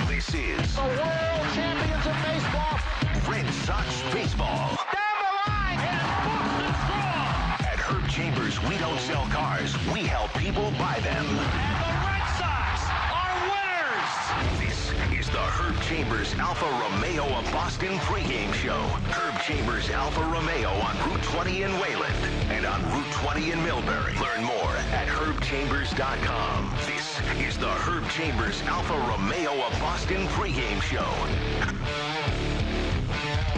This is the world champions of baseball. Red Sox baseball. Down the line, and Boston strong. At Herb Chambers, we don't sell cars. We help people buy them. And the Red Sox are winners. This is the Herb Chambers Alfa Romeo of Boston pregame show. Herb Chambers Alfa Romeo on Route 20 in Wayland and on Route 20 in Millbury. Learn more at herbchambers.com. This is the Herb Chambers Alfa Romeo of Boston pregame show.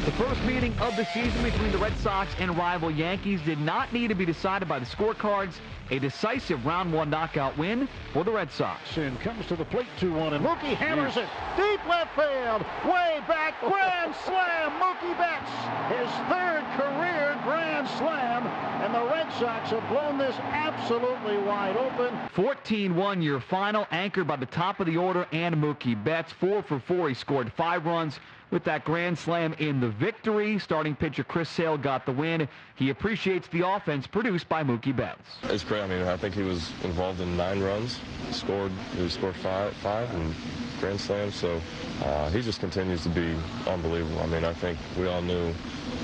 The first meeting of the season between the Red Sox and rival Yankees did not need to be decided by the scorecards. A decisive round one knockout win for the Red Sox. And comes to the plate 2-1, and Mookie hammers it deep left field, way back, grand slam. Mookie Betts, his third career grand slam, and the Red Sox have blown this absolutely wide open. 14-1 your final, anchored by the top of the order and Mookie Betts. 4 for 4, he scored 5 runs with that grand slam in the victory. Starting pitcher Chris Sale got the win. He appreciates the offense produced by Mookie Betts. It's great. I mean, I think he was involved in 9 runs. He scored 5 and grand slams. So he just continues to be unbelievable. I mean, I think we all knew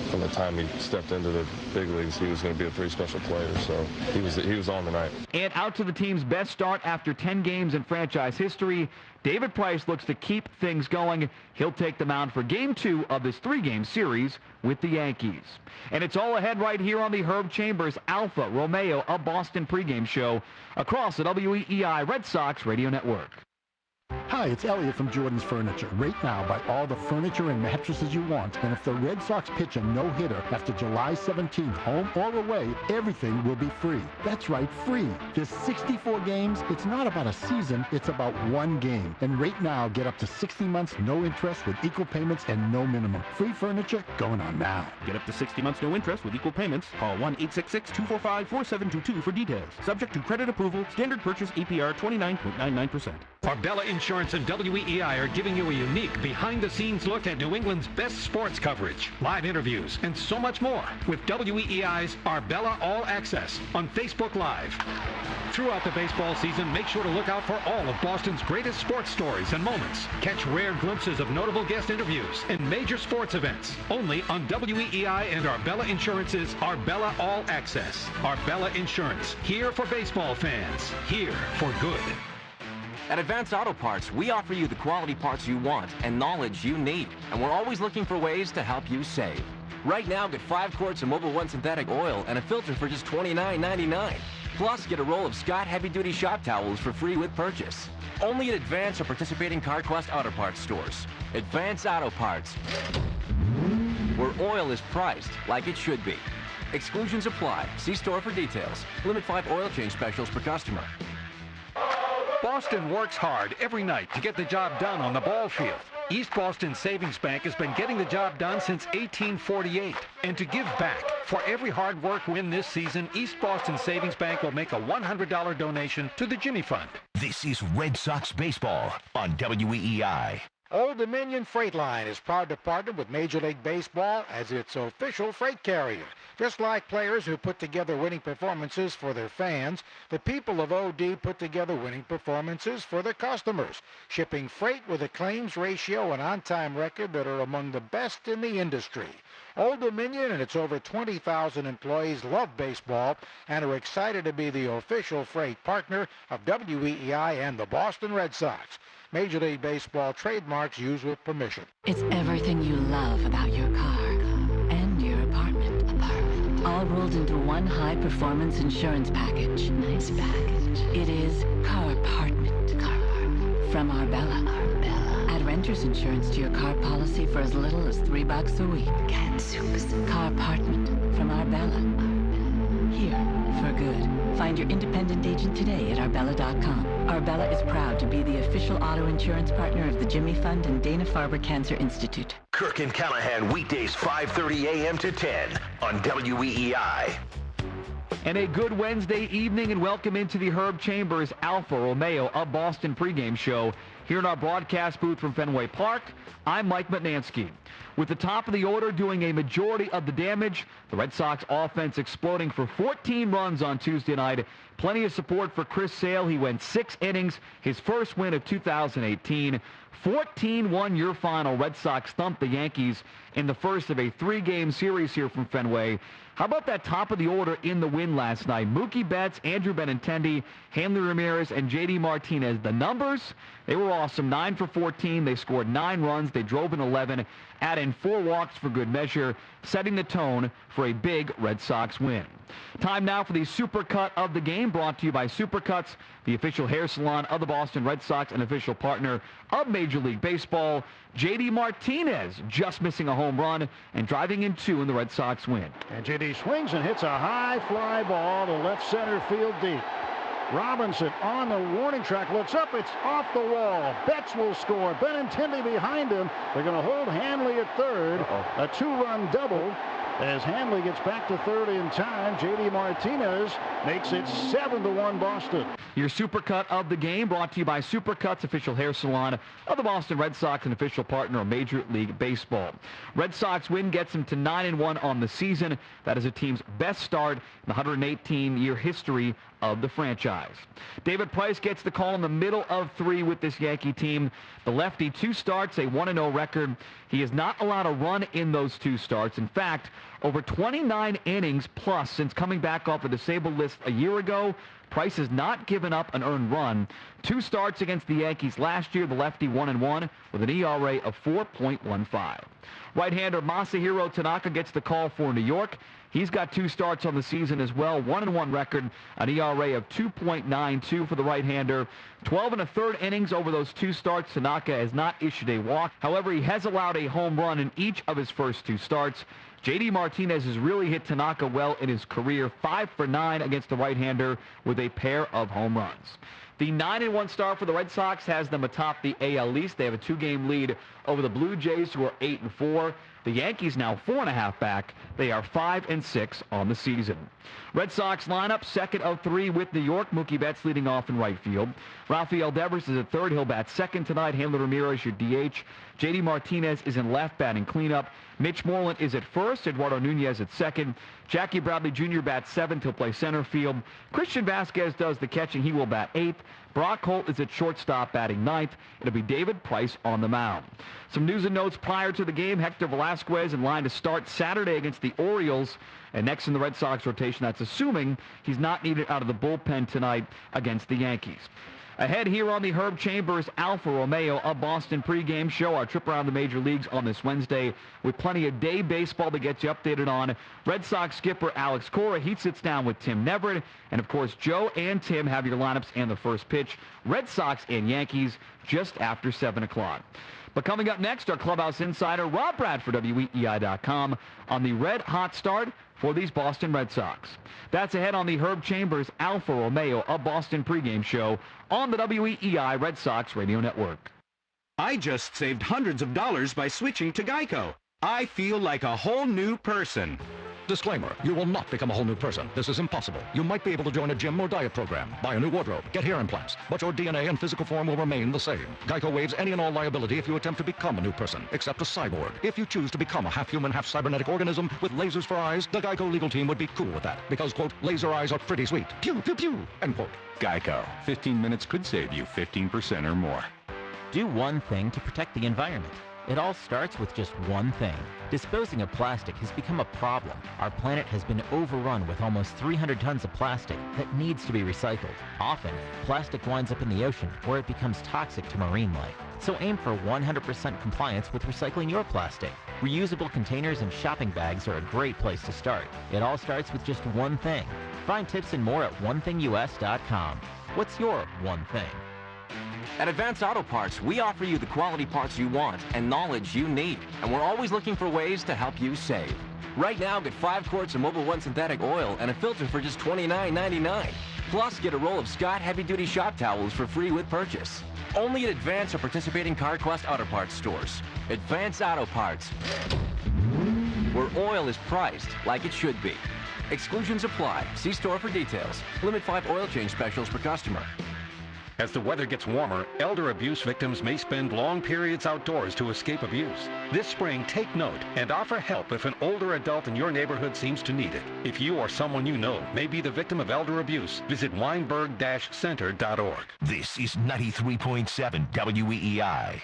from the time he stepped into the big leagues he was going to be a pretty special player. So he was on tonight. And out to the team's best start after 10 games in franchise history. David Price looks to keep things going. He'll take the mound for Game 2 of this 3-game series with the Yankees. And it's all ahead right here on the Herb Chambers Alfa Romeo of Boston pregame show across the WEEI Red Sox Radio Network. Hi, it's Elliot from Jordan's Furniture. Right now, buy all the furniture and mattresses you want, and if the Red Sox pitch a no-hitter after July 17th, home or away, everything will be free. That's right, free. There's 64 games. It's not about a season, it's about one game. And right now, get up to 60 months, no interest with equal payments and no minimum. Free furniture going on now. Get up to 60 months, no interest with equal payments. Call 1-866-245-4722 for details. Subject to credit approval. Standard purchase APR 29.99%. Arbella Insurance and WEEI are giving you a unique behind-the-scenes look at New England's best sports coverage, live interviews, and so much more with WEEI's Arbella All Access on Facebook Live. Throughout the baseball season, make sure to look out for all of Boston's greatest sports stories and moments. Catch rare glimpses of notable guest interviews and major sports events only on WEEI and Arbella Insurance's Arbella All Access. Arbella Insurance, here for baseball fans, here for good. At Advance Auto Parts, we offer you the quality parts you want and knowledge you need, and we're always looking for ways to help you save. Right now, get 5 quarts of Mobil 1 synthetic oil and a filter for just $29.99. Plus, get a roll of Scott heavy-duty shop towels for free with purchase. Only at Advance or participating CarQuest Auto Parts stores. Advance Auto Parts, where oil is priced like it should be. Exclusions apply. See store for details. Limit 5 oil change specials per customer. Boston works hard every night to get the job done on the ball field. East Boston Savings Bank has been getting the job done since 1848. And to give back, for every hard work win this season, East Boston Savings Bank will make a $100 donation to the Jimmy Fund. This is Red Sox baseball on WEEI. Old Dominion Freight Line is proud to partner with Major League Baseball as its official freight carrier. Just like players who put together winning performances for their fans, the people of OD put together winning performances for their customers, shipping freight with a claims ratio and on-time record that are among the best in the industry. Old Dominion and its over 20,000 employees love baseball and are excited to be the official freight partner of WEEI and the Boston Red Sox. Major League Baseball trademarks used with permission. It's everything you love about your car and your apartment. All rolled into one high-performance insurance package. Nice package. It is Carpartment. Carpartment. From Arbella. Add renter's insurance to your car policy for as little as $3 a week. Carpartment from Arbella. Here for good. Find your independent agent today at Arbella.com. Arbella is proud to be the official auto insurance partner of the Jimmy Fund and Dana-Farber Cancer Institute. Kirk and Callahan weekdays 5:30 a.m. to 10 on WEEI. And a good Wednesday evening, and welcome into the Herb Chambers Alfa Romeo of Boston pregame show here in our broadcast booth from Fenway Park. I'm Mike Mutnansky. With the top of the order doing a majority of the damage, the Red Sox offense exploding for 14 runs on Tuesday night Plenty of support for Chris Sale. He went 6 innings, his first win of 2018. 14-1 your final. Red Sox thumped the Yankees in the first of a 3-game series here from Fenway. How about that top of the order in the win last night? Mookie Betts, Andrew Benintendi, Hanley Ramirez, and J.D. Martinez. The numbers, they were awesome. 9 for 14. They scored 9 runs. They drove in 11, add in 4 walks for good measure, setting the tone for a big Red Sox win. Time now for the Supercut of the game, brought to you by Supercuts, the official hair salon of the Boston Red Sox and official partner of Major League Baseball. J.D. Martinez just missing a home run and driving in 2 in the Red Sox win. And J.D. swings and hits a high fly ball to left center field deep. Robinson on the warning track, looks up, it's off the wall. Betts will score. Benintendi behind him. They're going to hold Hanley at third. A 2-run double. As Hanley gets back to third in time, J.D. Martinez makes it 7-1 Boston. Your Supercut of the game brought to you by Supercuts, official hair salon of the Boston Red Sox and official partner of Major League Baseball. Red Sox win gets them to 9-1 on the season. That is the team's best start in the 118-year history of the franchise. David Price gets the call in the middle of 3 with this Yankee team. The lefty, 2 starts, a 1-0 record. He has not allowed a run in those 2 starts. In fact, over 29 innings plus since coming back off the disabled list a year ago, Price has not given up an earned run. 2 starts against the Yankees last year, the lefty 1-1 with an ERA of 4.15. Right-hander Masahiro Tanaka gets the call for New York. He's got 2 starts on the season as well, 1-1 record, an ERA of 2.92 for the right-hander. 12 1/3 innings over those 2 starts. Tanaka has not issued a walk. However, he has allowed a home run in each of his first 2 starts. J.D. Martinez has really hit Tanaka well in his career, 5 for 9 against the right-hander with a pair of home runs. The 9-1 start for the Red Sox has them atop the AL East. They have a 2-game lead over the Blue Jays, who are 8-4. The Yankees now 4.5 back. They are 5-6 on the season. Red Sox lineup, second of 3 with New York. Mookie Betts leading off in right field. Rafael Devers is at third. He'll bat second tonight. Hanley Ramirez, your DH. J.D. Martinez is in left, batting cleanup. Mitch Moreland is at first. Eduardo Nunez at second. Jackie Bradley Jr. bats 7th. He'll play center field. Christian Vasquez does the catching. He will bat 8th. Brock Holt is at shortstop, batting 9th. It'll be David Price on the mound. Some news and notes prior to the game. Hector Velasquez in line to start Saturday against the Orioles. And next in the Red Sox rotation, that's assuming he's not needed out of the bullpen tonight against the Yankees. Ahead here on the Herb Chambers Alfa Romeo of Boston pregame show, our trip around the major leagues on this Wednesday with plenty of day baseball to get you updated on. Red Sox skipper Alex Cora, he sits down with Tim Neverett. And, of course, Joe and Tim have your lineups and the first pitch. Red Sox and Yankees just after 7 o'clock. But coming up next, our clubhouse insider Rob Bradford, WEEI.com, on the red-hot start for these Boston Red Sox. That's ahead on the Herb Chambers Alfa Romeo of Boston pregame show on the WEEI Red Sox Radio Network. I just saved hundreds of dollars by switching to Geico. I feel like a whole new person. Disclaimer, you will not become a whole new person. This is impossible. You might be able to join a gym or diet program, buy a new wardrobe, get hair implants, but your DNA and physical form will remain the same. Geico waives any and all liability if you attempt to become a new person, except a cyborg. If you choose to become a half-human, half-cybernetic organism with lasers for eyes, the Geico legal team would be cool with that, because, quote, laser eyes are pretty sweet. Pew, pew, pew, end quote. Geico. 15 minutes could save you 15% or more. Do one thing to protect the environment. It all starts with just one thing. Disposing of plastic has become a problem. Our planet has been overrun with almost 300 tons of plastic that needs to be recycled. Often, plastic winds up in the ocean where it becomes toxic to marine life. So aim for 100% compliance with recycling your plastic. Reusable containers and shopping bags are a great place to start. It all starts with just one thing. Find tips and more at onethingus.com. What's your one thing? At Advance Auto Parts, we offer you the quality parts you want and knowledge you need. And we're always looking for ways to help you save. Right now, get 5 quarts of Mobil 1 synthetic oil and a filter for just $29.99. Plus, get a roll of Scott heavy-duty shop towels for free with purchase. Only at Advance or participating CarQuest Auto Parts stores. Advance Auto Parts, where oil is priced like it should be. Exclusions apply. See store for details. Limit 5 oil change specials per customer. As the weather gets warmer, elder abuse victims may spend long periods outdoors to escape abuse. This spring, take note and offer help if an older adult in your neighborhood seems to need it. If you or someone you know may be the victim of elder abuse, visit weinberg-center.org. This is 93.7 WEEI.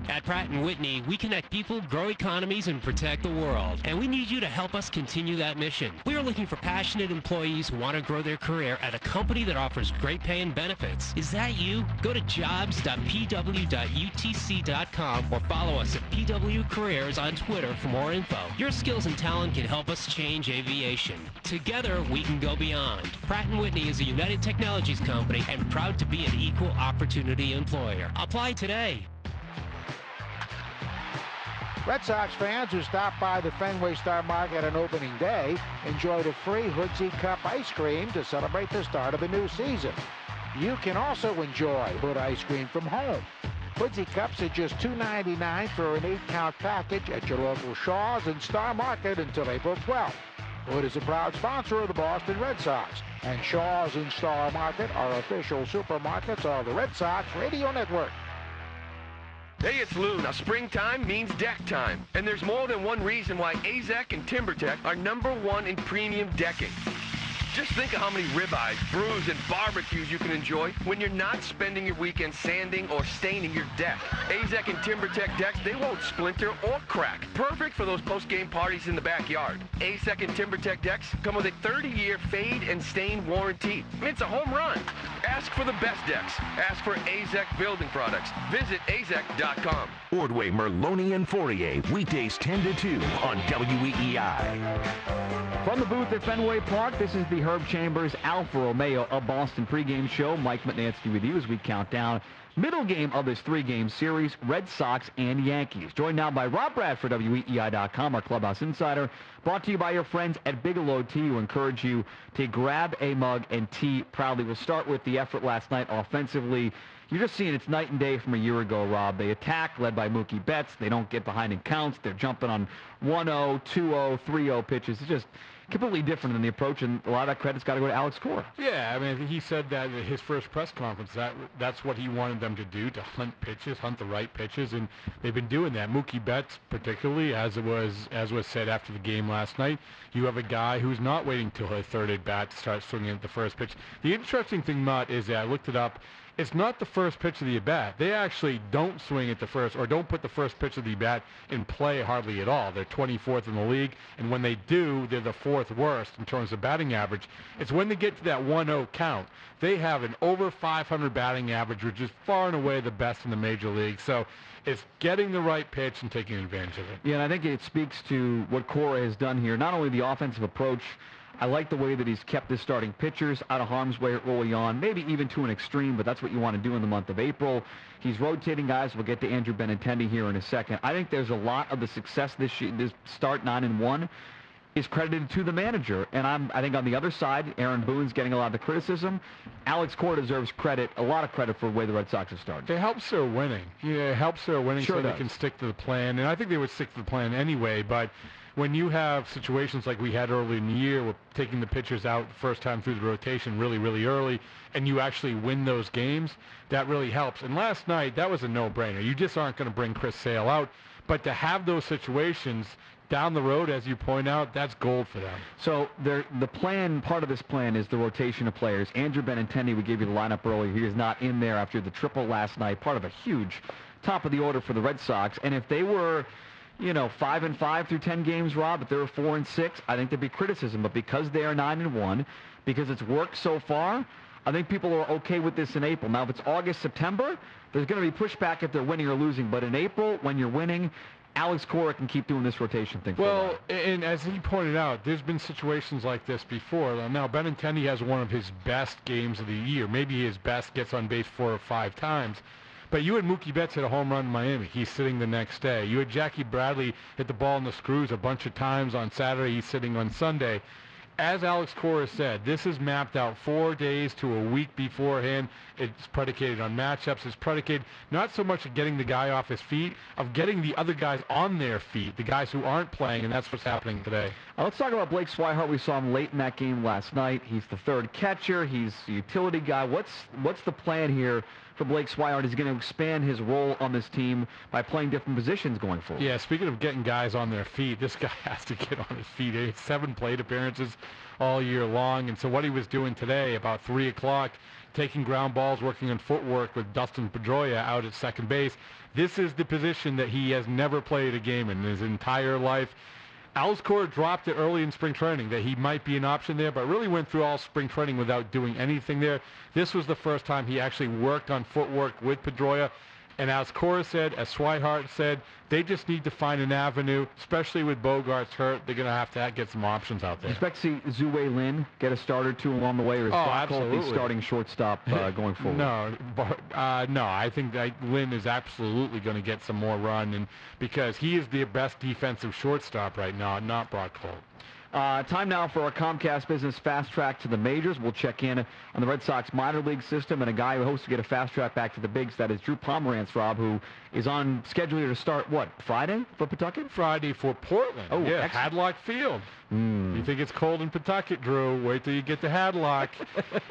At Pratt & Whitney, we connect people, grow economies, and protect the world. And we need you to help us continue that mission. We are looking for passionate employees who want to grow their career at a company that offers great pay and benefits. Is that you? Go to jobs.pw.utc.com or follow us at PW Careers on Twitter for more info. Your skills and talent can help us change aviation. Together, we can go beyond. Pratt & Whitney is a United Technologies company and proud to be an equal opportunity employer. Apply today. Red Sox fans who stopped by the Fenway Star Market on opening day enjoyed a free Hoodsie Cup ice cream to celebrate the start of a new season. You can also enjoy Hood ice cream from home. Hoodsie Cups are just $2.99 for an 8-count package at your local Shaw's and Star Market until April 12th. Hood is a proud sponsor of the Boston Red Sox, and Shaw's and Star Market are official supermarkets of the Red Sox Radio Network. Hey, it's Lou. Now, springtime means deck time. And there's more than one reason why AZEK and TimberTech are #1 in premium decking. Just think of how many ribeyes, brews, and barbecues you can enjoy when you're not spending your weekend sanding or staining your deck. AZEK and TimberTech decks, they won't splinter or crack. Perfect for those post-game parties in the backyard. AZEK and TimberTech decks come with a 30-year fade and stain warranty. I mean, it's a home run. Ask for the best decks. Ask for AZEK Building Products. Visit azek.com. Ordway, Merloni, and Fourier, weekdays 10 to 2 on WEEI. From the booth at Fenway Park, this is the Herb Chambers Alfa Romeo of Boston pregame show. Mike Matnansky with you as we count down middle game of this 3-game series, Red Sox and Yankees. Joined now by Rob Bradford, WEEI.com, our clubhouse insider. Brought to you by your friends at Bigelow Tea, who encourage you to grab a mug and tea proudly. We'll start with the effort last night offensively. You're just seeing it's night and day from a year ago, Rob. They attack, led by Mookie Betts. They don't get behind in counts. They're jumping on 1-0, 2-0, 3-0 pitches. It's just completely different than the approach, and a lot of that credit's got to go to Alex Cora. Yeah, I mean, he said that at his first press conference, that's what he wanted them to do, to hunt pitches, hunt the right pitches, and they've been doing that. Mookie Betts, particularly, as was said after the game last night, you have a guy who's not waiting till his third at bat to start swinging at the first pitch. The interesting thing, Matt, is that I looked it up. It's not the first pitch of the at-bat. They actually don't swing at the first, or don't put the first pitch of the at-bat in play hardly at all. They're 24th in the league, and when they do, they're the 4th worst in terms of batting average. It's when they get to that 1-0 count. They have an over 500 batting average, which is far and away the best in the major league. So it's getting the right pitch and taking advantage of it. Yeah, and I think it speaks to what Cora has done here. Not only the offensive approach, I like the way that he's kept his starting pitchers out of harm's way early on, maybe even to an extreme, but that's what you want to do in the month of April. He's rotating guys. We'll get to Andrew Benintendi here in a second. I think there's a lot of the success this start 9-1 is credited to the manager. And I think on the other side, Aaron Boone's getting a lot of the criticism. Alex Cora deserves credit, a lot of credit for the way the Red Sox have started. It helps their winning. Yeah, it helps their winning Sure so does. they can stick to the plan. And I think they would stick to the plan anyway, but when you have situations like we had early in the year with taking the pitchers out the first time through the rotation really, really early, and you actually win those games, that really helps. And last night, that was a no-brainer. You just aren't going to bring Chris Sale out. But to have those situations down the road, as you point out, that's gold for them. So the plan, part of this plan is the rotation of players. Andrew Benintendi, we gave you the lineup earlier. He is not in there after the triple last night, part of a huge top of the order for the Red Sox. And if they were 5-5 through 10 games, Rob, if they were 4-6, I think there'd be criticism. But because they are 9-1, because it's worked so far, I think people are okay with this in April. Now, if it's August, September, there's going to be pushback if they're winning or losing. But in April, when you're winning, Alex Cora can keep doing this rotation thing for a while. And as he pointed out, there's been situations like this before. Now, Benintendi has one of his best games of the year. Maybe his best, gets on base 4 or 5 times. But you had Mookie Betts hit a home run in Miami. He's sitting the next day. You had Jackie Bradley hit the ball in the screws a bunch of times on Saturday. He's sitting on Sunday. as Alex Cora said, this is mapped out 4 days to a week beforehand. It's predicated on matchups. It's predicated not so much of getting the guy off his feet, of getting the other guys on their feet, the guys who aren't playing, and that's what's happening today. Let's talk about Blake Swihart. We saw him late in that game last night. He's the third catcher. He's a utility guy. What's the plan here for Blake Swihart? He's going to expand his role on this team by playing different positions going forward. Yeah, speaking of getting guys on their feet, this guy has to get on his feet. He has 7 plate appearances all year long, and so what he was doing today about 3 o'clock, taking ground balls, working on footwork with Dustin Pedroia out at second base. This is the position that he has never played a game in his entire life. Alex Cora dropped it early in spring training that he might be an option there, but really went through all spring training without doing anything there. This was the first time he actually worked on footwork with Pedroia. And as Cora said, as Swihart said, they just need to find an avenue, especially with Bogarts hurt. They're going to have get some options out there. Do you expect to see Zue Lin get a start or two along the way, or is Brock Holt starting shortstop going forward? No, I think that Lin is absolutely going to get some more run, and because he is the best defensive shortstop right now, not Brock Holt. Time now for our Comcast Business Fast Track to the Majors. We'll check in on the Red Sox minor league system and a guy who hopes to get a fast track back to the bigs. That is Drew Pomerantz, Rob, who is on schedule here to start, Friday for Pawtucket? Friday for Portland. Oh, yeah, Hadlock Field. You think it's cold in Pawtucket, Drew? Wait till you get to Hadlock.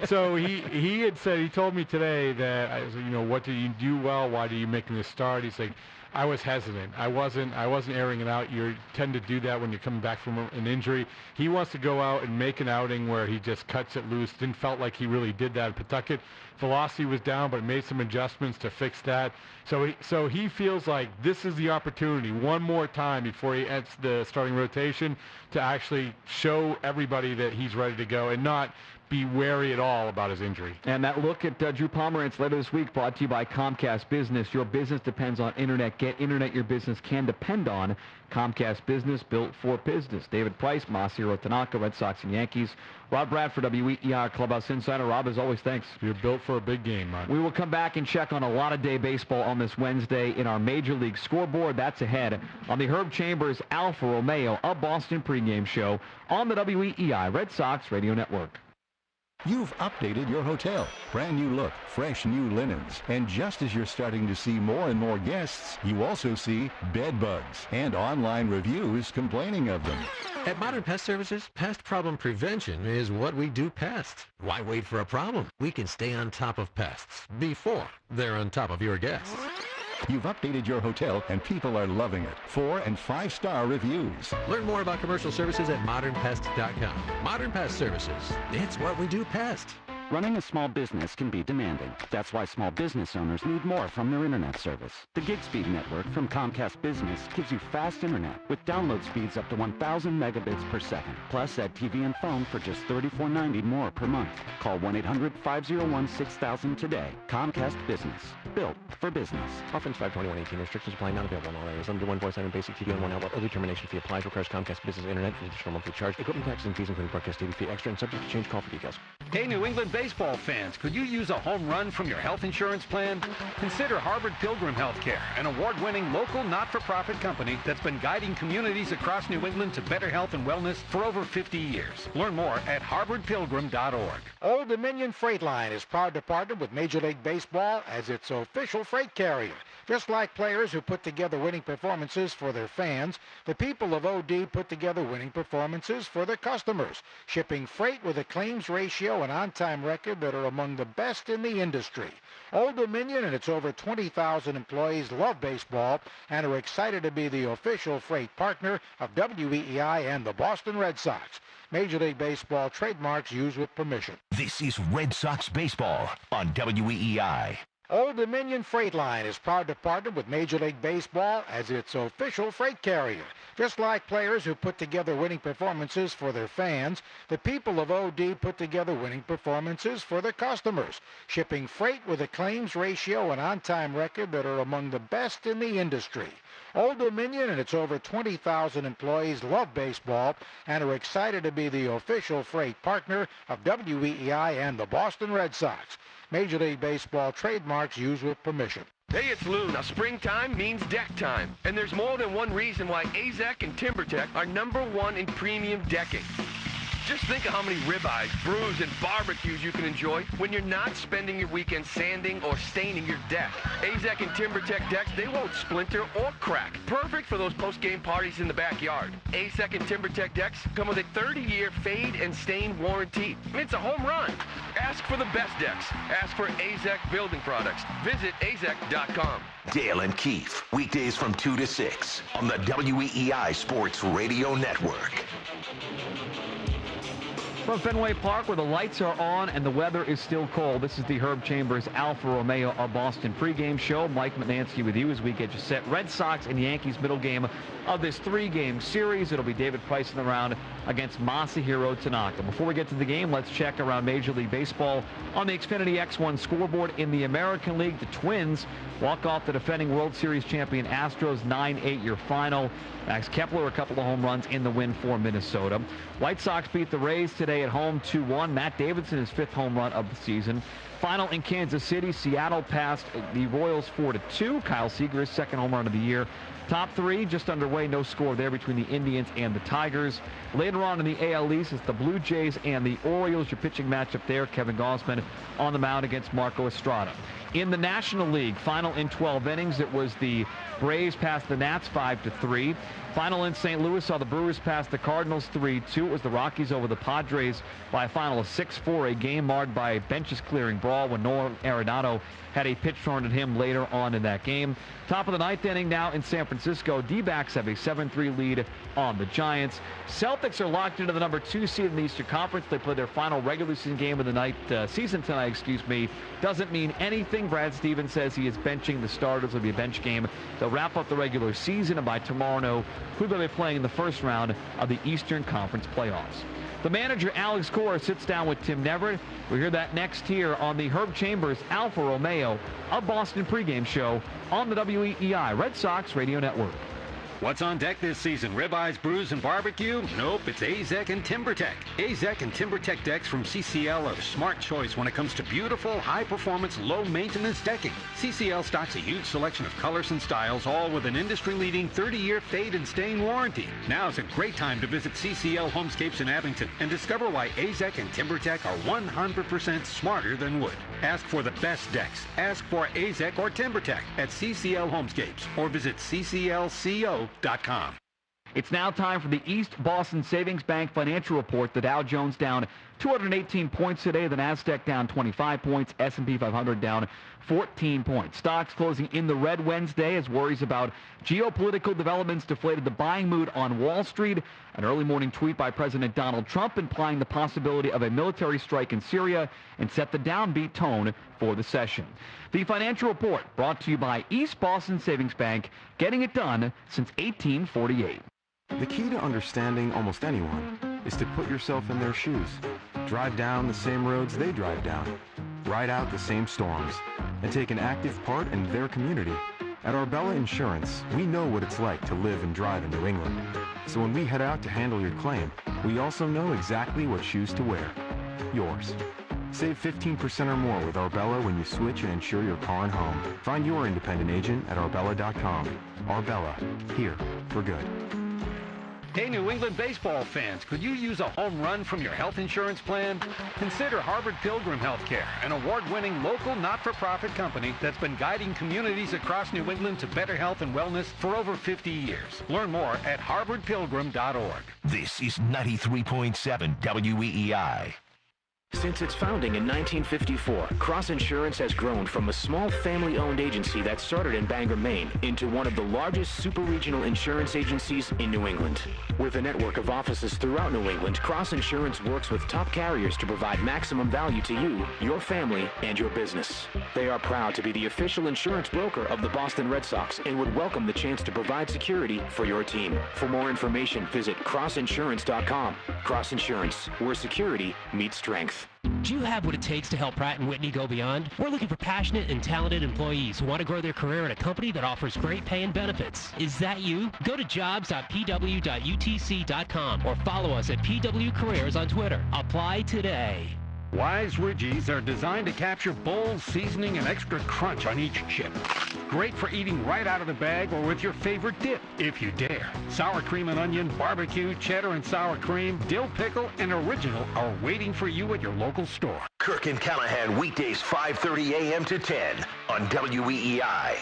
So he had said, he told me today that, what do you do well? Why do you making this start? He's like, I was hesitant. I wasn't airing it out. You tend to do that when you're coming back from an injury. He wants to go out and make an outing where he just cuts it loose. Didn't felt like he really did that at Pawtucket. Velocity was down, but made some adjustments to fix that. So he feels like this is the opportunity one more time before he ends the starting rotation to actually show everybody that he's ready to go and not be wary at all about his injury. And that look at Drew Pomerantz later this week brought to you by Comcast Business. Your business depends on internet. Get internet your business can depend on. Comcast Business, built for business. David Price, Masahiro Tanaka, Red Sox and Yankees. Rob Bradford, WEEI Clubhouse Insider. Rob, as always, thanks. You're built for a big game, Mark. We will come back and check on a lot of day baseball on this Wednesday in our Major League scoreboard. That's ahead on the Herb Chambers Alfa Romeo of Boston pregame show on the WEEI Red Sox Radio Network. You've updated your hotel. Brand new look, fresh new linens. And just as you're starting to see more and more guests, you also see bed bugs and online reviews complaining of them. At Modern Pest Services, pest problem prevention is what we do best. Why wait for a problem? We can stay on top of pests before they're on top of your guests. You've updated your hotel, and people are loving it. 4- and 5-star reviews. Learn more about commercial services at modernpest.com. Modern Pest Services. It's what we do best. Running a small business can be demanding. That's why small business owners need more from their internet service. The GigSpeed network from Comcast Business gives you fast internet with download speeds up to 1,000 megabits per second. Plus, add TV and phone for just $34.90 more per month. Call 1-800-501-6000 today. Comcast Business. Built for business. Offense 521.18. Restrictions apply. Not available in all areas. Limited 147 basic TV on 1 outlet. Early termination fee applies. Requires Comcast Business Internet for additional monthly charge. Equipment taxes and fees including broadcast TV fee extra and subject to change. Call for details. Hey, New England baseball fans, could you use a home run from your health insurance plan? Consider Harvard Pilgrim Healthcare, an award-winning local not-for-profit company that's been guiding communities across New England to better health and wellness for over 50 years. Learn more at harvardpilgrim.org. Old Dominion Freight Line is proud to partner with Major League Baseball as its official freight carrier. Just like players who put together winning performances for their fans, the people of OD put together winning performances for their customers, shipping freight with a claims ratio and on-time record that are among the best in the industry. Old Dominion and its over 20,000 employees love baseball and are excited to be the official freight partner of WEEI and the Boston Red Sox. Major League Baseball trademarks used with permission. This is Red Sox Baseball on WEEI. Old Dominion Freight Line is proud to partner with Major League Baseball as its official freight carrier. Just like players who put together winning performances for their fans, the people of OD put together winning performances for their customers, shipping freight with a claims ratio and on-time record that are among the best in the industry. Old Dominion and its over 20,000 employees love baseball and are excited to be the official freight partner of WEEI and the Boston Red Sox. Major League Baseball trademarks used with permission. Hey, it's Lou. Now, springtime means deck time. And there's more than one reason why AZEK and TimberTech are #1 in premium decking. Just think of how many ribeyes, brews, and barbecues you can enjoy when you're not spending your weekend sanding or staining your deck. AZEK and TimberTech decks, they won't splinter or crack. Perfect for those post-game parties in the backyard. AZEK and TimberTech decks come with a 30-year fade and stain warranty. It's a home run. Ask for the best decks. Ask for AZEK Building Products. Visit azek.com. Dale and Keefe, weekdays from 2 to 6 on the WEEI Sports Radio Network. From Fenway Park, where the lights are on and the weather is still cold, this is the Herb Chambers Alfa Romeo of Boston pregame show. Mike Mutnansky with you as we get you set. Red Sox and Yankees middle game of this three-game series. It'll be David Price in the round against Masahiro Tanaka. Before we get to the game, let's check around Major League Baseball on the Xfinity X1 scoreboard. In the American League, the Twins walk off the defending World Series champion Astros 9-8-year final. Max Kepler a couple of home runs in the win for Minnesota. White Sox beat the Rays today at home 2-1. Matt Davidson, his fifth home run of the season. Final in Kansas City, Seattle passed the Royals 4-2. Kyle Seager's second home run of the year. Top three just underway, no score there between the Indians and the Tigers. Later on in the AL East, it's the Blue Jays and the Orioles. Your pitching matchup there, Kevin Gausman on the mound against Marco Estrada. In the National League, final in 12 innings, it was the Braves past the Nats 5-3. Final in St. Louis saw the Brewers pass the Cardinals 3-2. It was the Rockies over the Padres by a final of 6-4, a game marred by a benches clearing brawl when Noah Arenado had a pitch thrown at him later on in that game. Top of the ninth inning now in San Francisco. D-backs have a 7-3 lead on the Giants. Celtics are locked into the number 2 seed in the Eastern Conference. They play their final regular season game of the night, season tonight, Doesn't mean anything. Brad Stevens says he is benching the starters. It'll be a bench game. They'll wrap up the regular season, and by tomorrow know who they'll be playing in the first round of the Eastern Conference playoffs. The manager, Alex Cora, sits down with Tim Neverett. We'll hear that next here on the Herb Chambers Alfa Romeo of Boston pregame show on the WEEI Red Sox Radio Network. What's on deck this season? Ribeyes, brews, and barbecue? Nope, it's AZEK and TimberTech. AZEK and TimberTech decks from CCL are a smart choice when it comes to beautiful, high-performance, low-maintenance decking. CCL stocks a huge selection of colors and styles, all with an industry-leading 30-year fade and stain warranty. Now is a great time to visit CCL Homescapes in Abington and discover why AZEK and TimberTech are 100% smarter than wood. Ask for the best decks. Ask for AZEK or TimberTech at CCL Homescapes or visit cclco.com. It's now time for the East Boston Savings Bank financial report. The Dow Jones down 218 points today. The Nasdaq down 25 points. S&P 500 down 14 points. Stocks closing in the red Wednesday as worries about geopolitical developments deflated the buying mood on Wall Street. An early morning tweet by President Donald Trump implying the possibility of a military strike in Syria and set the downbeat tone for the session. The financial report brought to you by East Boston Savings Bank, getting it done since 1848. The key to understanding almost anyone is to put yourself in their shoes. Drive down the same roads they drive down. Ride out the same storms. And take an active part in their community. At Arbella Insurance, we know what it's like to live and drive in New England. So when we head out to handle your claim, we also know exactly what shoes to wear. Yours. Save 15% or more with Arbella when you switch and insure your car and home. Find your independent agent at arbella.com. Arbella, here for good. Hey, New England baseball fans, could you use a home run from your health insurance plan? Consider Harvard Pilgrim Healthcare, an award-winning local not-for-profit company that's been guiding communities across New England to better health and wellness for over 50 years. Learn more at harvardpilgrim.org. This is 93.7 WEEI. Since its founding in 1954, Cross Insurance has grown from a small family-owned agency that started in Bangor, Maine, into one of the largest super-regional insurance agencies in New England. With a network of offices throughout New England, Cross Insurance works with top carriers to provide maximum value to you, your family, and your business. They are proud to be the official insurance broker of the Boston Red Sox and would welcome the chance to provide security for your team. For more information, visit crossinsurance.com. Cross Insurance, where security meets strength. Do you have what it takes to help Pratt & Whitney go beyond? We're looking for passionate and talented employees who want to grow their career at a company that offers great pay and benefits. Is that you? Go to jobs.pw.utc.com or follow us at PW Careers on Twitter. Apply today. Wise Ridgies are designed to capture bold seasoning and extra crunch on each chip. great for eating right out of the bag or with your favorite dip, if you dare. Sour cream and onion, barbecue, cheddar and sour cream, dill pickle, and original are waiting for you at your local store. Kirk and Callahan weekdays 5:30 a.m. to 10 on WEEI.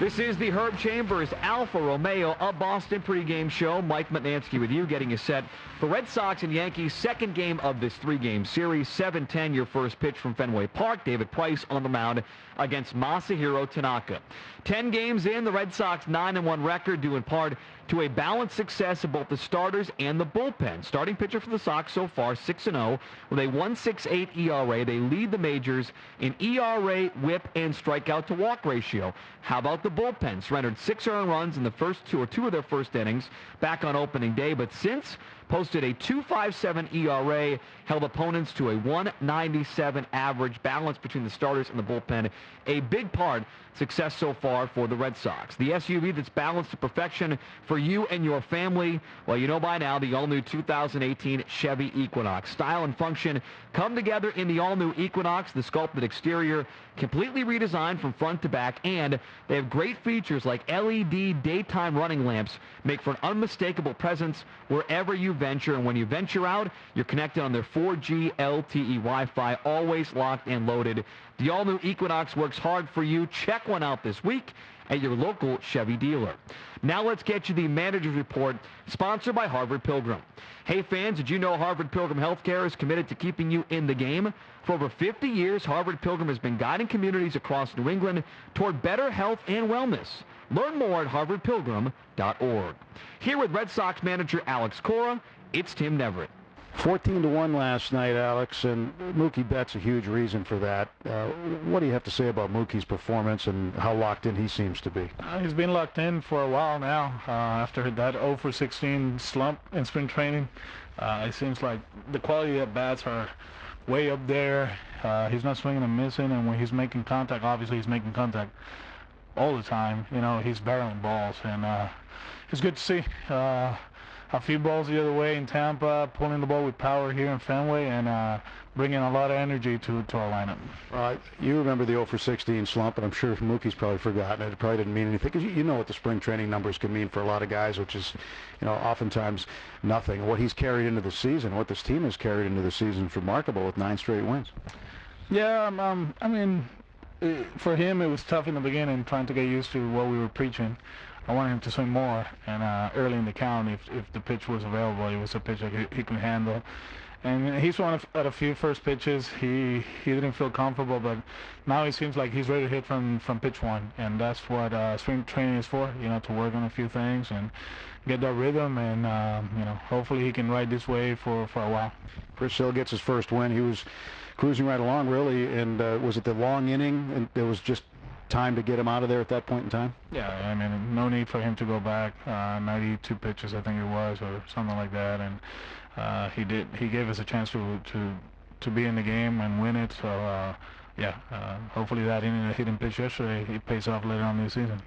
This is the Herb Chambers Alfa Romeo of Boston pregame show. Mike Matnansky with you, getting you set for Red Sox and Yankees' second game of this three-game series. 7:10, your first pitch from Fenway Park. David Price on the mound against Masahiro Tanaka. 10 games in, the Red Sox 9-1 record, due in part to a balanced success of both the starters and the bullpen. Starting pitcher for the Sox so far, 6-0 with a 1.68 ERA. They lead the majors in ERA, WHIP, and strikeout to walk ratio. How about the bullpen? Surrendered 6 earned runs in the first two of their first innings back on opening day, but since posted a 2.57 ERA, held opponents to a 1.97 average. Balance between the starters and the bullpen, a big part success so far for the Red Sox. The SUV that's balanced to perfection for you and your family, well, you know by now, the all-new 2018 Chevy Equinox. Style and function come together in the all-new Equinox. The sculpted exterior completely redesigned from front to back, and they have great features like LED daytime running lamps, make for an unmistakable presence wherever you venture. And when you venture out, you're connected on their 4G LTE Wi-Fi, always locked and loaded. The all-new Equinox works hard for you. Check one out this week at your local Chevy dealer. Now let's get you the manager's report, sponsored by Harvard Pilgrim. Hey fans, did you know Harvard Pilgrim Healthcare is committed to keeping you in the game? For over 50 years, Harvard Pilgrim has been guiding communities across New England toward better health and wellness. Learn more at harvardpilgrim.org. Here with Red Sox manager Alex Cora, it's Tim Neverett. 14-1 last night, Alex, and Mookie Betts a huge reason for that. What do you have to say about Mookie's performance and how locked in he seems to be? He's been locked in for a while now. After that 0-for-16 slump in spring training, it seems like the quality of bats are way up there. He's not swinging and missing, and when he's making contact, obviously he's making contact all the time. You know, he's barreling balls, and it's good to see. A few balls the other way in Tampa, pulling the ball with power here in Fenway, and bringing a lot of energy to our lineup. You remember the 0-for-16 slump, and I'm sure Mookie's probably forgotten it. It probably didn't mean anything, because you know what the spring training numbers can mean for a lot of guys, which is, you know, oftentimes nothing. What he's carried into the season, what this team has carried into the season, is remarkable with 9 straight wins. Yeah, I mean, for him it was tough in the beginning, trying to get used to what we were preaching. I wanted him to swing more, and early in the count, if the pitch was available, it was a pitch that he could handle. And he swung at a few first pitches. He didn't feel comfortable, but now he seems like he's ready to hit from pitch one, and that's what spring training is for. You know, to work on a few things and get that rhythm, and you know, hopefully he can ride this wave for a while. Chris Hill gets his first win. He was cruising right along, really, and was it the long inning? And there was just time to get him out of there at that point in time? Yeah, I mean, no need for him to go back. 92 pitches, I think it was, or something like that, and he gave us a chance to be in the game and win it. So yeah, hopefully that inning that hit him pitch yesterday, it pays off later on this season.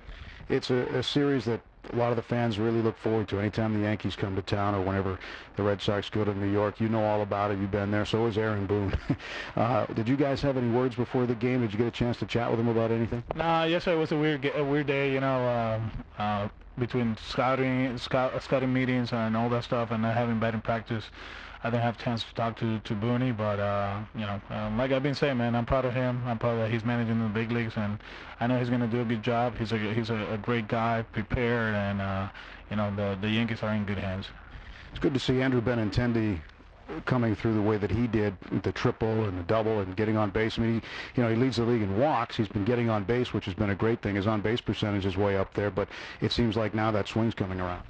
It's a series that a lot of the fans really look forward to. Anytime the Yankees come to town, or whenever the Red Sox go to New York, you know all about it. You've been there. So is Aaron Boone. Did you guys have any words before the game? Did you get a chance to chat with him about anything? Nah, yesterday was a weird day. You know, between scouting meetings and all that stuff, and not having batting practice, I didn't have a chance to talk to Booney, but you know, like I've been saying, man, I'm proud of him. I'm proud that he's managing the big leagues, and I know he's going to do a good job. He's a great guy, prepared, and you know, the Yankees are in good hands. It's good to see Andrew Benintendi coming through the way that he did, with the triple and the double and getting on base. I mean, he leads the league in walks. He's been getting on base, which has been a great thing. His on-base percentage is way up there, but it seems like now that swing's coming around.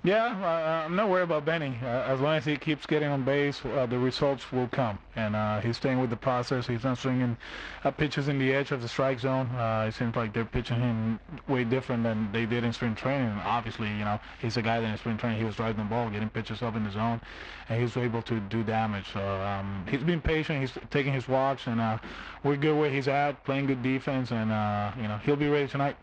Yeah, I'm not worried about Benny. As long as he keeps getting on base, the results will come. And he's staying with the process. He's not swinging pitches in the edge of the strike zone. It seems like they're pitching him way different than they did in spring training. And obviously, you know, he's a guy that in spring training he was driving the ball, getting pitches up in the zone, and he was able to do damage. So he's been patient. He's taking his walks, and we're good where he's at, playing good defense, and you know, he'll be ready tonight.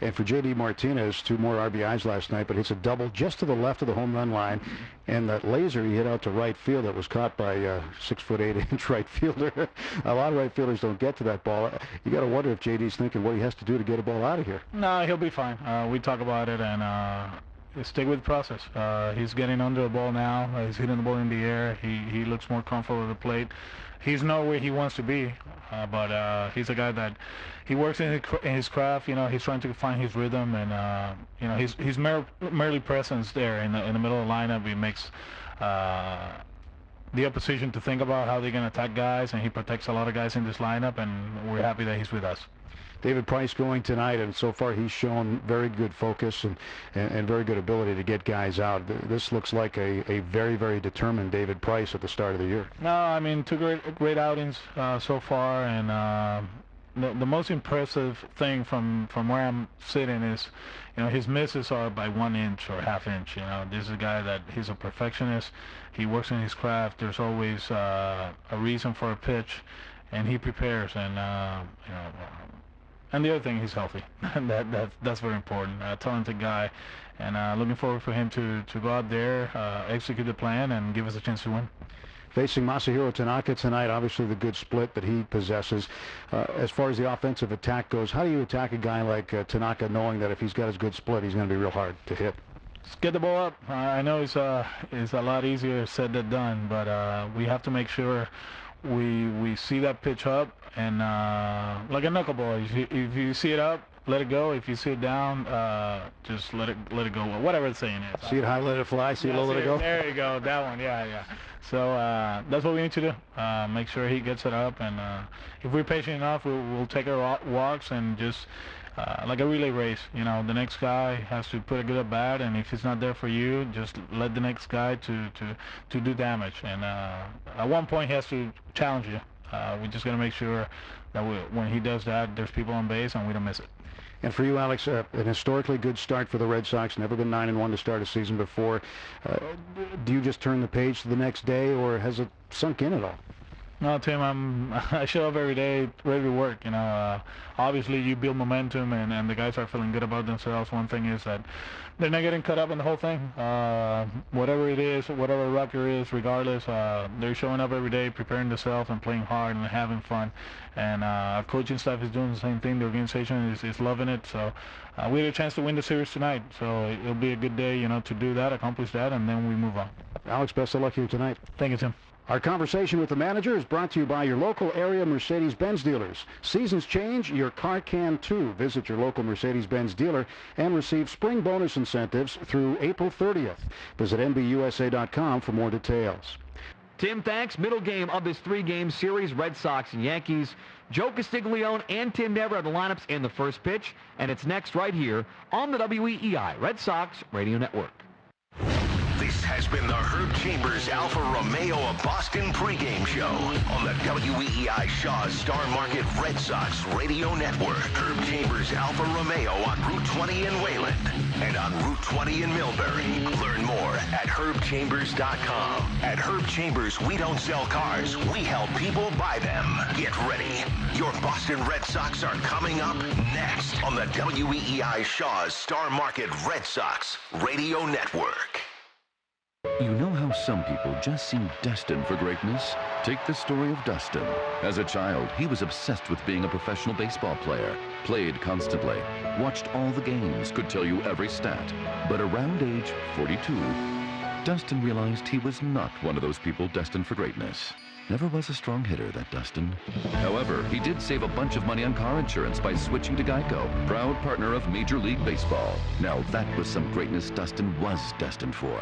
And for J.D. Martinez, 2 more RBIs last night, but hits a double just to the left of the home run line. And that laser he hit out to right field that was caught by a 6'8" right fielder. A lot of right fielders don't get to that ball. You got to wonder if J.D.'s thinking what he has to do to get a ball out of here. No, he'll be fine. We talk about it, and stick with the process. He's getting under the ball now. He's hitting the ball in the air. He looks more comfortable at the plate. He's not where he wants to be, but he's a guy that he works in his craft. He's trying to find his rhythm, and his merely presence there in the middle of the lineup. He makes the opposition to think about how they're going to attack guys, and he protects a lot of guys in this lineup, and we're happy that he's with us. David Price going tonight, and so far he's shown very good focus and very good ability to get guys out. This looks like a very, very determined David Price at the start of the year. No, I mean, 2 great outings so far, and the most impressive thing from where I'm sitting is, his misses are by 1 inch or ½ inch. This is a guy that he's a perfectionist. He works in his craft. There's always a reason for a pitch, and he prepares, and and the other thing, he's healthy. That's very important. A talented guy, and looking forward for him to go out there, execute the plan, and give us a chance to win. Facing Masahiro Tanaka tonight, obviously the good split that he possesses. As far as the offensive attack goes, how do you attack a guy like Tanaka, knowing that if he's got his good split, he's going to be real hard to hit? Just get the ball up. I know it's a lot easier said than done, but we have to make sure we see that pitch up, and like a knuckleball, if you see it up, let it go. If you see it down, just let it go. Whatever the saying is. See it high, let it fly. See it low, let it go. There you go. That one. Yeah. So that's what we need to do. Make sure he gets it up, and if we're patient enough, we'll take our walks and just like a relay race. The next guy has to put a good at bat, and if it's not there for you, just let the next guy to do damage. And at one point, he has to challenge you. We just got to make sure that when he does that, there's people on base and we don't miss it. And for you, Alex, an historically good start for the Red Sox. Never been 9-1 to start a season before. Do you just turn the page to the next day, or has it sunk in at all? No, Tim, I show up every day ready to work. Obviously you build momentum, and the guys are feeling good about themselves. One thing is that they're not getting caught up in the whole thing. Whatever it is, whatever record is, regardless, they're showing up every day, preparing themselves and playing hard and having fun. And our coaching staff is doing the same thing. The organization is loving it. So we had a chance to win the series tonight. So it'll be a good day, to do that, accomplish that, and then we move on. Alex, best of luck here tonight. Thank you, Tim. Our conversation with the manager is brought to you by your local area Mercedes-Benz dealers. Seasons change, your car can too. Visit your local Mercedes-Benz dealer and receive spring bonus incentives through April 30th. Visit MBUSA.com for more details. Tim, thanks. Middle game of this 3-game series, Red Sox and Yankees. Joe Castiglione and Tim Neverett are the lineups in the first pitch, and it's next right here on the WEEI Red Sox Radio Network. This has been the Herb Chambers Alfa Romeo of Boston pregame show on the WEEI Shaw's Star Market Red Sox Radio Network. Herb Chambers Alfa Romeo on Route 20 in Wayland and on Route 20 in Millbury. Learn more at herbchambers.com. At Herb Chambers, we don't sell cars. We help people buy them. Get ready. Your Boston Red Sox are coming up next on the WEEI Shaw's Star Market Red Sox Radio Network. You know how some people just seem destined for greatness? Take the story of Dustin. As a child, he was obsessed with being a professional baseball player. Played constantly, watched all the games, could tell you every stat. But around age 42, Dustin realized he was not one of those people destined for greatness. Never was a strong hitter, that Dustin. However, he did save a bunch of money on car insurance by switching to Geico, proud partner of Major League Baseball. Now that was some greatness Dustin was destined for.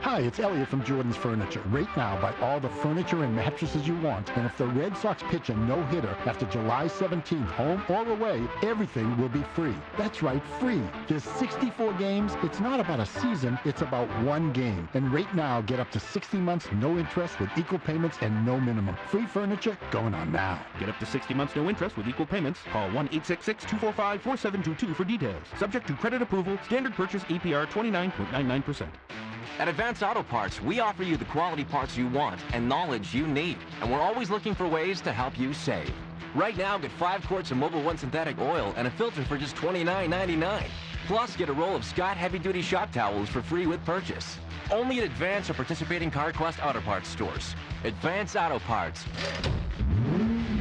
Hi, it's Elliot from Jordan's Furniture. Right now, buy all the furniture and mattresses you want, and if the Red Sox pitch a no-hitter after July 17th, home or away, everything will be free. That's right, free. There's 64 games. It's not about a season, it's about one game. And right now, get up to 60 months, no interest with equal payments and no minimum. Free furniture going on now. Get up to 60 months, no interest with equal payments. Call 1-866-245-4722 for details. Subject to credit approval. Standard purchase APR 29.99%. At Advance Auto Parts, we offer you the quality parts you want and knowledge you need. And we're always looking for ways to help you save. Right now, get 5 quarts of Mobile One synthetic oil and a filter for just $29.99. Plus, get a roll of Scott heavy-duty shop towels for free with purchase. Only at Advance or participating CarQuest Auto Parts stores. Advance Auto Parts,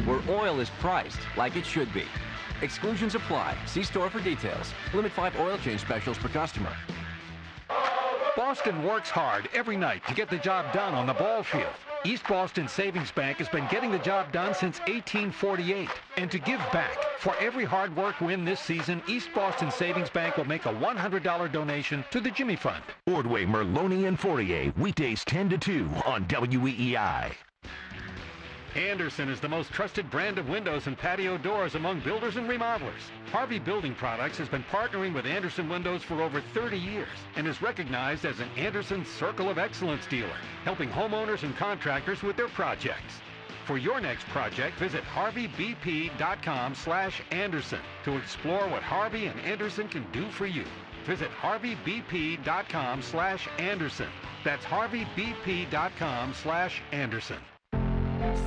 where oil is priced like it should be. Exclusions apply. See store for details. Limit 5 oil change specials per customer. Boston works hard every night to get the job done on the ball field. East Boston Savings Bank has been getting the job done since 1848. And to give back, for every hard work win this season, East Boston Savings Bank will make a $100 donation to the Jimmy Fund. Ordway, Merloni, and Fourier, weekdays 10 to 2 on WEEI. Anderson is the most trusted brand of windows and patio doors among builders and remodelers. Harvey Building Products has been partnering with Anderson Windows for over 30 years and is recognized as an Anderson Circle of Excellence dealer, helping homeowners and contractors with their projects. For your next project, visit harveybp.com/Anderson to explore what Harvey and Anderson can do for you. Visit harveybp.com/Anderson. That's harveybp.com/Anderson.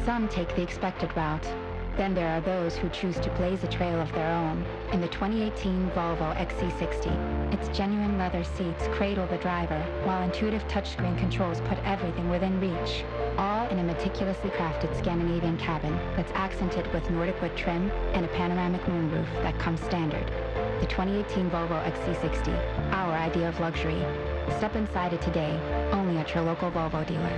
Some take the expected route. Then there are those who choose to blaze a trail of their own in the 2018 Volvo XC60. Its genuine leather seats cradle the driver, while intuitive touchscreen controls put everything within reach. All in a meticulously crafted Scandinavian cabin that's accented with Nordic wood trim and a panoramic moonroof that comes standard. The 2018 Volvo XC60, our idea of luxury. Step inside it today, only at your local Volvo dealer.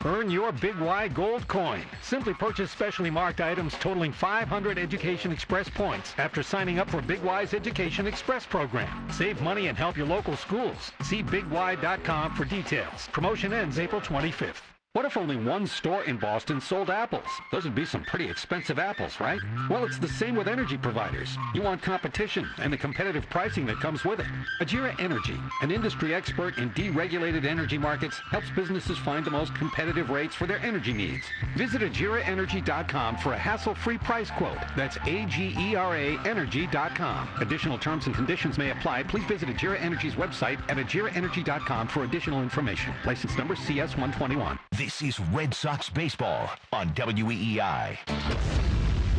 Earn your Big Y Gold Coin. Simply purchase specially marked items totaling 500 Education Express points after signing up for Big Y's Education Express program. Save money and help your local schools. See BigY.com for details. Promotion ends April 25th. What if only one store in Boston sold apples? Those would be some pretty expensive apples, right? Well, it's the same with energy providers. You want competition and the competitive pricing that comes with it. Ajira Energy, an industry expert in deregulated energy markets, helps businesses find the most competitive rates for their energy needs. Visit AjiraEnergy.com for a hassle-free price quote. That's AGERA Energy.com. Additional terms and conditions may apply. Please visit Ajira Energy's website at AjiraEnergy.com for additional information. License number CS121. This is Red Sox baseball on WEEI.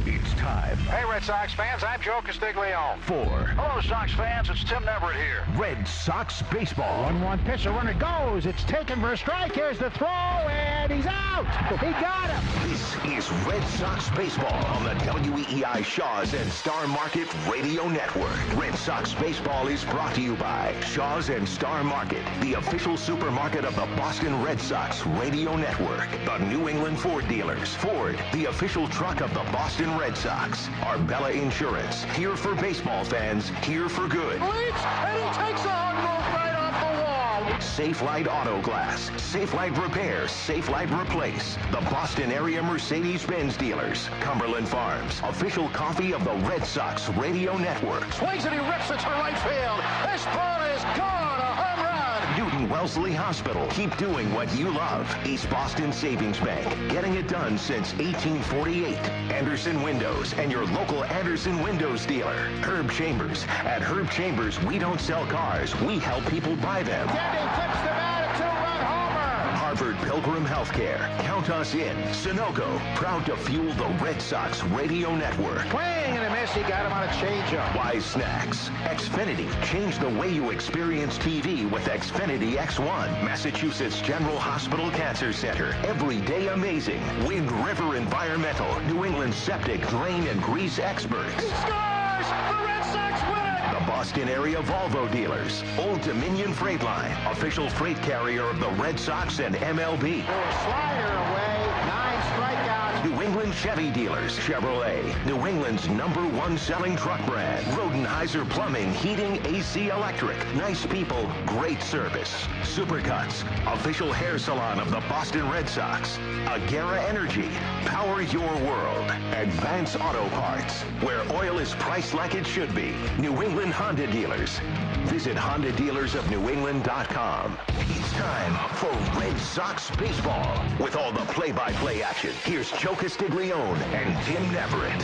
It's time. Hey, Red Sox fans, I'm Joe Castiglione. For Hello, Sox fans. It's Tim Neverett here. Red Sox baseball. 1-1 pitch. The runner goes. It's taken for a strike. Here's the throw, and he's out. He got him. This is Red Sox baseball on the WEEI Shaw's and Star Market Radio Network. Red Sox baseball is brought to you by Shaw's and Star Market, the official supermarket of the Boston Red Sox Radio Network. The New England Ford dealers. Ford, the official truck of the Boston Red Sox. Arbella Insurance, here for baseball fans, here for good. Leaps, and he takes a hard move right off the wall. Safe Light Auto Glass, Safe Light Repair, Safe Light Replace. The Boston area Mercedes-Benz dealers. Cumberland Farms, official coffee of the Red Sox Radio Network. Swings and he rips it to right field. This ball is gone. A home run. Newton Wellesley Hospital. Keep doing what you love. East Boston Savings Bank. Getting it done since 1848. Anderson Windows and your local Anderson Windows dealer. Herb Chambers. At Herb Chambers, we don't sell cars. We help people buy them. Denny flips the bat, a two-run homer. Harvard Pilgrim Healthcare. Count us in. Sunoco. Proud to fuel the Red Sox Radio Network. Swing and a miss. He got him on a changeup. Wise Snacks. Xfinity. Change the way you experience TV with Xfinity X1. Massachusetts General Hospital Cancer Center. Everyday amazing. Wind River Environmental. New England Septic, Drain, and Grease experts. He scores! The Red Sox win! The Boston area Volvo dealers. Old Dominion Freight Line. Official freight carrier of the Red Sox and MLB. Slider away. 9 strikeouts. New England Chevy dealers. Chevrolet. New England's #1 selling truck brand. Rodenheiser Plumbing, Heating, AC Electric. Nice people, great service. Supercuts. Official hair salon of the Boston Red Sox. Agera Energy. Power your world. Advance Auto Parts. Where oil is priced like it should be. New England Honda dealers. Visit HondaDealersOfNewEngland.com. It's time for Red Sox baseball. With all the play-by-play action, here's Joe Castiglione and Tim Neverett.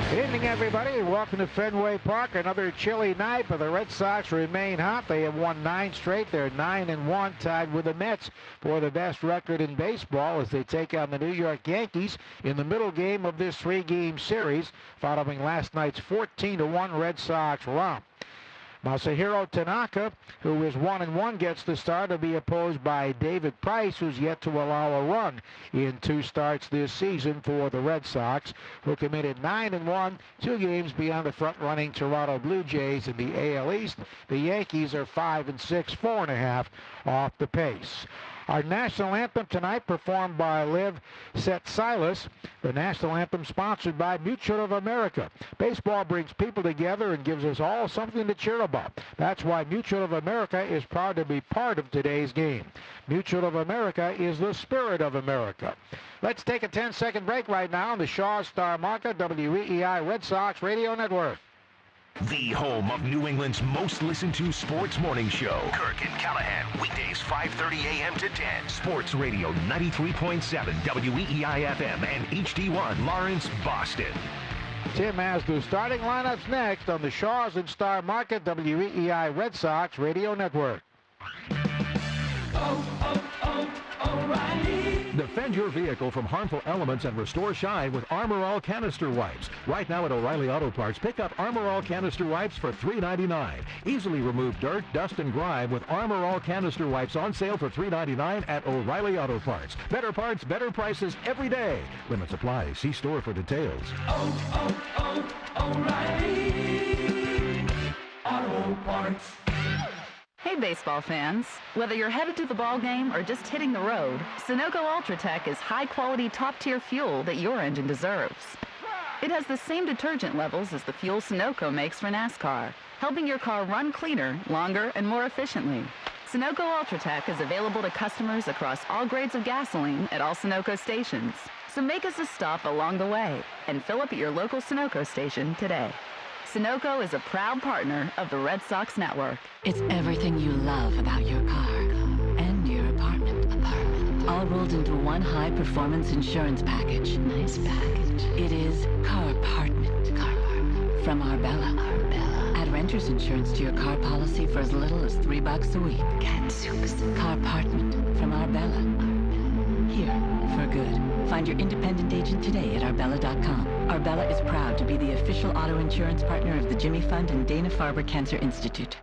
Good evening, everybody, and welcome to Fenway Park. Another chilly night, but the Red Sox remain hot. They have won 9 straight. They're 9-1, tied with the Mets for the best record in baseball as they take on the New York Yankees in the middle game of this 3-game series, following last night's 14-1 Red Sox romp. Masahiro Tanaka, who is 1-1, gets the start to be opposed by David Price, who's yet to allow a run in 2 starts this season for the Red Sox, who committed 9-1, 2 games beyond the front-running Toronto Blue Jays in the AL East. The Yankees are 5-6, 4.5 off the pace. Our national anthem tonight, performed by Liv Silas. The national anthem sponsored by Mutual of America. Baseball brings people together and gives us all something to cheer about. That's why Mutual of America is proud to be part of today's game. Mutual of America is the spirit of America. Let's take a 10-second break right now on the Shaw Star Market WEEI Red Sox Radio Network. The home of New England's most listened to sports morning show. Kirk and Callahan, weekdays 5:30 a.m. to 10. Sports Radio 93.7 WEEI FM and HD1 Lawrence, Boston. Tim has the starting lineups next on the Shaws and Star Market WEEI Red Sox Radio Network. O'Reilly. Defend your vehicle from harmful elements and restore shine with Armor All canister wipes. Right now at O'Reilly Auto Parts, pick up Armor All canister wipes for $3.99. Easily remove dirt, dust, and grime with Armor All canister wipes on sale for $3.99 at O'Reilly Auto Parts. Better parts, better prices every day. Limits apply. See store for details. O'Reilly Auto Parts. Hey baseball fans, whether you're headed to the ball game or just hitting the road, Sunoco Ultratech is high-quality, top-tier fuel that your engine deserves. It has the same detergent levels as the fuel Sunoco makes for NASCAR, helping your car run cleaner, longer, and more efficiently. Sunoco Ultratech is available to customers across all grades of gasoline at all Sunoco stations. So make us a stop along the way and fill up at your local Sunoco station today. Sunoco is a proud partner of the Red Sox Network. It's everything you love about your car and your apartment. All rolled into one high-performance insurance package. Nice package. It is Carpartment. Carpartment. From Arbella. Add renter's insurance to your car policy for as little as $3 a week. Carpartment from Arbella. Here for good. Find your independent agent today at Arbella.com. Arbella is proud to be the official auto insurance partner of the Jimmy Fund and Dana-Farber Cancer Institute.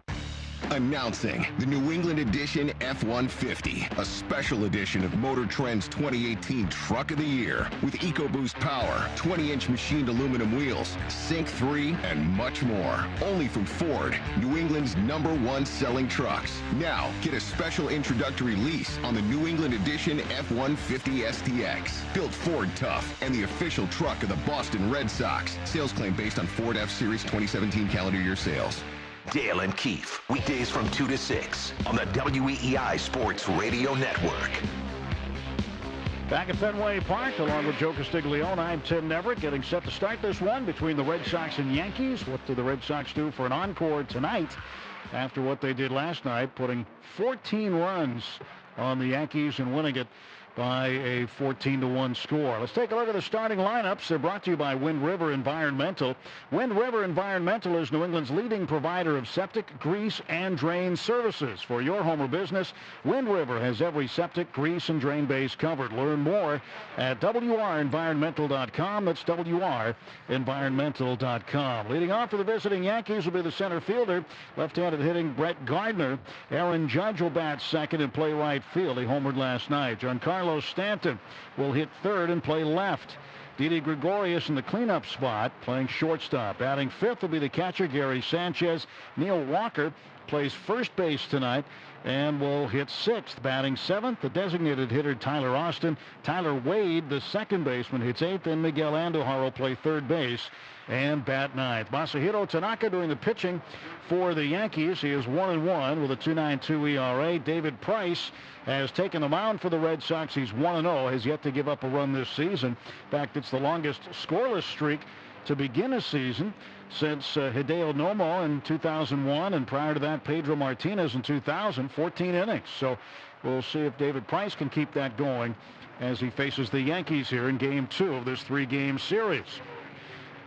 Announcing the New England Edition F-150, a special edition of Motor Trend's 2018 Truck of the Year with EcoBoost power, 20-inch machined aluminum wheels, Sync 3, and much more. Only from Ford, New England's #1 selling trucks. Now, get a special introductory lease on the New England Edition F-150 STX. Built Ford tough and the official truck of the Boston Red Sox. Sales claim based on Ford F-Series 2017 calendar year sales. Dale and Keefe, weekdays from 2 to 6 on the WEEI Sports Radio Network. Back at Fenway Park, along with Joe Castiglione, I'm Tim Neverett, getting set to start this one between the Red Sox and Yankees. What do the Red Sox do for an encore tonight after what they did last night, putting 14 runs on the Yankees and winning it by a 14-1 score. Let's take a look at the starting lineups. They're brought to you by Wind River Environmental. Wind River Environmental is New England's leading provider of septic, grease, and drain services. For your home or business, Wind River has every septic, grease, and drain base covered. Learn more at WREnvironmental.com. That's WREnvironmental.com. Leading off for the visiting Yankees will be the center fielder, left-handed hitting Brett Gardner. Aaron Judge will bat second and play right field. He homered last night. Giancarlo Stanton will hit third and play left. Didi Gregorius in the cleanup spot, playing shortstop. Batting fifth will be the catcher, Gary Sanchez. Neil Walker plays first base tonight and will hit sixth. Batting seventh, the designated hitter, Tyler Austin. Tyler Wade, the second baseman, hits eighth, and Miguel Andujar will play third base and bat ninth. Masahiro Tanaka doing the pitching for the Yankees. He is 1-1 with a 2.92 ERA. David Price has taken the mound for the Red Sox. He's 1-0, has yet to give up a run this season. In fact, it's the longest scoreless streak to begin a season since Hideo Nomo in 2001, and prior to that, Pedro Martinez in 2000, 14 innings. So we'll see if David Price can keep that going as he faces the Yankees here in Game 2 of this 3-game series.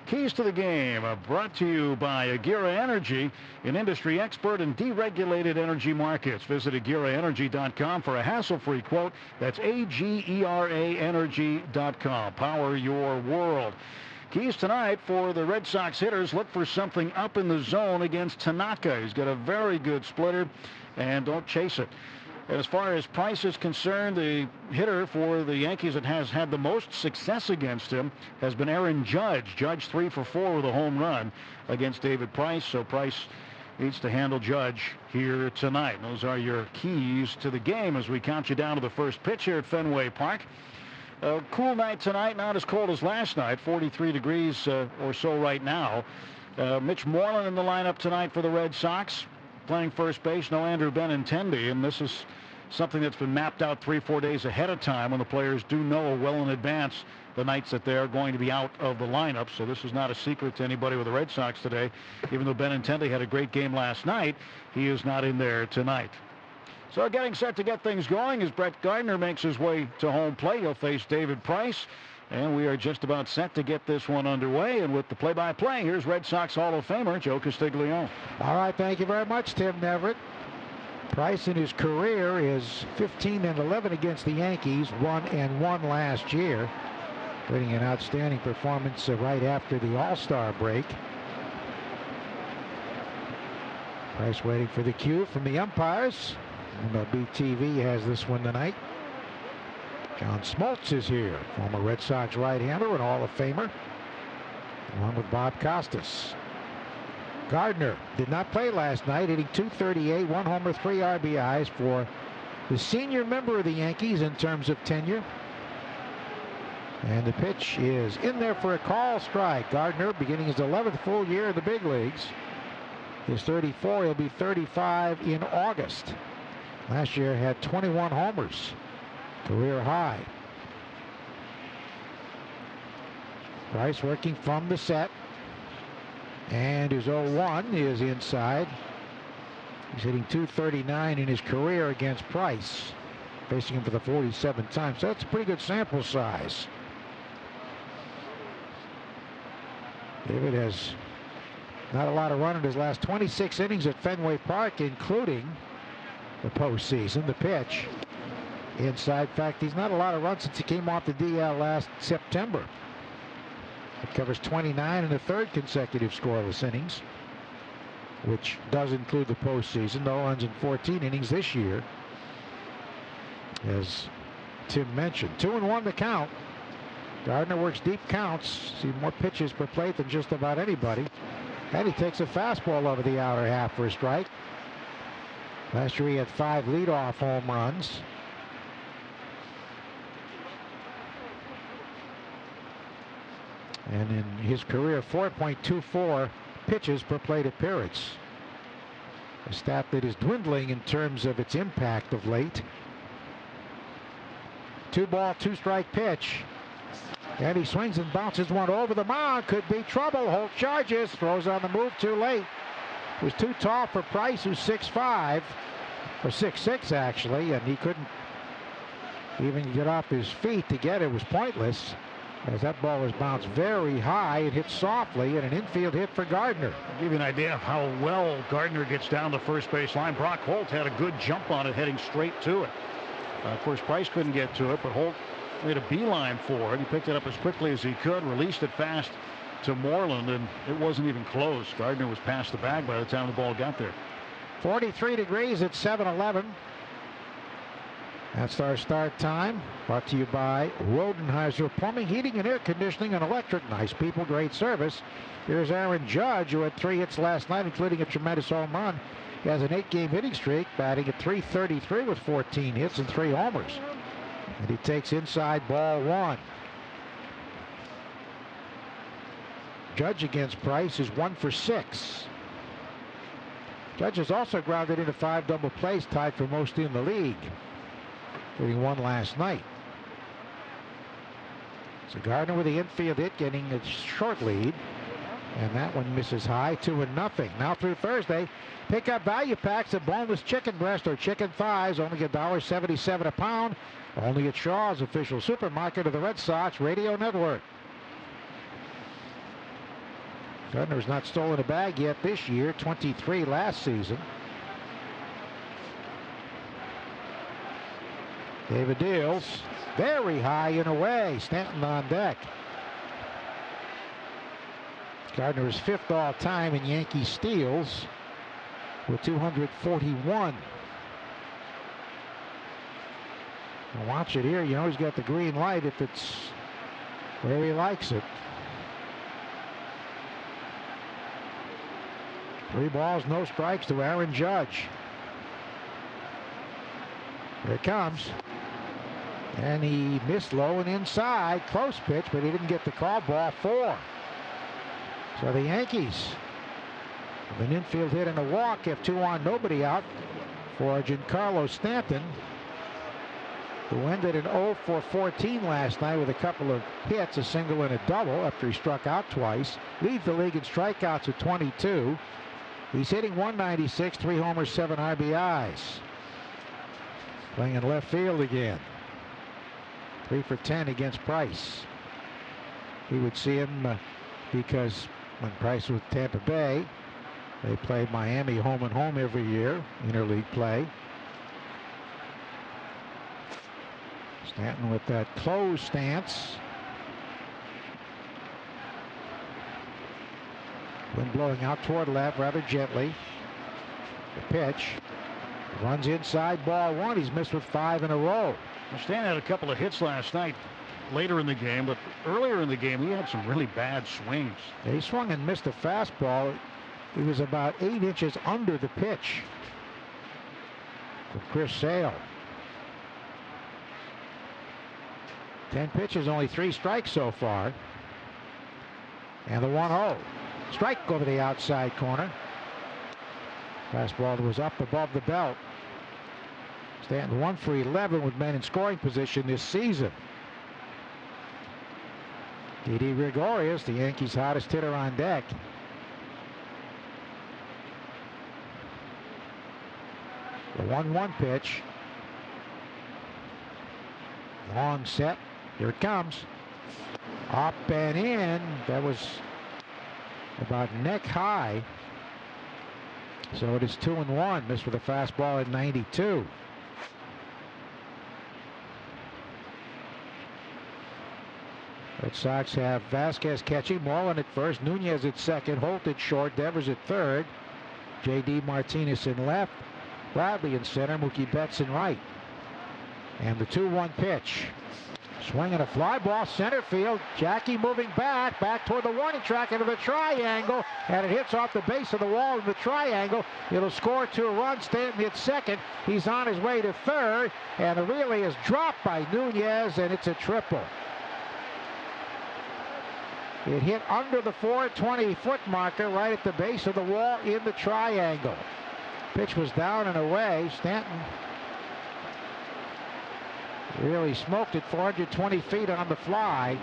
Keys to the Game are brought to you by Agira Energy, an industry expert in deregulated energy markets. Visit agiraenergy.com for a hassle-free quote. That's AGERA energy.com. Power your world. Keys tonight for the Red Sox hitters. Look for something up in the zone against Tanaka. He's got a very good splitter, and don't chase it. As far as Price is concerned, the hitter for the Yankees that has had the most success against him has been Aaron Judge. Judge 3 for 4 with a home run against David Price, so Price needs to handle Judge here tonight. Those are your keys to the game as we count you down to the first pitch here at Fenway Park. A cool night tonight, not as cold as last night, 43 degrees or so right now. Mitch Moreland in the lineup tonight for the Red Sox, playing first base. No Andrew Benintendi, and this is something that's been mapped out 3-4 days ahead of time when the players do know well in advance the nights that they're going to be out of the lineup. So this is not a secret to anybody with the Red Sox today. Even though Benintendi had a great game last night, he is not in there tonight. So getting set to get things going as Brett Gardner makes his way to home plate. He'll face David Price. And we are just about set to get this one underway. And with the play-by-play, here's Red Sox Hall of Famer Joe Castiglione. All right, thank you very much, Tim Neverett. Price in his career is 15-11 against the Yankees, 1-1 last year. Putting an outstanding performance right after the All-Star break. Price waiting for the cue from the umpires. MLB TV has this one tonight. John Smoltz is here, former Red Sox right-hander and Hall of Famer, along with Bob Costas. Gardner did not play last night, hitting .238, 1 homer, 3 RBIs for the senior member of the Yankees in terms of tenure. And the pitch is in there for a call strike. Gardner beginning his 11th full year in the big leagues. He's 34, he'll be 35 in August. Last year had 21 homers. Career high. Price working from the set. And his 0-1 is inside. He's hitting .239 in his career against Price. Facing him for the 47th time. So that's a pretty good sample size. David has not a lot of run in his last 26 innings at Fenway Park, including the postseason. The pitch. Inside. In fact, he's not a lot of runs since he came off the DL last September. It covers 29 1/3 consecutive scoreless innings, which does include the postseason. No runs in 14 innings this year, as Tim mentioned. 2-1 the count. Gardner works deep counts. See more pitches per plate than just about anybody. And he takes a fastball over the outer half for a strike. Last year he had 5 leadoff home runs. And in his career, 4.24 pitches per plate appearance. A stat that is dwindling in terms of its impact of late. 2-ball, 2-strike pitch. And he swings and bounces one over the mound. Could be trouble. Holt charges. Throws on the move too late. It was too tall for Price, who's 6'5", or 6'6", actually, and he couldn't even get off his feet to get it. It was pointless, as that ball was bounced very high and hit softly, and an infield hit for Gardner. I'll give you an idea of how well Gardner gets down the first base line. Brock Holt had a good jump on it, heading straight to it. Of course, Price couldn't get to it, but Holt made a beeline for it. He picked it up as quickly as he could, released it fast to Moreland, and it wasn't even close. Gardner was past the bag by the time the ball got there. 43 degrees at 7-11. That's our start time. Brought to you by Rodenheiser Plumbing, Heating, and Air Conditioning, and Electric. Nice people, great service. Here's Aaron Judge, who had 3 hits last night, including a tremendous home run. He has an 8-game hitting streak, batting at .333 with 14 hits and 3 homers. And he takes inside ball 1. Judge against Price is 1 for 6. Judge has also grounded into 5 double plays, tied for most in the league, including 1 last night. So Gardner with the infield hit, getting a short lead, and that one misses high, 2-0. Now through Thursday, pick up value packs of boneless chicken breast or chicken thighs, only $1.77 a pound, only at Shaw's official supermarket of the Red Sox Radio Network. Gardner's not stolen a bag yet this year, 23 last season. David deals very high and away. Stanton on deck. Gardner is 5th all time in Yankee steals with 241. Watch it here. You know he's got the green light if it's where he likes it. 3 balls, no strikes to Aaron Judge. Here it comes. And he missed low and inside. Close pitch, but he didn't get the call. Ball 4. So the Yankees, with an infield hit and a walk, have 2 on, nobody out for Giancarlo Stanton, who ended in 0 for 14 last night with a couple of hits, a single and a double after he struck out twice. Leads the league in strikeouts at 22. He's hitting 196, 3 homers, 7 RBIs. Playing in left field again. 3 for 10 against Price. He would see him because when Price was with Tampa Bay, they played Miami home and home every year, interleague play. Stanton with that closed stance. Wind blowing out toward left rather gently. The pitch. Runs inside, ball 1. He's missed with 5 in a row. Stanton had a couple of hits last night later in the game, but earlier in the game he had some really bad swings. He swung and missed a fastball. He was about 8 inches under the pitch for Chris Sale. 10 pitches, only 3 strikes so far. And the 1-0. Strike over the outside corner. Fastball that was up above the belt. Stanton 1 for 11 with men in scoring position this season. Didi Gregorius, the Yankees' hottest hitter on deck. The 1-1 pitch. Long set. Here it comes. Up and in. That was about neck high. So it is 2-1. Missed with a fastball at 92. Red Sox have Vasquez catching, Moreland at first, Nunez at second, Holt at short, Devers at third, J.D. Martinez in left, Bradley in center, Mookie Betts in right. And the 2-1 pitch. Swinging a fly ball, center field. Jackie moving back toward the warning track into the triangle, and it hits off the base of the wall of the triangle. It'll score 2 runs. Stanton hits second. He's on his way to third, and the relay is dropped by Nunez, and it's a triple. It hit under the 420-foot marker right at the base of the wall in the triangle. Pitch was down and away. Stanton really smoked it 420 feet on the fly.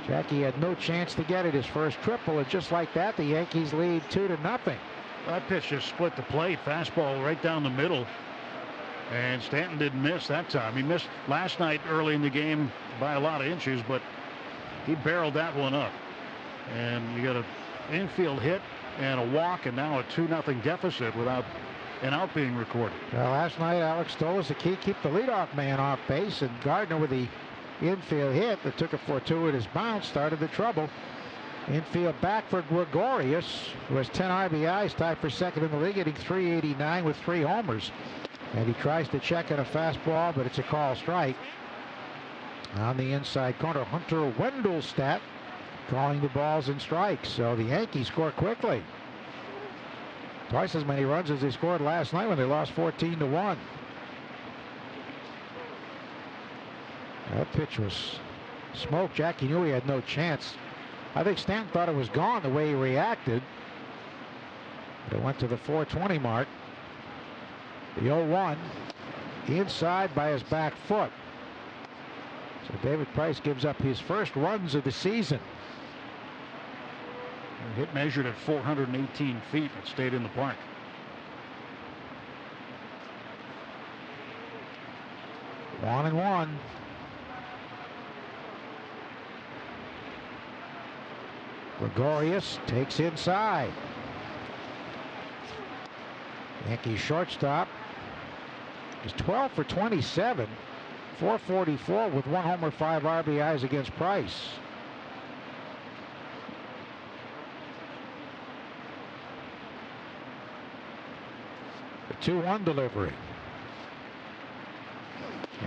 Jackie had no chance to get it. His first triple, and just like that, the Yankees lead 2-0. That pitch just split the plate. Fastball right down the middle. And Stanton didn't miss that time. He missed last night early in the game by a lot of inches, but he barreled that one up. And you got an infield hit and a walk, and now a 2-0 deficit without an out being recorded. Well, last night, Alex Stoll the key, keep the leadoff man off base, and Gardner with the infield hit that took a fortuitous bounce started the trouble. Infield back for Gregorius, who has 10 RBIs, tied for second in the league, hitting .389 with 3 homers. And he tries to check in a fastball, but it's a call strike. On the inside corner, Hunter Wendelstedt calling the balls and strikes. So the Yankees score quickly. Twice as many runs as they scored last night when they lost 14-1. That pitch was smoked. Jackie knew he had no chance. I think Stanton thought it was gone the way he reacted. But it went to the 420 mark. The 0-1 inside by his back foot. So David Price gives up his first runs of the season. The hit measured at 418 feet. It stayed in the park. One and one. Gregorius takes inside. Yankees shortstop is 12 for 27, 444 with 1 homer, 5 RBIs against Price. The 2-1 delivery.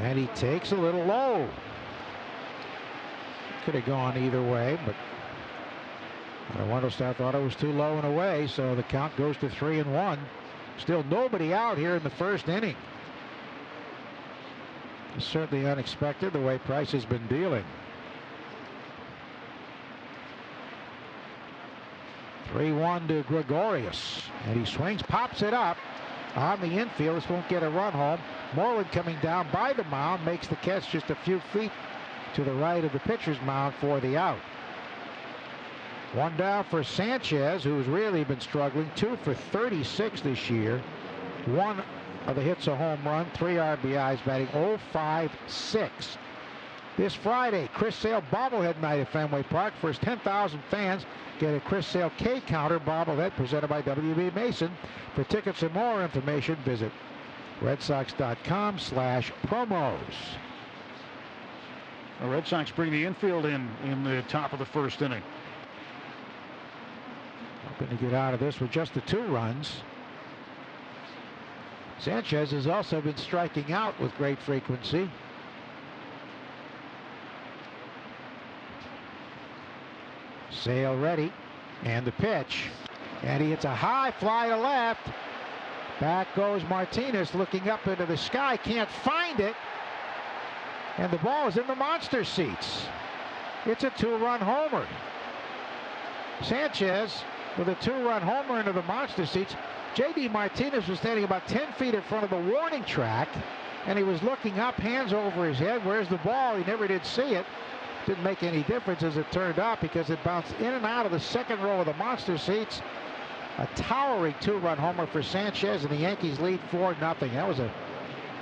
And he takes a little low. Could have gone either way, but Wendlestad thought it was too low and away, so the count goes to 3-1. Still nobody out here in the first inning. It's certainly unexpected the way Price has been dealing. 3-1 to Gregorius, and he swings, pops it up on the infield. This won't get a run home. Moreland coming down by the mound makes the catch just a few feet to the right of the pitcher's mound for the out. 1 down for Sanchez, who's really been struggling. 2 for 36 this year. 1 of the hits a home run, 3 RBIs, batting .056. This Friday, Chris Sale bobblehead night at Fenway Park. First 10,000 fans get a Chris Sale K-Counter bobblehead presented by W.B. Mason. For tickets and more information, visit redsox.com/promos. The Red Sox bring the infield in the top of the first inning. Hoping to get out of this with just the 2 runs. Sanchez has also been striking out with great frequency. Sale ready, and the pitch. And he hits a high fly to left. Back goes Martinez looking up into the sky, can't find it. And the ball is in the monster seats. It's a 2-run homer. Sanchez with a 2-run homer into the monster seats. J.D. Martinez was standing about 10 feet in front of the warning track, and he was looking up, hands over his head. Where's the ball? He never did see it. Didn't make any difference as it turned out because it bounced in and out of the second row of the monster seats. A towering 2-run homer for Sanchez, and the Yankees lead 4-0. That was a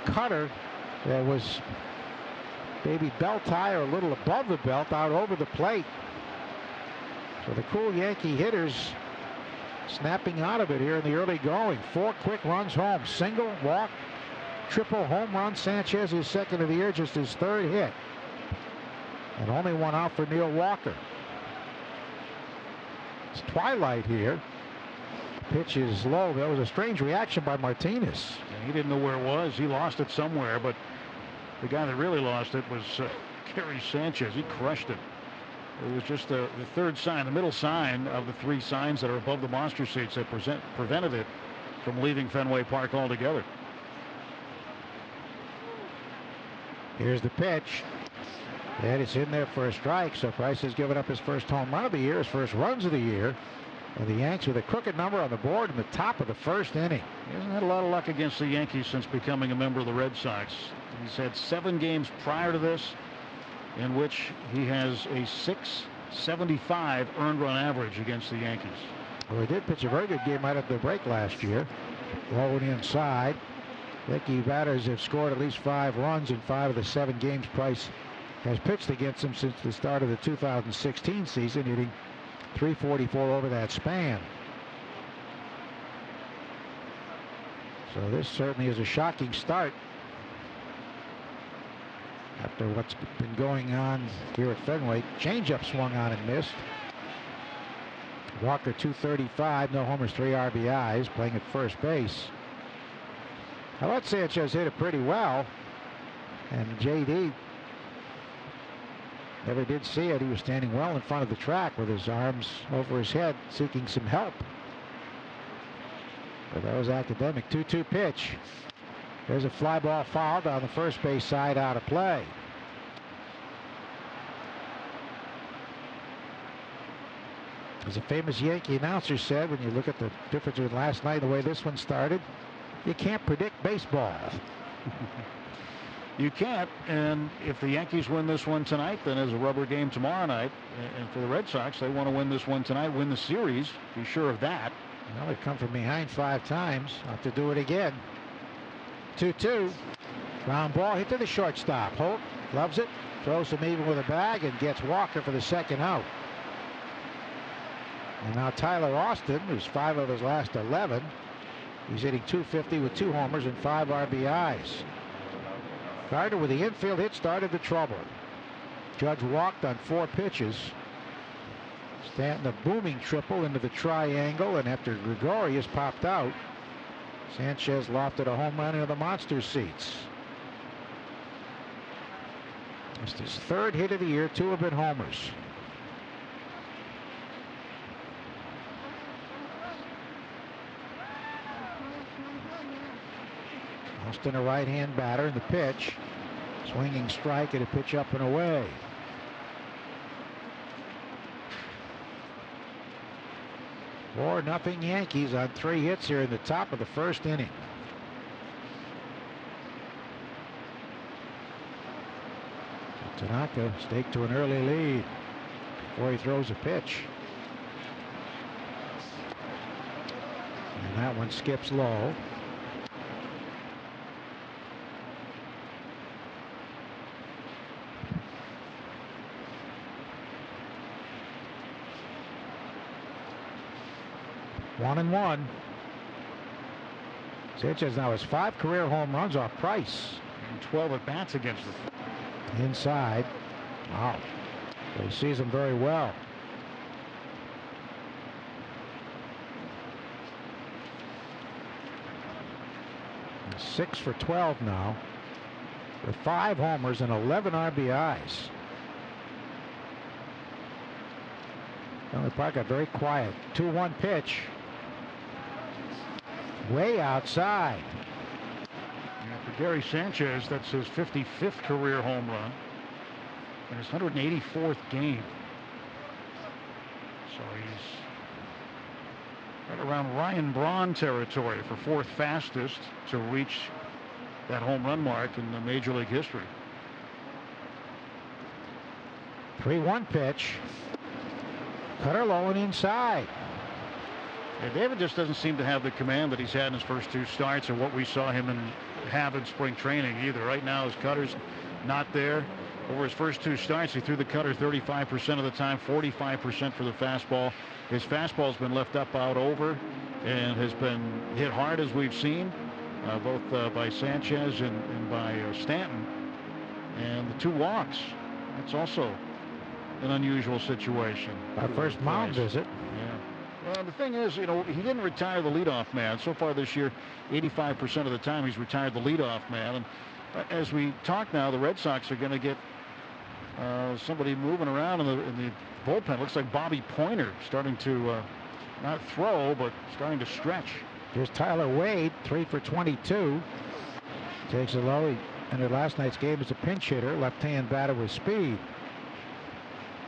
cutter that was maybe belt high or a little above the belt out over the plate. So the cool Yankee hitters snapping out of it here in the early going. 4 quick runs home. Single, walk, triple, home run. Sanchez, his second of the year, just his 3rd hit. And only 1 out for Neil Walker. It's twilight here. Pitch is low. That was a strange reaction by Martinez. Yeah, he didn't know where it was. He lost it somewhere, but the guy that really lost it was Gary Sanchez. He crushed it. It was just the 3rd sign, the middle sign of the 3 signs that are above the monster seats that prevented it from leaving Fenway Park altogether. Here's the pitch. And it's in there for a strike. So Price has given up his first home run of the year, his first runs of the year. And the Yanks with a crooked number on the board in the top of the first inning. He hasn't had a lot of luck against the Yankees since becoming a member of the Red Sox. He's had 7 games prior to this in which he has a .675 earned run average against the Yankees. Well, he did pitch a very good game right at the break last year. Rolling inside. Yankee batters have scored at least 5 runs in 5 of the 7 games Price has pitched against him since the start of the 2016 season, hitting .344 over that span. So this certainly is a shocking start after what's been going on here at Fenway. Changeup swung on and missed. Walker .235, no homers, 3 RBIs, playing at first base. I thought Sanchez hit it pretty well, and J.D. never did see it. He was standing well in front of the track with his arms over his head, seeking some help. But that was academic. 2-2 pitch. There's a fly ball foul down the first base side, out of play. As a famous Yankee announcer said, when you look at the difference between last night and the way this one started, you can't predict baseball. You can't, and if the Yankees win this one tonight, then there's a rubber game tomorrow night. And for the Red Sox, they want to win this one tonight, win the series. Be sure of that. Well, they've come from behind 5 times. Have to do it again. 2-2. Ground ball hit to the shortstop. Holt loves it, throws him even with a bag, and gets Walker for the second out. And now Tyler Austin, who's 5 of his last 11. He's hitting .250 with 2 homers and 5 RBIs. Gardner with the infield hit started the trouble. Judge walked on 4 pitches. Stanton a booming triple into the triangle, and after Gregorius popped out, Sanchez lofted a home run into the monster seats. It's his 3rd hit of the year. 2 have been homers. Austin, a right-hand batter, in the pitch. Swinging strike and a pitch up and away. Four nothing Yankees on 3 hits here in the top of the 1st inning. Tanaka staked to an early lead before he throws a pitch. And that one skips low. One and one. Sanchez now has 5 career home runs off Price. And 12 at bats against them. Inside. Wow. He sees him very well. He's 6 for 12 now, with 5 homers and 11 RBIs. The park got very quiet. 2-1 pitch. Way outside. Yeah, for Gary Sanchez, that's his 55th career home run and his 184th game. So he's right around Ryan Braun territory for 4th fastest to reach that home run mark in the Major League history. 3-1 pitch. Cutter low and inside. Yeah, David just doesn't seem to have the command that he's had in his first 2 starts and what we saw him have in spring training either. Right now his cutter's not there. Over his first 2 starts, he threw the cutter 35% of the time, 45% for the fastball. His fastball's been left up out over and has been hit hard, as we've seen, both by Sanchez and by Stanton. And the 2 walks, that's also an unusual situation. Our first mound visit. Yeah. Well, the thing is, you know, he didn't retire the leadoff man. So far this year, 85% of the time he's retired the leadoff man. And as we talk now, the Red Sox are going to get somebody moving around in the bullpen. Looks like Bobby Pointer starting to not throw, but starting to stretch. Here's Tyler Wade, 3 for 22. Takes it low. He entered last night's game as a pinch hitter, left-hand batter with speed.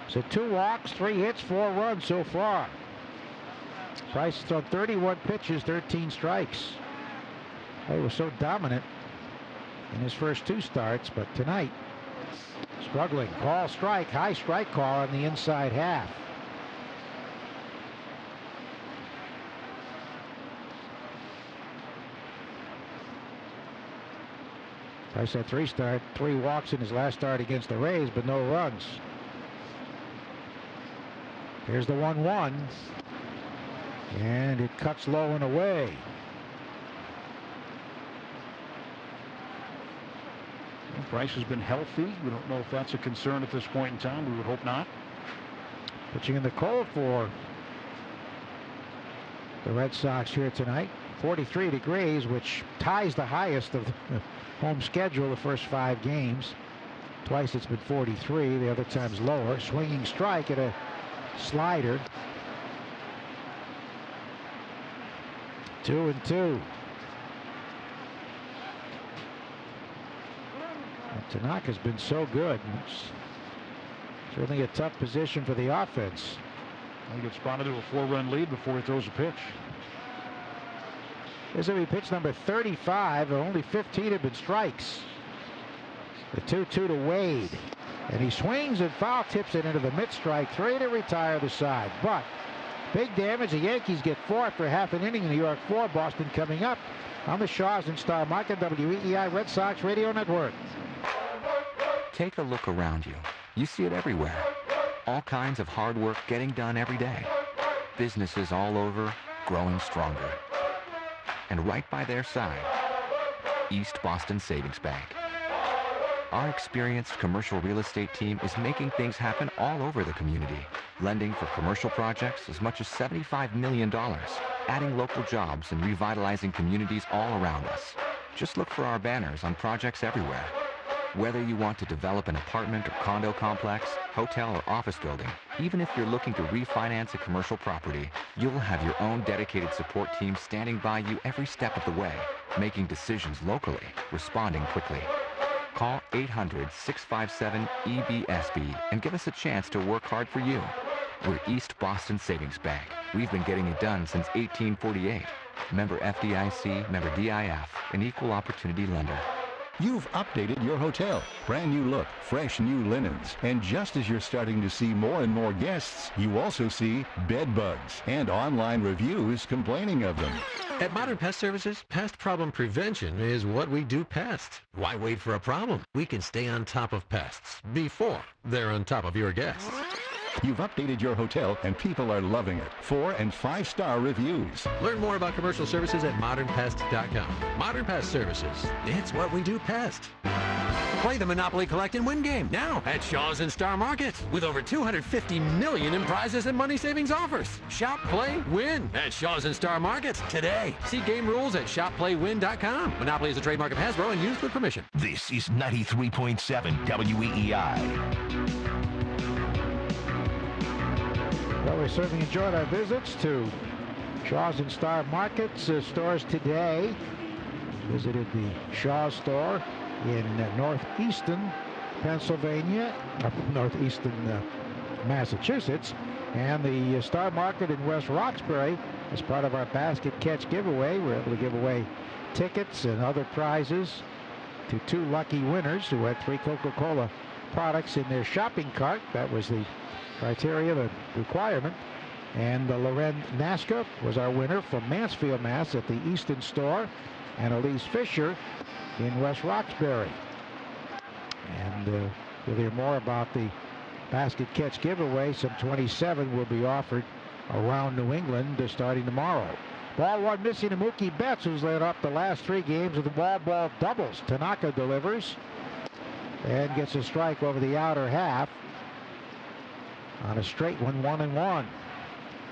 So 2 walks, 3 hits, 4 runs so far. Price has thrown 31 pitches, 13 strikes. He was so dominant in his first 2 starts, but tonight, struggling. Call strike, high strike call on the inside half. Price had 3 walks in his last start against the Rays, but no runs. Here's the 1-1. And it cuts low and away. Price has been healthy. We don't know if that's a concern at this point in time. We would hope not. Pitching in the cold for the Red Sox here tonight. 43 degrees, which ties the highest of the home schedule the first 5 games. Twice it's been 43, the other time's lower. Swinging strike at a slider. 2-2. Tanaka's been so good. It's certainly a tough position for the offense. He gets spotted to a 4-run lead before he throws a pitch. This will be pitch number 35. Only 15 have been strikes. The 2-2 to Wade. And he swings and foul tips it into the mid-strike 3 to retire the side. But big damage. The Yankees get 4 after half an inning. New York 4. Boston coming up on the Shaws and Star Market WEEI Red Sox Radio Network. Take a look around you. You see it everywhere. All kinds of hard work getting done every day. businesses all over growing stronger. And right by their side, East Boston Savings Bank. Our experienced commercial real estate team is making things happen all over the community, lending for commercial projects as much as $75 million, adding local jobs and revitalizing communities all around us. Just look for our banners on projects everywhere. Whether you want to develop an apartment or condo complex, hotel or office building, even if you're looking to refinance a commercial property, you'll have your own dedicated support team standing by you every step of the way, making decisions locally, responding quickly. Call 800-657-EBSB and give us a chance to work hard for you. We're East Boston Savings Bank. We've been getting it done since 1848. Member FDIC, member DIF, an equal opportunity lender. You've updated your hotel. Brand new look, fresh new linens. And just as you're starting to see more and more guests, you also see bed bugs and online reviews complaining of them. At Modern Pest Services, pest problem prevention is what we do best. Why wait for a problem? We can stay on top of pests before they're on top of your guests. You've updated your hotel and people are loving it. 4- and 5-star reviews. Learn more about commercial services at modernpest.com. Modern Pest Services. It's what we do best. Play the Monopoly Collect and Win game now at Shaw's and Star Market with over $250 million in prizes and money savings offers. Shop, play, win at Shaw's and Star Market today. See game rules at shopplaywin.com. Monopoly is a trademark of Hasbro and used with permission. This is 93.7 WEEI. Well, we certainly enjoyed our visits to Shaw's and Star Markets stores today. Visited the Shaw store in northeastern Pennsylvania, northeastern Massachusetts, and the Star Market in West Roxbury as part of our basket catch giveaway. We're able to give away tickets and other prizes to 2 lucky winners who had 3 Coca-Cola products in their shopping cart. That was the criteria, the requirement. And Loren Nasca was our winner from Mansfield, Mass. At the Easton store, and Elise Fisher in West Roxbury. And you'll hear more about the basket catch giveaway. Some 27 will be offered around New England starting tomorrow. Ball 1 missing to Mookie Betts, who's led up the last 3 games of the ball doubles. Tanaka delivers and gets a strike over the outer half on a straight one, 1-1.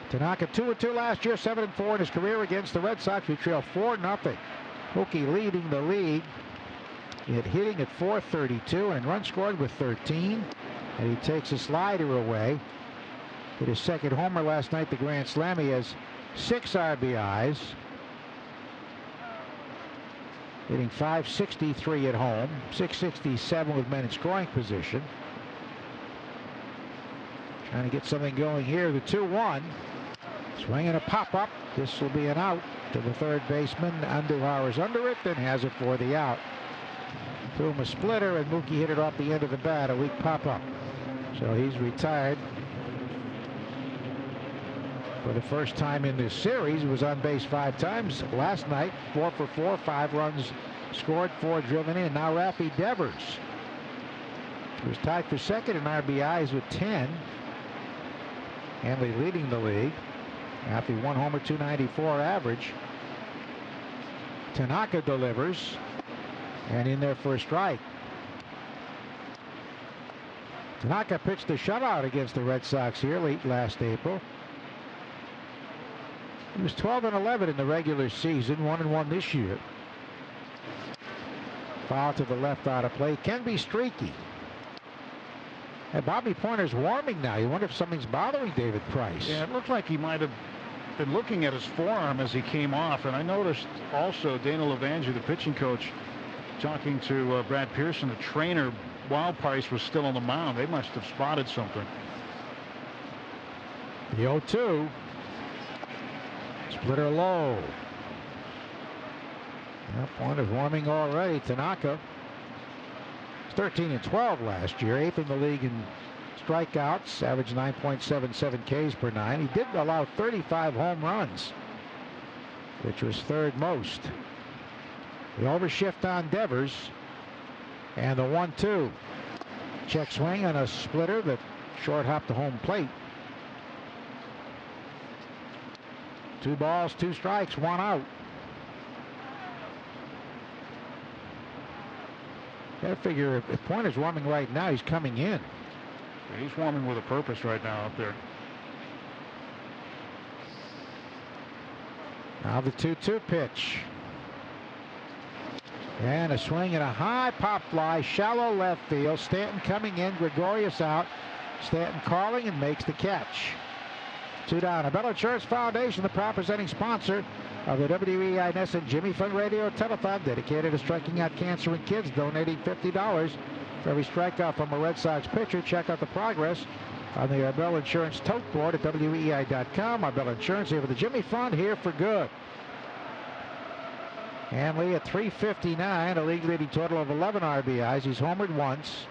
Tanaka 2-2 last year, 7-4 in his career against the Red Sox. We trail 4-0. Mookie leading the league in hitting at .432 and run scored with 13. And he takes a slider away. Hit his second homer last night, the Grand Slam. He has 6 RBIs. Hitting .563 at home, .667 with men in scoring position. Trying to get something going here. The 2-1. Swinging a pop-up. This will be an out to the third baseman. Andujar under it, then has it for the out. Threw him a splitter, and Mookie hit it off the end of the bat. A weak pop-up. So he's retired. For the first time in this series, he was on base 5 times. Last night, 4 for 4, 5 runs scored, 4 driven in. Now Rafi Devers, who was tied for second in RBIs with 10. Hanley leading the league. Rafi 1 homer, 294 average. Tanaka delivers, and in there for a strike. Tanaka pitched a shutout against the Red Sox here late last April. He was 12-11 in the regular season, 1-1 this year. Foul to the left out of play. Can be streaky. And Bobby Pointer's warming now. You wonder if something's bothering David Price. Yeah, it looked like he might have been looking at his forearm as he came off. And I noticed also Dana Levangie, the pitching coach, talking to Brad Pearson, the trainer, while Price was still on the mound. They must have spotted something. The 0-2. Splitter low. That Pointer's warming already. Tanaka 13-12 last year, 8th in the league in strikeouts, averaged 9.77 Ks per 9. He did allow 35 home runs, which was 3rd most. The overshift on Devers, and the 1-2. Check swing on a splitter that short hopped the home plate. 2 balls, 2 strikes, 1 out. Gotta figure if Pointer's warming right now, he's coming in. He's warming with a purpose right now up there. Now the 2-2 pitch. And a swing and a high pop fly, shallow left field. Stanton coming in, Gregorius out. Stanton calling and makes the catch. 2 down. Arbella Insurance Foundation, the proud presenting sponsor of the WEEI Nesson Jimmy Fund Radio Telethon, dedicated to striking out cancer in kids, donating $50 for every strikeout from a Red Sox pitcher. Check out the progress on the Arbella Insurance tote board at WEEI.com. Arbella Insurance here for the Jimmy Fund, here for good. Hanley at 359, a league leading total of 11 RBIs. He's homered once.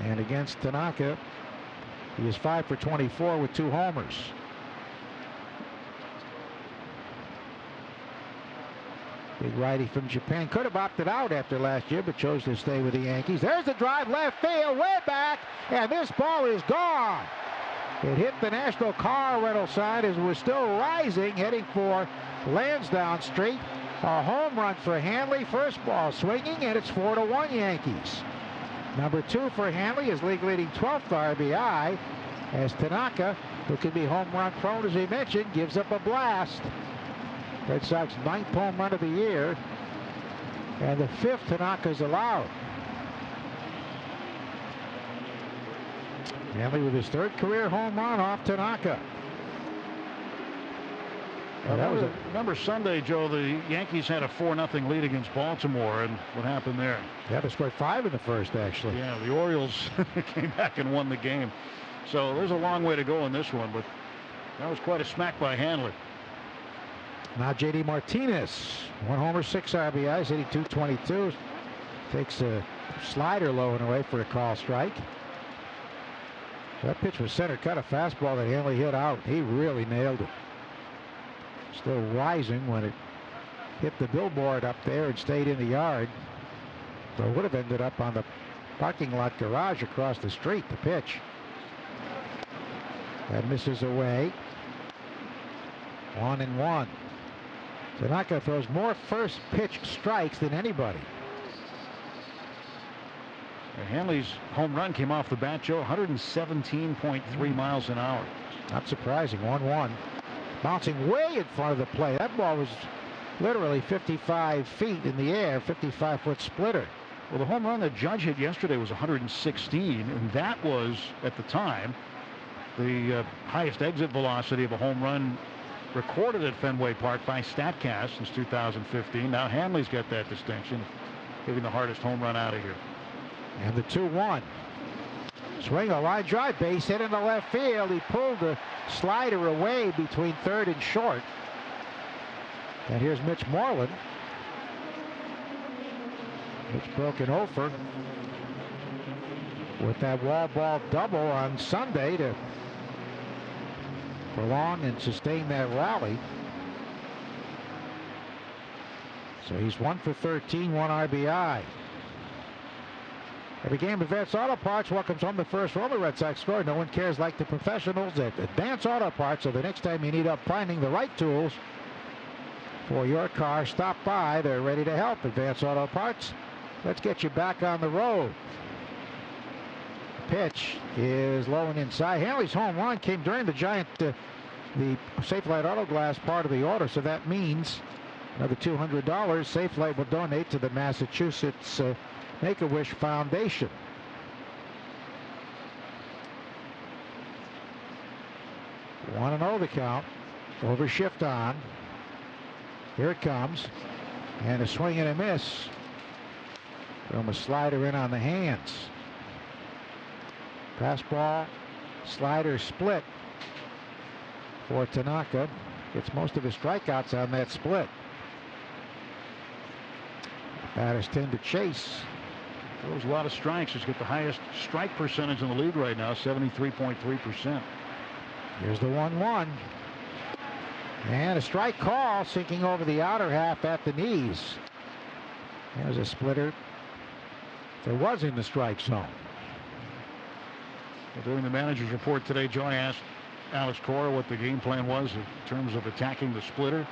And against Tanaka, he is 5 for 24 with 2 homers. Big righty from Japan. Could have opted out after last year, but chose to stay with the Yankees. There's the drive left field, way back, and this ball is gone. It hit the National Car Rental sign as it was still rising, heading for Lansdowne Street. A home run for Hanley. First ball swinging, and it's 4-1 Yankees. Number 2 for Hanley, is league leading 12th RBI, as Tanaka, who can be home run prone as we mentioned, gives up a blast. Red Sox 9th home run of the year, and the 5th Tanaka's allowed. Hanley with his 3rd career home run off Tanaka. Remember Sunday, Joe, the Yankees had a 4-0 lead against Baltimore, and what happened there? Yeah, they scored 5 in the first, actually. Yeah, the Orioles came back and won the game. So there's a long way to go in this one, but that was quite a smack by Hanley. Now J.D. Martinez, 1 homer, 6 RBIs, hitting .222. Takes a slider low and away for a call strike. That pitch was center cut, a fastball that Hanley hit out. He really nailed it. Still rising when it hit the billboard up there and stayed in the yard. But it would have ended up on the parking lot garage across the street, the pitch. That misses away. 1-1. Tanaka throws more first pitch strikes than anybody. Hanley's home run came off the bat, Joe, 117.3 miles an hour. Not surprising. 1-1. Bouncing way in front of the plate. That ball was literally 55 feet in the air, 55-foot splitter. Well, the home run that Judge hit yesterday was 116, and that was, at the time, the highest exit velocity of a home run recorded at Fenway Park by StatCast since 2015. Now Hanley's got that distinction, giving the hardest home run out of here. And the 2-1. Swing, a line drive, base hit into left field. He pulled the slider away between third and short. And here's Mitch Moreland. Mitch broke an offer with that wall ball double on Sunday to prolong and sustain that rally. So he's 1 for 13, 1 RBI. Every game, Advance Auto Parts welcomes home the first run. The Red Sox score. No one cares like the professionals at Advance Auto Parts. So the next time you need help finding the right tools for your car, stop by. They're ready to help. Advance Auto Parts. Let's get you back on the road. Pitch is low and inside. Hanley's home run came during the Giant, the Safelite Auto Glass part of the order. So that means another $200 Safelite will donate to the Massachusetts Make-A-Wish Foundation. One and 0 the count. Over shift on. Here it comes. And a swing and a miss. From a slider in on the hands. Fastball, slider split for Tanaka. Gets most of his strikeouts on that split. Batters tend to chase. Throws a lot of strikes. He's got the highest strike percentage in the league right now, 73.3%. Here's the 1-1. And a strike call, sinking over the outer half at the knees. There's a splitter that was in the strike zone. Well, during the manager's report today, Joe, I asked Alex Cora what the game plan was in terms of attacking the splitter.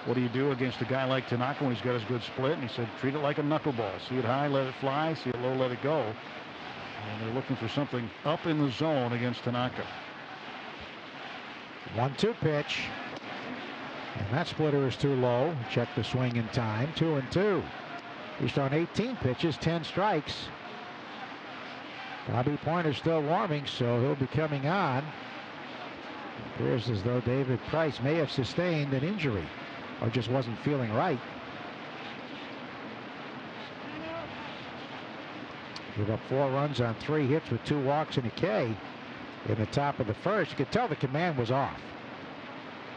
What do you do against a guy like Tanaka when he's got his good split? And he said, treat it like a knuckleball. See it high, let it fly. See it low, let it go. And they're looking for something up in the zone against Tanaka. 1-2 pitch. And that splitter is too low. Check the swing in time. 2-2. He's thrown 18 pitches, 10 strikes. Bobby Pointer's still warming, so he'll be coming on. It appears as though David Price may have sustained an injury or just wasn't feeling right. Give up 4 runs on 3 hits with 2 walks and a K in the top of the first. You could tell the command was off.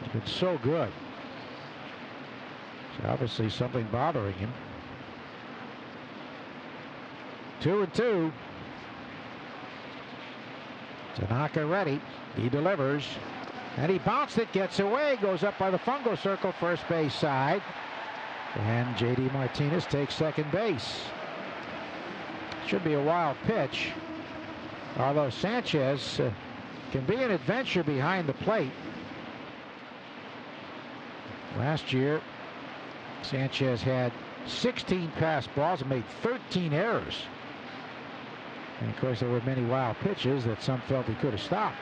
It's been so good. So obviously something bothering him. 2-2. Tanaka ready. He delivers. And he bounced it, gets away, goes up by the fungo circle, first base side. And J.D. Martinez takes second base. Should be a wild pitch. Although Sanchez can be an adventure behind the plate. Last year, Sanchez had 16 pass balls and made 13 errors. And of course, there were many wild pitches that some felt he could have stopped.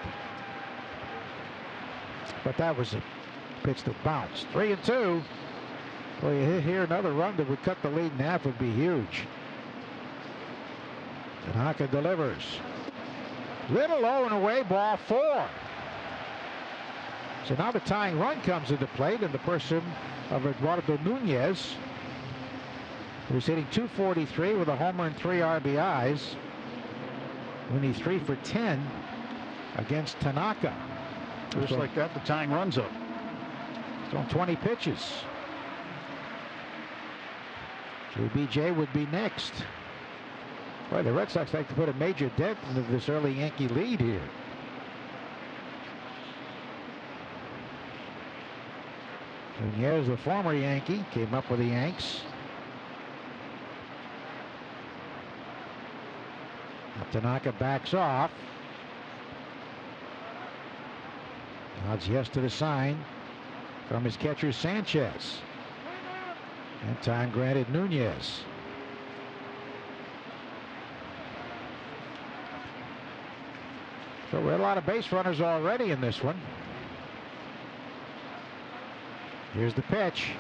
But that was a pitch that bounced. 3-2. Well, you hit here another run that would cut the lead in half would be huge. Tanaka delivers. Little low and away, ball 4. So now the tying run comes to the plate in the person of Eduardo Nunez, who's hitting .243 with a homer and 3 RBIs. When he's 3 for 10 against Tanaka. Just like that, the tying runs up. He's thrown 20 pitches. JBJ would be next. Boy, the Red Sox like to put a major dent into this early Yankee lead here. Nunez, the former Yankee, came up with the Yanks. Now Tanaka backs off. Nods yes to the sign from his catcher Sanchez. And time granted Nunez. So we had a lot of base runners already in this one. Here's the pitch.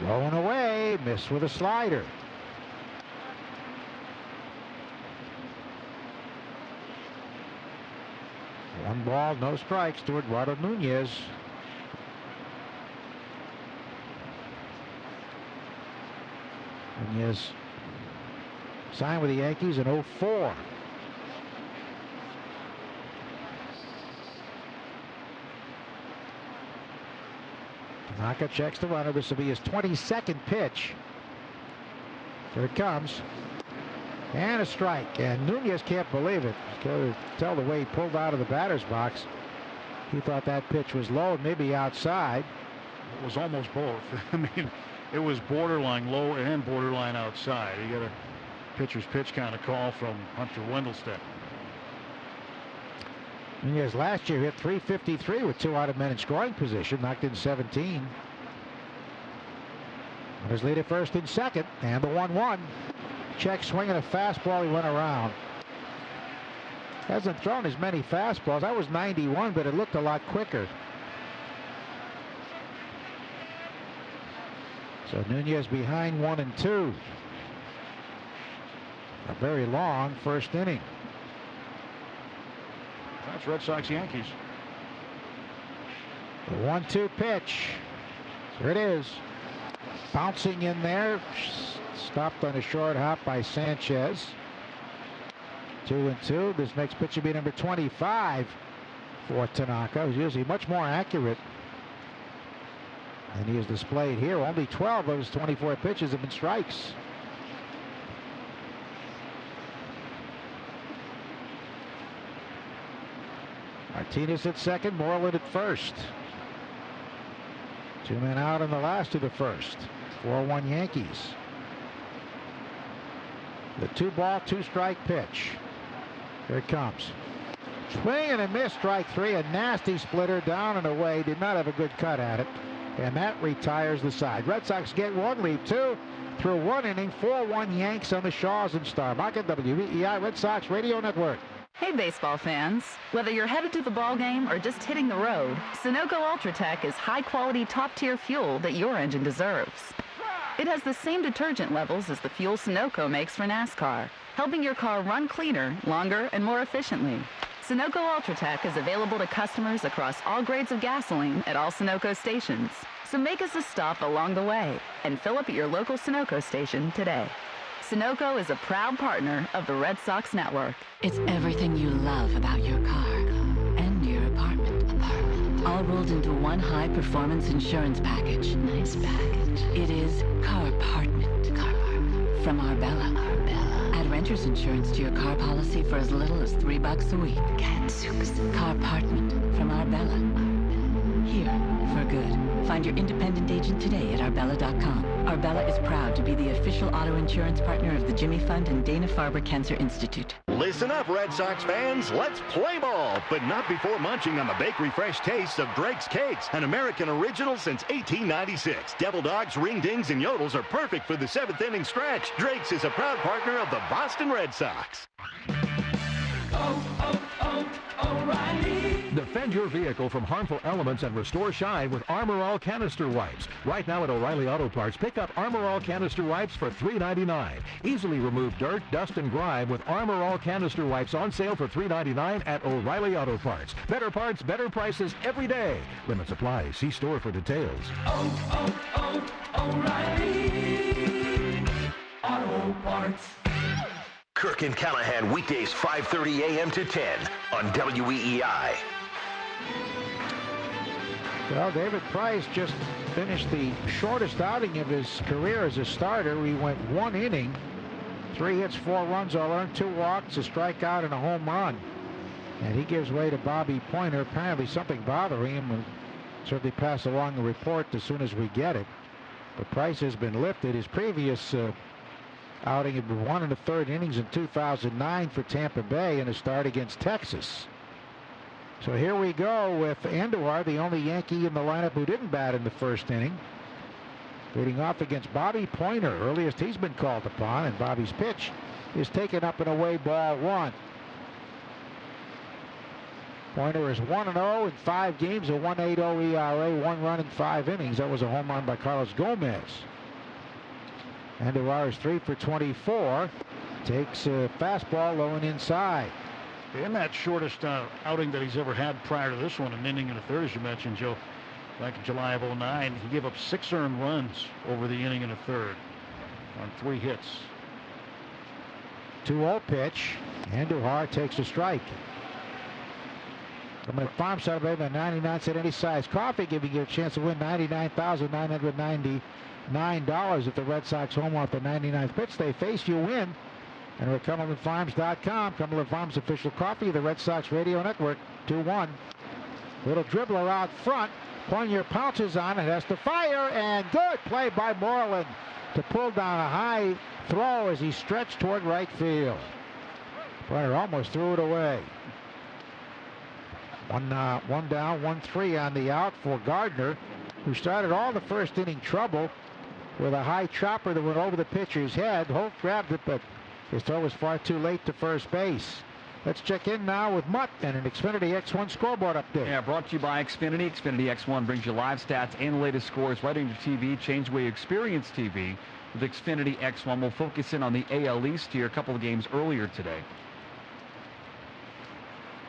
Low and away. Missed with a slider. One ball, no strikes to Eduardo Nunez. Nunez signed with the Yankees in 2004. Tanaka checks the runner. This will be his 22nd pitch. Here it comes. And a strike. And Nunez can't believe it. You tell the way he pulled out of the batter's box. He thought that pitch was low, maybe outside. It was almost both. I mean, it was borderline low and borderline outside. You got a pitcher's pitch kind of call from Hunter Wendelstedt. Nunez last year hit .353 with 2 out of men in scoring position, knocked in 17. Runners lead at first and second, and the 1-1. Check swinging a fastball, he went around. Hasn't thrown as many fastballs. That was 91, but it looked a lot quicker. So Nunez behind 1-2. A very long first inning. That's Red Sox Yankees. The 1-2 pitch. Here it is. Bouncing in there. Stopped on a short hop by Sanchez. 2-2. This next pitch will be number 25 for Tanaka, who's usually much more accurate than he has displayed here. Only 12 of his 24 pitches have been strikes. Martinez at second, Moreland at first. 2 men out in the last of the first. 4-1 Yankees. The 2-ball, 2-strike pitch. Here it comes. Swing and a miss, strike three. A nasty splitter down and away. Did not have a good cut at it. And that retires the side. Red Sox get one, lead two. Through one inning, 4-1 Yanks on the Shaws and Starbuck. WEEI Red Sox Radio Network. Hey, baseball fans. Whether you're headed to the ball game or just hitting the road, Sunoco Ultratech is high-quality, top-tier fuel that your engine deserves. It has the same detergent levels as the fuel Sunoco makes for NASCAR, helping your car run cleaner, longer, and more efficiently. Sunoco Ultratech is available to customers across all grades of gasoline at all Sunoco stations. So make us a stop along the way and fill up at your local Sunoco station today. Sunoco is a proud partner of the Red Sox Network. It's everything you love about your car and your apartment. All rolled into one high-performance insurance package. Nice package. It is Carpartment. Carpartment. From Arbella. Add renter's insurance to your car policy for as little as $3 a week. Get super Carpartment from Arbella. Here for good. Find your independent agent today at Arbella.com. Arbella is proud to be the official auto insurance partner of the Jimmy Fund and Dana-Farber Cancer Institute. Listen up, Red Sox fans. Let's play ball, but not before munching on the bakery fresh taste of Drake's Cakes, an American original since 1896. Devil Dogs, Ring Dings, and Yodels are perfect for the seventh inning stretch. Drake's is a proud partner of the Boston Red Sox. O'Reilly. Defend your vehicle from harmful elements and restore shine with Armor All Canister Wipes. Right now at O'Reilly Auto Parts, pick up Armor All Canister Wipes for $3.99. Easily remove dirt, dust, and grime with Armor All Canister Wipes on sale for $3.99 at O'Reilly Auto Parts. Better parts, better prices every day. Limits apply. See store for details. O'Reilly Auto Parts. Kirk and Callahan, weekdays 5:30 a.m. to 10 on WEEI. Well, David Price just finished the shortest outing of his career as a starter. He went one inning, 3 hits, 4 runs all earned, 2 walks, a strikeout, and a home run. And he gives way to Bobby Pointer. Apparently something bothering him. We'll certainly pass along the report as soon as we get it. But Price has been lifted. His previous outing had been 1 1/3 innings in 2009 for Tampa Bay in a start against Texas. So here we go with Andujar, the only Yankee in the lineup who didn't bat in the first inning. Leading off against Bobby Pointer, earliest he's been called upon, and Bobby's pitch is taken up and away, ball 1. Pointer is 1-0 in 5 games, a 1.80 ERA, 1 run in 5 innings. That was a home run by Carlos Gomez. Andujar is 3 for 24. Takes a fastball low and inside. In that shortest outing that he's ever had prior to this one, an inning and a third, as you mentioned, Joe, back in July of 2009, he gave up 6 earned runs over the inning and a third on 3 hits. 2-0 pitch. Andujar takes a strike. Coming at Farm Celebrating a 99-cent any size coffee, giving you a chance to win $99,999 if the Red Sox home run with the 99th pitch they face. You win. And we're CumberlandFarms.com. Cumberland Farms official coffee of the Red Sox Radio Network. 2-1. Little dribbler out front. Pointer pounces on it, has to fire, and good play by Moreland to pull down a high throw as he stretched toward right field. Pointer almost threw it away. One down, 1-3 on the out for Gardner, who started all the first inning trouble with a high chopper that went over the pitcher's head. Holt grabbed it, but his throw was far too late to first base. Let's check in now with Mutt and an Xfinity X1 scoreboard update. Yeah, brought to you by Xfinity. Xfinity X1 brings you live stats and the latest scores right into TV. Change the way you experience TV with Xfinity X1. We'll focus in on the AL East here a couple of games earlier today.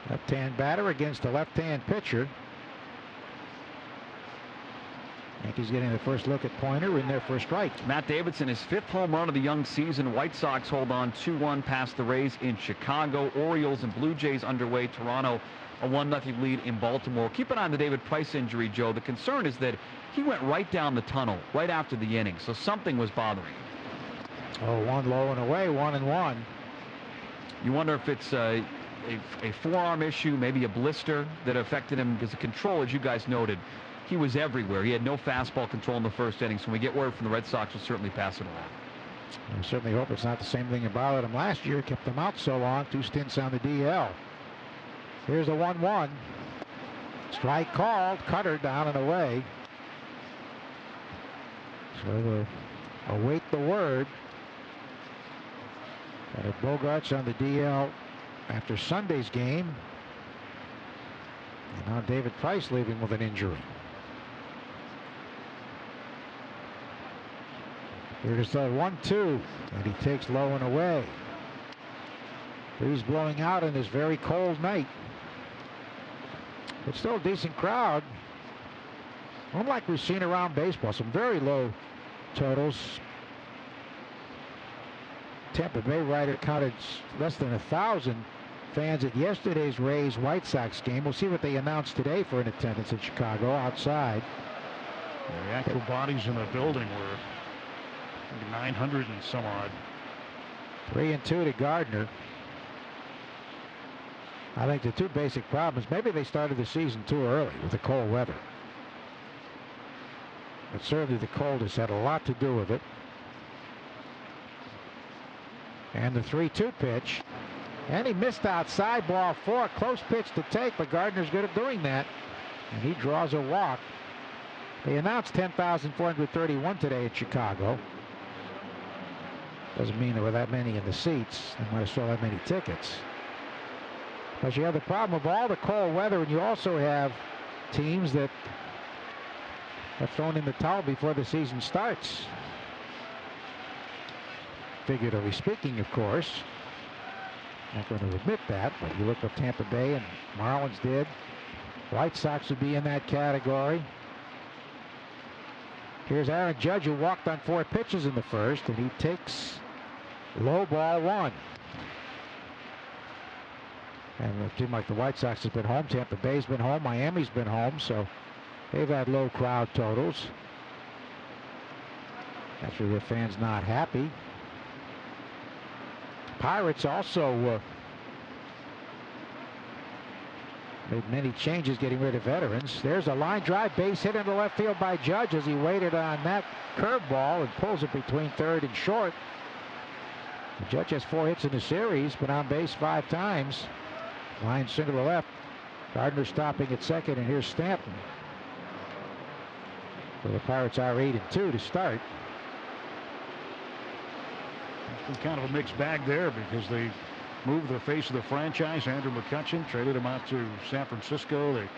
Left-hand batter against a left-hand pitcher. Yankees getting the first look at Pointer in there for a strike. Matt Davidson, his 5th home run of the young season. White Sox hold on 2-1 past the Rays in Chicago. Orioles and Blue Jays underway. Toronto a 1-0 lead in Baltimore. Keep an eye on the David Price injury, Joe. The concern is that he went right down the tunnel right after the inning, so something was bothering him. Oh, 1 low and away, 1-1. You wonder if it's a forearm issue, maybe a blister that affected him, because the control, as you guys noted, he was everywhere. He had no fastball control in the first inning, so when we get word from the Red Sox, we'll certainly pass it along. I certainly hope it's not the same thing that bothered him last year. Kept him out so long, 2 stints on the DL. Here's the 1-1. Strike called. Cutter down and away. So we'll await the word. Got Bogarts on the DL after Sunday's game. And now David Price leaving with an injury. Here's the 1-2, and he takes low and away. Breeze blowing out on this very cold night. But still a decent crowd. Unlike we've seen around baseball, some very low totals. Tampa Bay writer counted less than 1,000 fans at yesterday's Rays White Sox game. We'll see what they announced today for an attendance in Chicago outside. The actual bodies in the building were 900 and some odd. 3-2 to Gardner. I think the two basic problems, maybe they started the season too early with the cold weather. But certainly the cold has had a lot to do with it. And the 3-2 pitch. And he missed outside, ball 4. Close pitch to take, but Gardner's good at doing that. And he draws a walk. They announced 10,431 today in Chicago. Doesn't mean there were that many in the seats. They might have sold that many tickets. But you have the problem of all the cold weather, and you also have teams that have thrown in the towel before the season starts. Figuratively speaking, of course. Not going to admit that, but you look what Tampa Bay and Marlins did. White Sox would be in that category. Here's Aaron Judge, who walked on 4 pitches in the first, and he takes low ball 1. And it seemed like the White Sox has been home. Tampa Bay's been home. Miami's been home. So they've had low crowd totals. Actually, their fans not happy. Pirates also made many changes, getting rid of veterans. There's a line drive, base hit into left field by Judge as he waited on that curveball and pulls it between third and short. The Judge has 4 hits in the series, been on base 5 times. Line single to left. Gardner stopping at second, and here's Stanton. So the Pirates are 8-2 to start. It's been kind of a mixed bag there because they moved the face of the franchise, Andrew McCutchen, traded him out to San Francisco. They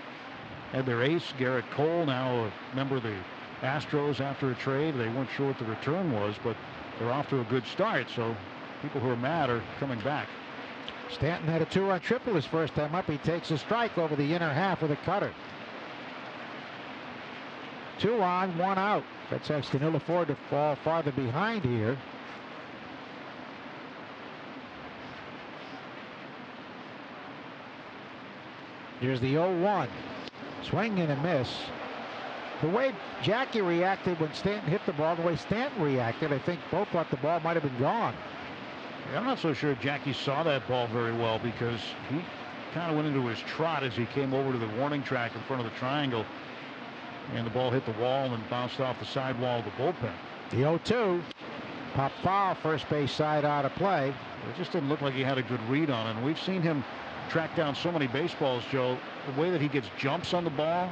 had their ace, Garrett Cole, now a member of the Astros after a trade. They weren't sure what the return was, but they're off to a good start, so people who are mad are coming back. Stanton had a 2-run triple his first time up. He takes a strike over the inner half with a cutter. 2 on, 1 out. Red Sox can ill afford to fall farther behind here. Here's the 0-1. Swing and a miss. The way Jackie reacted when Stanton hit the ball, the way Stanton reacted, I think both thought the ball might have been gone. Yeah, I'm not so sure Jackie saw that ball very well because he kind of went into his trot as he came over to the warning track in front of the triangle. And the ball hit the wall and bounced off the sidewall of the bullpen. The 0-2. Pop foul, first base side out of play. It just didn't look like he had a good read on it. And we've seen him track down so many baseballs, Joe. The way that he gets jumps on the ball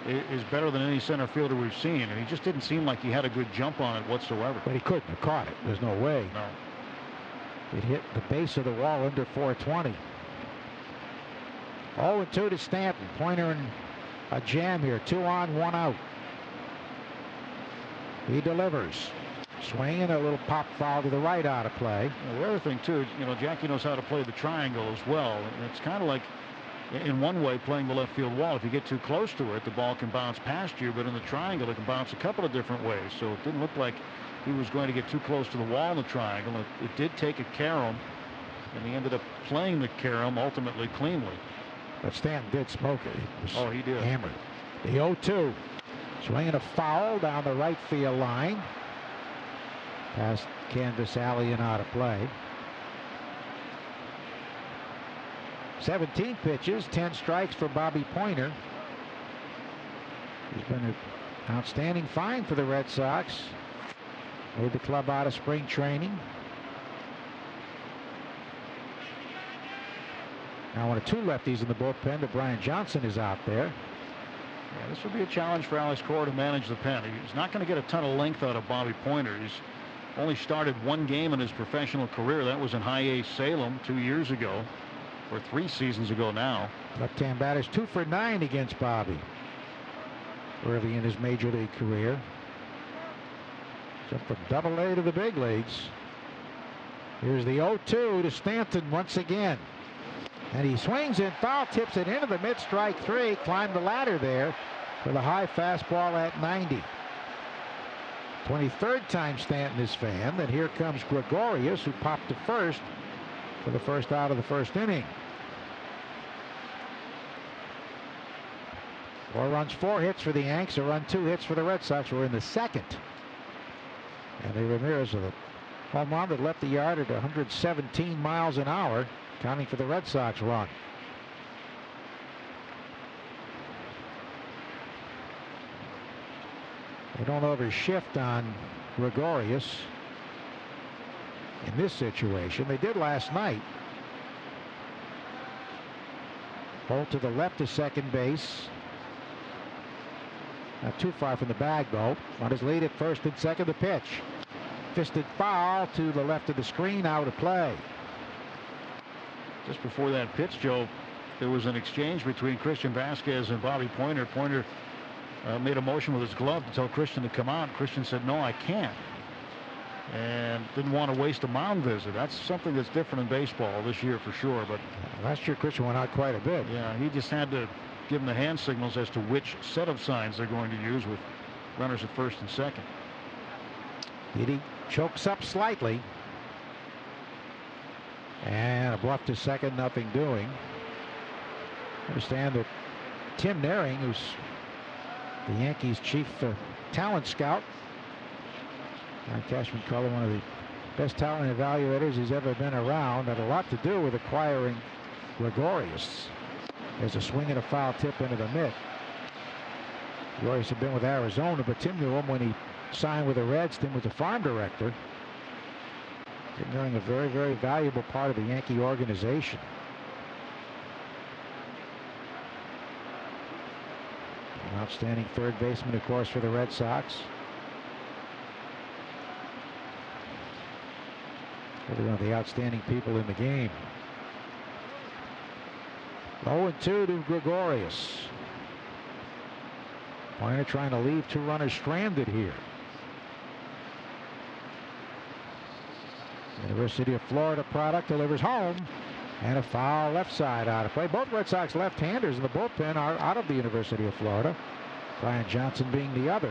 is better than any center fielder we've seen. And he just didn't seem like he had a good jump on it whatsoever. But he couldn't have caught it. There's no way. No. It hit the base of the wall under 420. 0-2 to Stanton. Pointer and a jam here. 2 on, 1 out. He delivers. Swinging a little pop foul to the right out of play. Well, the other thing, too, you know, Jackie knows how to play the triangle as well. And it's kind of like, in one way, playing the left field wall. If you get too close to it, the ball can bounce past you. But in the triangle, it can bounce a couple of different ways. So it didn't look like he was going to get too close to the wall in the triangle. It did take a carom, and he ended up playing the carom ultimately cleanly. But Stanton did smoke it. He did. Hammered. The 0-2. Swinging a foul down the right field line. Past canvas alley and out of play. 17 pitches, 10 strikes for Bobby Pointer. He's been an outstanding find for the Red Sox. Made the club out of spring training. Now one of two lefties in the bullpen, but Brian Johnson is out there. Yeah, this will be a challenge for Alex Cora to manage the pen. He's not going to get a ton of length out of Bobby Pointer. He's only started one game in his professional career. That was in High A Salem 2 years ago, or 3 seasons ago now. Left-hand batter's 2 for 9 against Bobby early in his major league career. Jumped from Double-A to the big leagues. Here's the 0-2 to Stanton once again. And he swings and foul tips it into the mid-strike 3. Climbed the ladder there for the high fastball at 90. 23rd time Stanton is fanned. And here comes Gregorius, who popped to first for the first out of the first inning. 4 runs, 4 hits for the Yanks. A run, 2 hits for the Red Sox. We're in the second. And Ramirez with a home run that left the yard at 117 miles an hour, counting for the Red Sox run. They don't overshift on Gregorius in this situation. They did last night. Holt to the left of second base. Not too far from the bag, though. On his lead at first and second, the pitch. Fisted foul to the left of the screen, out of play. Just before that pitch, Joe, there was an exchange between Christian Vasquez and Bobby Pointer. Pointer made a motion with his glove to tell Christian to come out. Christian said, "No, I can't," and didn't want to waste a mound visit. That's something that's different in baseball this year for sure. But last year Christian went out quite a bit. Yeah, he just had to give them the hand signals as to which set of signs they're going to use with runners at first and second. He chokes up slightly. And a bluff to second, nothing doing. Understand that Tim Naring, who's the Yankees' chief talent scout, Cashman called him one of the best talent evaluators he's ever been around, had a lot to do with acquiring Gregorius. There's a swing and a foul tip into the mitt. Gregorius had been with Arizona, but Tim knew him when he signed with the Reds. Tim was the farm director. Tim Naring, a very, very valuable part of the Yankee organization. An outstanding third baseman, of course, for the Red Sox. Really one of the outstanding people in the game. 0-2 to Gregorius. Pointer trying to leave 2 runners stranded here. University of Florida product delivers home, and a foul left side out of play. Both Red Sox left-handers in the bullpen are out of the University of Florida, Brian Johnson being the other.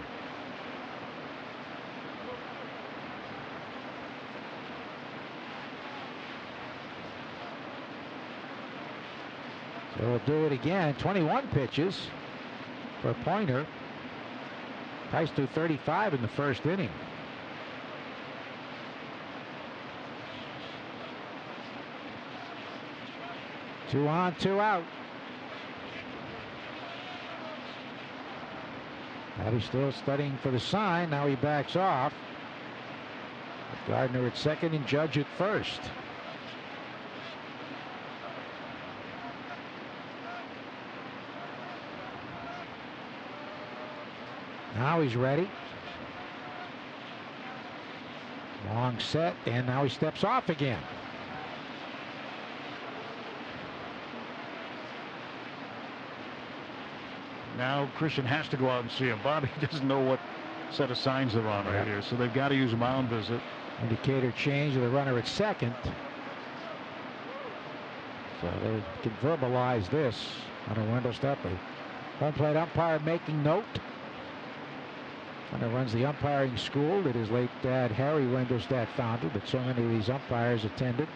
So we'll do it again. 21 pitches for Pointer. Price to 35 in the first inning. Two on, 2 out. He's still studying for the sign. Now he backs off. Gardner at second and Judge at first. Now he's ready. Long set, and now he steps off again. Now Christian has to go out and see him. Bobby doesn't know what set of signs they're on right here, so they've got to use a mound visit. Indicator change of the runner at second. So they can verbalize this on a window step. Home plate umpire making note. Hunter runs the umpiring school that his late dad Harry Wendelstedt founded, that so many of these umpires attended.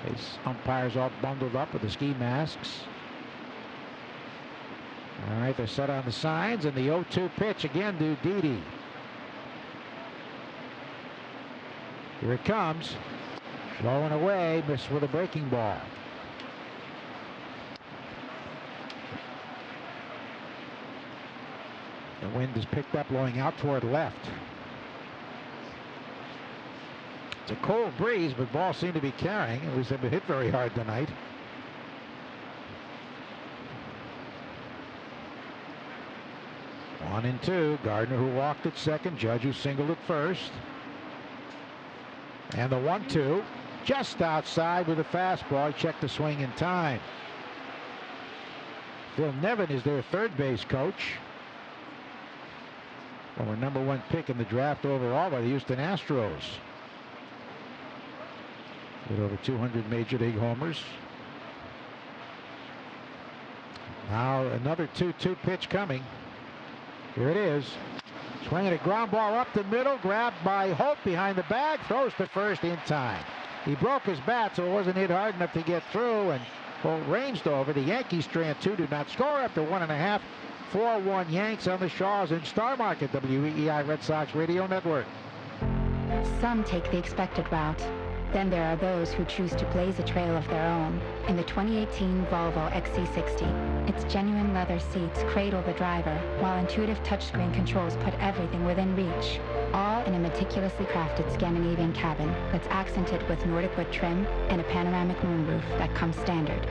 These umpires all bundled up with the ski masks. All right, they're set on the signs, and the 0-2 pitch again to Didi. Here it comes. Low and away, missed with a breaking ball. The wind is picked up, blowing out toward left. It's a cold breeze, but ball seemed to be carrying. At least they've been hit very hard tonight. One and two. Gardner, who walked at second. Judge, who singled at first. And the 1-2. Just outside with a fastball. He checked the swing in time. Phil Nevin is their third base coach. Former #1 pick in the draft overall by the Houston Astros. With over 200 major league homers. Now another 2-2 pitch coming. Here it is. Swinging a ground ball up the middle. Grabbed by Hope behind the bag. Throws to first in time. He broke his bat, so it wasn't hit hard enough to get through. And Holt ranged over. The Yankees strand 2 do not score after 1.5. 4-1 Yanks on the Shaws in Star Market, WEEI Red Sox Radio Network. Some take the expected route. Then there are those who choose to blaze a trail of their own in the 2018 Volvo XC60. Its genuine leather seats cradle the driver, while intuitive touchscreen controls put everything within reach. All in a meticulously crafted Scandinavian cabin that's accented with Nordic wood trim and a panoramic moonroof that comes standard.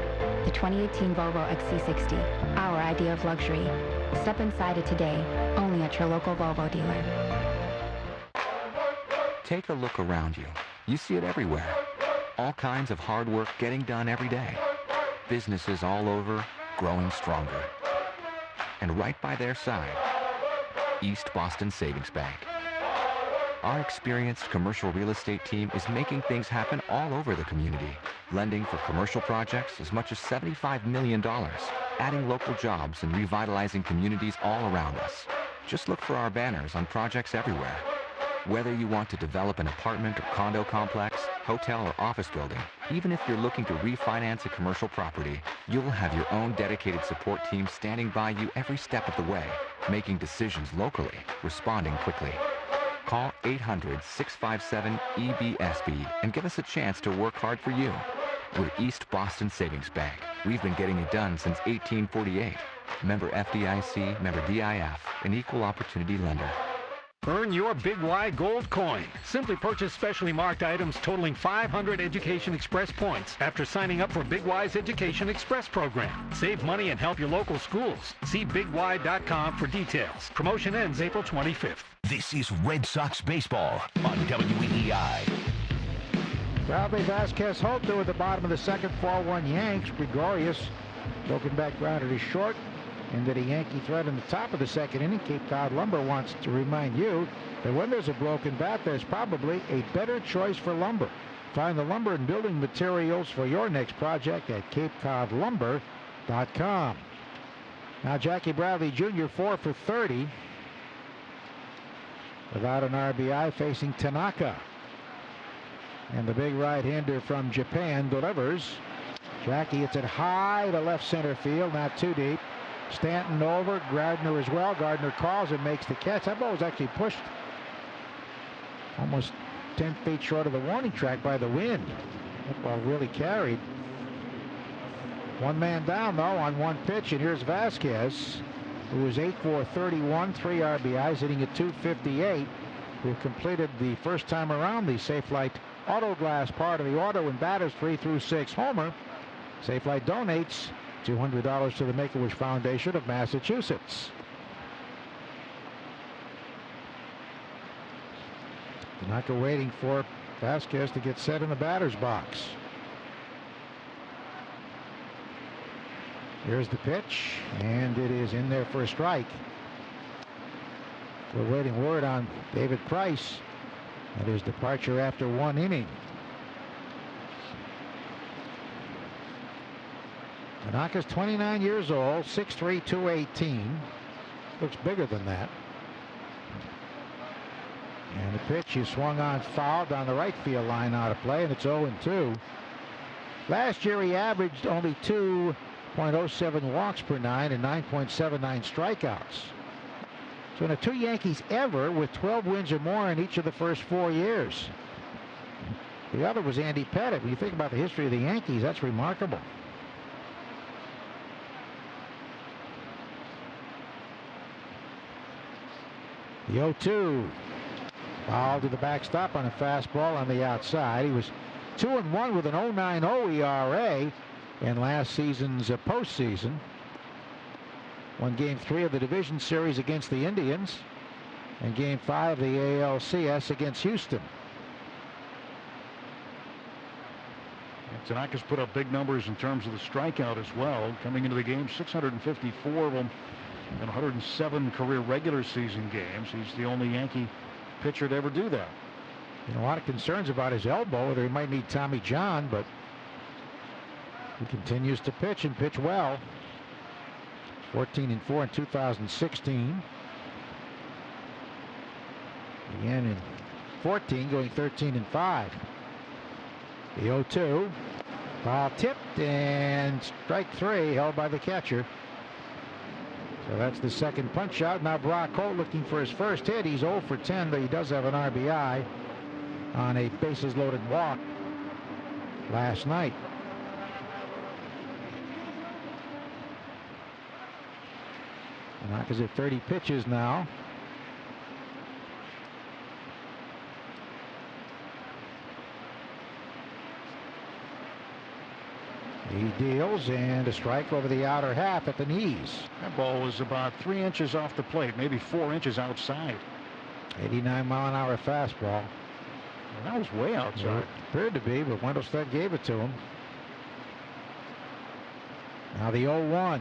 The 2018 Volvo XC60, our idea of luxury. Step inside it today, only at your local Volvo dealer. Take a look around you. You see it everywhere. All kinds of hard work getting done every day. Businesses all over, growing stronger. And right by their side, East Boston Savings Bank. Our experienced commercial real estate team is making things happen all over the community. Lending for commercial projects as much as $75 million. Adding local jobs and revitalizing communities all around us. Just look for our banners on projects everywhere. Whether you want to develop an apartment or condo complex, hotel or office building, even if you're looking to refinance a commercial property, you'll have your own dedicated support team standing by you every step of the way, making decisions locally, responding quickly. Call 800-657-EBSB and give us a chance to work hard for you. We're East Boston Savings Bank. We've been getting it done since 1848. Member FDIC, member DIF, an equal opportunity lender. Earn your Big Y Gold Coin. Simply purchase specially marked items totaling 500 Education Express points after signing up for Big Y's Education Express program. Save money and help your local schools. See BigY.com for details. Promotion ends April 25th. This is Red Sox baseball on WEEI. Bradley Vasquez Holt there at the bottom of the second. 4-1 Yanks. Gregorius broken back grounded to short. Into the Yankee threat in the top of the second inning. Cape Cod Lumber wants to remind you that when there's a broken bat, there's probably a better choice for lumber. Find the lumber and building materials for your next project at CapeCodLumber.com. Now Jackie Bradley Jr. 4 for 30 without an RBI, facing Tanaka. And the big right-hander from Japan delivers. Jackie hits it high to left center field, not too deep. Stanton over, Gardner as well. Gardner calls and makes the catch. That ball was actually pushed almost 10 feet short of the warning track by the wind. That ball really carried. One man down, though, on one pitch, and here's Vasquez, who was 8 for 31, 3 RBIs, hitting at .258, who completed the first time around the Safelite Auto Glass part of the Auto and Batters 3 through 6 homer. Safelite donates $200 to the Make-A-Wish Foundation of Massachusetts. Tanaka waiting for Vasquez to get set in the batter's box. Here's the pitch, and it is in there for a strike. We're waiting word on David Price and his departure after 1 inning. Tanaka's 29 years old, 6'3", 218. Looks bigger than that. And the pitch, he swung on foul down the right field line out of play, and it's 0-2. Last year he averaged only 2.07 walks per 9 and 9.79 strikeouts. So in the 2 Yankees ever with 12 wins or more in each of the first 4 years. The other was Andy Pettitte. When you think about the history of the Yankees, that's remarkable. The 0-2. Foul to the backstop on a fastball on the outside. He was 2-1 with an 0.90 ERA in last season's postseason. Won Game 3 of the division series against the Indians and Game 5 of the ALCS against Houston. Tanaka's put up big numbers in terms of the strikeout as well. Coming into the game, 654 of them in 107 career regular season games. He's the only Yankee pitcher to ever do that. You know, a lot of concerns about his elbow, whether he might need Tommy John, but he continues to pitch and pitch well. 14-4 in 2016. Again in 14, going 13-5. The 0-2. Ball tipped and strike 3 held by the catcher. So that's the second punch out. Now Brock Holt looking for his first hit. He's 0 for 10, but he does have an RBI on a bases loaded walk last night. Tanaka's at 30 pitches now. He deals, and a strike over the outer half at the knees. That ball was about 3 inches off the plate, maybe 4 inches outside. 89-mile-an-hour fastball. Well, that was way outside. Well, it appeared to be, but Wendelstedt gave it to him. Now the 0-1.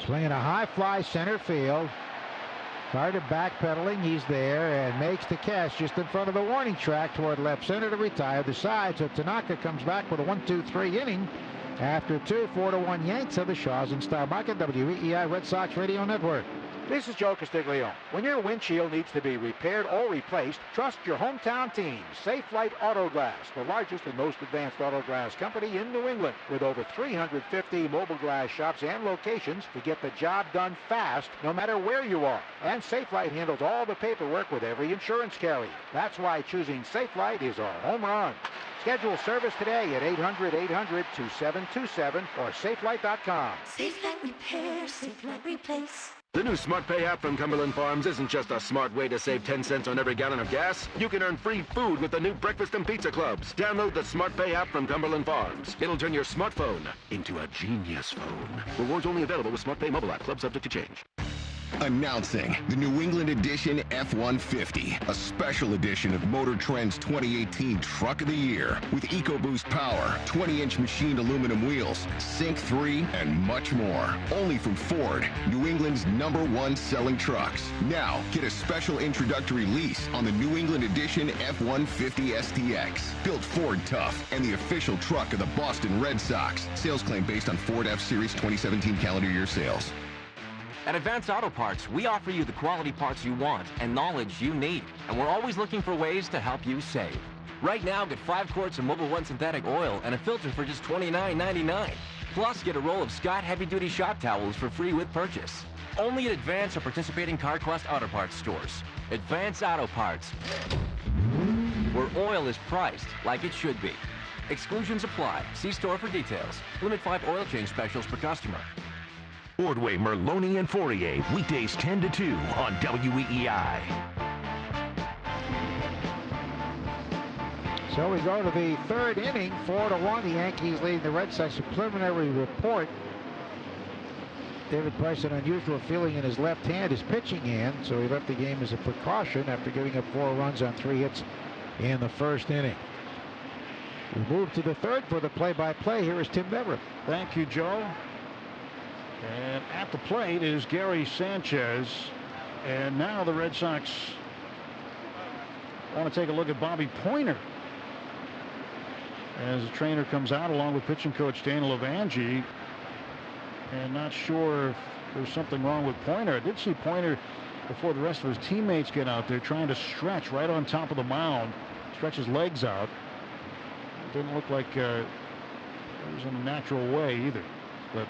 Swinging a high fly center field. Carter backpedaling. He's there and makes the catch just in front of the warning track toward left center to retire the side. So Tanaka comes back with a 1-2-3 inning after 2 4-1 Yanks of the Shaws and Starbacke, WEEI Red Sox Radio Network. This is Joe Castiglione. When your windshield needs to be repaired or replaced, trust your hometown team, Safe Light Auto Glass, the largest and most advanced auto glass company in New England, with over 350 mobile glass shops and locations to get the job done fast, no matter where you are. And Safe Light handles all the paperwork with every insurance carrier. That's why choosing Safe Light is our home run. Schedule service today at 800-800-2727 or safelight.com. Safe Light Repair, Safe Light Replace. The new Smart Pay app from Cumberland Farms isn't just a smart way to save 10 cents on every gallon of gas. You can earn free food with the new breakfast and pizza clubs. Download the Smart Pay app from Cumberland Farms. It'll turn your smartphone into a genius phone. Rewards only available with Smart Pay mobile app. Club subject to change. Announcing the New England Edition F-150, a special edition of Motor Trend's 2018 Truck of the Year with EcoBoost power, 20-inch machined aluminum wheels, Sync 3, and much more. Only from Ford, New England's #1 selling trucks. Now, get a special introductory lease on the New England Edition F-150 STX. Built Ford tough and the official truck of the Boston Red Sox. Sales claim based on Ford F-Series 2017 calendar year sales. At Advanced Auto Parts, we offer you the quality parts you want and knowledge you need. And we're always looking for ways to help you save. Right now, get 5 quarts of Mobil 1 synthetic oil and a filter for just $29.99. Plus, get a roll of Scott heavy-duty shop towels for free with purchase. Only at Advance or participating CarQuest Auto Parts stores. Advance Auto Parts, where oil is priced like it should be. Exclusions apply. See store for details. Limit 5 oil change specials per customer. Ordway, Merloni, and Fourier, weekdays 10 to 2 on WEEI. So we go to the third inning, 4-1. The Yankees leading the Red Sox. A preliminary report. David Price, an unusual feeling in his left hand, his pitching hand, so he left the game as a precaution after giving up 4 runs on 3 hits in the first inning. We move to the third for the play-by-play. Here is Tim Neverett. Thank you, Joe. And at the plate is Gary Sanchez. And now the Red Sox want to take a look at Bobby Pointer as the trainer comes out along with pitching coach Daniel Levangie. And not sure if there's something wrong with Pointer. I did see Pointer before the rest of his teammates get out there trying to stretch right on top of the mound, stretch his legs out. It didn't look like it was in a natural way either, but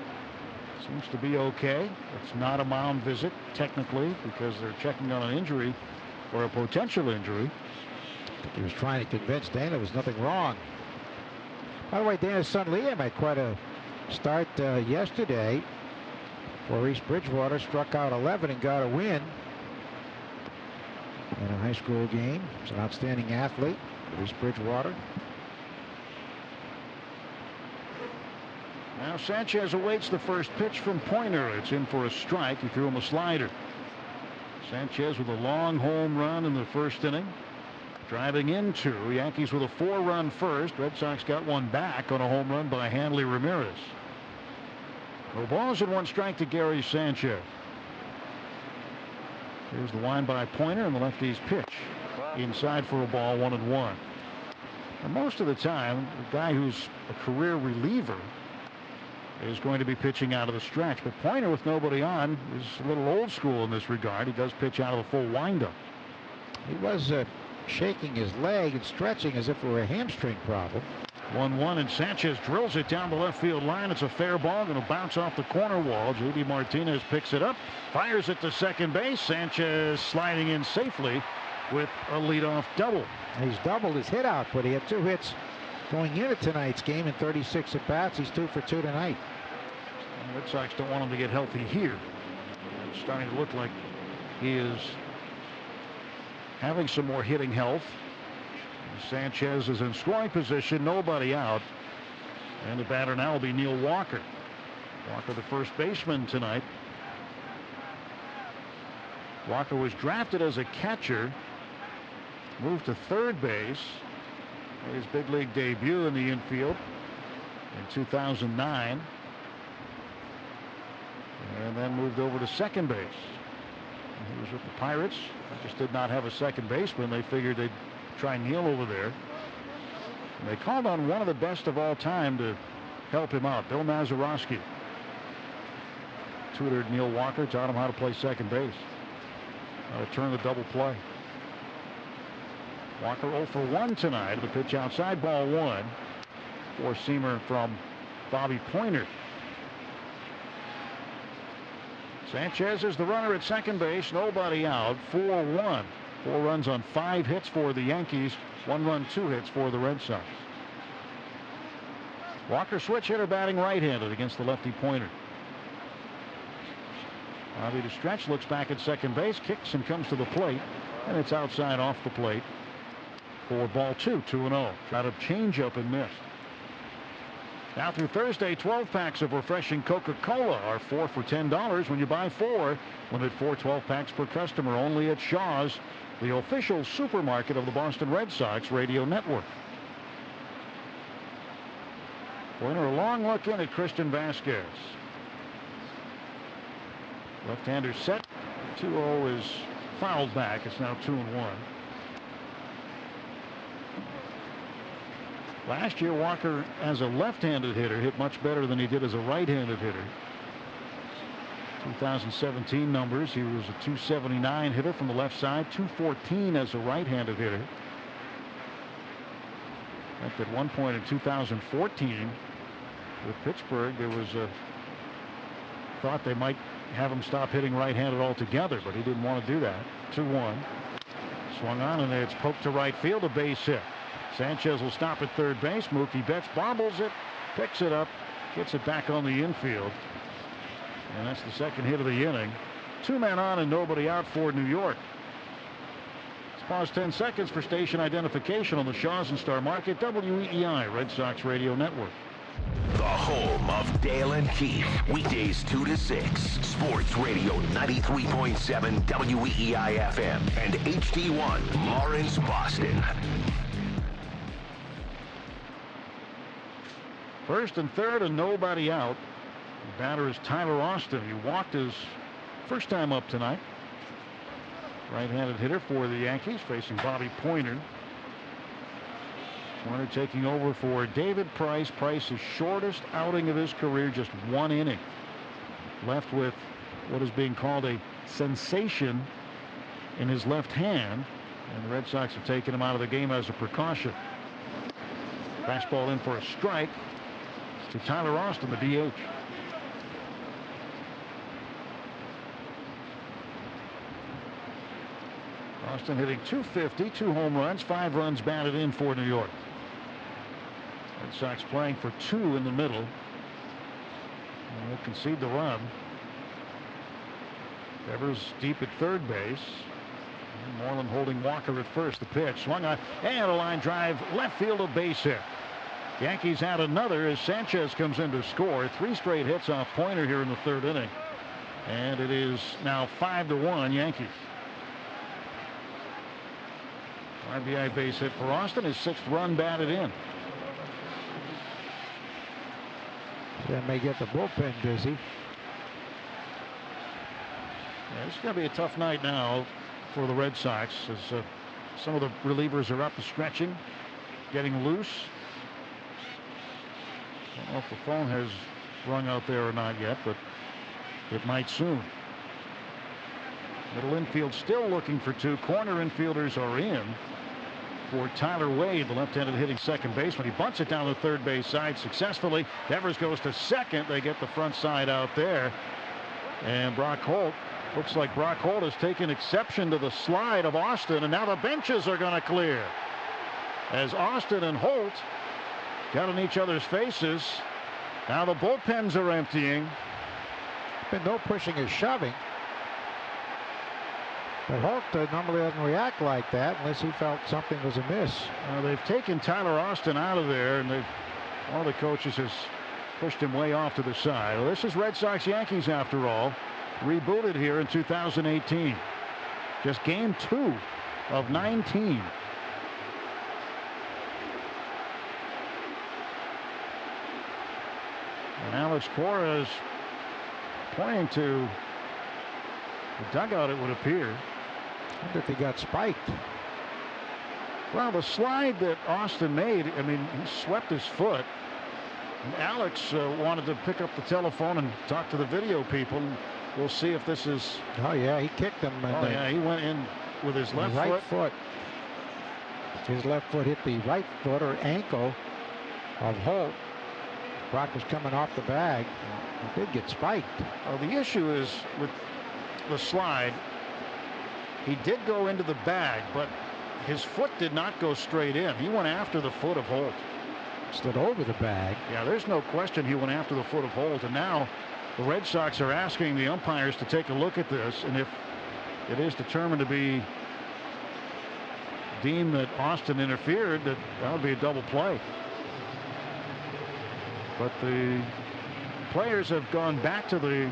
seems to be okay. It's not a mound visit technically because they're checking on an injury or a potential injury. I think he was trying to convince Dana there was nothing wrong. By the way, Dana's son Liam had quite a start yesterday for East Bridgewater. Struck out 11 and got a win. in a high school game. He's an outstanding athlete for East Bridgewater. Now Sanchez awaits the first pitch from Pointer. It's in for a strike. He threw him a slider. Sanchez with a long home run in the first inning. Driving in 2. Yankees with a 4-run first. Red Sox got one back on a home run by Hanley Ramirez. No balls and 1 strike to Gary Sanchez. Here's the wind by Pointer, and the lefty's pitch. Inside for a ball, 1-1. And most of the time, the guy who's a career reliever is going to be pitching out of the stretch. But Pointer, with nobody on, is a little old school in this regard. He does pitch out of the full windup. He was shaking his leg and stretching as if it were a hamstring problem. 1-1, and Sanchez drills it down the left field line. It's a fair ball, going to bounce off the corner wall. J.D. Martinez picks it up, fires it to second base. Sanchez sliding in safely with a leadoff double. He's doubled his hit output. He had 2 hits going into tonight's game in 36 at-bats. He's 2 for 2 tonight. The Red Sox don't want him to get healthy here. It's starting to look like he is having some more hitting health. Sanchez is in scoring position, nobody out. And the batter now will be Neil Walker. Walker, the first baseman tonight. Walker was drafted as a catcher, moved to third base. His big league debut in the infield in 2009. And then moved over to second base. He was with the Pirates. They just did not have a second baseman. They figured they'd try Neil over there. And they called on one of the best of all time to help him out, Bill Mazeroski. Tutored Neil Walker, taught him how to play second base, how to turn the double play. Walker 0 for 1 tonight. The pitch outside, ball 1. 4-seamer from Bobby Pointer. Sanchez is the runner at second base, nobody out. 4-1. 4 runs on 5 hits for the Yankees. 1 run, 2 hits for the Red Sox. Walker, switch hitter, batting right-handed against the lefty Pointer. Bobby to stretch, looks back at second base, kicks and comes to the plate, and it's outside off the plate for ball 2, 2-0. Tried a change-up and missed. Now through Thursday, 12 packs of refreshing Coca-Cola are 4 for $10 when you buy 4. Limit 4 12-packs per customer only at Shaw's, the official supermarket of the Boston Red Sox radio network. Pointer, a long look in at Christian Vasquez. Left-hander set. 2-0 is fouled back. It's now 2-1. Last year, Walker, as a left-handed hitter, hit much better than he did as a right-handed hitter. 2017 numbers, he was a .279 hitter from the left side, .214 as a right-handed hitter. At one point in 2014 with Pittsburgh, there was a thought they might have him stop hitting right-handed altogether, but he didn't want to do that. 2-1. Swung on, and it's poked to right field, a base hit. Sanchez will stop at third base. Mookie Betts bobbles it, picks it up, gets it back on the infield. And that's the second hit of the inning. 2 men on and nobody out for New York. Let's pause 10 seconds for station identification on the Shaw's and Star Market, WEEI, Red Sox Radio Network. The home of Dale and Keefe. Weekdays 2 to 6. Sports Radio 93.7 WEEI FM and HD1 Lawrence, Boston. First and third and nobody out. The batter is Tyler Austin. He walked his first time up tonight. Right-handed hitter for the Yankees, facing Bobby Pointer. Pointer taking over for David Price. Price's shortest outing of his career, just 1 inning. Left with what is being called a sensation in his left hand, and the Red Sox have taken him out of the game as a precaution. Fastball in for a strike to Tyler Austin, the DH. Austin hitting .250, 2 home runs, 5 runs batted in for New York. Red Sox playing for 2 in the middle. And will concede the run. Devers deep at third base. Moreland holding Walker at first. The pitch swung on and a line drive left field, a base hit. Yankees add another as Sanchez comes in to score. 3 straight hits off Pointer here in the 3rd inning. And it is now 5-1 Yankees. RBI base hit for Austin. His 6th run batted in. That may get the bullpen busy. Yeah, it's going to be a tough night now for the Red Sox as some of the relievers are up and stretching, getting loose. I don't know if the phone has rung out there or not yet, but it might soon. Middle infield still looking for 2. Corner infielders are in for Tyler Wade, the left-handed hitting second baseman. He bunts it down the 3rd base side successfully. Devers goes to 2nd. They get the front side out there. And Brock Holt, looks like Brock Holt has taken exception to the slide of Austin, and now the benches are going to clear. As Austin and Holt got in each other's faces. Now the bullpens are emptying. Been no pushing or shoving. But Holt normally doesn't react like that unless he felt something was amiss. They've taken Tyler Austin out of there, and one of the coaches has pushed him way off to the side. Well, this is Red Sox Yankees after all. Rebooted here in 2018. Just game 2 of 19. And Alex Cora is pointing to the dugout, it would appear. I wonder if he got spiked. Well, the slide that Austin made, I mean, he swept his foot. And Alex wanted to pick up the telephone and talk to the video people. We'll see if this is... Oh, yeah, he kicked him. Oh, yeah, he went in with his left foot. His left foot hit the right foot or ankle of Holt. Brock was coming off the bag. He did get spiked. Well, the issue is with the slide, he did go into the bag, but his foot did not go straight in. He went after the foot of Holt. Slid over the bag. Yeah, there's no question he went after the foot of Holt, and now the Red Sox are asking the umpires to take a look at this, and if it is determined to be deemed that Austin interfered, that would be a double play. But the players have gone back to the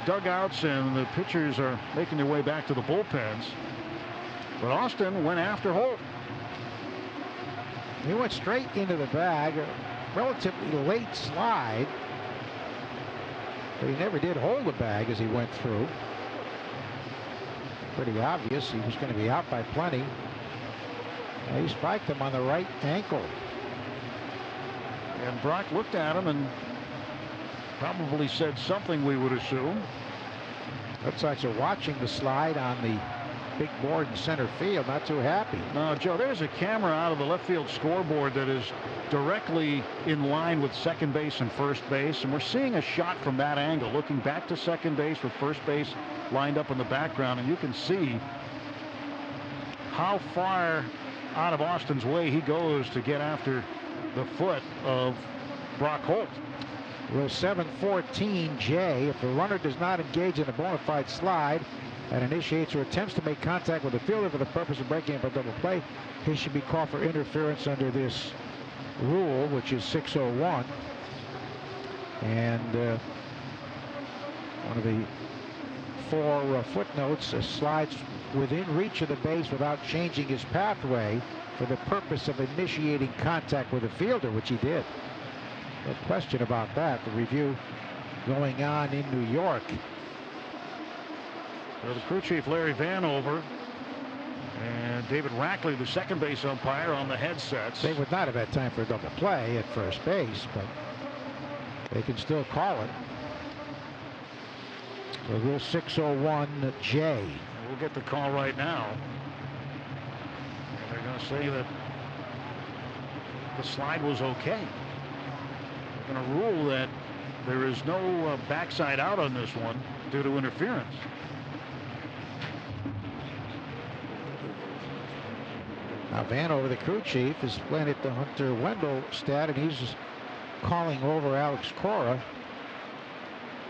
dugouts, and the pitchers are making their way back to the bullpens. But Austin went after Holt. He went straight into the bag, a relatively late slide. But he never did hold the bag as he went through. Pretty obvious he was going to be out by plenty. And he spiked him on the right ankle. And Brock looked at him and probably said something, we would assume. Red Sox are watching the slide on the big board in center field, not too happy. No, Joe, there's a camera out of the left field scoreboard that is directly in line with second base and first base, and we're seeing a shot from that angle, looking back to second base with first base lined up in the background, and you can see how far out of Austin's way he goes to get after the foot of Brock Holt. Rule 714 J, if the runner does not engage in a bona fide slide and initiates or attempts to make contact with the fielder for the purpose of breaking up a double play, he should be called for interference under this rule, which is 601. And one of the 4 footnotes slides within reach of the base without changing his pathway for the purpose of initiating contact with the fielder, which he did. No question about that. The review going on in New York. So the crew chief Larry Vanover and David Rackley, the second base umpire, on the headsets. They would not have had time for a double play at first base, but they can still call it. So rule 601 J. We'll get the call right now. And they're going to say that the slide was okay. They're going to rule that there is no backside out on this one due to interference. Now Vanover, the crew chief, is playing at the Hunter Wendell stat, and he's calling over Alex Cora.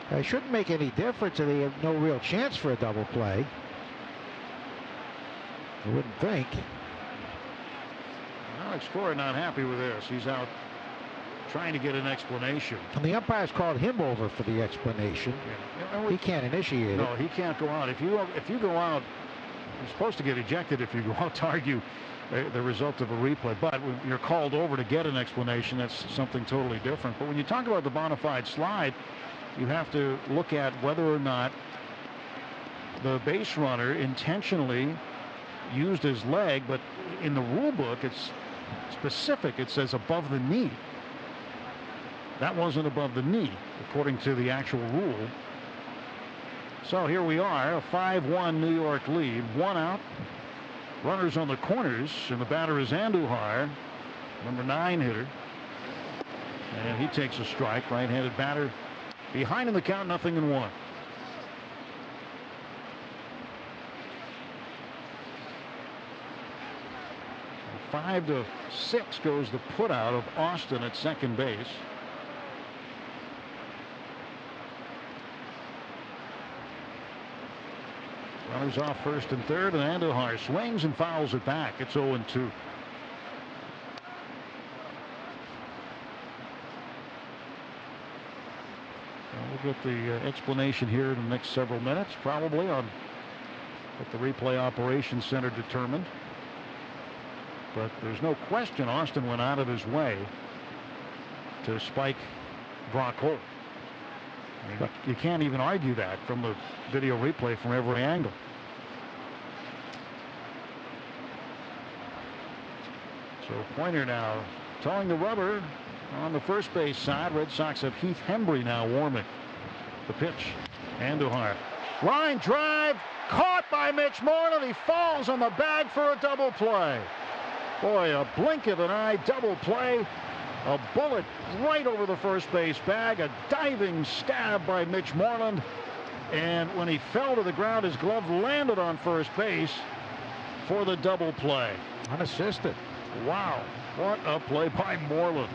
It shouldn't make any difference, and they have no real chance for a double play. You wouldn't think. Alex Cora not happy with this. He's out trying to get an explanation. And the umpires called him over for the explanation. Yeah. He can't initiate it. No, he can't go out. If you go out, you're supposed to get ejected if you go out to argue the result of a replay. But when you're called over to get an explanation, that's something totally different. But when you talk about the bona fide slide, you have to look at whether or not the base runner intentionally used his leg, but in the rule book, it's specific. It says above the knee. That wasn't above the knee, according to the actual rule. So here we are, a 5-1 New York lead. One out. Runners on the corners, and the batter is Andujar, number 9 hitter. And he takes a strike. Right-handed batter behind in the count, 0-1. 5-6 goes the put out of Austin at second base. Runners off first and third, and Andujar swings and fouls it back. It's 0-2. We'll get the explanation here in the next several minutes, probably, on what the replay operations center determined. But there's no question Austin went out of his way to spike Brock Holt. I mean, you can't even argue that from the video replay from every angle. So Pointer now towing the rubber on the first base side. Red Sox have Heath Hembree now warming. The pitch. Andujar. Line drive. Caught by Mitch Moreland. He falls on the bag for a double play. Boy, a blink of an eye double play. A bullet right over the first base bag. A diving stab by Mitch Moreland. And when he fell to the ground, his glove landed on first base for the double play. Unassisted. Wow, what a play by Moreland.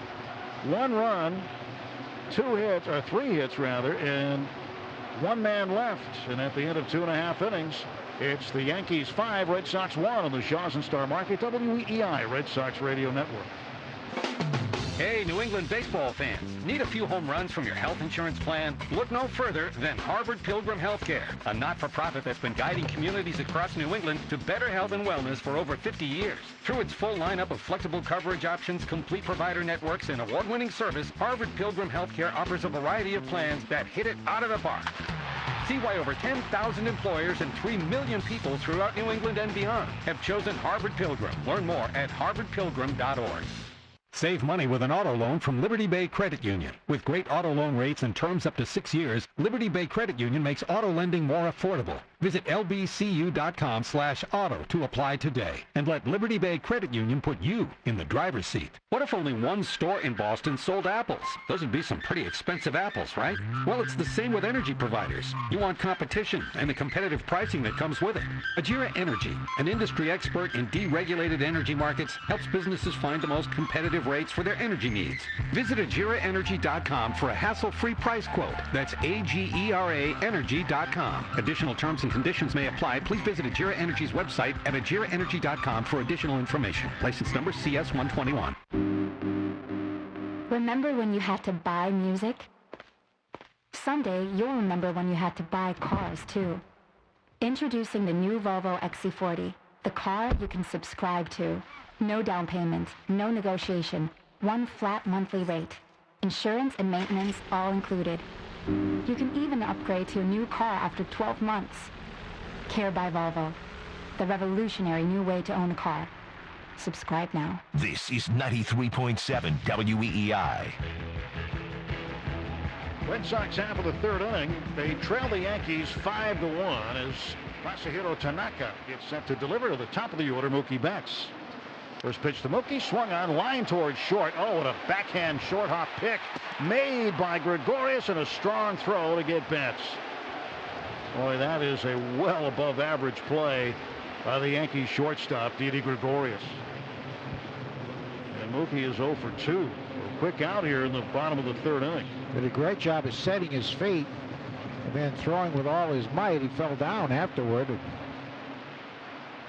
1 run, 2 hits, or 3 hits rather, and 1 man left. And at the end of 2.5 innings, it's the Yankees 5, Red Sox 1 on the Shaw's and Star Market, WEEI Red Sox Radio Network. Hey, New England baseball fans, need a few home runs from your health insurance plan? Look no further than Harvard Pilgrim Healthcare, a not-for-profit that's been guiding communities across New England to better health and wellness for over 50 years. Through its full lineup of flexible coverage options, complete provider networks, and award-winning service, Harvard Pilgrim Healthcare offers a variety of plans that hit it out of the park. See why over 10,000 employers and 3 million people throughout New England and beyond have chosen Harvard Pilgrim. Learn more at harvardpilgrim.org. Save money with an auto loan from Liberty Bay Credit Union. With great auto loan rates and terms up to 6 years, Liberty Bay Credit Union makes auto lending more affordable. Visit lbcu.com/auto to apply today. And let Liberty Bay Credit Union put you in the driver's seat. What if only one store in Boston sold apples? Those would be some pretty expensive apples, right? Well, it's the same with energy providers. You want competition and the competitive pricing that comes with it. Ajira Energy, an industry expert in deregulated energy markets, helps businesses find the most competitive rates for their energy needs. Visit AjiraEnergy.com for a hassle-free price quote. That's AGERA Energy.com. Additional terms and conditions may apply. Please visit Ajira Energy's website at AjiraEnergy.com for additional information. License number CS121. Remember when you had to buy music? Someday you'll remember when you had to buy cars too. Introducing the new Volvo XC40, the car you can subscribe to. No down payment, no negotiation, 1 flat monthly rate. Insurance and maintenance all included. You can even upgrade to a new car after 12 months. Care by Volvo, the revolutionary new way to own a car. Subscribe now. This is 93.7 WEEI. Red Sox half of the 3rd inning. They trail the Yankees 5-1 as Masahiro Tanaka gets set to deliver to the top of the order, Mookie Betts. First pitch to Mookie, swung on, line towards short. Oh, what a backhand short hop pick made by Gregorius, and a strong throw to get Betts. Boy, that is a well above average play by the Yankees shortstop, Didi Gregorius. And Mookie is 0 for 2. A quick out here in the bottom of the 3rd inning. Did a great job of setting his feet and then throwing with all his might. He fell down afterward.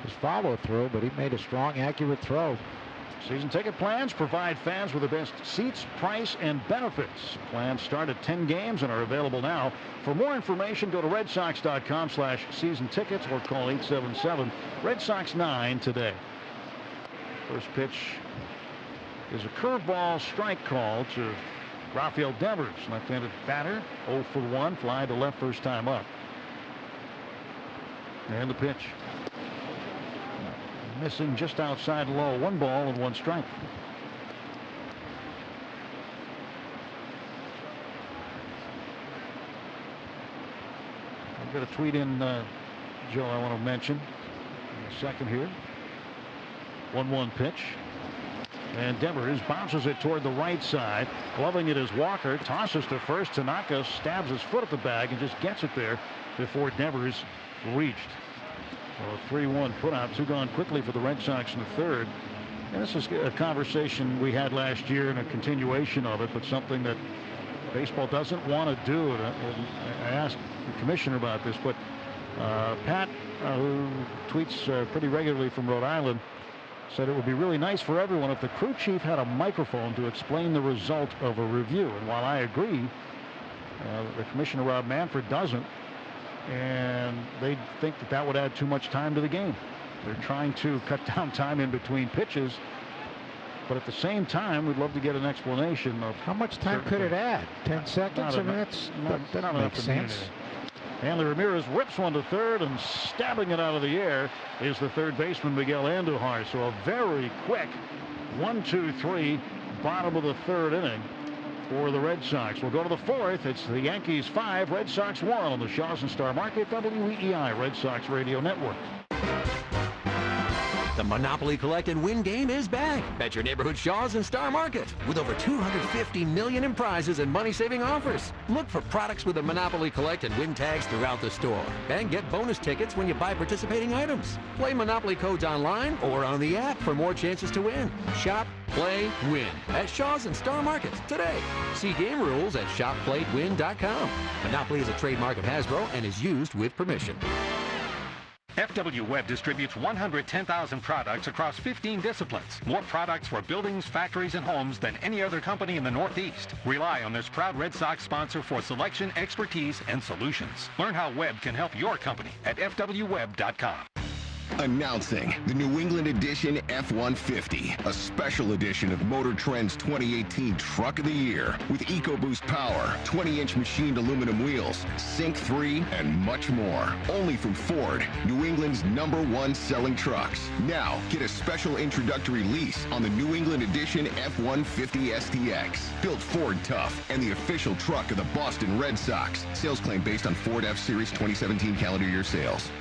his follow-through, but he made a strong, accurate throw. Season ticket plans provide fans with the best seats, price, and benefits. Plans start at 10 games and are available now. For more information, go to redsox.com/season tickets or call 877-RED SOX 9 today. First pitch is a curveball strike call to Rafael Devers, left-handed batter, 0 for 1, fly to left first time up. And the pitch. Missing just outside low. 1 ball and 1 strike. I've got a tweet in, Joe, I want to mention in a second here. 1-1 pitch. And Devers bounces it toward the right side. Gloving it is Walker. Tosses to first. Tanaka stabs his foot at the bag and just gets it there before Devers reached. Well, a 3-1 put out, 2 gone quickly for the Red Sox in the third. And this is a conversation we had last year and a continuation of it, but something that baseball doesn't want to do. And I asked the commissioner about this, but Pat, who tweets pretty regularly from Rhode Island, said it would be really nice for everyone if the crew chief had a microphone to explain the result of a review. And while I agree, the commissioner, Rob Manfred, doesn't. And they think that would add too much time to the game. They're trying to cut down time in between pitches, but at the same time, we'd love to get an explanation of how much time could it add. 10 seconds? I mean, that makes sense. Hanley Ramirez rips one to third, and stabbing it out of the air is the third baseman Miguel Andujar. So a very quick 1-2-3, bottom of the third inning for the Red Sox. We'll go to the fourth. It's the Yankees 5, Red Sox 1 on the Shaws and Star Market, WEEI Red Sox Radio Network. The Monopoly Collect and Win game is back at your neighborhood Shaws and Star Market with over $250 million in prizes and money-saving offers. Look for products with the Monopoly Collect and Win tags throughout the store and get bonus tickets when you buy participating items. Play Monopoly codes online or on the app for more chances to win. Shop, play, win at Shaws and Star Market today. See game rules at shopplayedwin.com. Monopoly is a trademark of Hasbro and is used with permission. FW Web distributes 110,000 products across 15 disciplines. More products for buildings, factories, and homes than any other company in the Northeast. Rely on this proud Red Sox sponsor for selection, expertise, and solutions. Learn how Web can help your company at fwweb.com. Announcing the New England Edition F-150, a special edition of Motor Trend's 2018 Truck of the Year with EcoBoost power, 20-inch machined aluminum wheels, Sync 3, and much more. Only from Ford, New England's #1 selling trucks. Now, get a special introductory lease on the New England Edition F-150 STX. Built Ford tough and the official truck of the Boston Red Sox. Sales claim based on Ford F-Series 2017 calendar year sales.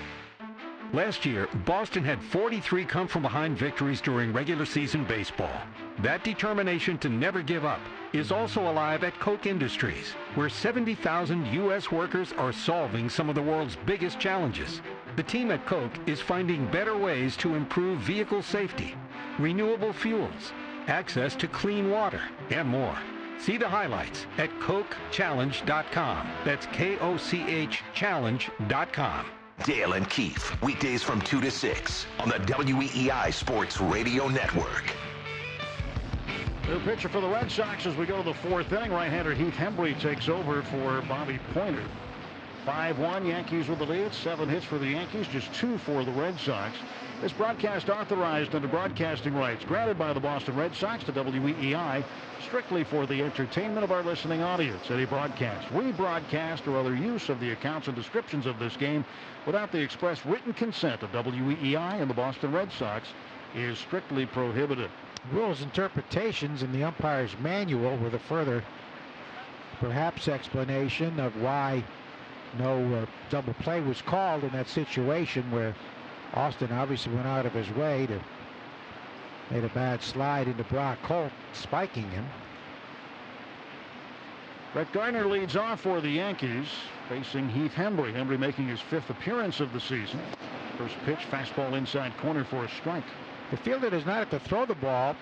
Last year, Boston had 43 come-from-behind victories during regular season baseball. That determination to never give up is also alive at Koch Industries, where 70,000 U.S. workers are solving some of the world's biggest challenges. The team at Koch is finding better ways to improve vehicle safety, renewable fuels, access to clean water, and more. See the highlights at KochChallenge.com. That's K-O-C-H Challenge.com. Dale and Keith, weekdays from 2 to 6 on the WEEI Sports Radio Network. New pitcher for the Red Sox as we go to the fourth inning. Right-hander Heath Hembree takes over for Bobby Pointer. 5-1, Yankees with the lead. 7 hits for the Yankees, just 2 for the Red Sox. This broadcast authorized under broadcasting rights granted by the Boston Red Sox to WEEI, strictly for the entertainment of our listening audience. Any broadcast, rebroadcast, or other use of the accounts and descriptions of this game without the express written consent of WEEI and the Boston Red Sox is strictly prohibited. Rules interpretations in the umpire's manual with a further, perhaps, explanation of why no double play was called in that situation where Austin obviously went out of his way to made a bad slide into Brock Holt, spiking him. Brett Gardner leads off for the Yankees, facing Heath Hembree. Hembree making his 5th appearance of the season. First pitch, fastball inside corner for a strike. The fielder does not have to throw the ball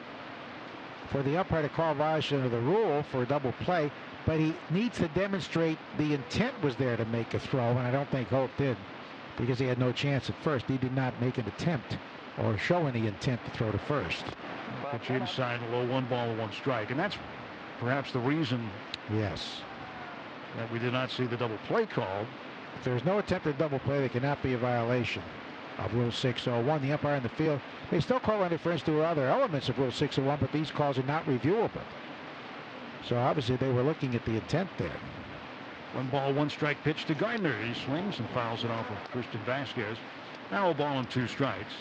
for the umpire to call violation of the rule for a double play, but he needs to demonstrate the intent was there to make a throw, and I don't think Holt did. because he had no chance at first. He did not make an attempt or show any intent to throw to first. Pitch inside, low, 1 ball, 1 strike. And that's perhaps the reason yes, that we did not see the double play called. If there's no attempted double play, there cannot be a violation of Rule 601. The umpire in the field may still call interference to other elements of Rule 601, but these calls are not reviewable. So obviously they were looking at the intent there. 1 ball, 1 strike pitch to Gardner. He swings and fouls it off of Christian Vasquez. Now a ball and 2 strikes.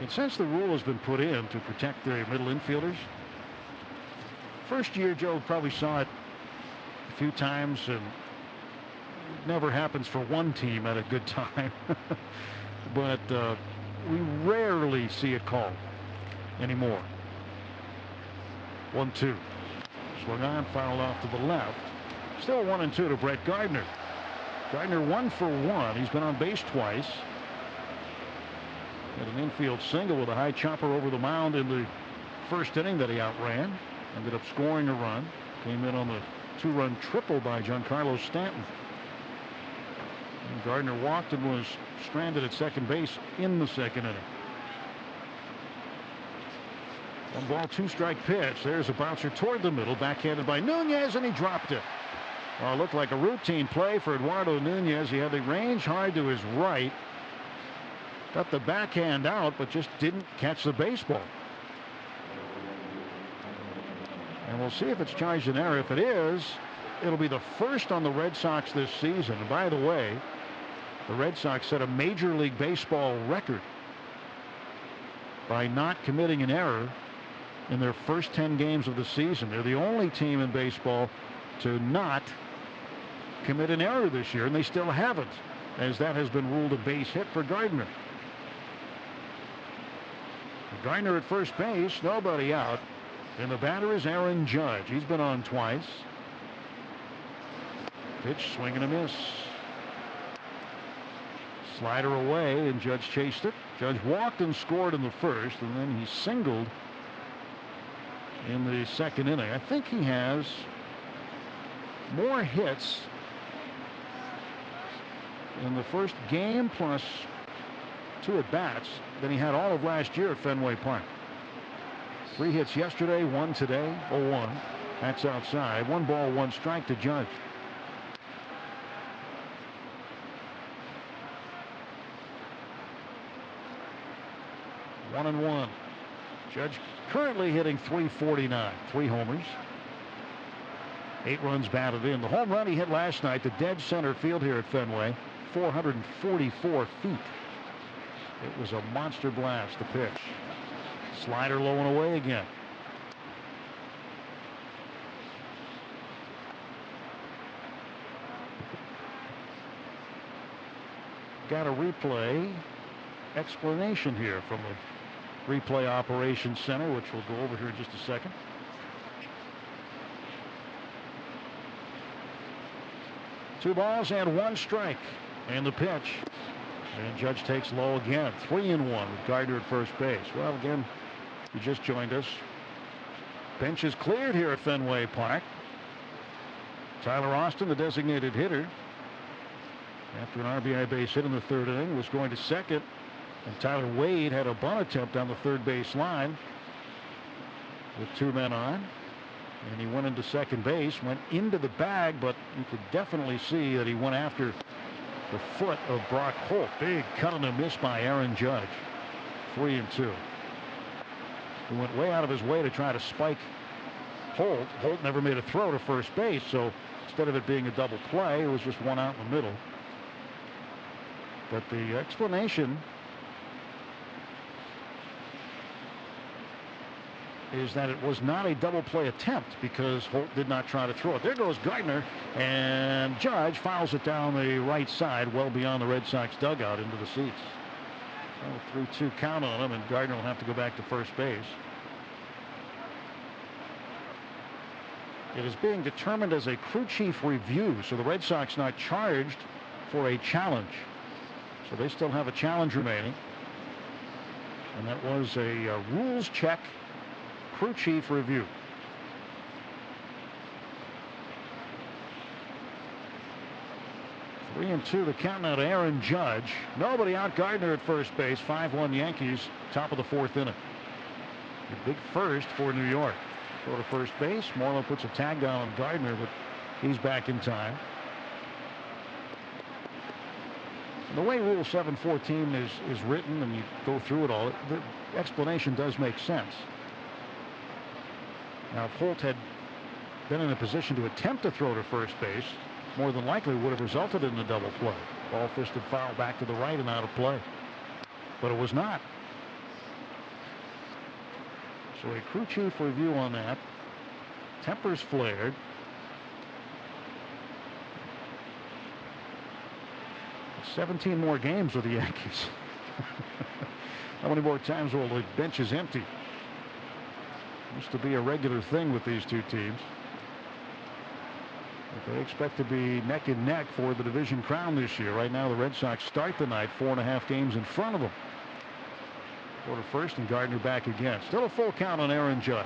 And since the rule has been put in to protect the middle infielders, first year Joe probably saw it a few times, and it never happens for one team at a good time. But we rarely see it called anymore. 1-2. Swung on, fouled off to the left. Still 1-2 to Brett Gardner. Gardner 1 for 1. He's been on base twice. Had an infield single with a high chopper over the mound in the first inning that he outran. Ended up scoring a run. Came in on the 2-run triple by Giancarlo Stanton. And Gardner walked and was stranded at second base in the second inning. 1 ball, 2 strike pitch. There's a bouncer toward the middle, backhanded by Nunez, and he dropped it. Well, it looked like a routine play for Eduardo Nunez. He had the range hard to his right. Got the backhand out, but just didn't catch the baseball. And we'll see if it's charged an error. If it is, it'll be the first on the Red Sox this season. And by the way, the Red Sox set a Major League Baseball record by not committing an error in their first 10 games of the season. They're the only team in baseball to not commit an error this year, and they still haven't, as that has been ruled a base hit for Gardner. Gardner at first base, nobody out. And the batter is Aaron Judge. He's been on twice. Pitch, swing and a miss. Slider away, and Judge chased it. Judge walked and scored in the first, and then he singled in the second inning. I think he has more hits in the first game plus 2 at-bats than he had all of last year at Fenway Park. 3 hits yesterday, 1 today, 0-1. That's outside. 1 ball, 1 strike to Judge. One and 1. Judge currently hitting .349, 3 homers. 8 runs batted in. The home run he hit last night to dead center field here at Fenway, 444 feet. It was a monster blast. The pitch. Slider low and away again. Got a replay explanation here from the replay operations center, which we'll go over here in just a second. Two balls and 1 strike. And the pitch. And Judge takes low again. 3-1 with Gardner at first base. Well, again, you just joined us. Bench is cleared here at Fenway Park. Tyler Austin, the designated hitter, after an RBI base hit in the 3rd inning, was going to second. And Tyler Wade had a bunt attempt on the 3rd base line with 2 men on. And he went into second base, went into the bag, but you could definitely see that he went after the foot of Brock Holt. Big cut and a miss by Aaron Judge. 3-2. He went way out of his way to try to spike Holt. Holt never made a throw to first base, so instead of it being a double play, it was just 1 out in the middle. But the explanation is that it was not a double play attempt because Holt did not try to throw it. There goes Gardner, and Judge fouls it down the right side, well beyond the Red Sox dugout into the seats. Well, 3-2 count on him, and Gardner will have to go back to first base. It is being determined as a crew chief review, so the Red Sox not charged for a challenge. So they still have a challenge remaining. And that was a rules check crew chief review. 3-2 the count now to Aaron Judge. Nobody out. Gardner at first base. 5-1 Yankees. Top of the 4th inning. A big first for New York. Go to first base. Moreland puts a tag down on Gardner, but he's back in time. The way Rule 714 is written, and you go through it all, the explanation does make sense. Now, if Holt had been in a position to attempt to throw to first base, more than likely would have resulted in a double play. Ball fisted foul back to the right and out of play. But it was not. So a crew chief review on that. Tempers flared. It's 17 more games with the Yankees. How many more times will the benches empty? Used to be a regular thing with these two teams. But they expect to be neck and neck for the division crown this year. Right now, the Red Sox start the night 4.5 games in front of them. Go to first and Gardner back again. Still a full count on Aaron Judge.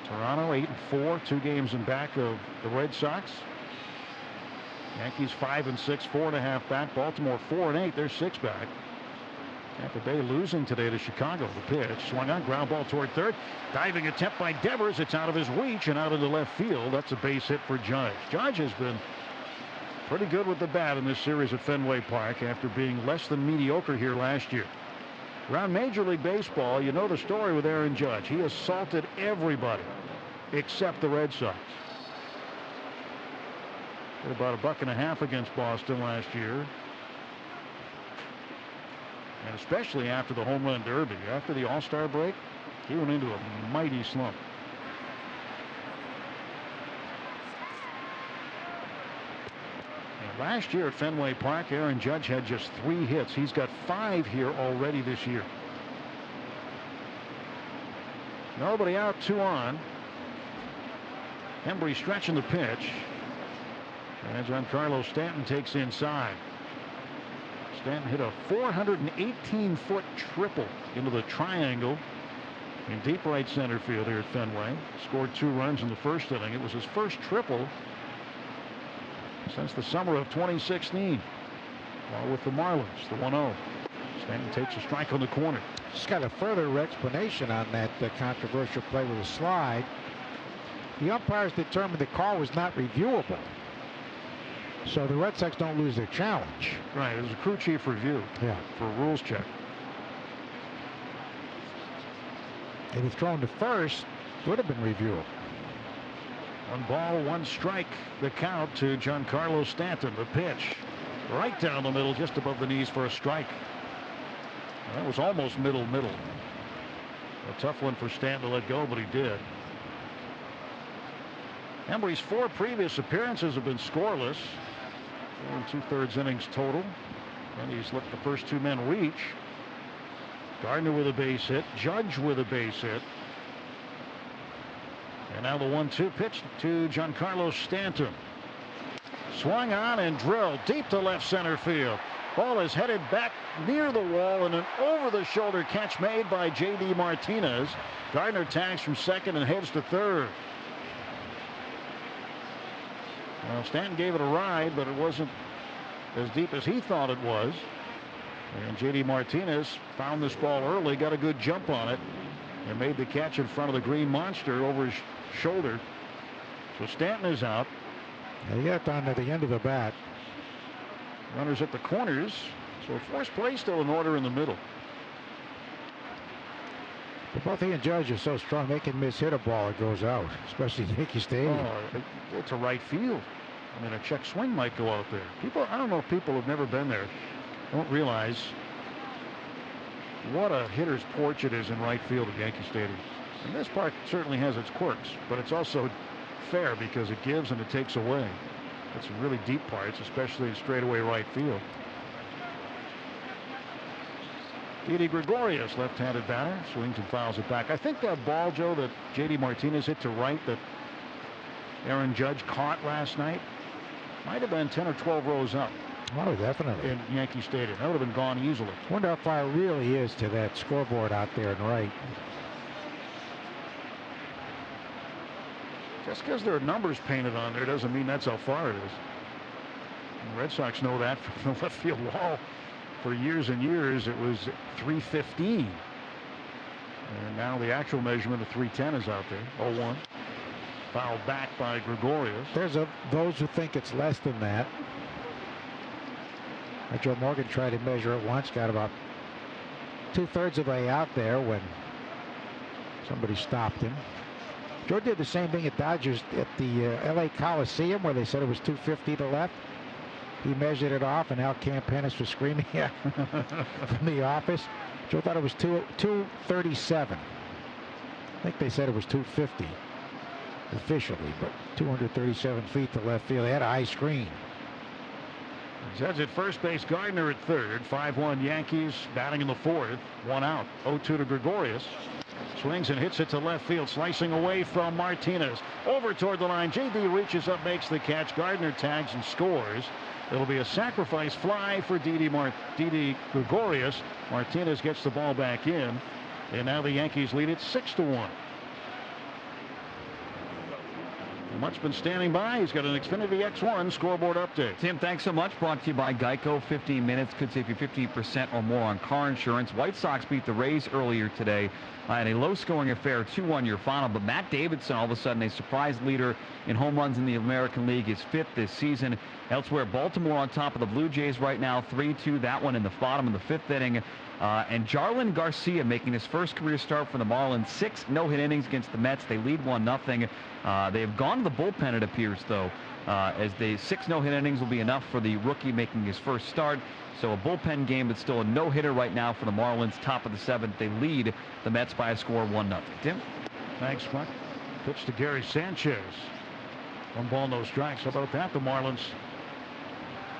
Toronto 8-4, 2 games in back of the Red Sox. Yankees 5-6, 4.5 back. Baltimore 4-8, they're 6 back. Tampa Bay losing today to Chicago. The pitch swung on, ground ball toward third. Diving attempt by Devers. It's out of his reach and out into left field. That's a base hit for Judge. Judge has been pretty good with the bat in this series at Fenway Park after being less than mediocre here last year. Around Major League Baseball, you know the story with Aaron Judge. He assaulted everybody except the Red Sox. Did about $1.50 against Boston last year. And especially after the home run derby, after the All-Star break, he went into a mighty slump. And last year at Fenway Park, Aaron Judge had just 3 hits. He's got 5 here already this year. Nobody out, 2 on. Embry stretching the pitch. And Giancarlo Stanton takes inside. Stanton hit a 418-foot triple into the triangle in deep right center field here at Fenway. Scored 2 runs in the first inning. It was his first triple since the summer of 2016. While with the Marlins, the 1-0. Stanton takes a strike on the corner. Just got a further explanation on that controversial play with a slide. The umpires determined the call was not reviewable. So the Red Sox don't lose their challenge. Right, it was a crew chief review. Yeah. For a rules check. If he was thrown to first, it would have been reviewable. 1 ball, 1 strike. The count to Giancarlo Stanton. The pitch right down the middle, just above the knees for a strike. That was almost middle. A tough one for Stanton to let go, but he did. Embry's 4 previous appearances have been scoreless. 4 2/3 innings total. And he's let the first 2 men reach. Gardner with a base hit. Judge with a base hit. And now the 1-2 pitch to Giancarlo Stanton. Swung on and drilled deep to left center field. Ball is headed back near the wall, and an over-the-shoulder catch made by J.D. Martinez. Gardner tags from second and heads to third. Well, Stanton gave it a ride, but it wasn't as deep as he thought it was. And J.D. Martinez found this ball early, got a good jump on it, and made the catch in front of the Green Monster over his shoulder. So Stanton is out. He got down to the end of the bat. Runners at the corners. So first play still in order in the middle. But both he and Judge are so strong, they can miss-hit a ball, it goes out, especially in Yankee Stadium. Oh, to right field. I mean, a check swing might go out there. People, I don't know if people have never been there don't realize what a hitter's porch it is in right field at Yankee Stadium. And this park certainly has its quirks, but it's also fair because it gives and it takes away. It's really deep parts, especially in straightaway right field. Didi Gregorius, left-handed batter, swings and fouls it back. I think that ball, Joe, that J.D. Martinez hit to right that Aaron Judge caught last night might have been 10 or 12 rows up. Oh, definitely. In Yankee Stadium. That would have been gone easily. Wonder how far it really is to that scoreboard out there in right. Just because there are numbers painted on there doesn't mean that's how far it is. And the Red Sox know that from the left field wall. For years and years, it was 315. And now the actual measurement of 310 is out there. 0-1. Fouled back by Gregorius. There's those who think it's less than that. Joe Morgan tried to measure it once, got about 2/3 of the way out there when somebody stopped him. Joe did the same thing at Dodgers at the LA Coliseum, where they said it was 250 to left. He measured it off, and Al Campanus was screaming from the office. Joe thought it was 237. I think they said it was 250 officially, but 237 feet to left field. They had a high screen. He's at first base, Gardner at third. 5-1 Yankees batting in the fourth. 1 out. 0-2 to Gregorius. Swings and hits it to left field, slicing away from Martinez. Over toward the line. J.D. reaches up, makes the catch. Gardner tags and scores. It'll be a sacrifice fly for Didi Gregorius. Martinez gets the ball back in. And now the Yankees lead it 6-1. Mutt's been standing by. He's got an Xfinity X1 scoreboard update. Tim, thanks so much. Brought to you by Geico. 15 minutes could save you 15% or more on car insurance. White Sox beat the Rays earlier today in a low-scoring affair, 2-1 your final. But Matt Davidson, all of a sudden, a surprise leader in home runs in the American League, is 5th this season. Elsewhere, Baltimore on top of the Blue Jays right now, 3-2. That one in the bottom of the 5th inning. And Jarlin Garcia making his first career start for the Marlins. 6 no-hit innings against the Mets. They lead 1-0. They have gone to the bullpen, it appears, though, as the 6 no-hit innings will be enough for the rookie making his first start. So a bullpen game, but still a no-hitter right now for the Marlins. Top of the 7th. They lead the Mets by a score of 1-0. Tim? Thanks, Mutt. Pitch to Gary Sanchez. 1 ball, no strikes. How about that? The Marlins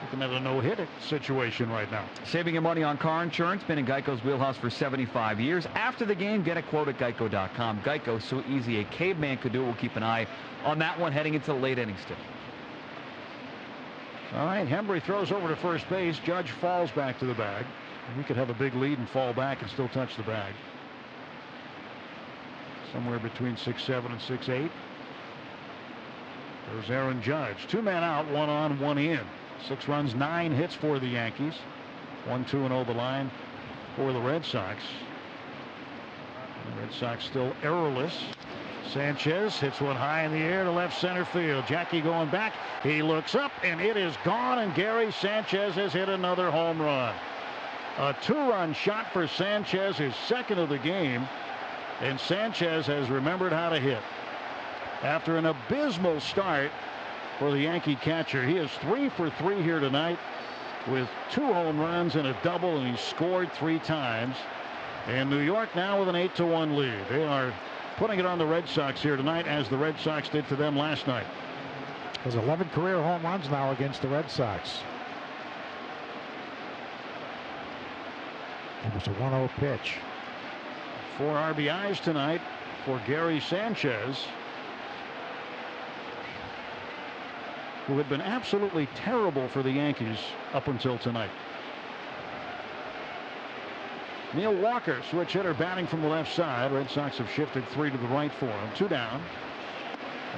looking at a no-hit situation right now. Saving your money on car insurance. Been in Geico's wheelhouse for 75 years. After the game, get a quote at Geico.com. Geico, so easy a caveman could do it. We'll keep an eye on that one heading into the late innings still. All right, Hembree throws over to first base. Judge falls back to the bag. He could have a big lead and fall back and still touch the bag. Somewhere between 6'7" and 6'8". There's Aaron Judge. 2 men out, 1 on, 1 in. 6 runs, 9 hits for the Yankees. 1-2-0 the line for the Red Sox. The Red Sox still errorless. Sanchez hits one high in the air to left center field. Jackie going back. He looks up, and it is gone, and Gary Sanchez has hit another home run. A 2-run shot for Sanchez, his 2nd of the game, and Sanchez has remembered how to hit. After an abysmal start for the Yankee catcher, he is 3 for 3 here tonight with 2 home runs and a double, and he scored 3 times. And New York now with an 8-1 lead. They are putting it on the Red Sox here tonight, as the Red Sox did to them last night. There's 11 career home runs now against the Red Sox. It was a 1-0 pitch. 4 RBIs tonight for Gary Sanchez, who had been absolutely terrible for the Yankees up until tonight. Neil Walker, switch hitter, batting from the left side. Red Sox have shifted 3 to the right for him. 2 down.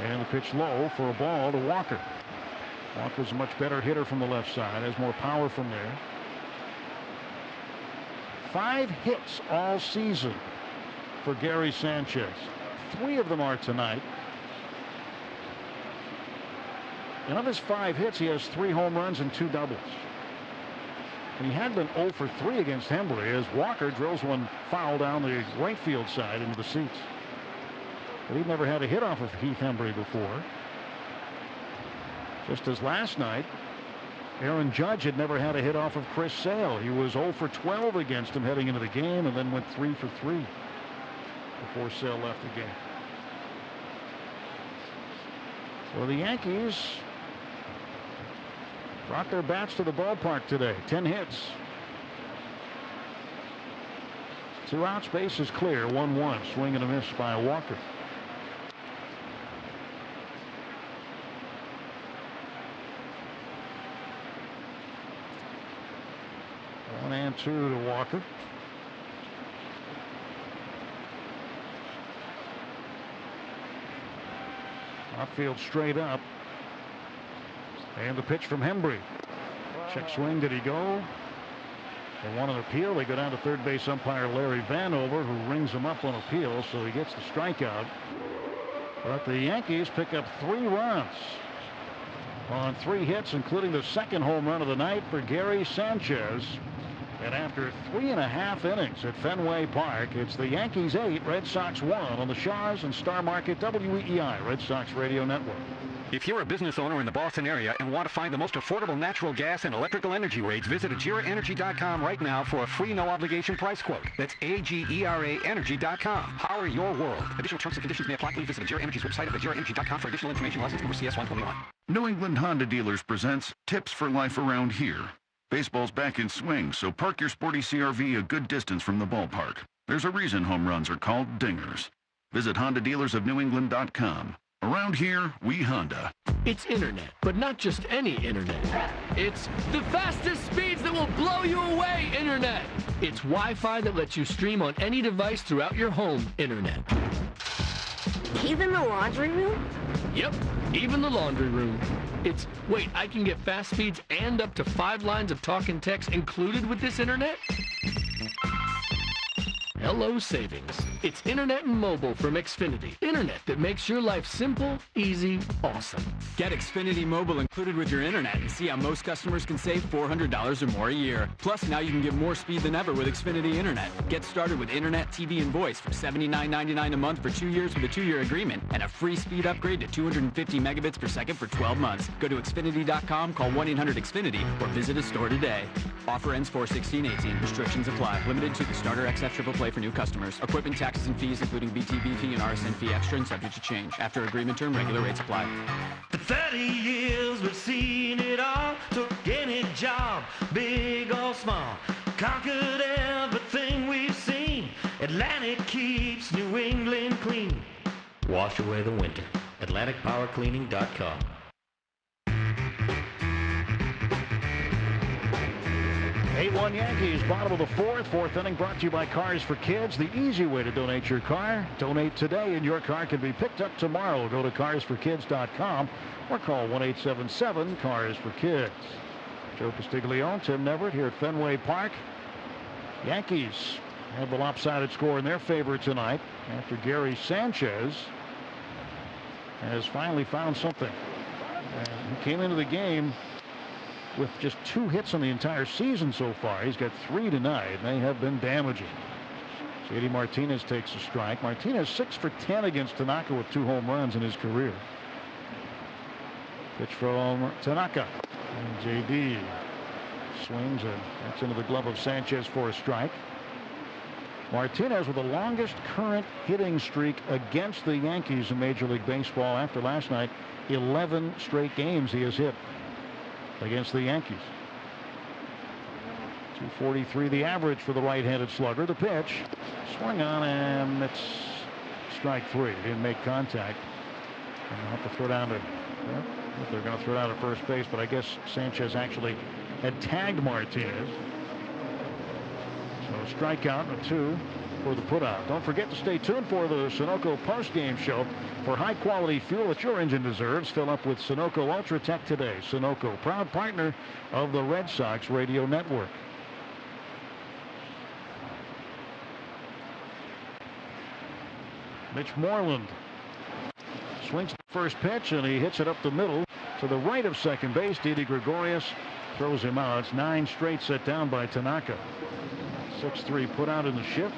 And the pitch low for a ball to Walker. Walker's a much better hitter from the left side, has more power from there. 5 hits all season for Gary Sanchez. 3 of them are tonight. And of his 5 hits, he has 3 home runs and 2 doubles. And he had been 0 for 3 against Hembree, as Walker drills one foul down the right field side into the seats. But he'd never had a hit off of Heath Hembree before. Just as last night, Aaron Judge had never had a hit off of Chris Sale. He was 0 for 12 against him heading into the game, and then went 3 for 3 before Sale left the game. So the Yankees brought their bats to the ballpark today. 10 hits. 2 outs, base is clear. 1-1. Swing and a miss by Walker. One and 2 to Walker. Outfield straight up. And the pitch from Hembree. Check swing. Did he go? They want an appeal. They go down to third base umpire Larry Vanover, who rings him up on appeal, so he gets the strikeout. But the Yankees pick up 3 runs on 3 hits, including the second home run of the night for Gary Sanchez. And after 3.5 innings at Fenway Park, it's the Yankees 8, Red Sox 1 on the Shaw's and Star Market WEEI Red Sox Radio Network. If you're a business owner in the Boston area and want to find the most affordable natural gas and electrical energy rates, visit AgeraEnergy.com right now for a free no-obligation price quote. That's AGERA Energy.com. Power your world. Additional terms and conditions may apply. Please visit Agera Energy's website at AgeraEnergy.com for additional information. License number CS121. New England Honda Dealers presents Tips for Life Around Here. Baseball's back in swing, so park your sporty CRV a good distance from the ballpark. There's a reason home runs are called dingers. Visit HondaDealersOfNewEngland.com. Around here, we Honda. It's internet, but not just any internet. It's the fastest speeds that will blow you away internet. It's Wi-Fi that lets you stream on any device throughout your home internet. Even the laundry room? Yep, even the laundry room. It's, wait, I can get fast speeds and up to 5 lines of talk and text included with this internet? Hello savings. It's internet and mobile from Xfinity. Internet that makes your life simple, easy, awesome. Get Xfinity Mobile included with your internet and see how most customers can save $400 or more a year. Plus, now you can get more speed than ever with Xfinity Internet. Get started with internet, TV, and voice for $79.99 a month for 2 years with a 2-year agreement and a free speed upgrade to 250 megabits per second for 12 months. Go to Xfinity.com, call 1-800-XFINITY, or visit a store today. Offer ends 4/16/18. Restrictions apply. Limited to the starter XF Triple Play for new customers. Equipment, taxes, and fees, including BTV fee and RSN fee extra and subject to change. After agreement term, regular rates apply. For 30 years, we've seen it all. Took any job, big or small. Conquered everything we've seen. Atlantic keeps New England clean. Wash away the winter. AtlanticPowerCleaning.com. 8-1 Yankees, bottom of the fourth inning, brought to you by Cars for Kids. The easy way to donate your car. Donate today and your car can be picked up tomorrow. Go to carsforkids.com or call 1-877-CARS-FOR-KIDS. Joe Castiglione, Tim Neverett here at Fenway Park. Yankees have the lopsided score in their favor tonight after Gary Sanchez has finally found something. He came into the game with just 2 hits on the entire season so far. He's got 3 tonight, and they have been damaging. JD Martinez takes a strike. Martinez 6 for 10 against Tanaka with 2 home runs in his career. Pitch from Tanaka. And JD swings, and that's into the glove of Sanchez for a strike. Martinez with the longest current hitting streak against the Yankees in Major League Baseball after last night. 11 straight games he has hit against the Yankees. 243 the average for the right-handed slugger. The pitch swung on, and it's strike 3. Didn't make contact. And they'll have to throw down to, well, they're going to throw down at first base, but I guess Sanchez actually had tagged Martinez. So a strikeout and a 2 for the putout. Don't forget to stay tuned for the Sunoco post-game show for high-quality fuel that your engine deserves. Fill up with Sunoco Ultra Tech today. Sunoco, proud partner of the Red Sox Radio Network. Mitch Moreland swings the first pitch, and he hits it up the middle to the right of second base. Didi Gregorius throws him out. It's 9 straight set down by Tanaka. 6-3 put out in the shift.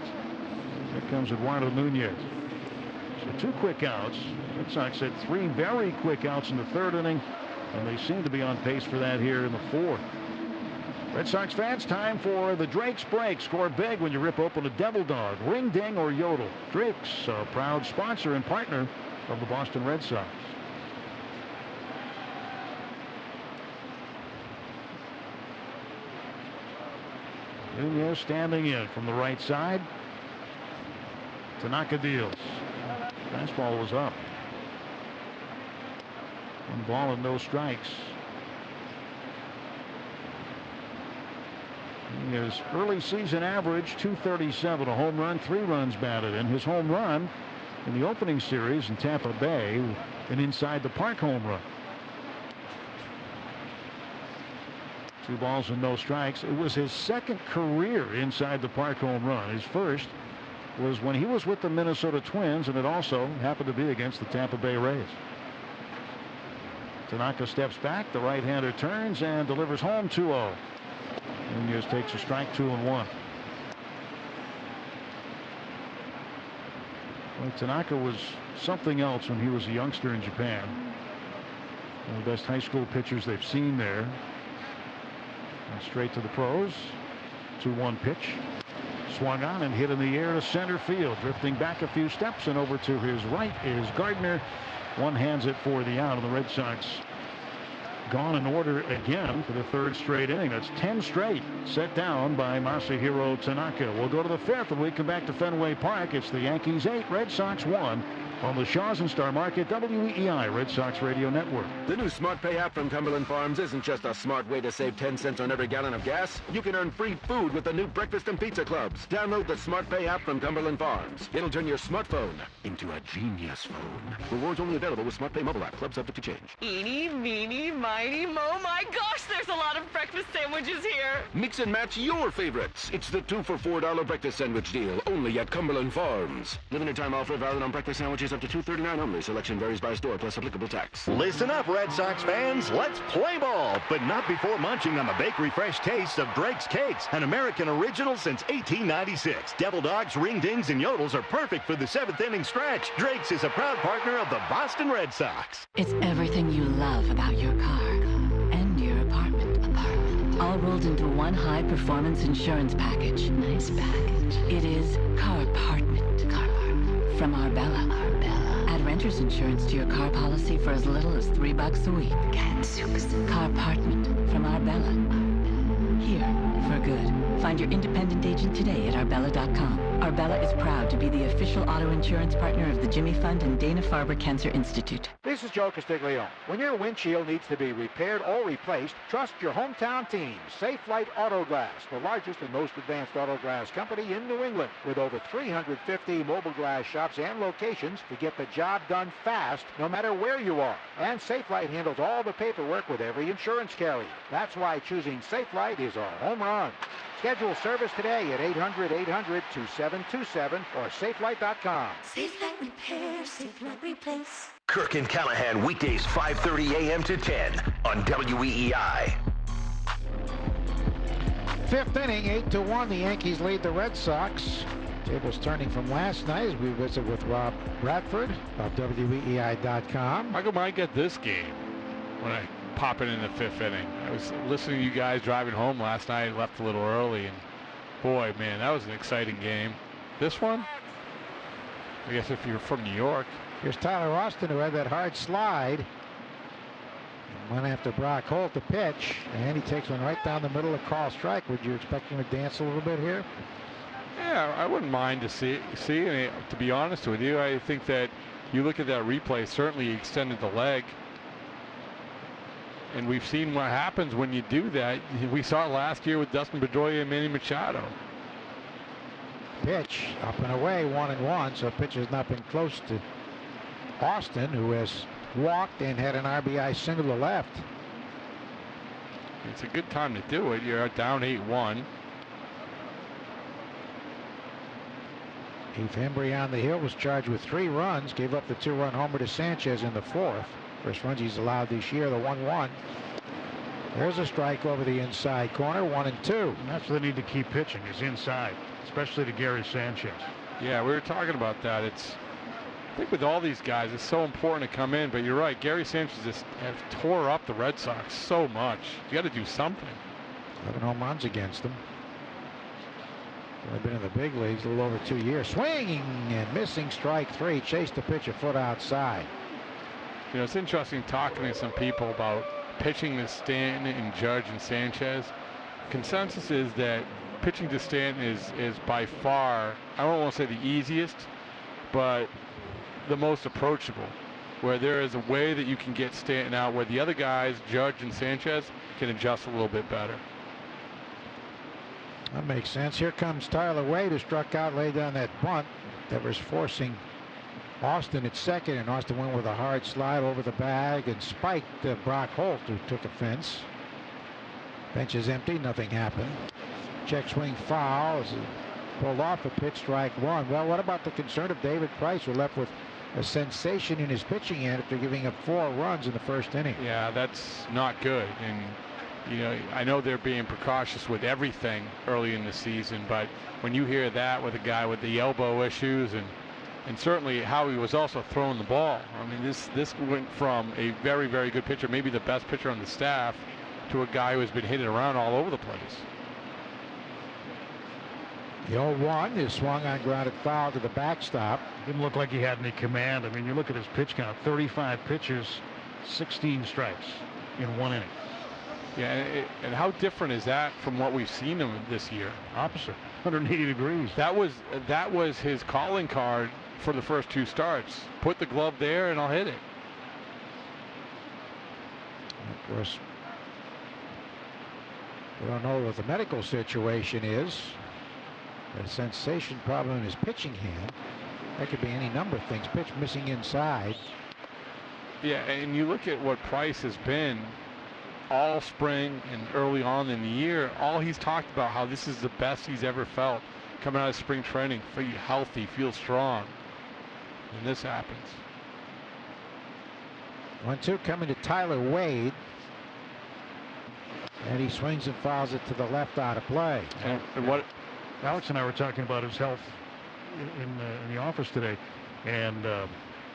Here comes Eduardo Nunez. So 2 quick outs. Red Sox had 3 very quick outs in the 3rd inning, and they seem to be on pace for that here in the 4th. Red Sox fans, time for the Drake's Break. Score big when you rip open a Devil Dog, Ring Ding, or Yodel. Drake's a proud sponsor and partner of the Boston Red Sox. Nunez standing in from the right side. Tanaka deals. Fastball was up. 1 ball and no strikes. His early season average, 237, a home run, 3 runs batted in. His home run in the opening series in Tampa Bay, an inside the park home run. 2 balls and no strikes. It was his second career inside the park home run. His first was when he was with the Minnesota Twins, and it also happened to be against the Tampa Bay Rays. Tanaka steps back. The right-hander turns and delivers home 2-0. Nunez takes a strike, 2-1. Well, Tanaka was something else when he was a youngster in Japan. One of the best high school pitchers they've seen there. And straight to the pros. 2-1 pitch. Swung on and hit in the air to center field. Drifting back a few steps and over to his right is Gardner. One hands it for the out, and the Red Sox gone in order again for the 3rd straight inning. That's 10 straight set down by Masahiro Tanaka. We'll go to the 5th when we come back to Fenway Park. It's the Yankees 8, Red Sox 1 on the Shaws and Star Market WEEI Red Sox Radio Network. The new Smart Pay app from Cumberland Farms isn't just a smart way to save 10 cents on every gallon of gas. You can earn free food with the new breakfast and pizza clubs. Download the Smart Pay app from Cumberland Farms. It'll turn your smartphone into a genius phone. Rewards only available with Smart Pay mobile app. Club subject to change. Eeny, meeny, miny, mo. My gosh, there's a lot of breakfast sandwiches here. Mix and match your favorites. It's the 2 for $4 breakfast sandwich deal, only at Cumberland Farms. Limited time offer valid on breakfast sandwiches up to $2.39 only. Selection varies by store plus applicable tax. Listen up, Red Sox fans. Let's play ball, but not before munching on the bakery fresh taste of Drake's Cakes, an American original since 1896. Devil Dogs, Ring Dings, and Yodels are perfect for the 7th inning stretch. Drake's is a proud partner of the Boston Red Sox. It's everything you love about your car and your apartment. All rolled into one high-performance insurance package. Nice package. It is Carpartment. Carpartment. From Arbella. Add renter's insurance to your car policy for as little as $3 a week. Carpartment from Arbella. Here for good. Find your independent agent today at Arbella.com. Arbella is proud to be the official auto insurance partner of the Jimmy Fund and Dana-Farber Cancer Institute. This is Joe Castiglione. When your windshield needs to be repaired or replaced, trust your hometown team, Safe Light Auto Glass, the largest and most advanced auto glass company in New England, with over 350 mobile glass shops and locations to get the job done fast, no matter where you are. And Safe Light handles all the paperwork with every insurance carrier. That's why choosing Safe Light is a home run. Schedule service today at 800-800-2727 or safelight.com. Safe Light Repair, Safe Light Replace. Kirk and Callahan, weekdays 5:30 a.m. to 10 on WEEI. 5th inning, 8-1. The Yankees lead the Red Sox. Tables turning from last night as we visit with Rob Bradford of WEEI.com. How come I get this game when I pop it in the 5th inning? I was listening to you guys driving home last night. Left a little early, and boy, man, that was an exciting game. This one, I guess if you're from New York. Here's Tyler Austin, who had that hard slide. Went after Brock Holt to pitch, and he takes one right down the middle of Carl Strike. Would you expect him to dance a little bit here? Yeah, I wouldn't mind to see it. To be honest with you, I think that you look at that replay, certainly he extended the leg. And we've seen what happens when you do that. We saw it last year with Dustin Pedroia and Manny Machado. Pitch up and away, 1-1, so pitch has not been close to Austin, who has walked and had an RBI single to left. It's a good time to do it. You're down 8-1. Heath Hembry on the hill was charged with 3 runs, gave up the 2-run homer to Sanchez in the 4th. First runs he's allowed this year, the 1-1. There's a strike over the inside corner, 1-2. And that's what they need to keep pitching, is inside, especially to Gary Sanchez. Yeah, we were talking about that. I think with all these guys, it's so important to come in, but you're right. Gary Sanchez just has tore up the Red Sox so much. You got to do something. 11 home runs against them. They've been in the big leagues a little over 2 years. Swinging and missing, strike 3. Chased the pitch a foot outside. You know, it's interesting talking to some people about pitching to Stanton and Judge and Sanchez. Consensus is that pitching to Stanton is by far, I don't want to say the easiest, but the most approachable, where there is a way that you can get Stanton out where the other guys, Judge and Sanchez, can adjust a little bit better. That makes sense. Here comes Tyler Wade, who struck out, laid down that bunt that was forcing Austin at second, and Austin went with a hard slide over the bag and spiked Brock Holt, who took offense. Bench is empty, nothing happened. Check swing foul as he pulled off a pitch, strike one. Well, what about the concern of David Price, who left with a sensation in his pitching end after giving up 4 runs in the first inning? Yeah, that's not good. And, you know, I know they're being precautious with everything early in the season, but when you hear that with a guy with the elbow issues and certainly how he was also throwing the ball, I mean, this went from a very, very good pitcher, maybe the best pitcher on the staff, to a guy who has been hitting around all over the place. The 0-1 is swung on grounded foul to the backstop. Didn't look like he had any command. I mean, you look at his pitch count, 35 pitches, 16 strikes in 1 inning. Yeah, and how different is that from what we've seen him this year? Opposite, 180 degrees. That was his calling card for the first 2 starts. Put the glove there and I'll hit it. Of course, we don't know what the medical situation is. A sensation problem in his pitching hand. That could be any number of things. Pitch missing inside. Yeah, and you look at what Price has been all spring and early on in the year. All he's talked about how this is the best he's ever felt coming out of spring training. Feel healthy, feel strong. And this happens. 1-2 coming to Tyler Wade. And he swings and fouls it to the left out of play. And what Alex and I were talking about his health in the office today, and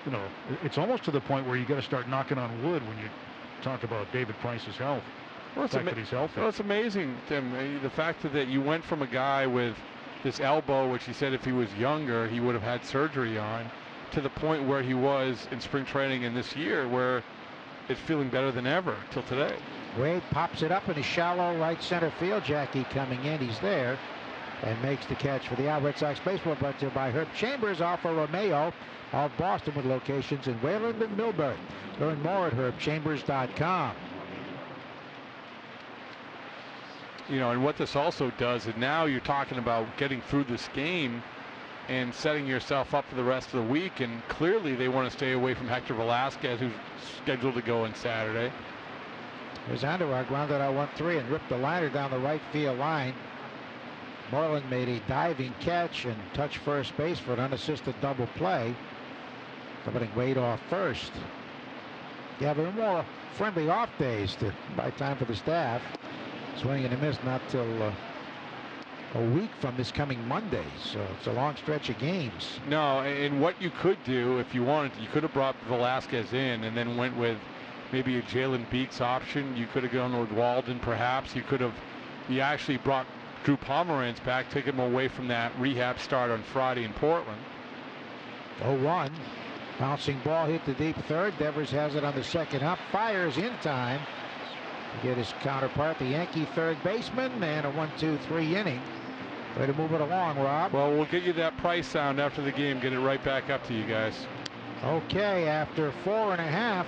you know, it's almost to the point where you got to start knocking on wood when you talk about David Price's health. Well, the fact that he's healthy. Well, it's amazing, Tim. The fact that you went from a guy with this elbow, which he said if he was younger he would have had surgery on, to the point where he was in spring training in this year, where it's feeling better than ever till today. Wade pops it up in a shallow right center field. Jackie coming in, he's there, and makes the catch for the out. Red Sox baseball brought to you by Herb Chambers, Alfa Romeo of Boston, with locations in Wayland and Millbury. Learn more at herbchambers.com. You know, and what this also does is now you're talking about getting through this game and setting yourself up for the rest of the week, and clearly they want to stay away from Hector Velasquez, who's scheduled to go on Saturday. Here's Underwood, grounded out 1-3 and ripped the liner down the right field line. Moreland made a diving catch and touched first base for an unassisted double play, putting Wade off first. You have a more friendly off days to buy time for the staff. Swing and a miss not till a week from this coming Monday, so it's a long stretch of games. No, and what you could do if you wanted, you could have brought Velasquez in and then went with maybe a Jalen Beeks option. You could have gone with Walden, perhaps. You actually brought Drew Pomeranz back, take him away from that rehab start on Friday in Portland. 0-1. Bouncing ball hit the deep third. Devers has it on the second up. Fires in time to get his counterpart, the Yankee third baseman, and a 1-2-3 inning. Way to move it along, Rob. Well, we'll get you that Price sound after the game. Get it right back up to you guys. Okay, after 4.5,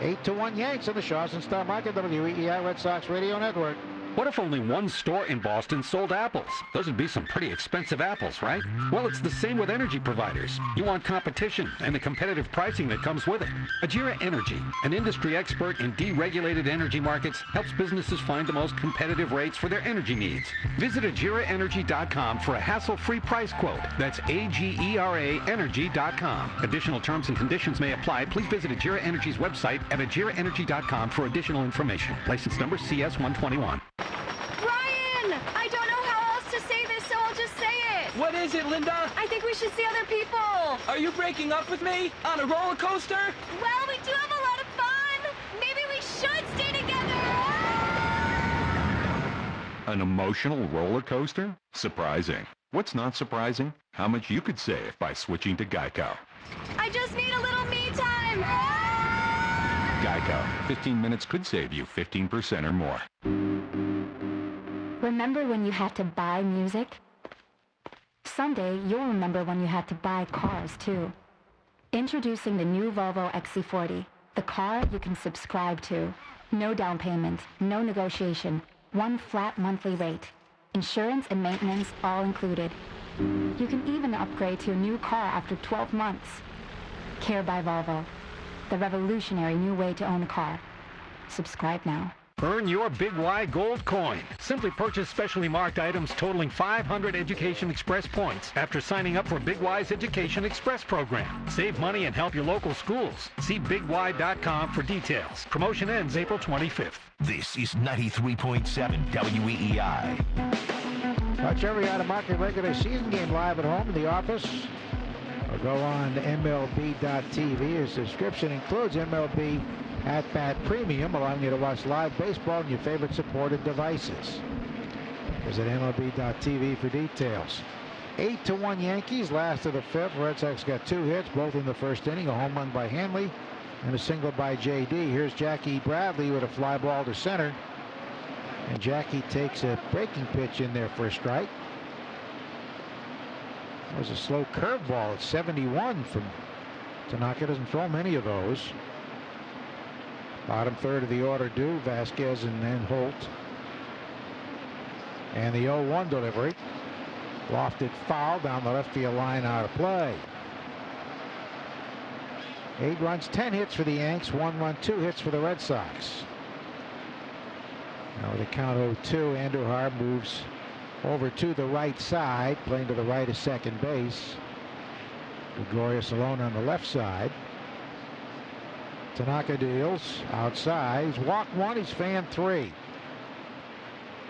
8-1 Yanks on the Shaws and Star Market, WEEI Red Sox Radio Network. What if only one store in Boston sold apples? Those would be some pretty expensive apples, right? Well, it's the same with energy providers. You want competition and the competitive pricing that comes with it. Ajira Energy, an industry expert in deregulated energy markets, helps businesses find the most competitive rates for their energy needs. Visit AjiraEnergy.com for a hassle-free price quote. That's AGERA Energy.com. Additional terms and conditions may apply. Please visit Ajira Energy's website at AjiraEnergy.com for additional information. License number CS121. I don't know how else to say this, so I'll just say it. What is it, Linda? I think we should see other people. Are you breaking up with me? On a roller coaster? Well, we do have a lot of fun. Maybe we should stay together. An emotional roller coaster? Surprising. What's not surprising? How much you could save by switching to Geico. I just need a little me time. Geico. 15 minutes could save you 15% or more. Remember when you had to buy music? Someday, you'll remember when you had to buy cars, too. Introducing the new Volvo XC40, the car you can subscribe to. No down payment, no negotiation, one flat monthly rate. Insurance and maintenance all included. You can even upgrade to a new car after 12 months. Care by Volvo, the revolutionary new way to own a car. Subscribe now. Earn your Big Y Gold Coin. Simply purchase specially marked items totaling 500 Education Express points after signing up for Big Y's Education Express program. Save money and help your local schools. See BigY.com for details. Promotion ends April 25th. This is 93.7 WEEI. Watch every out-of-market regular season game live at home in the office. Or go on to MLB.tv. Your subscription includes MLB At-Bat Premium, allowing you to watch live baseball on your favorite supported devices. Visit MLB.tv for details. 8-1 Yankees, last of the fifth. Red Sox got 2 hits, both in the first inning. A home run by Hanley and a single by J.D. Here's Jackie Bradley with a fly ball to center. And Jackie takes a breaking pitch in there for a strike. That was a slow curveball at 71 from Tanaka. Doesn't throw many of those. Bottom third of the order due. Vasquez and then Holt. And the 0-1 delivery. Lofted foul down the left field line, out of play. 8 runs, 10 hits for the Yanks. 1 run, 2 hits for the Red Sox. Now with a count 0-2, Andujar moves over to the right side, playing to the right of second base. Gregorius alone on the left side. Tanaka deals outside. He's walked 1, he's fanned 3.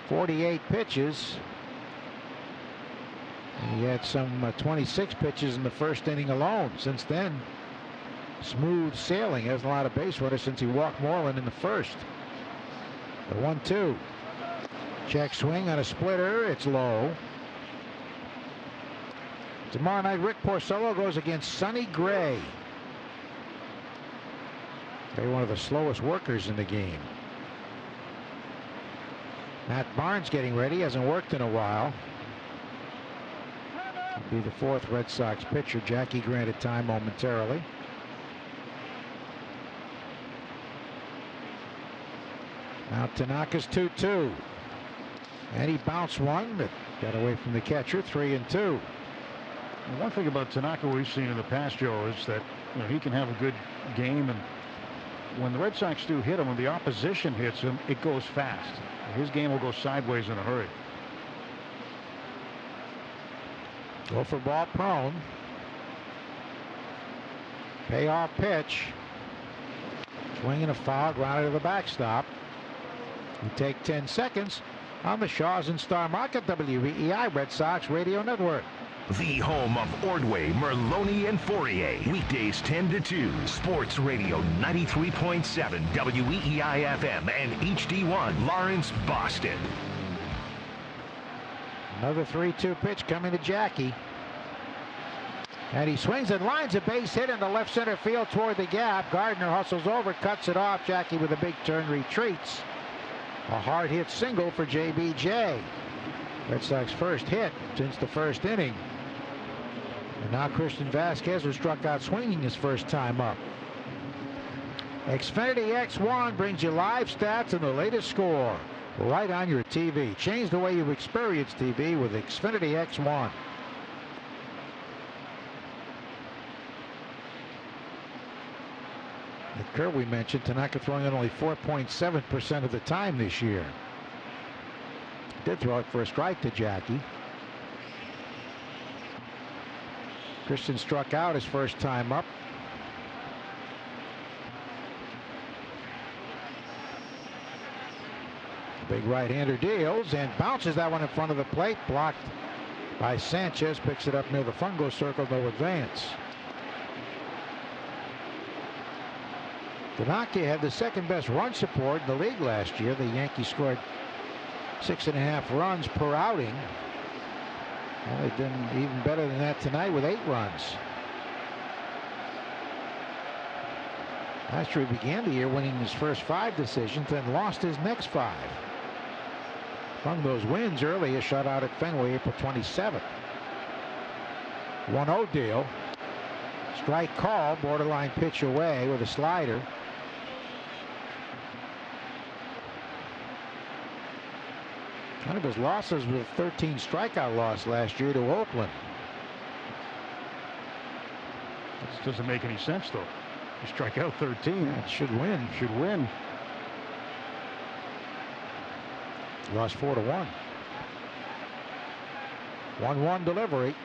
48 pitches. And he had some 26 pitches in the first inning alone. Since then, smooth sailing. Has a lot of base runners since he walked Moreland in the first. The 1-2. Check swing on a splitter. It's low. Tomorrow night, Rick Porcello goes against Sonny Gray. They're one of the slowest workers in the game. Matt Barnes getting ready. Hasn't worked in a while. He'll be the 4th Red Sox pitcher. Jackie granted time momentarily. Now Tanaka's 2-2. And he bounced one, but got away from the catcher. 3-2. One thing about Tanaka we've seen in the past, Joe, is that he can have a good game, and when the Red Sox do hit him, when the opposition hits him, it goes fast. His game will go sideways in a hurry. Go for ball prone. Payoff pitch. Swing and a foul, grounded to the backstop. We take 10 seconds on the Shaws and Star Market WEEI Red Sox Radio Network. The home of Ordway, Merloni, and Fourier. Weekdays 10 to 2. Sports Radio 93.7 WEEI FM and HD1 Lawrence, Boston. Another 3-2 pitch coming to Jackie. And he swings and lines a base hit into left center field toward the gap. Gardner hustles over, cuts it off. Jackie with a big turn retreats. A hard hit single for JBJ. Red Sox first hit since the first inning. And now Christian Vasquez, who struck out swinging his first time up. Xfinity X1 brings you live stats and the latest score right on your TV. Change the way you experience TV with Xfinity X1. The curve we mentioned, Tanaka throwing it only 4.7% of the time this year. Did throw it for a strike to Jackie. Christian struck out his first time up. Big right-hander deals and bounces that one in front of the plate. Blocked by Sanchez. Picks it up near the fungo circle. No advance. Tanaka had the second best run support in the league last year. The Yankees scored 6.5 runs per outing. Well, they've done even better than that tonight with 8 runs. Last year he began the year winning his first 5 decisions, then lost his next 5. Among those wins early, a shutout at Fenway April 27th. 1-0 deal. Strike call, borderline pitch away with a slider. One of his losses was a 13 strikeout loss last year to Oakland. This doesn't make any sense, though. You strike out 13. It should win. Should win. Lost 4-1. 1-1 delivery.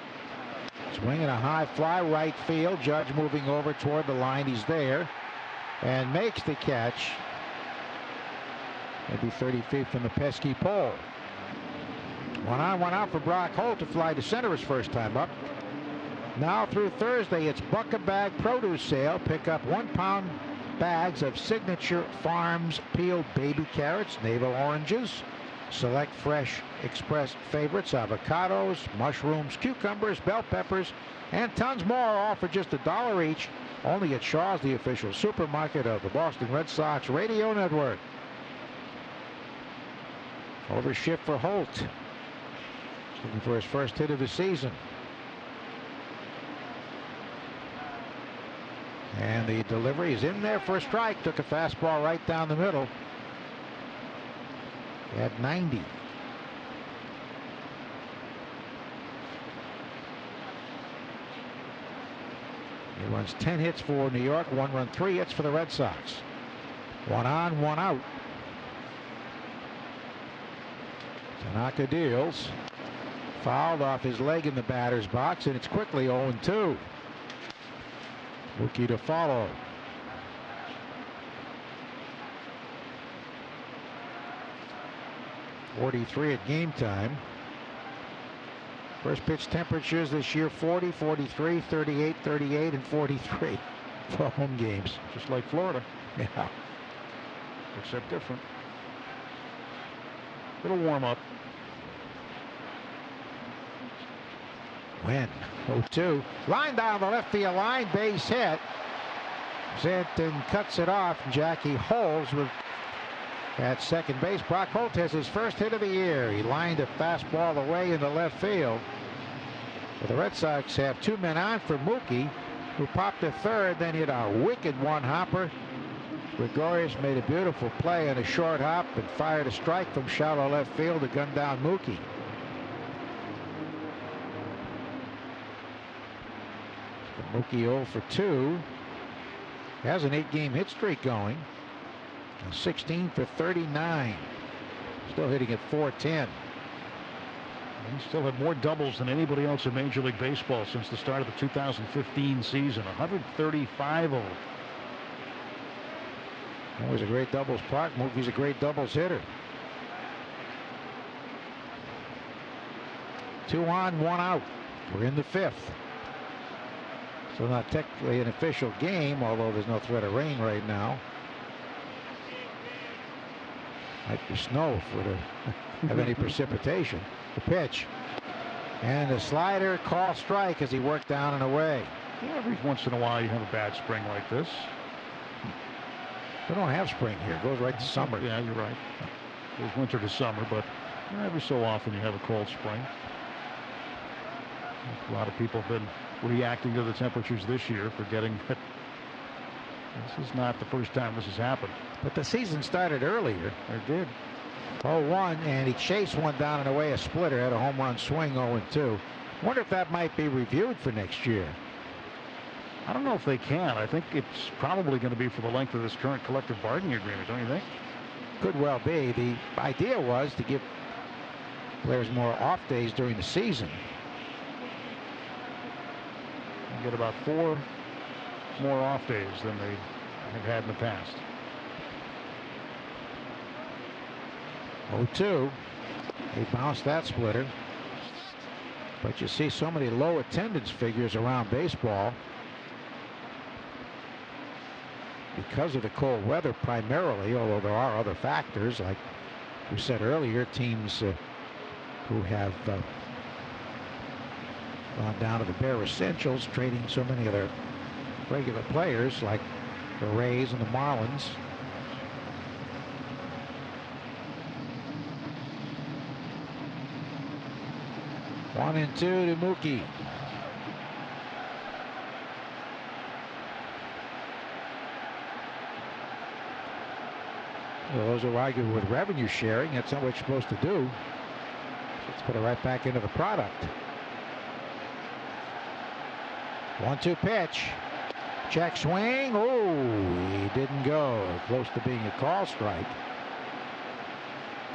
Swinging a high fly right field. Judge moving over toward the line. He's there and makes the catch. Maybe 30 feet from the pesky pole. 1 on, 1 out for Brock Holt to fly to center his first time up. Now through Thursday, it's Buck-A-Bag produce sale. Pick up 1-pound bags of Signature Farms peeled baby carrots, navel oranges, select fresh express favorites, avocados, mushrooms, cucumbers, bell peppers, and tons more, all for just $1 each. Only at Shaw's, the official supermarket of the Boston Red Sox radio network. Overshift for Holt. Looking for his first hit of the season. And the delivery is in there for a strike. Took a fastball right down the middle. At 90. He runs 10 hits for New York, 1 run, 3 hits for the Red Sox. 1 on, 1 out. Tanaka deals. Fouled off his leg in the batter's box, and it's quickly 0-2. Mookie to follow. .43 at game time. First pitch temperatures this year: 40, 43, 38, 38, and 43 for home games. Just like Florida. Yeah. Except different. Little warm up. Win. 0-2. Line down the left field line. Base hit. Stanton cuts it off. Jackie Holes with at second base. Brock Holt has his first hit of the year. He lined a fastball away into left field. But the Red Sox have 2 men on for Mookie, who popped to third, then hit a wicked one-hopper. Gregorius made a beautiful play on a short hop and fired a strike from shallow left field to gun down Mookie. Mookie 0 for 2. Has an 8-game hit streak going. 16 for 39. Still hitting at .410. He still had more doubles than anybody else in Major League Baseball since the start of the 2015 season. 135 of them. Always a great doubles park. Mookie's a great doubles hitter. 2 on, 1 out. We're in the 5th. So not technically an official game, although there's no threat of rain right now. Might be snow if we're to have any precipitation. The pitch. And the slider, call strike as he worked down and away. Yeah, every once in a while you have a bad spring like this. We don't have spring here. It goes right to summer. Yeah, you're right. It goes winter to summer, but every so often you have a cold spring. A lot of people have been reacting to the temperatures this year, forgetting that this is not the first time this has happened. But the season started earlier. It did. 0-1, and he chased one down and away, a splitter, had a home run swing. 0-2. Wonder if that might be reviewed for next year. I don't know if they can. I think it's probably going to be for the length of this current collective bargaining agreement, don't you think? Could well be. The idea was to give players more off days during the season. You get about 4 more off days than they have had in the past. 0-2. He bounced that splitter. But you see so many low attendance figures around baseball because of the cold weather primarily, although there are other factors, like we said earlier, teams who have gone down to the bare essentials, trading so many of their regular players, like the Rays and the Marlins. One and 2 to Mookie. Well, those who argue with revenue sharing, that's not what you're supposed to do. Let's put it right back into the product. 1-2 pitch. Check swing. Oh, he didn't go. Close to being a call strike.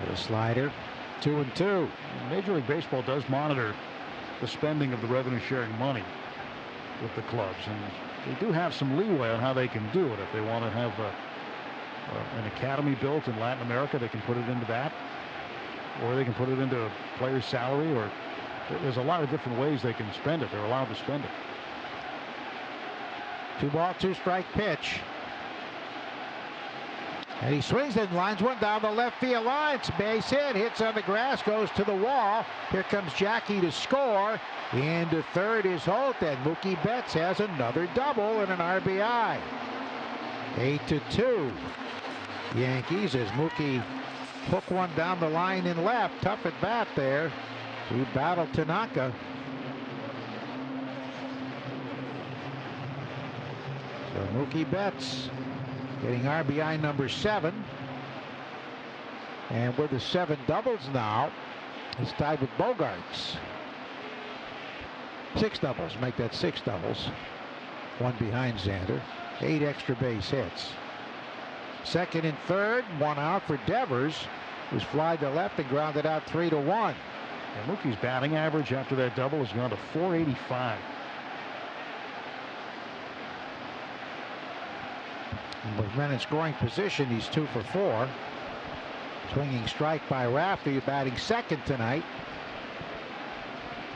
The slider. 2-2. Major League Baseball does monitor the spending of the revenue-sharing money with the clubs, and they do have some leeway on how they can do it. If they want to have an academy built in Latin America, they can put it into that, or they can put it into a player's salary, or there's a lot of different ways they can spend it. They're allowed to spend it. 2-ball, 2-strike pitch. And he swings it and lines one down the left field line. It's a base hit. Hits on the grass, goes to the wall. Here comes Jackie to score. Into third is Holt, and Mookie Betts has another double and an RBI. 8-2. Yankees as Mookie hook one down the line in left. Tough at bat there. He battled Tanaka. So Mookie Betts getting RBI number 7. And with the 7 doubles now, he's tied with Bogarts. 6 doubles, make that 6 doubles. 1 behind Xander. 8 extra base hits. Second and third, 1 out for Devers, who's flied to left and grounded out 3-1. And Mookie's batting average after that double has gone to .485. With men in scoring position, he's 2 for 4. Swinging strike by Rafferty, batting second tonight.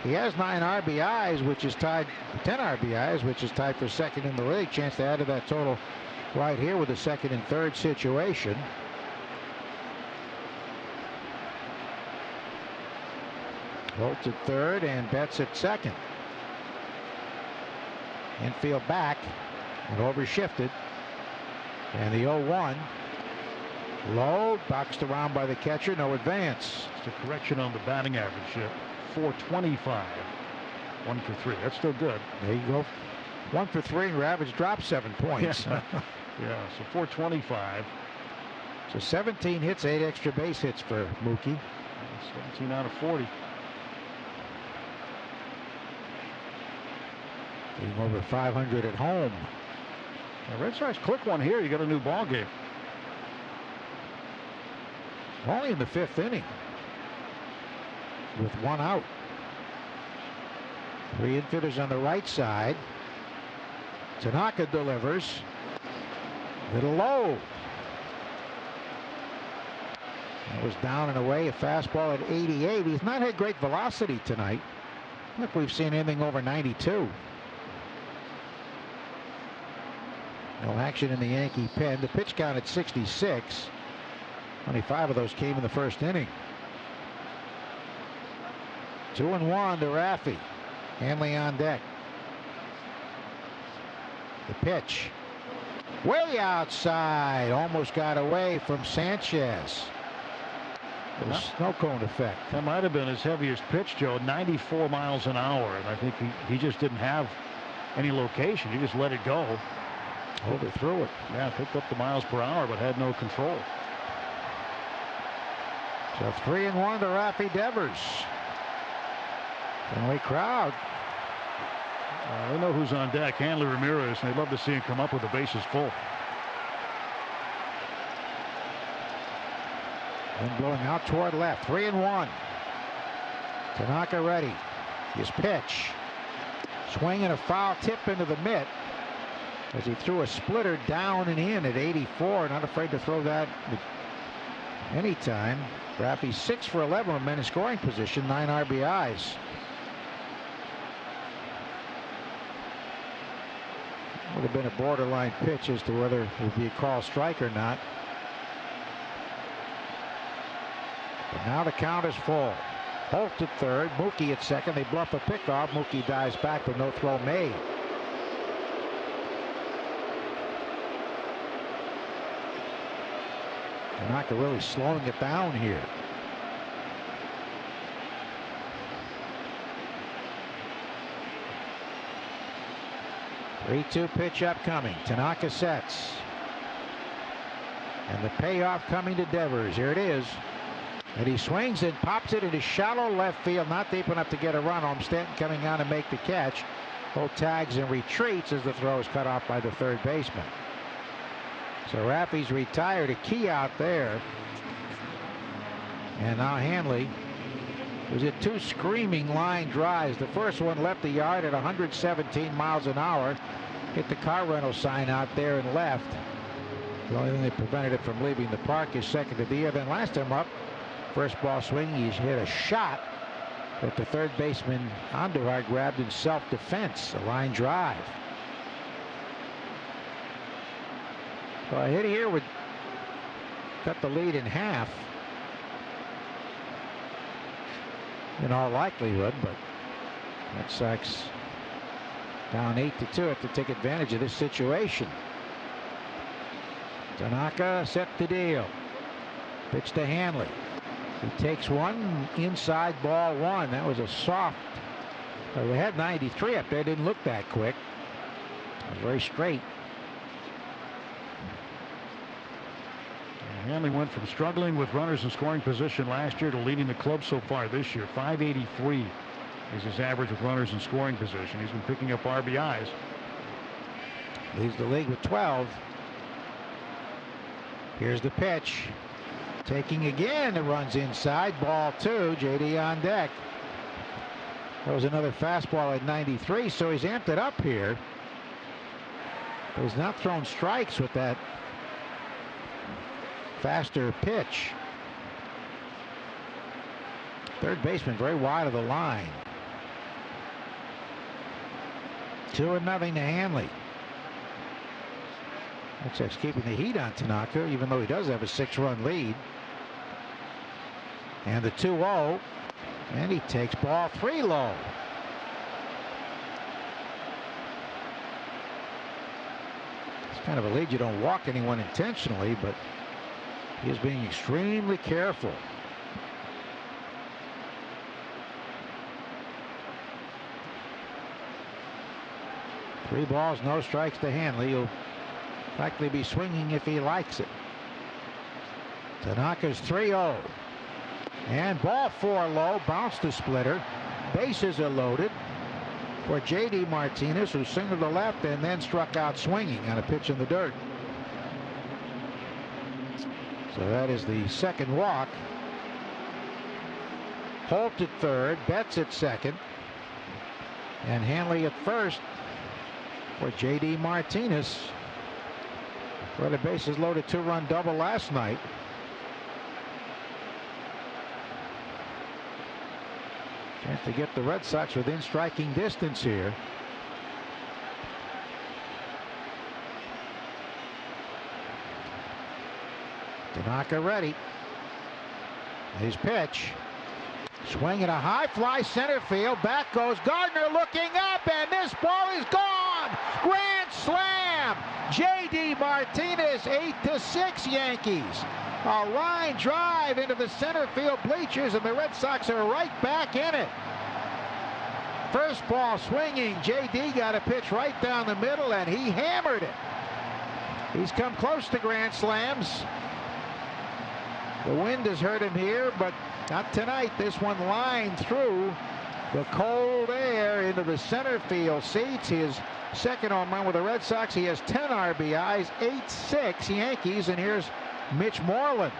He has 9 RBIs, which is tied, 10 RBIs, which is tied for second in the league. Chance to add to that total right here with a second and third situation. Holt at third and Betts at second. Infield back and overshifted. And the 0-1. Low, boxed around by the catcher, no advance. It's a correction on the batting average. 425. 1 for 3. That's still good. There you go. 1 for 3, and your average dropped 7 points. Yeah, so 425. So 17 hits, 8 extra base hits for Mookie. 17 out of 40. Getting over 500 at home. The Red Sox click one here, you got a new ball game. Only in the 5th inning. With 1 out. 3 infielders on the right side. Tanaka delivers. Little low. That was down and away. A fastball at 88. He's not had great velocity tonight. Look, we've seen anything over 92. No action in the Yankee pen. The pitch count at 66. 25 of those came in the 1st inning. 2-1 to Raffy. Hanley on deck. The pitch. Way outside. Almost got away from Sanchez. The snow cone effect. That might have been his heaviest pitch, Joe. 94 miles an hour. And I think he just didn't have any location. He just let it go. Overthrew it. Yeah, picked up the miles per hour, but had no control. So 3-1 to Raffy Devers. Fenway crowd. They know who's on deck. Hanley Ramirez, and they'd love to see him come up with the bases full. And blowing out toward left. 3-1. Tanaka ready. His pitch. Swing and a foul tip into the mitt. As he threw a splitter down and in at 84. Not afraid to throw that anytime. Raffy 6 for 11 with men in scoring position. 9 RBIs. Would have been a borderline pitch as to whether it would be a call strike or not. But now the count is full. Holt at third, Mookie at second. They bluff a pickoff. Mookie dives back with no throw made. Tanaka really slowing it down here. Three-2 pitch upcoming. Tanaka sets. And the payoff coming to Devers. Here it is. And he swings and pops it into shallow left field, not deep enough to get a run home. Stanton coming on to make the catch. Both tags and retreats as the throw is cut off by the third baseman. So Raffy's retired a key out there. And now Hanley was hit 2 screaming line drives. The first one left the yard at 117 miles an hour. Hit the car rental sign out there and left. The only thing that prevented it from leaving the park is second of the year. Then last time up, first ball swing, he's hit a shot that the third baseman Andujar grabbed in self-defense, a line drive. So a hit here would cut the lead in half in all likelihood, but Red Sox down 8-2 have to take advantage of this situation. Tanaka set the deal. Pitch to Hanley. He takes one, inside, ball one. That was a soft. They had 93 up there. Didn't look that quick. It was very straight. Hanley went from struggling with runners in scoring position last year to leading the club so far this year. 583 is his average with runners in scoring position. He's been picking up RBIs. Leads the league with 12. Here's the pitch. Taking again, it runs inside, ball 2. JD on deck. That was another fastball at 93, so he's amped it up here. But he's not thrown strikes with that faster pitch. Third baseman very wide of the line. 2-0 to Hanley. Looks like he's keeping the heat on Tanaka, even though he does have a 6-run lead. And the 2-0, and he takes ball 3 low. It's kind of a lead. You don't walk anyone intentionally, but he is being extremely careful. Three balls, no strikes to Hanley. He'll likely be swinging if he likes it. Tanaka's 3-0. And ball 4 low, bounce to splitter. Bases are loaded for J.D. Martinez, who singled to left and then struck out swinging on a pitch in the dirt. So that is the second walk. Holt at third, Betts at second, and Hanley at first for J.D. Martinez. For the bases loaded 2-run double last night. Chance to get the Red Sox within striking distance here. Tanaka ready. His pitch. Swing at a high fly center field. Back goes Gardner looking up, and this ball is gone. Grand slam. J.D. Martinez, 8-6 Yankees. A line drive into the center field bleachers, and the Red Sox are right back in it. First ball swinging. J.D. got a pitch right down the middle, and he hammered it. He's come close to grand slams. The wind has hurt him here, but not tonight. This one lined through the cold air into the center field seats. His second home run with the Red Sox. He has 10 RBIs, 8-6 Yankees, and here's Mitch Moreland.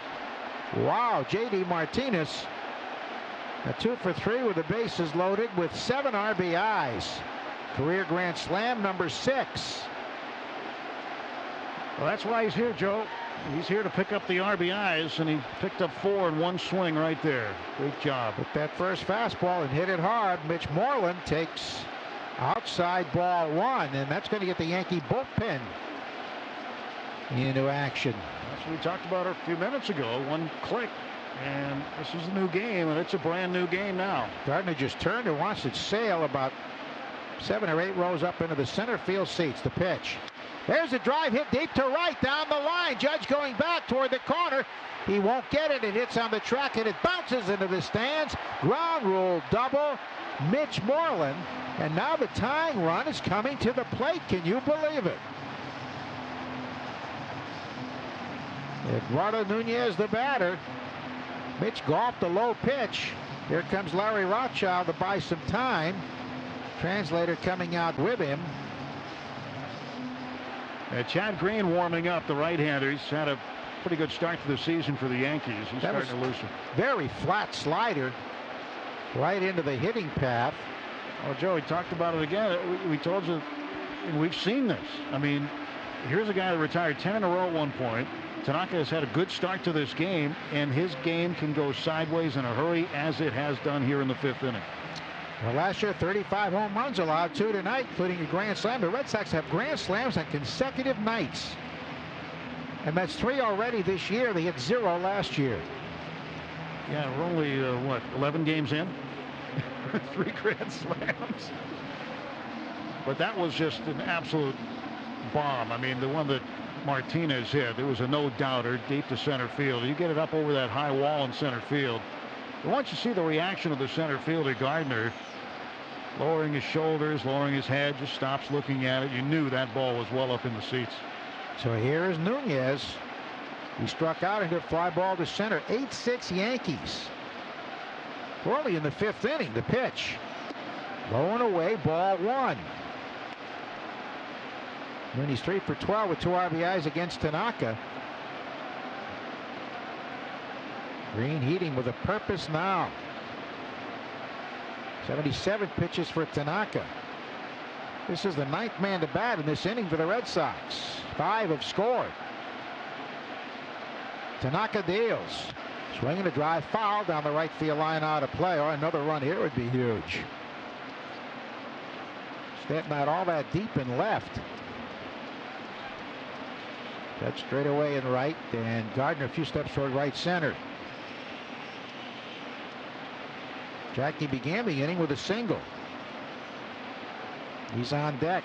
Wow, J.D. Martinez, a 2 for 3 with the bases loaded with 7 RBIs. Career grand slam number 6. Well, that's why he's here, Joe. He's here to pick up the RBIs, and he picked up 4 in one swing right there. Great job. With that first fastball and hit it hard, Mitch Moreland takes outside ball 1, and that's going to get the Yankee bullpen into action. That's what we talked about a few minutes ago. One click, and this is a new game, and it's a brand new game now. Gardner just turned and watched it sail about 7 or 8 rows up into the center field seats. The pitch. There's a drive hit deep to right down the line. Judge going back toward the corner. He won't get it. It hits on the track and it bounces into the stands. Ground rule double. Mitch Moreland. And now the tying run is coming to the plate. Can you believe it? Eduardo Nunez, the batter. Mitch golfed a low pitch. Here comes Larry Rothschild to buy some time. Translator coming out with him. Chad Green warming up, the right-hander. He's had a pretty good start to the season for the Yankees. He's starting to loosen. Very flat slider right into the hitting path. Oh, Joe, we talked about it again. We told you, and we've seen this. I mean, here's a guy that retired 10 in a row at one point. Tanaka has had a good start to this game, and his game can go sideways in a hurry, as it has done here in the 5th inning. Well, last year, 35 home runs allowed, 2 tonight, including a grand slam. The Red Sox have grand slams on consecutive nights. And that's 3 already this year. They hit 0 last year. Yeah, we're only, 11 games in? 3 grand slams. But that was just an absolute bomb. I mean, the one that Martinez hit, it was a no-doubter deep to center field. You get it up over that high wall in center field. And once you see the reaction of the center fielder, Gardner, lowering his shoulders, lowering his head, just stops looking at it, you knew that ball was well up in the seats. So here is Nunez. He struck out and hit a fly ball to center. 8-6 Yankees. We're only in the 5th inning. The pitch. Low and away, ball 1. And he's 3 for 12 with 2 RBIs against Tanaka. Green heating with a purpose now. 77 pitches for Tanaka. This is the 9th man to bat in this inning for the Red Sox. 5 have scored. Tanaka deals. Swinging a drive foul down the right field line, out of play. Or another run here would be huge. Stanton not all that deep in left. That's straight away in right, and Gardner a few steps toward right center. Jackie began the inning with a single. He's on deck.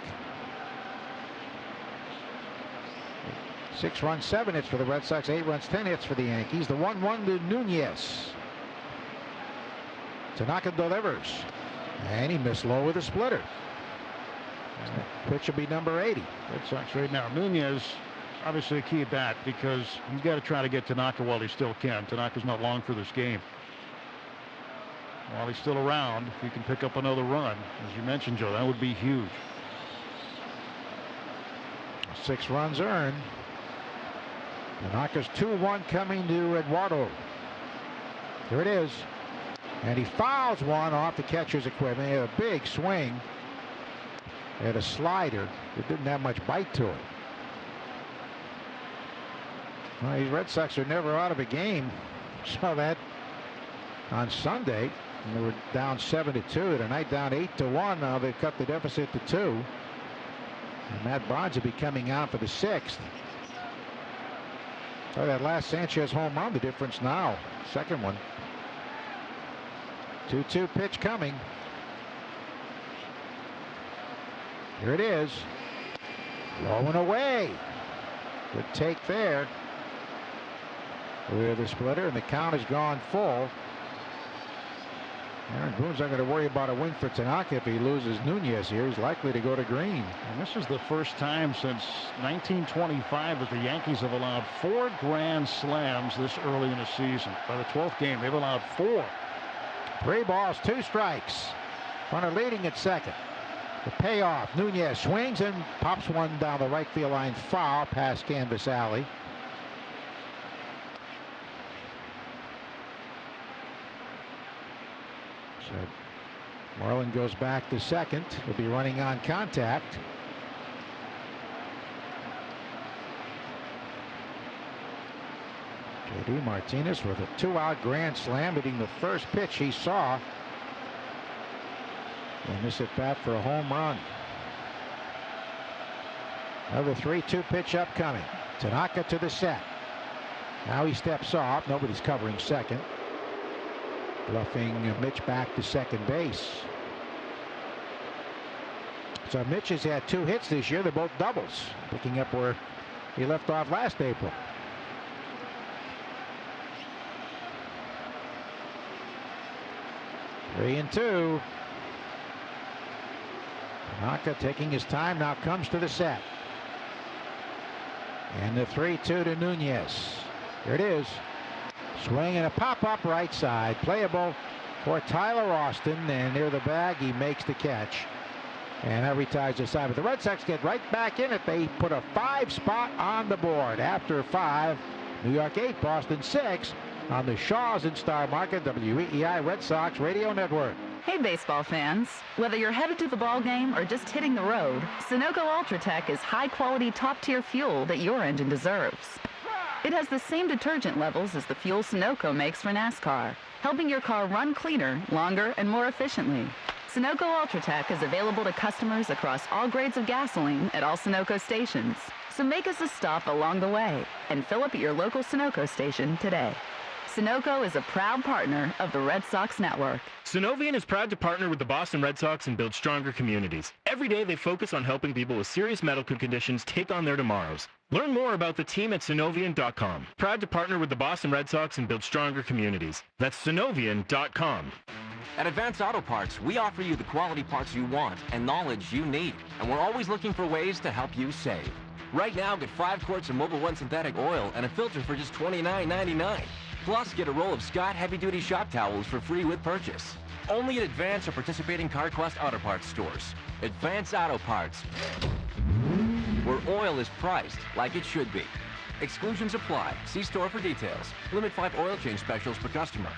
6 runs, 7 hits for the Red Sox, 8 runs, 10 hits for the Yankees. The 1-1 to Nunez. Tanaka delivers, and he missed low with a splitter. Pitch will be number 80. Red Sox right now. Nunez, obviously a key at bat, because he's got to try to get Tanaka while he still can. Tanaka's not long for this game. While he's still around, if he can pick up another run, as you mentioned, Joe, that would be huge. 6 runs earned. Tanaka's 2-1 coming to Eduardo. Here it is. And he fouls one off the catcher's equipment. He had a big swing. He had a slider that didn't have much bite to it. Well, these Red Sox are never out of a game. Saw that on Sunday. And they were down 7-2. Tonight down 8-1. Now they've cut the deficit to 2. And Matt Barnes will be coming out for the 6th. Oh, that last Sanchez home run, the difference now. Second one. 2-2 pitch coming. Here it is. Low and away. Good take there. With a splitter, and the count has gone full. Aaron Boone's not going to worry about a win for Tanaka if he loses Nunez here. He's likely to go to Green. And this is the first time since 1925 that the Yankees have allowed 4 grand slams this early in the season. By the 12th game, they've allowed 4. 3 balls, 2 strikes. Runner leading at second. The payoff. Nunez swings and pops one down the right field line, foul past Canvas Alley. So Marlin goes back to second. He'll be running on contact. J.D. Martinez with a 2-out grand slam, hitting the first pitch he saw. And this at bat for a home run. Another 3-2 pitch upcoming. Tanaka to the set. Now he steps off. Nobody's covering second. Bluffing Mitch back to second base. So Mitch has had 2 hits this year. They're both doubles, picking up where he left off last April. Three and 2. Tanaka taking his time, now comes to the set. And the 3-2 to Nunez. Here it is. Swing and a pop-up right side. Playable for Tyler Austin, and near the bag, he makes the catch. And that retires the side. But the Red Sox get right back in it. They put a 5 spot on the board. After 5, New York 8, Boston 6 on the Shaws and Star Market, WEEI Red Sox Radio Network. Hey, baseball fans. Whether you're headed to the ball game or just hitting the road, Sunoco Ultratech is high-quality, top-tier fuel that your engine deserves. It has the same detergent levels as the fuel Sunoco makes for NASCAR, helping your car run cleaner, longer, and more efficiently. Sunoco Ultratech is available to customers across all grades of gasoline at all Sunoco stations. So make us a stop along the way and fill up at your local Sunoco station today. Sunoco is a proud partner of the Red Sox Network. Sunovion is proud to partner with the Boston Red Sox and build stronger communities. Every day they focus on helping people with serious medical conditions take on their tomorrows. Learn more about the team at Sunovion.com. Proud to partner with the Boston Red Sox and build stronger communities. That's Sunovion.com. At Advance Auto Parts, we offer you the quality parts you want and knowledge you need. And we're always looking for ways to help you save. Right now, get 5 quarts of Mobil 1 synthetic oil and a filter for just $29.99. Plus, get a roll of Scott heavy-duty shop towels for free with purchase. Only at Advance or participating CarQuest Auto Parts stores. Advance Auto Parts, where oil is priced like it should be. Exclusions apply. See store for details. Limit 5 oil change specials per customer.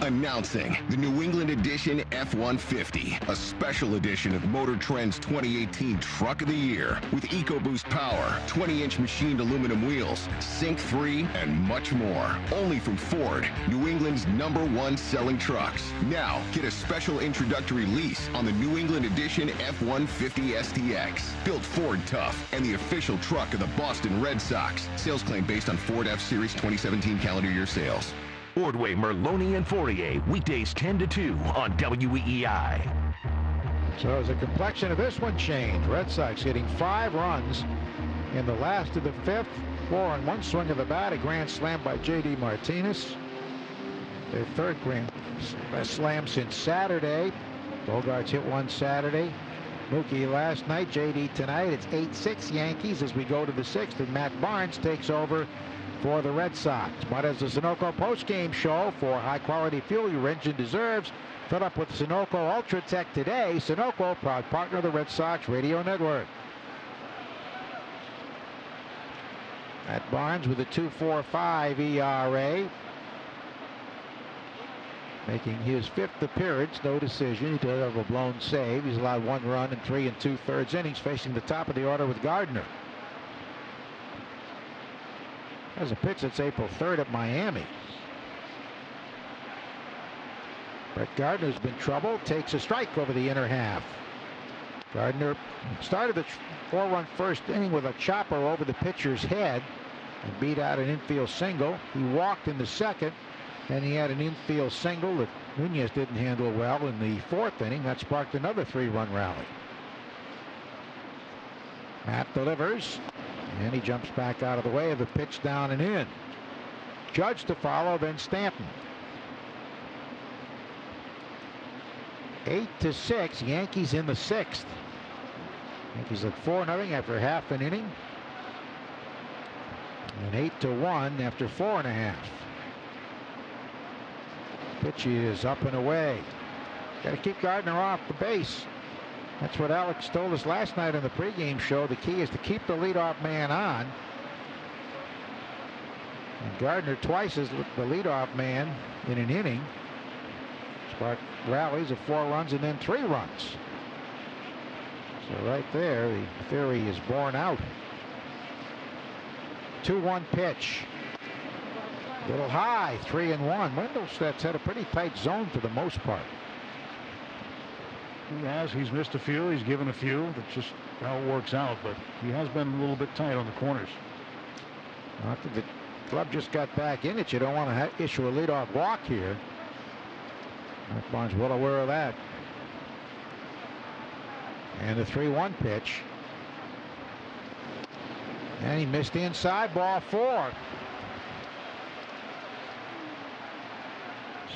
Announcing the New England Edition F-150, a special edition of Motor Trend's 2018 Truck of the Year with EcoBoost power, 20-inch machined aluminum wheels, Sync 3, and much more. Only from Ford, New England's #1 selling trucks. Now, get a special introductory lease on the New England Edition F-150 STX. Built Ford tough and the official truck of the Boston Red Sox. Sales claim based on Ford F-Series 2017 calendar year sales. Ordway, Merloni, and Fourier, weekdays 10 to 2 on WEEI. So as the complexion of this one changed, Red Sox getting 5 runs in the last of the 5th. 4 on 1 swing of the bat, a grand slam by J.D. Martinez. Their 3rd grand slam since Saturday. Bogarts hit one Saturday. Mookie last night, J.D. tonight. It's 8-6 Yankees as we go to the 6th, and Matt Barnes takes over for the Red Sox. But as the Sunoco postgame show for high-quality fuel your engine deserves, filled up with Sunoco Ultratech today. Sunoco, proud partner of the Red Sox Radio Network. Matt Barnes with a 2.45 ERA. Making his 5th appearance, no decision. He did have a blown save. He's allowed 1 run in 3 2/3 innings, facing the top of the order with Gardner. There's a pitch that's April 3rd at Miami. Brett Gardner's been trouble. Takes a strike over the inner half. Gardner started the 4-run first inning with a chopper over the pitcher's head and beat out an infield single. He walked in the 2nd, and he had an infield single that Nunez didn't handle well in the 4th inning. That sparked another 3-run rally. Matt delivers. And he jumps back out of the way of the pitch, down and in. Judge to follow, then Stanton. 8-6, Yankees in the 6th. Yankees at 4-0 after half an inning. And 8-1 after 4.5. Pitch is up and away. Got to keep Gardner off the base. That's what Alex told us last night on the pregame show. The key is to keep the leadoff man on. And Gardner twice as the leadoff man in an inning. Sparked rallies of 4 runs and then 3 runs. So right there, the theory is borne out. 2-1 pitch. A little high, 3-1. Wendelstedt's had a pretty tight zone for the most part. He has. He's missed a few. He's given a few. That's just how it works out. But he has been a little bit tight on the corners. After the club just got back in it, you don't want to issue a leadoff walk here. Matt Barnes well aware of that. And the 3-1 pitch. And he missed the inside, ball 4.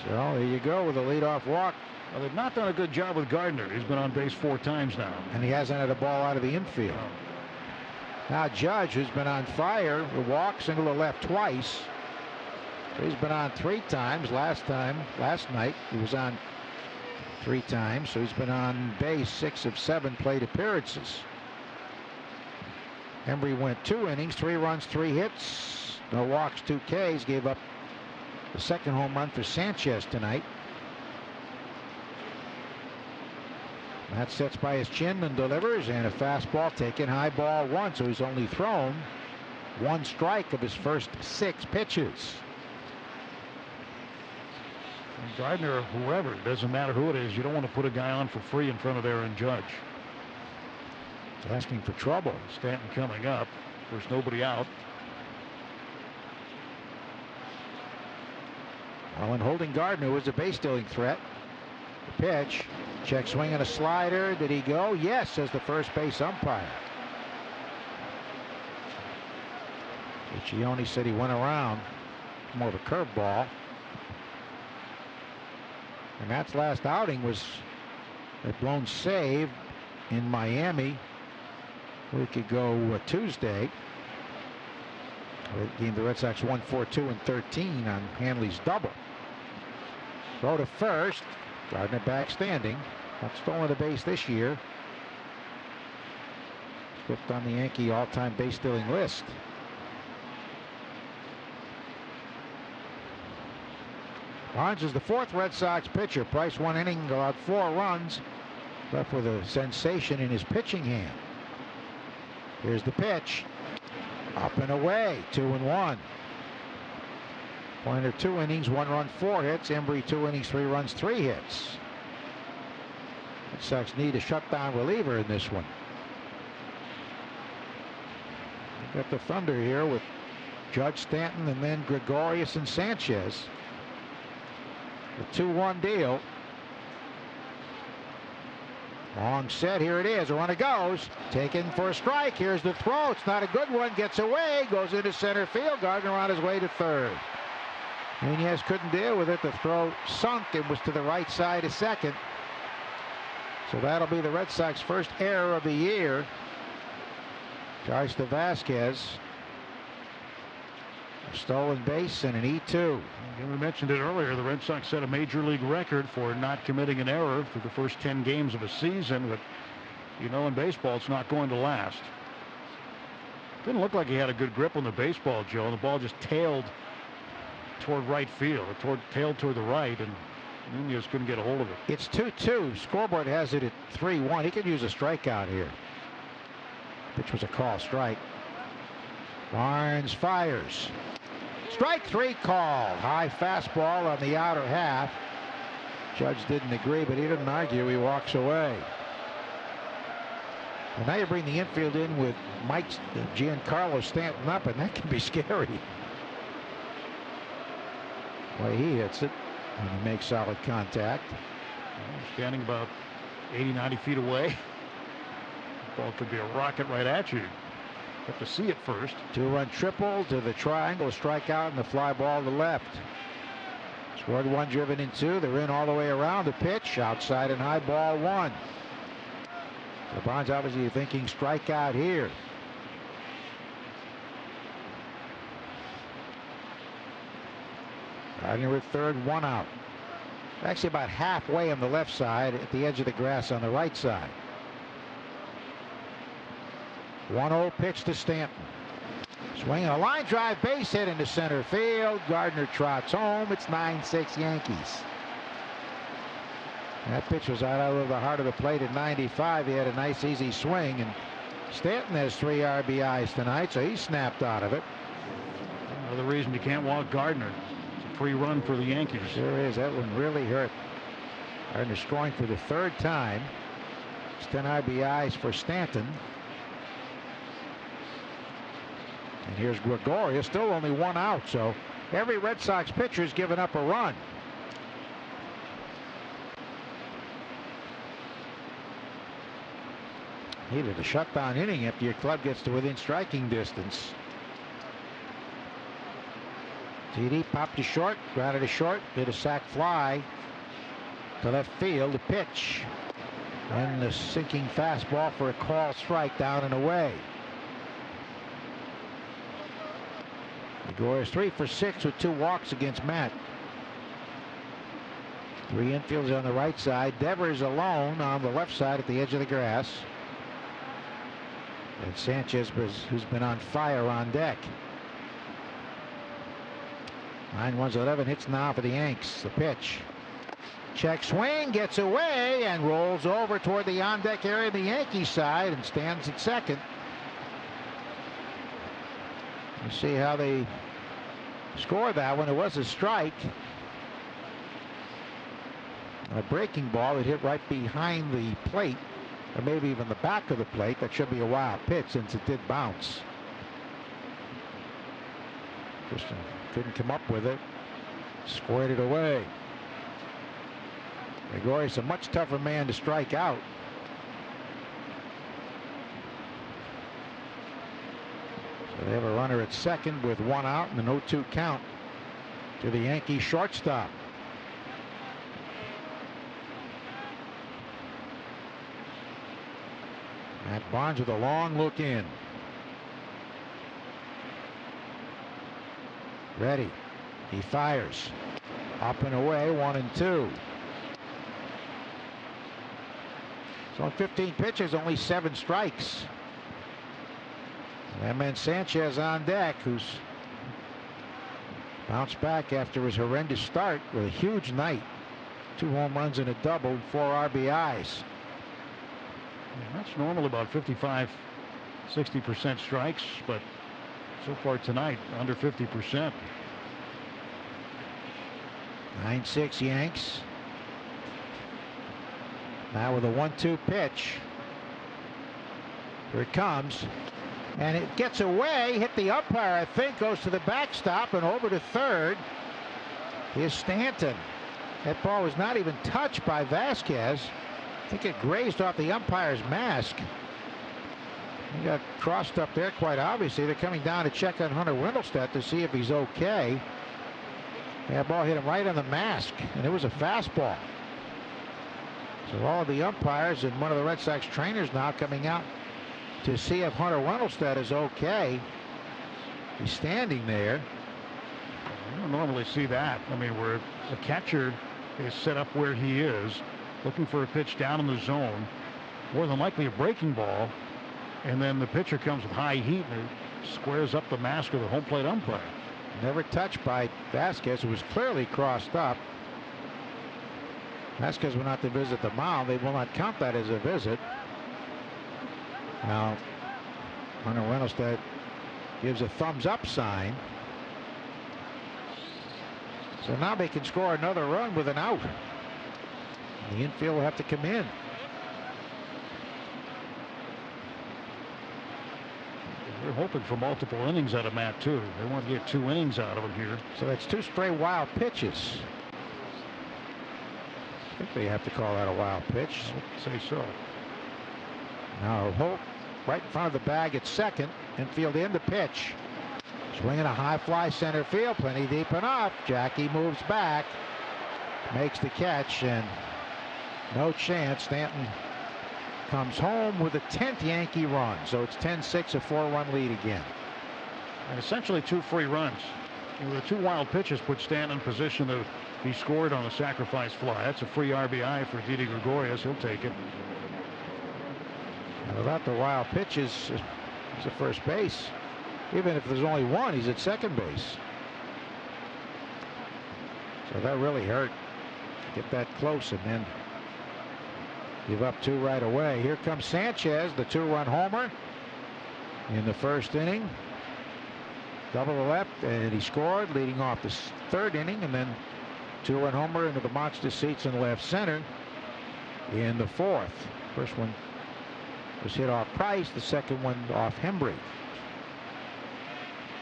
So there you go with a leadoff walk. Well, they've not done a good job with Gardner. He's been on base 4 times now. And he hasn't had a ball out of the infield. Now Judge, who's been on fire, a walk, single to left twice. He's been on 3 times. Last night, he was on 3 times, so he's been on base 6 of 7 plate appearances. Embry went 2 innings, 3 runs, 3 hits, no walks, 2 Ks. Gave up the second home run for Sanchez tonight. That sets by his chin and delivers, and a fastball taken, high ball 1, so he's only thrown 1 strike of his first 6 pitches. And Gardner or whoever, it doesn't matter who it is, you don't want to put a guy on for free in front of Aaron Judge. It's asking for trouble. Stanton coming up. There's nobody out. Well, and holding Gardner was a base-stealing threat. The pitch. Check swing and a slider. Did he go? Yes, says the first base umpire. Castiglione said he went around. More of a curveball. And Matt's last outing was a blown save in Miami a week ago Tuesday. The game the Red Sox won 4-2 and 13 on Hanley's double. Throw to first. Gardner back standing. Not stolen a base this year. 5th on the Yankee all-time base-stealing list. Barnes is the 4th Red Sox pitcher. Price 1 inning, allowed 4 runs, left with a sensation in his pitching hand. Here's the pitch. Up and away, 2-1. Pointer 2 innings, 1 run, 4 hits. Embry 2 innings, 3 runs, 3 hits. Red Sox need a shutdown reliever in this one. We've got the Thunder here with Judge, Stanton, and then Gregorius and Sanchez. The 2-1 deal. Long set, here it is. A runner goes. Taken for a strike. Here's the throw. It's not a good one. Gets away. Goes into center field. Gardner on his way to third. Nunez couldn't deal with it. The throw sunk and was to the right side of second. So that'll be the Red Sox first error of the year. Charge to Vasquez. A stolen base and an E2. We mentioned it earlier. The Red Sox set a major league record for not committing an error for the first 10 games of a season. But you know, in baseball, it's not going to last. Didn't look like he had a good grip on the baseball, Joe. The ball just tailed toward right field. It tailed toward the right, and Nunez couldn't get a hold of it. It's 2-2. Scoreboard has it at 3-1. He could use a strikeout here. Pitch was a call strike. Barnes fires. Strike 3 called. High fastball on the outer half. Judge didn't agree, but he didn't argue. He walks away. And now you bring the infield in with Mike Giancarlo Stanton up, and that can be scary. The way he hits it, and he makes solid contact. Standing about 80, 90 feet away. The ball could be a rocket right at you. Have to see it first. 2-run triple to the triangle, strikeout, and the fly ball to left. Scored 1, driven in 2. They're in all the way around. The pitch outside and high, ball 1. So Barnes obviously thinking strikeout here. Gardner at third, 1 out. Actually about halfway on the left side, at the edge of the grass on the right side. 1-0 pitch to Stanton. Swinging a line drive, base hit into center field. Gardner trots home. It's 9-6 Yankees. That pitch was out of the heart of the plate at 95. He had a nice easy swing, and Stanton has 3 RBIs tonight, so he snapped out of it. Another reason you can't walk Gardner. It's a free run for the Yankees. Sure is. That one really hurt. Gardner scoring for the 3rd time. It's 10 RBIs for Stanton. And here's Gregorius, still only 1 out, so every Red Sox pitcher's given up a run. Needed a shutdown inning after your club gets to within striking distance. TD popped to short, grounded to short, did a sac fly to left field. The pitch, and the sinking fastball for a call strike, down and away. Gregorius 3 for 6 with 2 walks against Matt. 3 infielders on the right side. Devers alone on the left side at the edge of the grass. And Sanchez, who's been on fire, on deck. 9 runs, 11 hits now for the Yanks. The pitch. Check swing, gets away and rolls over toward the on-deck area of the Yankees side and stands at second. You see how they scored that one. It was a strike. A breaking ball. It hit right behind the plate, or maybe even the back of the plate. That should be a wild pitch since it did bounce. Christian couldn't come up with it. Squared it away. Gregorius, a much tougher man to strike out. So they have a runner at second with 1 out and an 0-2 count to the Yankees shortstop. Matt Barnes with a long look in. Ready. He fires. Up and away, 1-2. So on 15 pitches, only 7 strikes. That meant Sanchez on deck, who's bounced back after his horrendous start with a huge night. 2 home runs and a double, 4 RBIs. That's normal, about 55, 60% strikes, but so far tonight, under 50%. 9-6 Yanks. Now with a 1-2 pitch. Here it comes. And it gets away, hit the umpire, I think, goes to the backstop and over to third. Here's Stanton. That ball was not even touched by Vasquez. I think it grazed off the umpire's mask. He got crossed up there quite obviously. They're coming down to check on Hunter Wendelstedt to see if he's okay. That ball hit him right on the mask, and it was a fastball. So all of the umpires and one of the Red Sox trainers now coming out to see if Hunter Wendelstedt is okay. He's standing there. You don't normally see that. I mean, where the catcher is set up where he is, looking for a pitch down in the zone, more than likely a breaking ball, and then the pitcher comes with high heat and it squares up the mask of the home plate umpire. Never touched by Vasquez, who was clearly crossed up. Vasquez went out to visit the mound. They will not count that as a visit. Now, Hunter Wendelstedt gives a thumbs up sign. So now they can score another run with an out. The infield will have to come in. They're hoping for multiple innings out of Matt, too. They want to get 2 innings out of him here. So that's 2 straight wild pitches. I think they have to call that a wild pitch. I would say so. Now Holt right in front of the bag at second. Infield in the pitch. Swinging a high fly center field. Plenty deep enough. Jackie moves back. Makes the catch and no chance. Stanton comes home with a 10th Yankee run. So it's 10-6, a 4-run lead again. And essentially 2 free runs. And the 2 wild pitches put Stanton in position to be scored on a sacrifice fly. That's a free RBI for Didi Gregorius. He'll take it. And without the wild pitches, he's at first base. Even if there's only 1, he's at second base. So that really hurt. Get that close and then give up 2 right away. Here comes Sanchez, the 2-run homer in the first inning. Double the left, and he scored, leading off the 3rd inning, and then 2-run homer into the monster seats in left center in the 4th. First one was hit off Price, the second one off Hembry.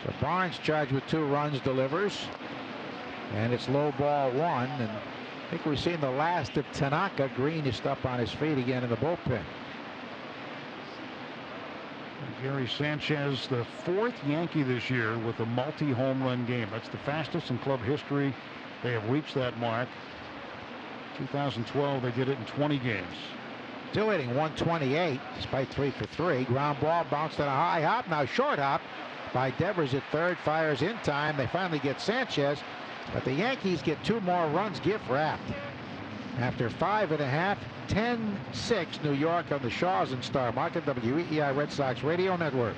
So Barnes charged with 2 runs, delivers, and it's low ball 1, and I think we've seen the last of Tanaka. Green is up on his feet again in the bullpen. Gary Sanchez, the 4th Yankee this year with a multi-home run game. That's the fastest in club history. They have reached that mark. 2012, they did it in 20 games. Still hitting 128 despite 3 for 3. Ground ball bounced on a high hop. Now short hop. by Devers at third. Fires in time. They finally get Sanchez, but the Yankees get 2 more runs gift wrapped. After 5.5, 10-6 New York on the Shaws and Star Market, WEEI Red Sox Radio Network.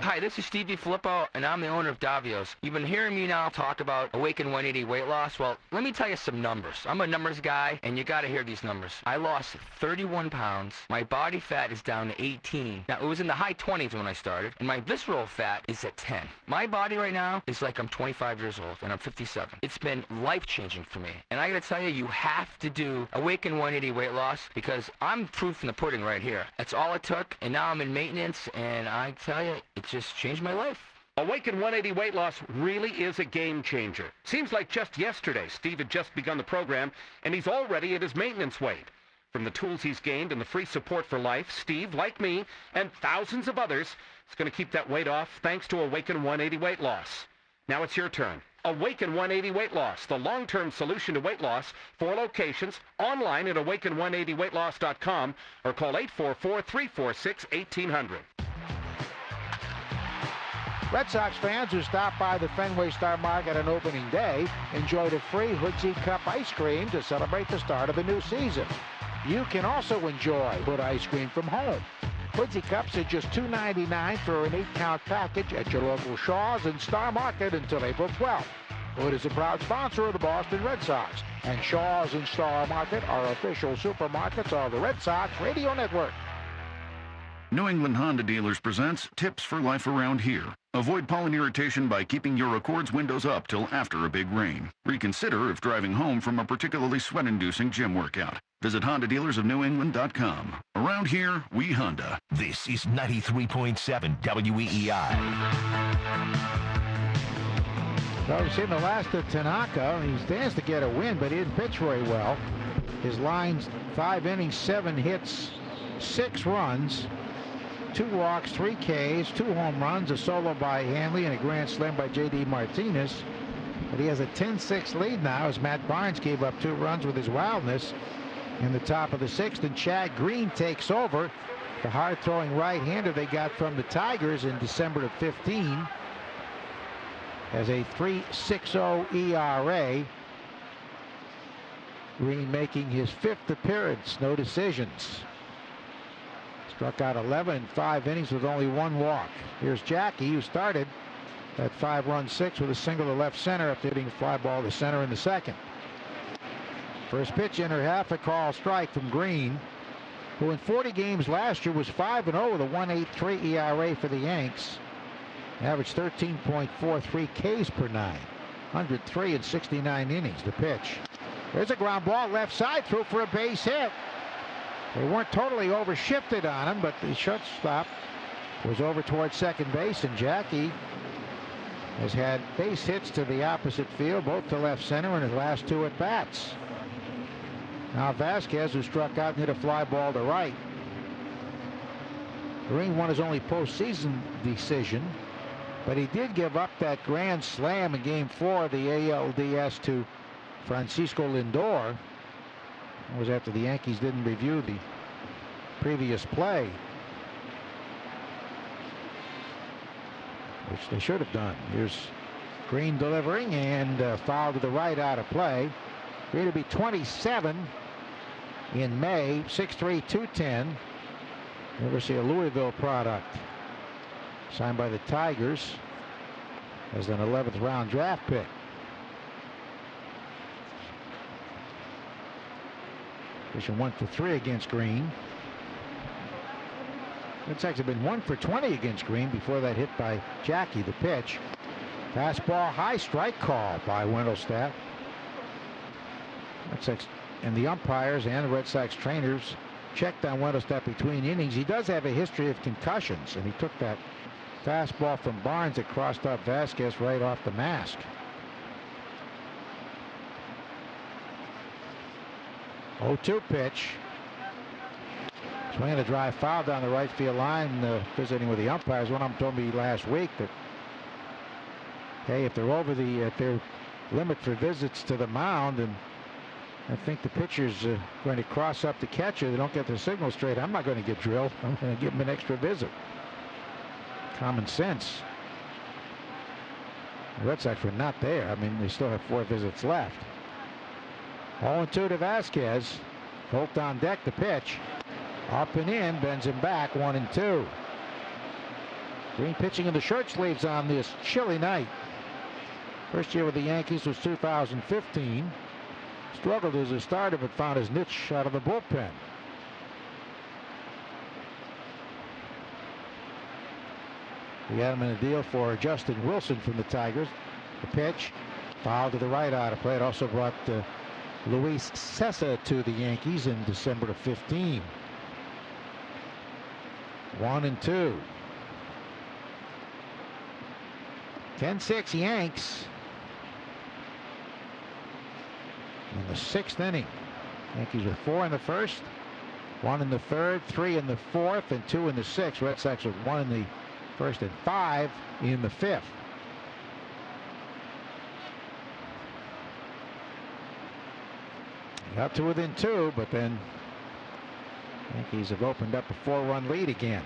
Hi, this is Stevie Filippo, and I'm the owner of Davios. You've been hearing me now talk about Awaken 180 weight loss. Well, let me tell you some numbers. I'm a numbers guy, and you got to hear these numbers. I lost 31 pounds. My body fat is down to 18. Now, it was in the high 20s when I started, and my visceral fat is at 10. My body right now is like I'm 25 years old, and I'm 57. It's been life-changing for me. And I got to tell you, you have to do Awaken 180 weight loss, because I'm proof in the pudding right here. That's all it took, and now I'm in maintenance, and I tell you, it's just changed my life. Awaken 180 weight loss really is a game changer. Seems like just yesterday Steve had just begun the program, and he's already at his maintenance weight. From the tools he's gained and the free support for life, Steve, like me, and thousands of others, is going to keep that weight off thanks to Awaken 180 weight loss. Now it's your turn. Awaken 180 weight loss, the long-term solution to weight loss. 4 locations, online at awaken180weightloss.com, or call 844-346-1800. Red Sox fans who stopped by the Fenway Star Market on opening day enjoyed a free Hoodsie Cup ice cream to celebrate the start of the new season. You can also enjoy Hood ice cream from home. Hoodsie Cups are just $2.99 for an 8-count package at your local Shaw's and Star Market until April 12th. Hood is a proud sponsor of the Boston Red Sox, and Shaw's and Star Market are official supermarkets of the Red Sox Radio Network. New England Honda Dealers presents Tips for Life Around Here. Avoid pollen irritation by keeping your Accord's windows up till after a big rain. Reconsider if driving home from a particularly sweat-inducing gym workout. Visit HondaDealersofNewEngland.com. Around here, we Honda. This is 93.7 WEEI. Well, we've seen the last of Tanaka. He stands to get a win, but he didn't pitch very well. His lines, 5 innings, 7 hits, 6 runs. 2 walks, 3 Ks, 2 home runs, a solo by Hanley, and a grand slam by J.D. Martinez. But he has a 10-6 lead now as Matt Barnes gave up 2 runs with his wildness in the top of the 6th, and Chad Green takes over, the hard-throwing right-hander they got from the Tigers in December of 15. Has a 3.60 ERA. Green making his 5th appearance, no decisions. Struck out 11 in 5 innings with only 1 walk. Here's Jackie, who started that 5-run 6 with a single to left center after hitting a fly ball to center in the 2nd. First pitch in her half, a call strike from Green, who in 40 games last year was 5-0 with a 1.83 ERA for the Yanks. Averaged 13.43 Ks per 9. 103 in 69 innings. The pitch. There's a ground ball left side, through for a base hit. They weren't totally overshifted on him, but the shortstop was over towards second base, and Jackie has had base hits to the opposite field, both to left center in his last 2 at-bats. Now Vasquez, who struck out and hit a fly ball to right. Green won his only postseason decision, but he did give up that grand slam in Game 4 of the ALDS to Francisco Lindor. It was after the Yankees didn't review the previous play, which they should have done. Here's Green delivering, and foul to the right, out of play. Green to be 27 in May, 6'3", 210. University of Louisville product. Signed by the Tigers as an 11th round draft pick. Fishing 1 for 3 against Green. Red Sox have been 1 for 20 against Green before that hit by Jackie. The pitch. Fastball, high, strike call by Wendelstedt. Red Sox and the umpires and the Red Sox trainers checked on Wendelstedt between innings. He does have a history of concussions, and he took that fastball from Barnes that crossed up Vasquez right off the mask. 0-2 pitch. Swinging a drive foul down the right field line, visiting with the umpires. One of them told me last week that, hey, if they're over their limit for visits to the mound, and I think the pitcher's going to cross up the catcher, they don't get the signal straight, I'm not going to get drilled. I'm going to give him an extra visit. Common sense. The Red Sox were not there. I mean, they still have 4 visits left. 0-2 to Vasquez. Holt on deck to pitch. Up and in, bends him back, 1-2. Green pitching in the shirt sleeves on this chilly night. First year with the Yankees was 2015. Struggled as a starter, but found his niche out of the bullpen. We had him in a deal for Justin Wilson from the Tigers. The pitch, foul to the right out of play. It also brought Luis Cessa to the Yankees in December of 15. 1-2. 10-6 Yanks. In the 6th inning. Yankees with 4 in the first, 1 in the third, 3 in the fourth, and 2 in the 6th. Red Sox with 1 in the first and 5 in the 5th. Got to within 2, but then Yankees have opened up a 4-run lead again.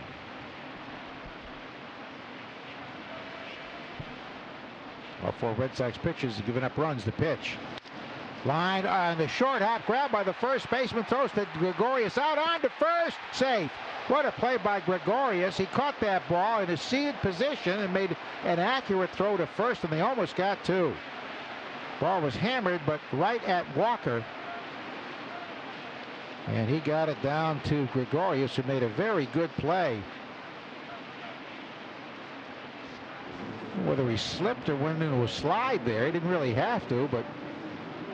All 4 Red Sox pitchers have given up runs. The pitch. Line on the short hop, grabbed by the first baseman, throws to Gregorius out on to first, safe. What a play by Gregorius. He caught that ball in a seated position and made an accurate throw to first, and they almost got 2. Ball was hammered, but right at Walker. And he got it down to Gregorius, who made a very good play. Whether he slipped or went into a slide there, he didn't really have to, but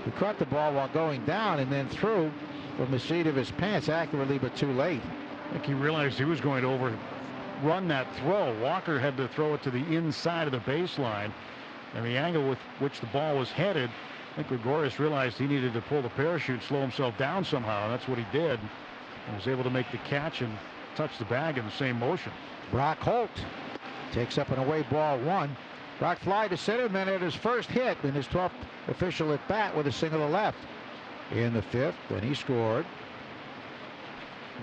he caught the ball while going down and then threw from the seat of his pants accurately, but too late. I think he realized he was going to overrun that throw. Walker had to throw it to the inside of the baseline, and the angle with which the ball was headed, I think Gregorius realized he needed to pull the parachute, slow himself down somehow, and that's what he did. He was able to make the catch and touch the bag in the same motion. Brock Holt takes up an away ball 1. Brock fly to center, and then at his first hit in his 12th official at bat with a single to left in the 5th, and he scored.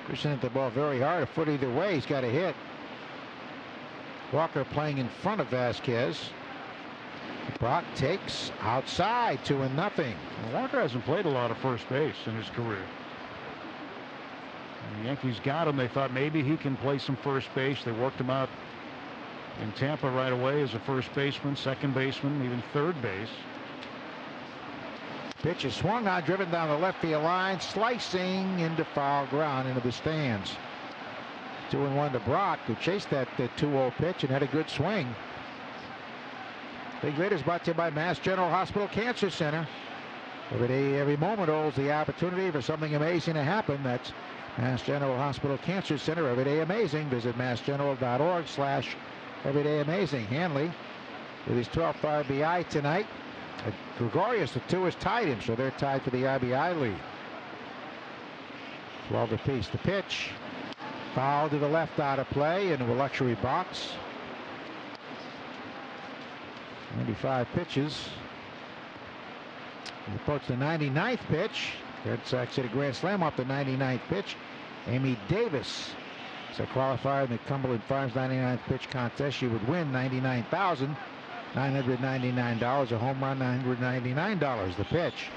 Christian hit the ball very hard, a foot either way. He's got a hit. Walker playing in front of Vasquez. Brock takes outside, 2-0. Well, Walker hasn't played a lot of first base in his career. And the Yankees got him. They thought maybe he can play some first base. They worked him out in Tampa right away as a first baseman, second baseman, even third base. Pitch is swung on, driven down the left field line, slicing into foul ground into the stands. 2-1 to Brock, who chased that 2-0 pitch and had a good swing. Big Lead is brought to you by Mass General Hospital Cancer Center. Every day, every moment holds the opportunity for something amazing to happen. That's Mass General Hospital Cancer Center. Every day amazing. Visit massgeneral.org/everydayamazing. Hanley with his 12th RBI tonight. Gregorius, the 2 has tied him, so they're tied for the RBI lead. 12 apiece. The pitch. Foul to the left out of play into a luxury box. 95 pitches. We approach the 99th pitch. Red Sox hit a grand slam off the 99th pitch. Amy Davis is a qualifier in the Cumberland Farms 99th pitch contest. She would win $99,999. A home run, $999. The pitch.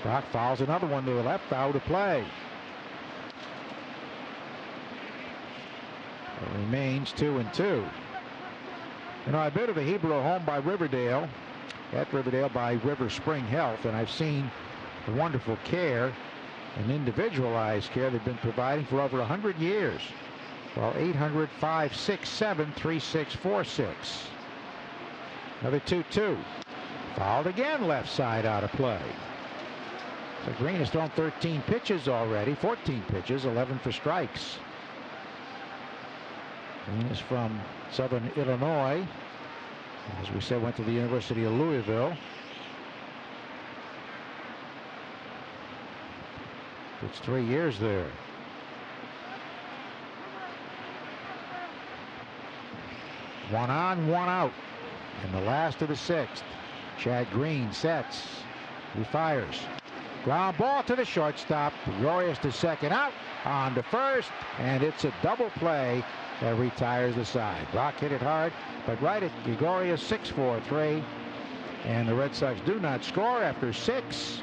Brock fouls another one to the left, out of play. It remains 2-2. You know, I've been to the Hebrew home by Riverdale, at Riverdale by River Spring Health, and I've seen the wonderful care and individualized care they've been providing for over 100 years. Well, 800-567-3646. Another 2-2. Fouled again, left side out of play. So Green has thrown 13 pitches already, 14 pitches, 11 for strikes. Green is from Southern Illinois. As we said, went to the University of Louisville. It's 3 years there. One on, one out. In the last of the 6th. Chad Green sets. He fires. Ground ball to the shortstop. Gregorius to second out. On to first. And it's a double play that retires the side. Brock hit it hard, but right at Gregorius, 6-4-3. And the Red Sox do not score after 6.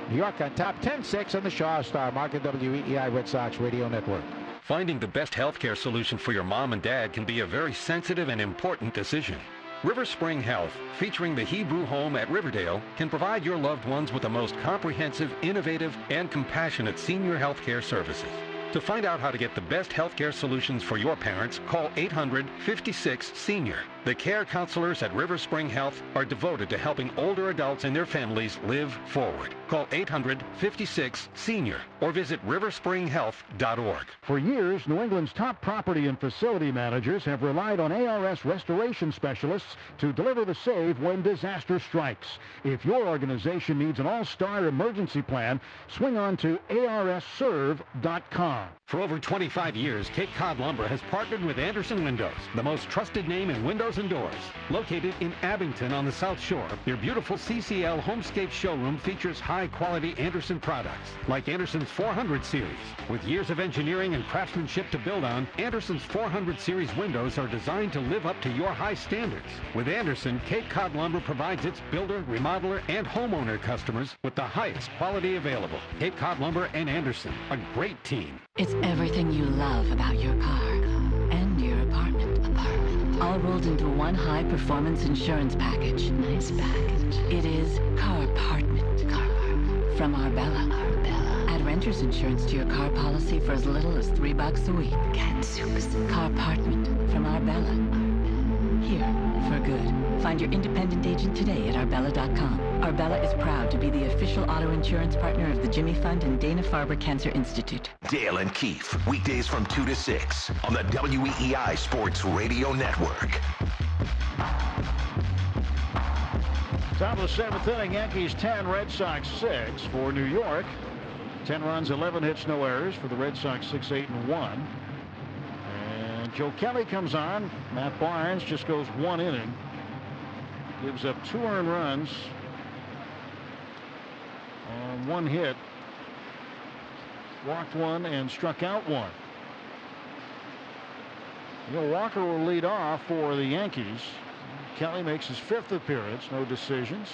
New York on top 10-6 on the Shaw Star Market WEEI Red Sox Radio Network. Finding the best healthcare solution for your mom and dad can be a very sensitive and important decision. River Spring Health, featuring the Hebrew Home at Riverdale, can provide your loved ones with the most comprehensive, innovative, and compassionate senior healthcare services. To find out how to get the best healthcare solutions for your parents, call 800-56-SENIOR. The care counselors at River Spring Health are devoted to helping older adults and their families live forward. Call 800-56-SENIOR or visit riverspringhealth.org. For years, New England's top property and facility managers have relied on ARS restoration specialists to deliver the save when disaster strikes. If your organization needs an all-star emergency plan, swing on to arsserve.com. For over 25 years, Cape Cod Lumber has partnered with Anderson Windows, the most trusted name in windows and doors. Located in Abington on the South Shore, their beautiful CCL Homescape showroom features high-quality Anderson products, like Anderson's 400 series. With years of engineering and craftsmanship to build on, Anderson's 400 series windows are designed to live up to your high standards. With Anderson, Cape Cod Lumber provides its builder, remodeler, and homeowner customers with the highest quality available. Cape Cod Lumber and Anderson, a great team. It's everything you love about your car and your apartment. All rolled into one high-performance insurance package. Nice package. It is Carpartment. Carpartment. From Arbella. Add renter's insurance to your car policy for as little as $3 a week. Carpartment from Arbella. Here for good. Find your independent agent today at arbella.com. Arbella is proud to be the official auto insurance partner of the Jimmy Fund and Dana-Farber Cancer Institute. Dale and Keefe, weekdays from 2 to 6 on the WEEI Sports Radio Network. Top of the 7th inning, Yankees 10, Red Sox 6 for New York. 10 runs, 11 hits, no errors for the Red Sox, 6-8-1. And Joe Kelly comes on. Matt Barnes just goes 1 inning. Gives up 2 earned runs on 1 hit. Walked 1 and struck out 1. Neil Walker will lead off for the Yankees. Kelly makes his 5th appearance, no decisions.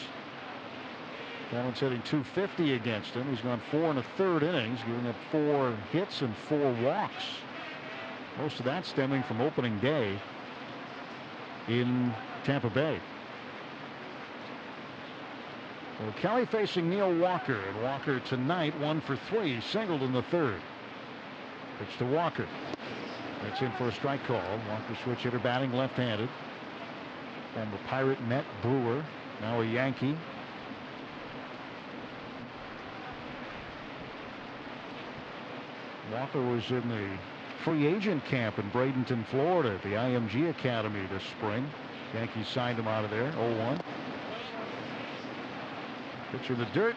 Gallen's hitting .250 against him. He's gone 4 1/3 innings, giving up 4 hits and 4 walks. Most of that stemming from opening day in Tampa Bay. Well, Kelly facing Neil Walker, and Walker tonight 1 for 3, singled in the 3rd. Pitch to Walker. That's in for a strike call. Walker switch hitter, batting left-handed. Former Pirate, Met, Brewer, now a Yankee. Walker was in the free agent camp in Bradenton, Florida, at the IMG Academy this spring. Yankees signed him out of there, 0-1. Pitch in the dirt,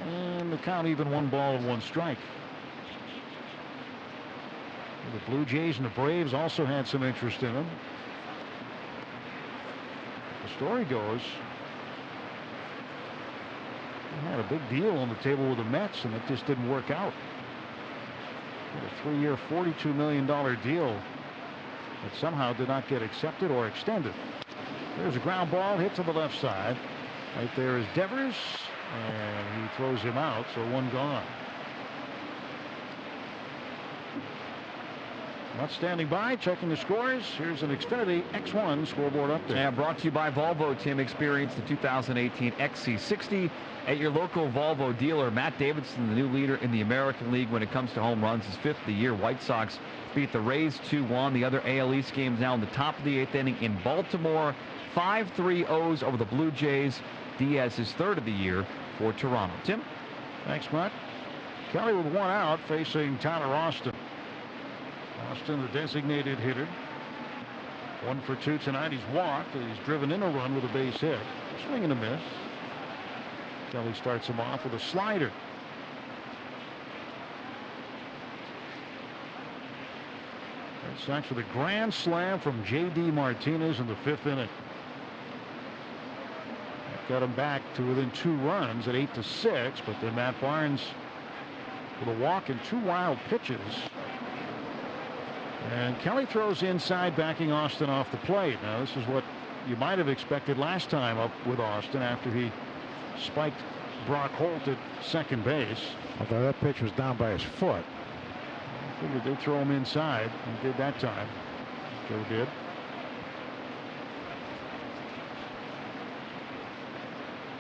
and the count even 1 ball and 1 strike. The Blue Jays and the Braves also had some interest in him. The story goes, he had a big deal on the table with the Mets, and it just didn't work out. A 3-year, $42 million deal that somehow did not get accepted or extended. There's a ground ball hit to the left side. Right there is Devers, and he throws him out, so 1 gone. Not standing by, checking the scores. Here's an Xfinity X1 scoreboard update. And brought to you by Volvo. Tim, experience the 2018 XC60 at your local Volvo dealer. Matt Davidson, the new leader in the American League when it comes to home runs, his 5th of the year. White Sox beat the Rays 2-1. The other AL East games now in the top of the 8th inning in Baltimore. 5-3 O's over the Blue Jays. Diaz his 3rd of the year for Toronto. Tim? Thanks, Matt. Kelly with 1 out facing Tyler Austin. Austin, the designated hitter. 1 for 2 tonight. He's walked. He's driven in a run with a base hit. Swing and a miss. Kelly starts him off with a slider. Red Sox with a grand slam from J.D. Martinez in the 5th inning. That got him back to within 2 runs at 8-6, but then Matt Barnes with a walk and 2 wild pitches. And Kelly throws inside, backing Austin off the plate. Now, this is what you might have expected last time up with Austin after he spiked Brock Holt at second base. Although that pitch was down by his foot. I figured they'd throw him inside, and did that time. Joe did.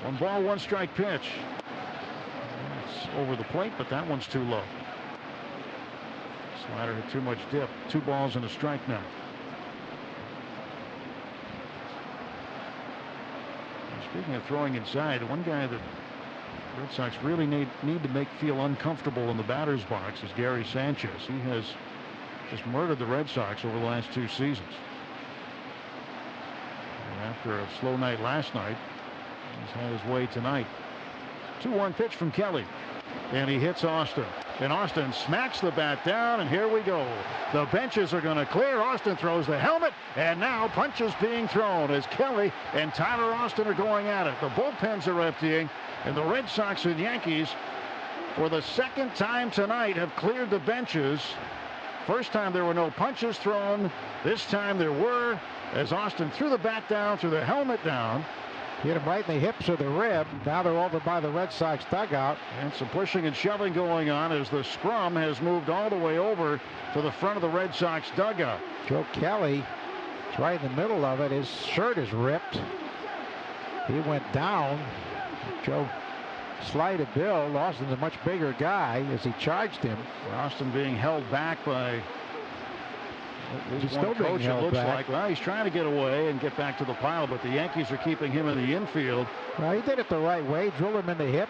One ball, one strike pitch. It's over the plate, but that one's too low. Slider had too much dip. 2 balls and a strike now. And speaking of throwing inside, one guy that Red Sox really need to feel uncomfortable in the batter's box is Gary Sanchez. He has just murdered the Red Sox over the last 2 seasons. And after a slow night last night, he's had his way tonight. 2-1 pitch from Kelly. And he hits Austin. And Austin smacks the bat down, and here we go. The benches are going to clear. Austin throws the helmet, and now punches being thrown as Kelly and Tyler Austin are going at it. The bullpens are emptying, and the Red Sox and Yankees, for the second time tonight, have cleared the benches. First time there were no punches thrown. This time there were, as Austin threw the bat down, threw the helmet down. Hit him right in the hips or the rib. Now they're over by the Red Sox dugout. And some pushing and shoving going on as the scrum has moved all the way over to the front of the Red Sox dugout. Joe Kelly is right in the middle of it. His shirt is ripped. He went down. Joe slided Bill. Austin's a much bigger guy as he charged him. Austin being held back by He's still being held back. Like, well, he's trying to get away and get back to the pile, but the Yankees are keeping him in the infield. Well, he did it the right way. Drilled him in the hip.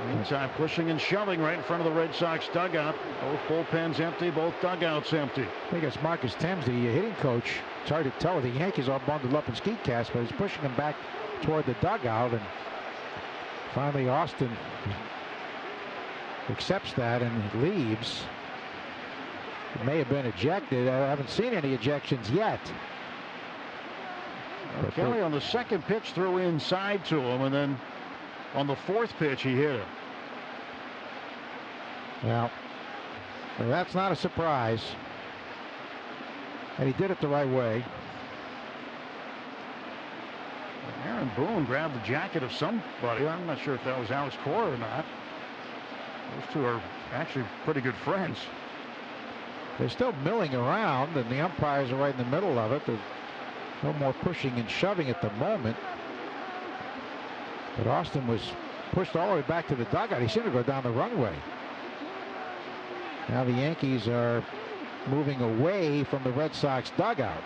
Meantime, pushing and shoving right in front of the Red Sox dugout. Both bullpens empty, both dugouts empty. I think it's Marcus Thames, the hitting coach. It's hard to tell. The Yankees are bundled up in ski casts, but he's pushing him back toward the dugout. And finally, Austin accepts that and leaves. It may have been ejected. I haven't seen any ejections yet. Kelly on the second pitch threw inside to him, and then on the 4th pitch he hit him. Well, that's not a surprise. And he did it the right way. Aaron Boone grabbed the jacket of somebody. I'm not sure if that was Alex Cora or not. Those two are actually pretty good friends. They're still milling around, and the umpires are right in the middle of it. There's no more pushing and shoving at the moment. But Austin was pushed all the way back to the dugout. He seemed to go down the runway. Now the Yankees are moving away from the Red Sox dugout.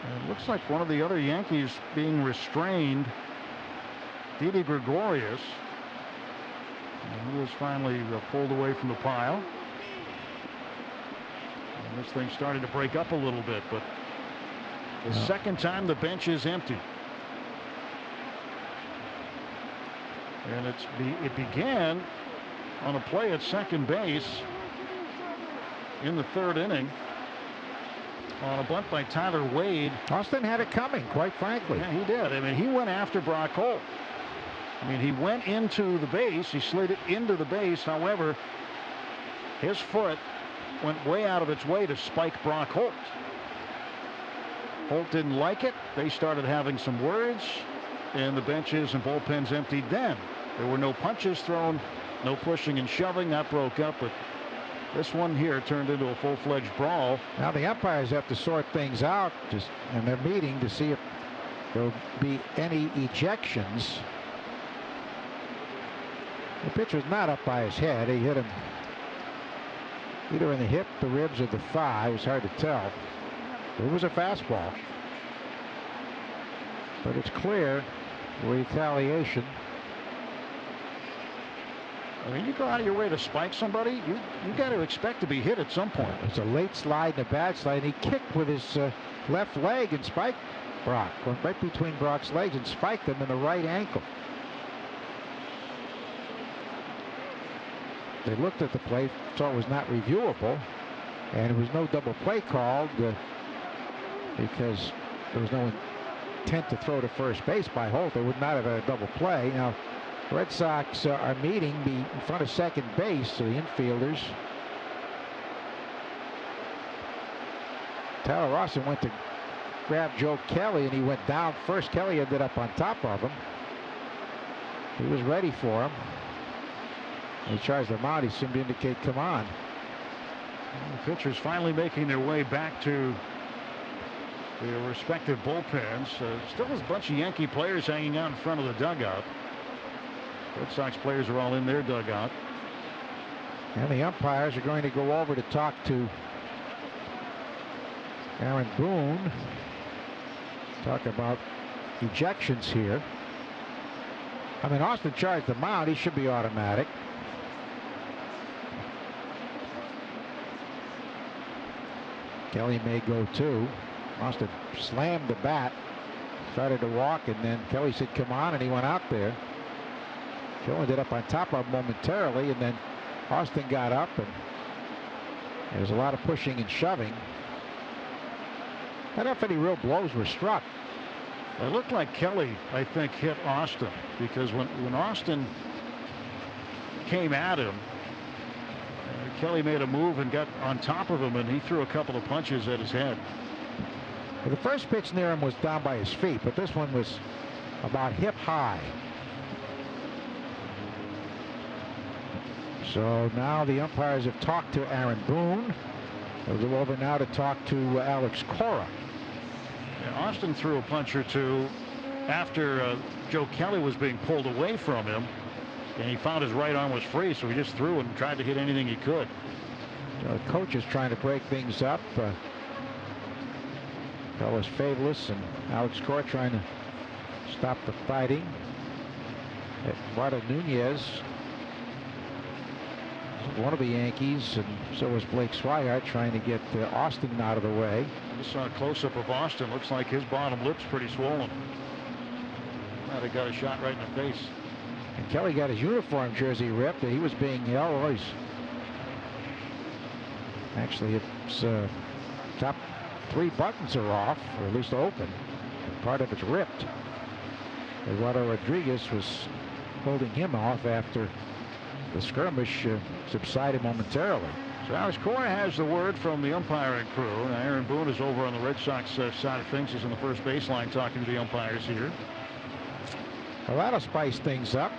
And it looks like one of the other Yankees being restrained, Didi Gregorius. And he was finally pulled away from the pile. And this thing started to break up a little bit, but the second time the bench is empty. And it began on a play at second base in the 3rd inning on a bunt by Tyler Wade. Austin had it coming, quite frankly. Yeah, he did. I mean, he went after Brock Holt. I mean, he went into the base. He slid it into the base. However, his foot went way out of its way to spike Brock Holt. Holt didn't like it. They started having some words, and the benches and bullpens emptied then. There were no punches thrown, no pushing and shoving. That broke up, but this one here turned into a full-fledged brawl. Now the umpires have to sort things out, and they're meeting to see if there'll be any ejections. The pitch was not up by his head. He hit him either in the hip, the ribs, or the thigh. It was hard to tell. It was a fastball. But it's clear retaliation. I mean, you go out of your way to spike somebody, you got to expect to be hit at some point. It's a late slide and a bad slide. And he kicked with his left leg and spiked Brock. Went right between Brock's legs and spiked him in the right ankle. They looked at the play, saw it was not reviewable, and there was no double play called because there was no intent to throw to first base by Holt. They would not have had a double play. Now, Red Sox are meeting in front of second base, so the infielders. Tyler Austin went to grab Joe Kelly, and he went down first. Kelly ended up on top of him. He was ready for him. He tries them out. He seemed to indicate, come on. The pitchers finally making their way back to their respective bullpens. Still a bunch of Yankee players hanging out in front of the dugout. Red Sox players are all in their dugout. And the umpires are going to go over to talk to Aaron Boone. Talk about ejections here. I mean, Austin charged the mound. He should be automatic. Kelly may go too. Austin slammed the bat, started to walk, and then Kelly said, come on, and he went out there. Joe ended up on top of him momentarily, and then Austin got up, and there was a lot of pushing and shoving. I don't know if any real blows were struck. It looked like Kelly, I think, hit Austin, because when Austin came at him, Kelly made a move and got on top of him, and he threw a couple of punches at his head. Well, the first pitch near him was down by his feet, but this one was about hip high. So now the umpires have talked to Aaron Boone. They'll go over now to talk to Alex Cora. Yeah, Austin threw a punch or two after Joe Kelly was being pulled away from him, and he found his right arm was free, so he just threw and tried to hit anything he could. So the coach is trying to break things up. Carlos Favelas and Alex Cora trying to stop the fighting. Eduardo Nunez, one of the Yankees, and so was Blake Swihart, trying to get Austin out of the way. I just saw a close-up of Austin. Looks like his bottom lip's pretty swollen. Might have got a shot right in the face. And Kelly got his uniform jersey ripped. He was being held. Actually, it's top 3 buttons are off, or at least open. Part of it's ripped. Eduardo Rodriguez was holding him off after the skirmish subsided momentarily. So Alex Cora has the word from the umpiring crew. Now Aaron Boone is over on the Red Sox side of things. He's in the first baseline talking to the umpires here. Well, that'll spice things up.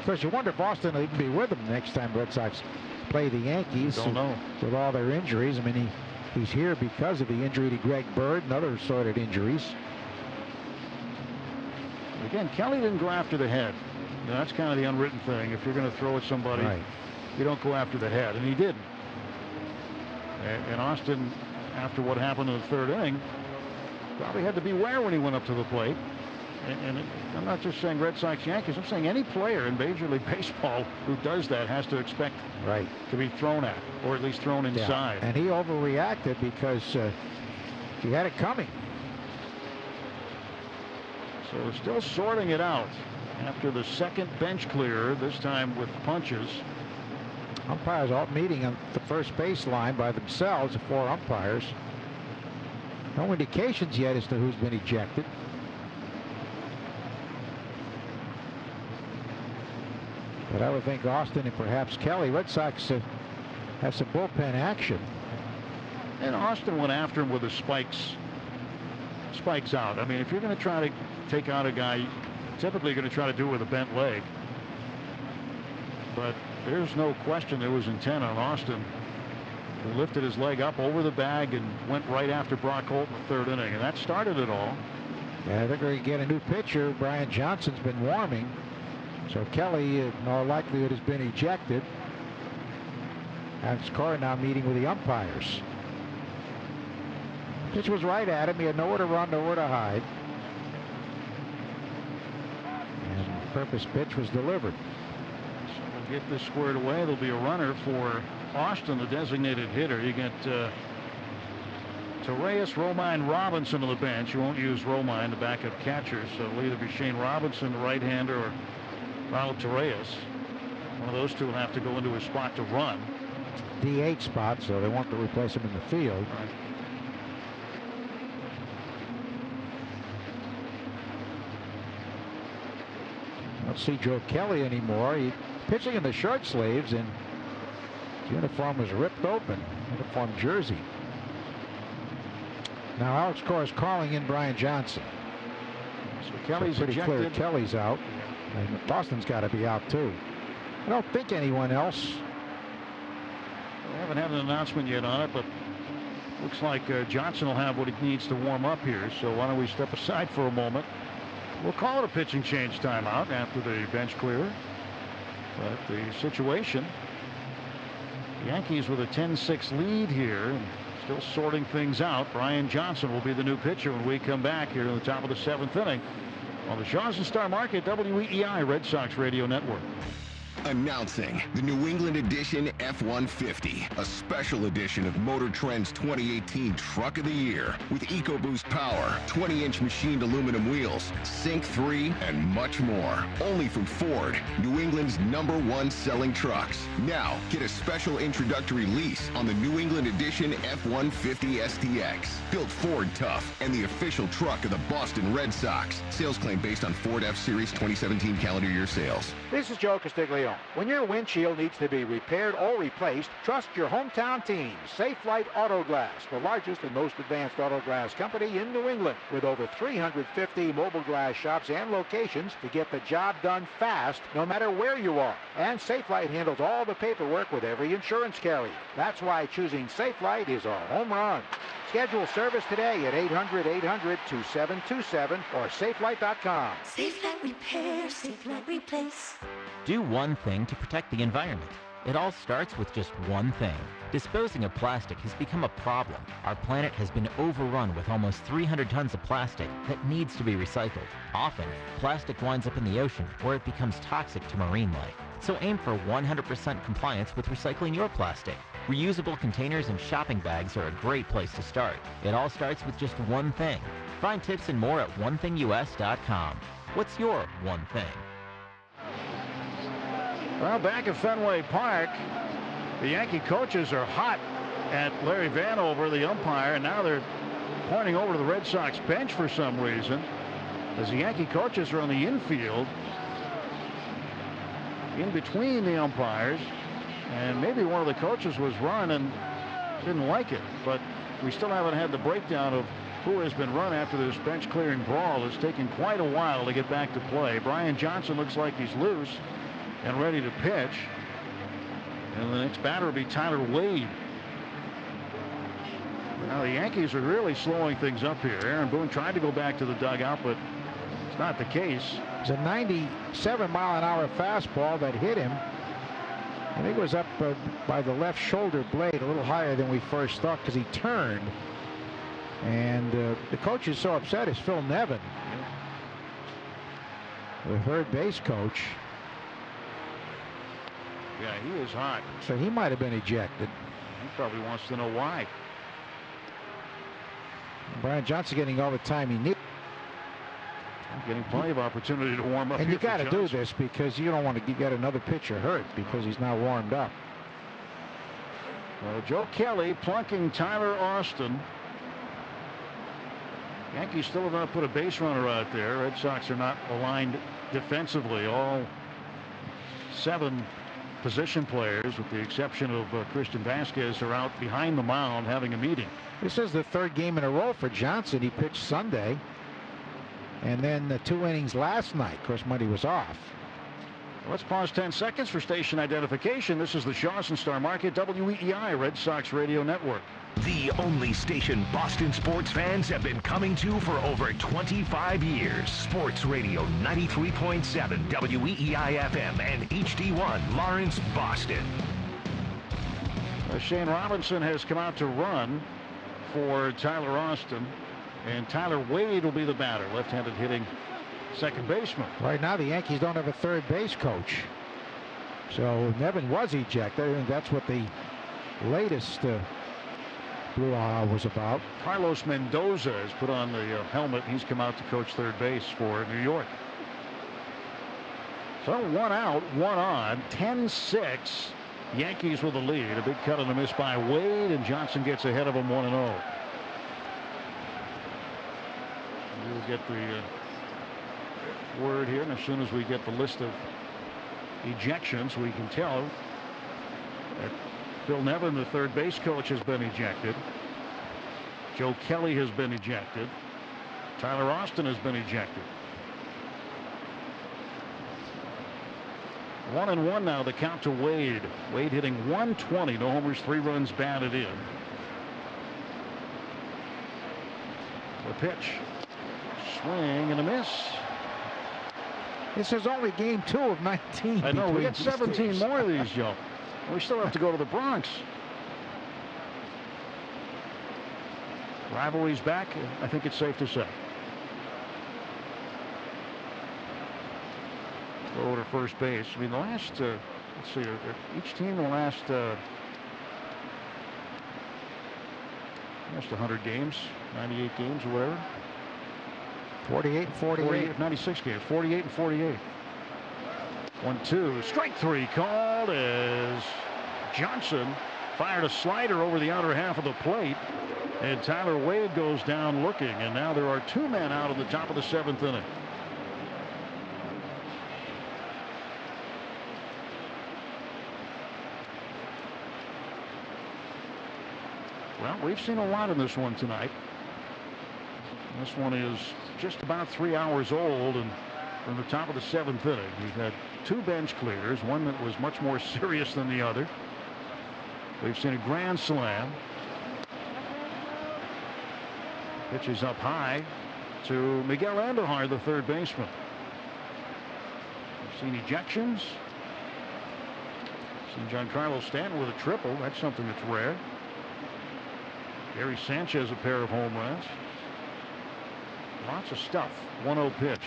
Of course, you wonder if Austin will even be with them next time Red Sox play the Yankees. Don't know. With all their injuries. I mean, he's here because of the injury to Greg Bird and other assorted injuries. Again, Kelly didn't go after the head. You know, that's kind of the unwritten thing. If you're going to throw at somebody, right, you don't go after the head, and he didn't. And Austin, after what happened in the 3rd inning, probably had to beware when he went up to the plate. And I'm not just saying Red Sox, Yankees. I'm saying any player in Major League Baseball who does that has to expect to be thrown at, or at least thrown inside. Yeah. And he overreacted because he had it coming. So we're still sorting it out after the second bench clear, this time with punches. Umpires all meeting on the first baseline by themselves, the 4 umpires. No indications yet as to who's been ejected. But I would think Austin and perhaps Kelly. Red Sox have some bullpen action. And Austin went after him with the spikes out. I mean, if you're going to try to take out a guy, typically you're going to try to do it with a bent leg. But there's no question there was intent on Austin. He lifted his leg up over the bag and went right after Brock Holt in the 3rd inning, and that started it all. Yeah, they're going to get a new pitcher. Brian Johnson's been warming. So Kelly, in all likelihood, has been ejected. Alex Cora now meeting with the umpires. Pitch was right at him. He had nowhere to run, nowhere to hide. And the purpose pitch was delivered. So we'll get this squared away. There'll be a runner for Austin, the designated hitter. You get Torreyes, Romine, Robinson to the bench. You won't use Romine, the backup catcher. So it'll either be Shane Robinson, the right-hander, or Ronald Torreyes. One of those two will have to go into his spot to run. DH spot, so they want to replace him in the field. Right. Don't see Joe Kelly anymore. He's pitching in the short sleeves, and his uniform was ripped open. Uniform jersey. Now Alex Cora is calling in Brian Johnson. So Kelly's pretty ejected. clear Kelly's out. And Boston's got to be out too. I don't think anyone else. We haven't had an announcement yet on it, but looks like Johnson will have what he needs to warm up here. So why don't we step aside for a moment? We'll call it a pitching change timeout after the bench clear. But the situation, Yankees with a 10-6 lead here, and still sorting things out. Brian Johnson will be the new pitcher when we come back here in the top of the 7th inning on the Shaws and Star Market WEEI Red Sox Radio Network. Announcing the New England Edition F-150, a special edition of Motor Trend's 2018 Truck of the Year with EcoBoost power, 20-inch machined aluminum wheels, Sync 3, and much more. Only from Ford, New England's #1 selling trucks. Now, get a special introductory lease on the New England Edition F-150 STX. Built Ford tough and the official truck of the Boston Red Sox. Sales claim based on Ford F-Series 2017 calendar year sales. This is Joe Castiglione. When your windshield needs to be repaired or replaced, trust your hometown team, Safe Light Auto Glass, the largest and most advanced auto glass company in New England, with over 350 mobile glass shops and locations to get the job done fast, no matter where you are. And Safe Light handles all the paperwork with every insurance carrier. That's why choosing Safe Light is a home run. Schedule service today at 800-800-2727 or safelight.com. Safe Light Repair, Safe Light Replace. Do one thing to protect the environment. It all starts with just one thing. Disposing of plastic has become a problem. Our planet has been overrun with almost 300 tons of plastic that needs to be recycled. Often, plastic winds up in the ocean where it becomes toxic to marine life. So aim for 100% compliance with recycling your plastic. Reusable containers and shopping bags are a great place to start. It all starts with just one thing. Find tips and more at onethingus.com. What's your one thing? Well, back at Fenway Park, the Yankee coaches are hot at Larry Vanover, the umpire, and now they're pointing over to the Red Sox bench for some reason, as the Yankee coaches are on the infield, in between the umpires, and maybe one of the coaches was run and didn't like it, but we still haven't had the breakdown of who has been run after this bench clearing brawl. It's taken quite a while to get back to play. Brian Johnson looks like he's loose and ready to pitch. And the next batter will be Tyler Wade. Now the Yankees are really slowing things up here. Aaron Boone tried to go back to the dugout, but it's not the case. It's a 97-mile-an-hour fastball that hit him. I think it was up by the left shoulder blade, a little higher than we first thought, because he turned. And the coach is so upset is Phil Nevin, the third base coach. Yeah, he is hot. So he might have been ejected. He probably wants to know why. Brian Johnson getting all the time he needs. Getting plenty of opportunity to warm up. And you got to do this because you don't want to get another pitcher hurt because he's not warmed up. Well, Joe Kelly plunking Tyler Austin. Yankees still have not put a base runner out there. Red Sox are not aligned defensively. All 7 position players, with the exception of Christian Vasquez, are out behind the mound having a meeting. This is the 3rd game in a row for Johnson. He pitched Sunday, and then the 2 innings last night. Of course, Monday was off. Let's pause 10 seconds for station identification. This is the Shaws and Star Market WEEI Red Sox Radio Network. The only station Boston sports fans have been coming to for over 25 years. Sports Radio 93.7 WEEI FM and HD1 Lawrence, Boston. Shane Robinson has come out to run for Tyler Austin, and Tyler Wade will be the batter, left-handed hitting second baseman. Right now the Yankees don't have a third base coach, so Nevin was ejected. I think that's what the latest brouhaha was about. Carlos Mendoza has put on the helmet. He's come out to coach third base for New York. So 1 out, 1 on, 10-6. Yankees with the lead. A big cut and a miss by Wade, and Johnson gets ahead of him 1-0. We'll get the word here, and as soon as we get the list of ejections, we can tell that Phil Nevin, the third base coach, has been ejected. Joe Kelly has been ejected. Tyler Austin has been ejected. 1-1 now, the count to Wade. Wade hitting 120, no homers, 3 runs batted in. The pitch. Swing and a miss. This is only game 2 of 19. I know, we got 17 more of these, Joe. We still have to go to the Bronx. Rivalry's back, I think it's safe to say. Go to first base. I mean, the last, let's see, each team the last 100 games, 98 games or whatever. 48 and 48. 96 games, 48 and 48. 1-2, strike 3 called as Johnson fired a slider over the outer half of the plate. And Tyler Wade goes down looking, and now there are 2 men out in the top of the 7th inning. Well, we've seen a lot in this one tonight. This one is just about 3 hours old, and from the top of the 7th inning, we've had 2 bench clears, one that was much more serious than the other. We've seen a grand slam. Pitch is up high to Miguel Andujar, the third baseman. We've seen ejections. We've seen Giancarlo Stanton with a triple. That's something that's rare. Gary Sanchez, a pair of home runs. Lots of stuff. 1-0 pitch.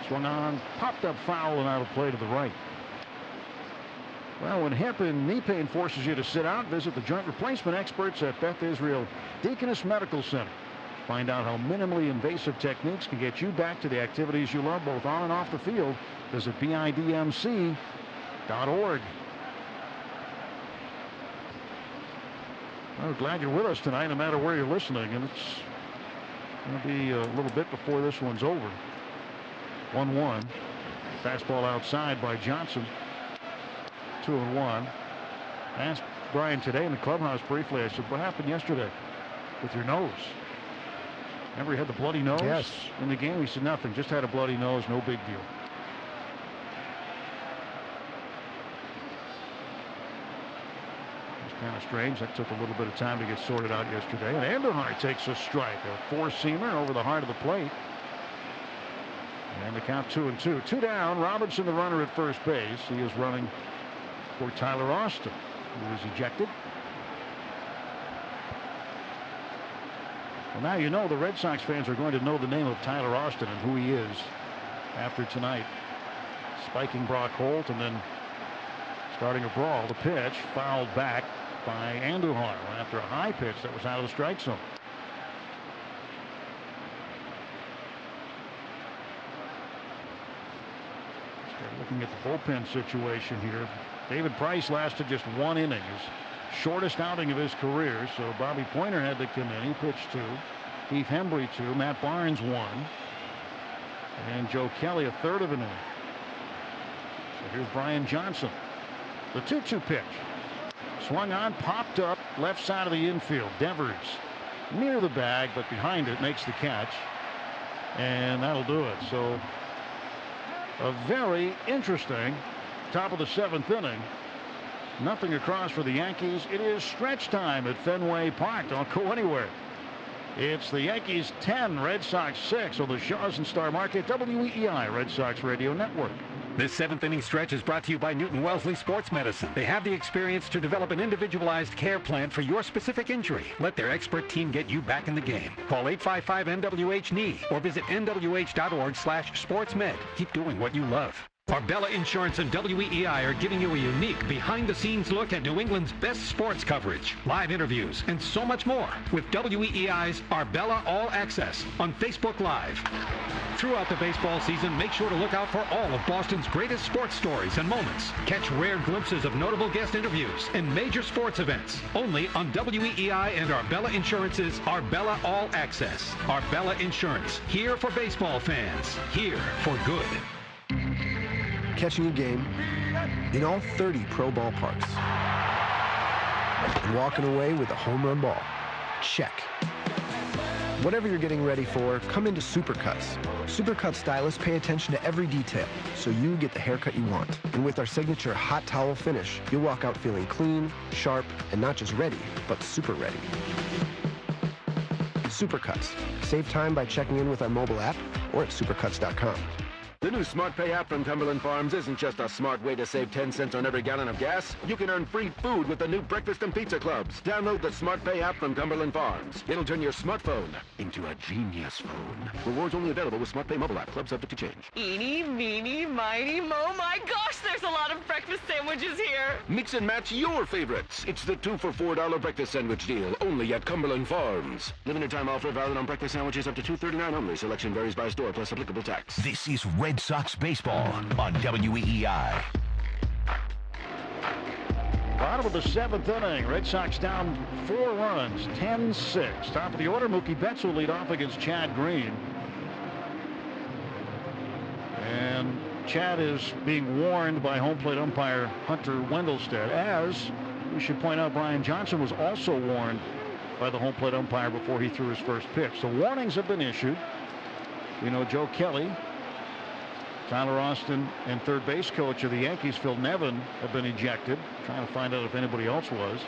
Swung on, popped up foul and out of play to the right. Well, when hip and knee pain forces you to sit out, visit the joint replacement experts at Beth Israel Deaconess Medical Center. Find out how minimally invasive techniques can get you back to the activities you love both on and off the field. Visit BIDMC.org. Well, glad you're with us tonight, no matter where you're listening, and it's going to be a little bit before this one's over. 1-1. Fastball outside by Johnson. 2-1. I asked Brian today in the clubhouse briefly, I said, what happened yesterday with your nose? Remember he had the bloody nose in the game? He said, nothing, just had a bloody nose, no big deal. It's kind of strange. That took a little bit of time to get sorted out yesterday. And Andujar takes a strike, a 4-seamer over the heart of the plate. And the count 2-2. 2 down. Robinson, the runner at first base. He is running for Tyler Austin, who was ejected. Well, now you know the Red Sox fans are going to know the name of Tyler Austin and who he is after tonight. Spiking Brock Holt and then starting a brawl. The pitch fouled back by Andujar after a high pitch that was out of the strike zone. Start looking at the bullpen situation here. David Price lasted just 1 inning. Shortest outing of his career, so Bobby Pointer had to come in. He pitched 2. Keith Hembry 2. Matt Barnes 1. And Joe Kelly a third of an inning. So here's Brian Johnson. The 2-2 pitch. Swung on, popped up, left side of the infield. Devers near the bag, but behind it, makes the catch. And that'll do it. So a very interesting top of the 7th inning. Nothing across for the Yankees. It is stretch time at Fenway Park. Don't go anywhere. It's the Yankees 10, Red Sox 6 on the Shaws and Star Market WEEI Red Sox Radio Network. This 7th inning stretch is brought to you by Newton Wellesley Sports Medicine. They have the experience to develop an individualized care plan for your specific injury. Let their expert team get you back in the game. Call 855-NWH-KNEE or visit nwh.org/sportsmed. Keep doing what you love. Arbella Insurance and WEEI are giving you a unique behind-the-scenes look at New England's best sports coverage, live interviews, and so much more with WEEI's Arbella All Access on Facebook Live. Throughout the baseball season, make sure to look out for all of Boston's greatest sports stories and moments. Catch rare glimpses of notable guest interviews and major sports events only on WEEI and Arbella Insurance's Arbella All Access. Arbella Insurance, here for baseball fans, here for good. Catching a game in all 30 pro ballparks and walking away with a home run ball. Check. Whatever you're getting ready for, come into Supercuts. Supercut stylists pay attention to every detail, so you get the haircut you want. And with our signature hot towel finish, you'll walk out feeling clean, sharp, and not just ready, but super ready. Supercuts. Save time by checking in with our mobile app or at supercuts.com. The new Smart Pay app from Cumberland Farms isn't just a smart way to save 10 cents on every gallon of gas. You can earn free food with the new breakfast and pizza clubs. Download the Smart Pay app from Cumberland Farms. It'll turn your smartphone into a genius phone. Rewards only available with Smart Pay mobile app. Club subject to change. Eeny, meeny, miny, mo. My gosh, there's a lot of breakfast sandwiches here. Mix and match your favorites. It's the 2 for $4 breakfast sandwich deal, only at Cumberland Farms. Limited time offer valid on breakfast sandwiches up to $2.39 only. Selection varies by store plus applicable tax. This is Red Sox baseball on WEEI. Bottom of the 7th inning. Red Sox down 4 runs, 10-6. Top of the order, Mookie Betts will lead off against Chad Green. And Chad is being warned by home plate umpire Hunter Wendelstedt, as we should point out Brian Johnson was also warned by the home plate umpire before he threw his first pitch. So warnings have been issued. We know Joe Kelly, Tyler Austin, and third base coach of the Yankees, Phil Nevin, have been ejected. Trying to find out if anybody else was.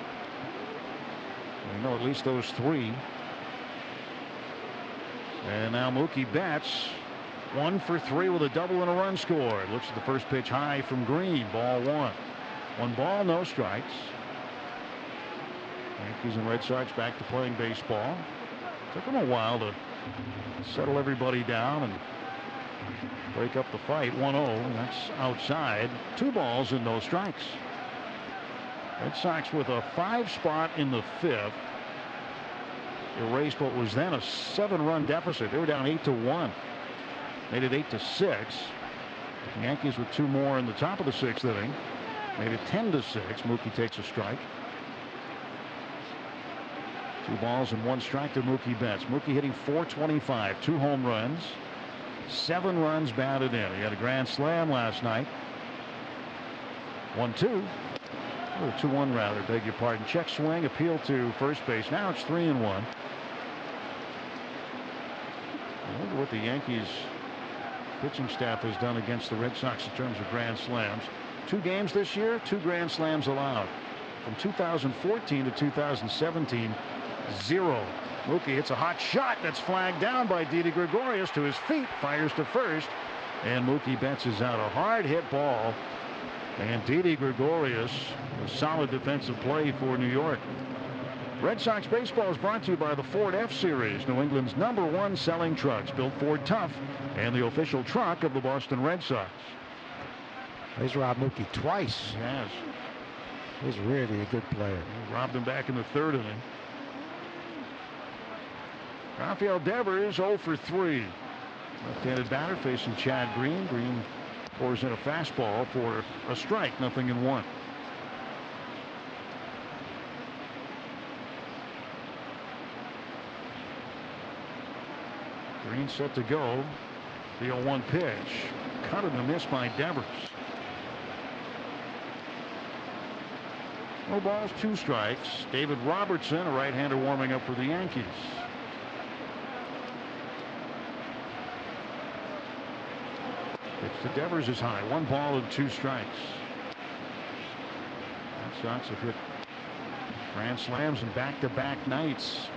We know at least those 3. And now Mookie Betts, 1 for 3 with a double and a run scored. Looks at the first pitch high from Green. Ball 1. 1 ball, no strikes. Yankees and Red Sox back to playing baseball. Took them a while to settle everybody down and break up the fight. 1-0. That's outside. 2 balls and no strikes. Red Sox with a 5 spot in the 5th. Erased what was then a 7-run deficit. They were down 8-1. Made it 8-6. The Yankees with 2 more in the top of the 6th inning. Made it 10-6. Mookie takes a strike. 2 balls and 1 strike to Mookie Betts. Mookie hitting .425, 2 home runs, 7 runs batted in. He had a grand slam last night. 1-2. Or 2-1 rather, beg your pardon. Check swing, appeal to first base. Now it's 3-1. Look at what the Yankees pitching staff has done against the Red Sox in terms of grand slams. 2 games this year, 2 grand slams allowed. From 2014 to 2017, 0. Mookie hits a hot shot that's flagged down by Didi Gregorius to his feet, fires to first, and Mookie Betts is out. A hard hit ball, and Didi Gregorius, a solid defensive play for New York. Red Sox baseball is brought to you by the Ford F-Series, New England's #1 selling trucks, built Ford tough, and the official truck of the Boston Red Sox. He's robbed Mookie twice. He has. He's really a good player. He robbed him back in the 3rd inning. Rafael Devers 0 for 3. Left-handed batter facing Chad Green. Green pours in a fastball for a strike, 0-1. Green set to go. The 0-1 pitch. Cut and a miss by Devers. No balls, 2 strikes. David Robertson, a right-hander, warming up for the Yankees. Pitch to Devers is high. 1 ball and 2 strikes. Red Sox have hit grand slams in back-to-back nights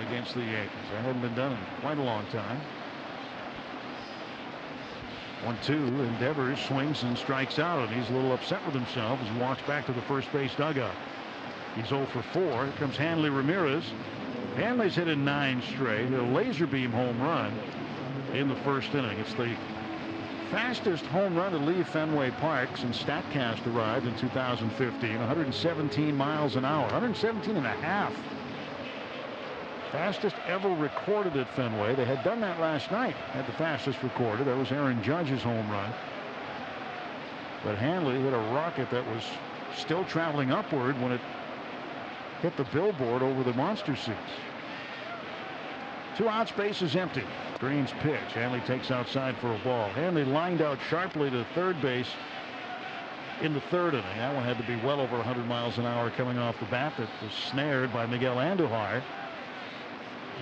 against the Yankees. That hadn't been done in quite a long time. 1-2, and Devers swings and strikes out, and he's a little upset with himself as he walks back to the first base dugout. He's 0 for 4. Here comes Hanley Ramirez. Hanley's hit in 9 straight. A laser beam home run in the 1st inning. It's the fastest home run to leave Fenway Park since StatCast arrived in 2015. 117 miles an hour. 117 and a half. Fastest ever recorded at Fenway. They had done that last night. Had the fastest recorded. That was Aaron Judge's home run. But Hanley hit a rocket that was still traveling upward when it hit the billboard over the monster seats. 2 outs, base is empty. Green's pitch. Hanley takes outside for a ball. Hanley lined out sharply to third base in the 3rd inning. That one had to be well over 100 miles an hour coming off the bat. That was snared by Miguel Andujar.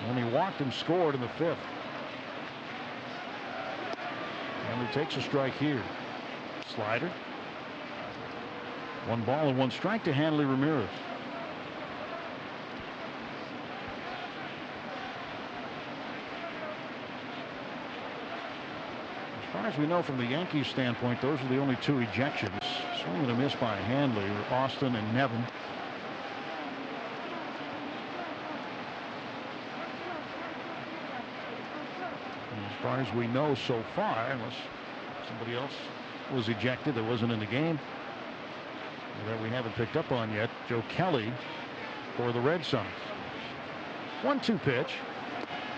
And he walked and scored in the 5th. And he takes a strike here. Slider. 1 ball and 1 strike to Hanley Ramirez. As far as we know from the Yankees standpoint, those are the only 2 ejections. Swing and a miss by Hanley, Austin and Nevin. As far as we know so far, unless somebody else was ejected that wasn't in the game that we haven't picked up on yet, Joe Kelly for the Red Sox. 1-2 pitch.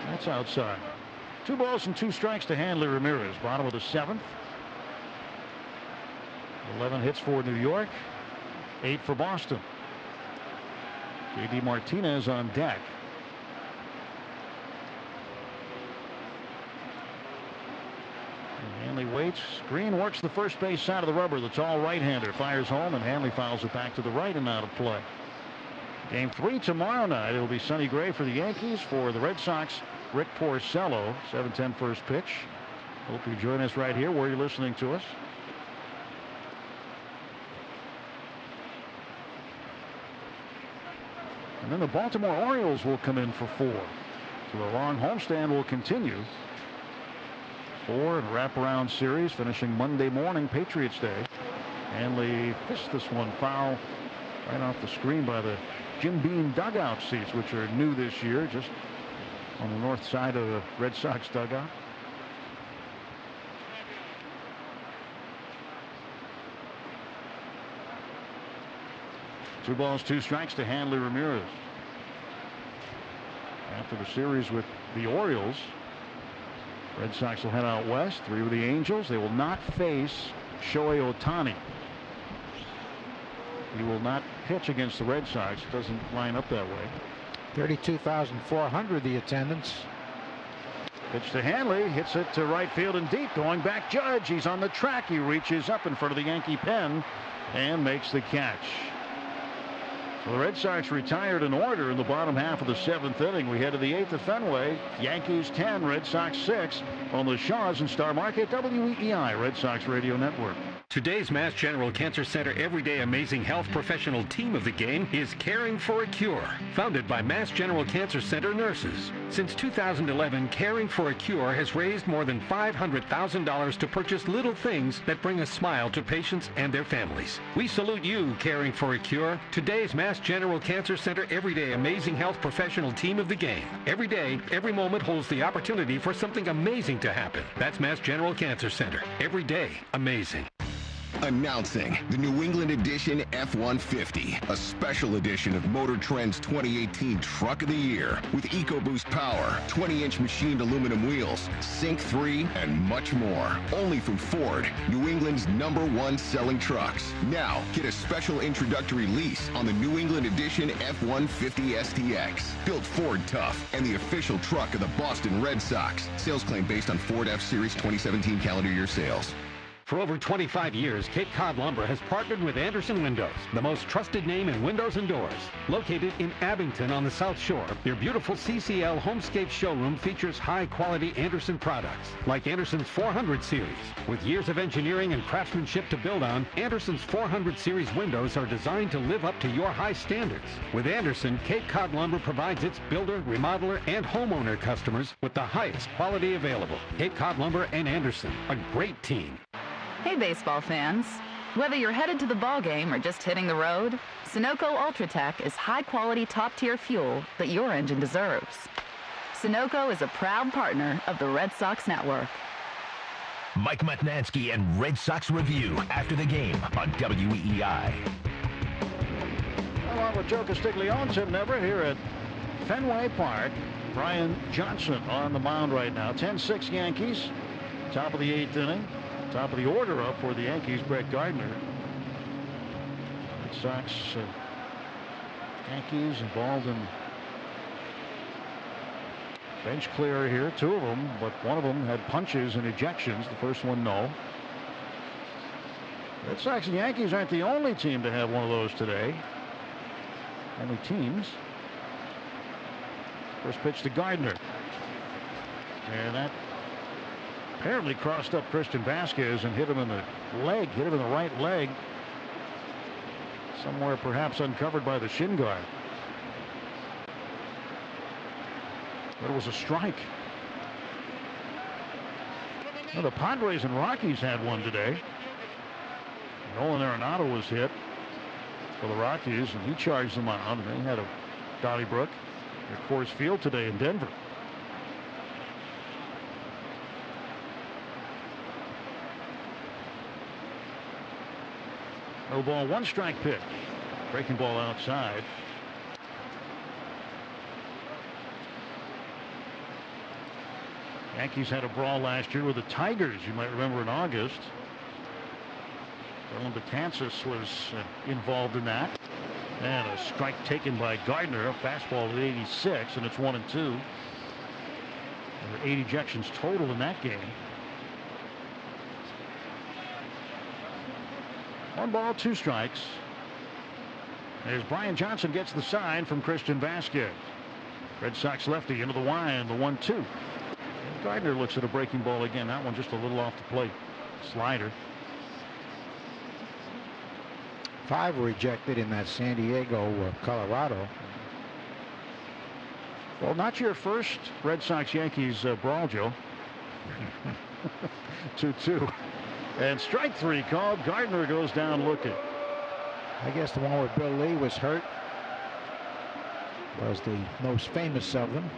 That's outside. 2 balls and 2 strikes to Hanley Ramirez. Bottom of the 7th. 11 hits for New York. 8 for Boston. J.D. Martinez on deck. And Hanley waits. Green works the first base side of the rubber. The tall right-hander fires home, and Hanley fouls it back to the right and out of play. Game 3 tomorrow night. It'll be Sonny Gray for the Yankees. For the Red Sox, Rick Porcello. 7:10 first pitch. Hope you join us right here where you're listening to us. And then the Baltimore Orioles will come in for 4. So the long homestand will continue. 4 and wraparound series finishing Monday morning, Patriots Day. Hanley fished this one foul right off the screen by the Jim Beam dugout seats, which are new this year, just on the north side of the Red Sox dugout. Two balls, 2 strikes to Hanley Ramirez. After the series with the Orioles, Red Sox will head out west, 3 with the Angels. They will not face Shohei Ohtani. He will not pitch against the Red Sox. It doesn't line up that way. 32,400 the attendance. Pitch to Hanley, hits it to right field and deep. Going back, Judge. He's on the track. He reaches up in front of the Yankee pen and makes the catch. So the Red Sox retired in order in the bottom half of the 7th inning. We head to the 8th at Fenway. Yankees 10, Red Sox 6 on the Shaws and Star Market WEEI Red Sox Radio Network. Today's Mass General Cancer Center Everyday Amazing Health professional team of the game is Caring for a Cure, founded by Mass General Cancer Center nurses. Since 2011, Caring for a Cure has raised more than $500,000 to purchase little things that bring a smile to patients and their families. We salute you, Caring for a Cure, today's Mass General Cancer Center Everyday Amazing Health professional team of the game. Every day, every moment holds the opportunity for something amazing to happen. That's Mass General Cancer Center. Every day, amazing. Announcing the New England Edition F-150, a special edition of Motor Trend's 2018 Truck of the Year with EcoBoost power, 20-inch machined aluminum wheels, Sync 3, and much more. Only from Ford, New England's #1 selling trucks. Now, get a special introductory lease on the New England Edition F-150 STX. Built Ford tough and the official truck of the Boston Red Sox. Sales claim based on Ford F-Series 2017 calendar year sales. For over 25 years, Cape Cod Lumber has partnered with Anderson Windows, the most trusted name in windows and doors. Located in Abington on the South Shore, their beautiful CCL Homescape showroom features high-quality Anderson products, like Anderson's 400 series. With years of engineering and craftsmanship to build on, Anderson's 400 series windows are designed to live up to your high standards. With Anderson, Cape Cod Lumber provides its builder, remodeler, and homeowner customers with the highest quality available. Cape Cod Lumber and Anderson, a great team. Hey, baseball fans. Whether you're headed to the ball game or just hitting the road, Sunoco Ultratech is high-quality, top-tier fuel that your engine deserves. Sunoco is a proud partner of the Red Sox Network. Mike Matnansky and Red Sox Review after the game on WEEI. Along with Joe Castiglione, Tim Neverett here at Fenway Park. Brian Johnson on the mound right now. 10-6 Yankees. Top of the 8th inning. Top of the order up for the Yankees, Brett Gardner. Red Sox, Yankees involved in bench clear here. 2 of them, but one of them had punches and ejections. The first one, no. Red Sox and Yankees aren't the only team to have one of those today. Only teams. First pitch to Gardner. And that apparently crossed up Christian Vasquez and hit him in the leg, hit him in the right leg. Somewhere perhaps uncovered by the shin guard. But it was a strike. Well, the Padres and Rockies had one today. Nolan Arenado was hit for the Rockies, and he charged them out, and they had a Donnybrook at Coors Field today in Denver. No ball, one strike pitch. Breaking ball outside. Yankees had a brawl last year with the Tigers, you might remember, in August. Dylan Betances was involved in that. And a strike taken by Gardner, a fastball at 86, and it's 1-2. There were 8 ejections total in that game. 1 ball, 2 strikes. As Brian Johnson gets the sign from Christian Vasquez. Red Sox lefty into the wind, the 1-2. Gardner looks at a breaking ball again. That one just a little off the plate. Slider. 5 were ejected in that San Diego, Colorado. Well, not your first Red Sox-Yankees brawl, Joe. 2-2. And strike 3 called. Gardner goes down looking. I guess the one where Bill Lee was hurt was the most famous of them.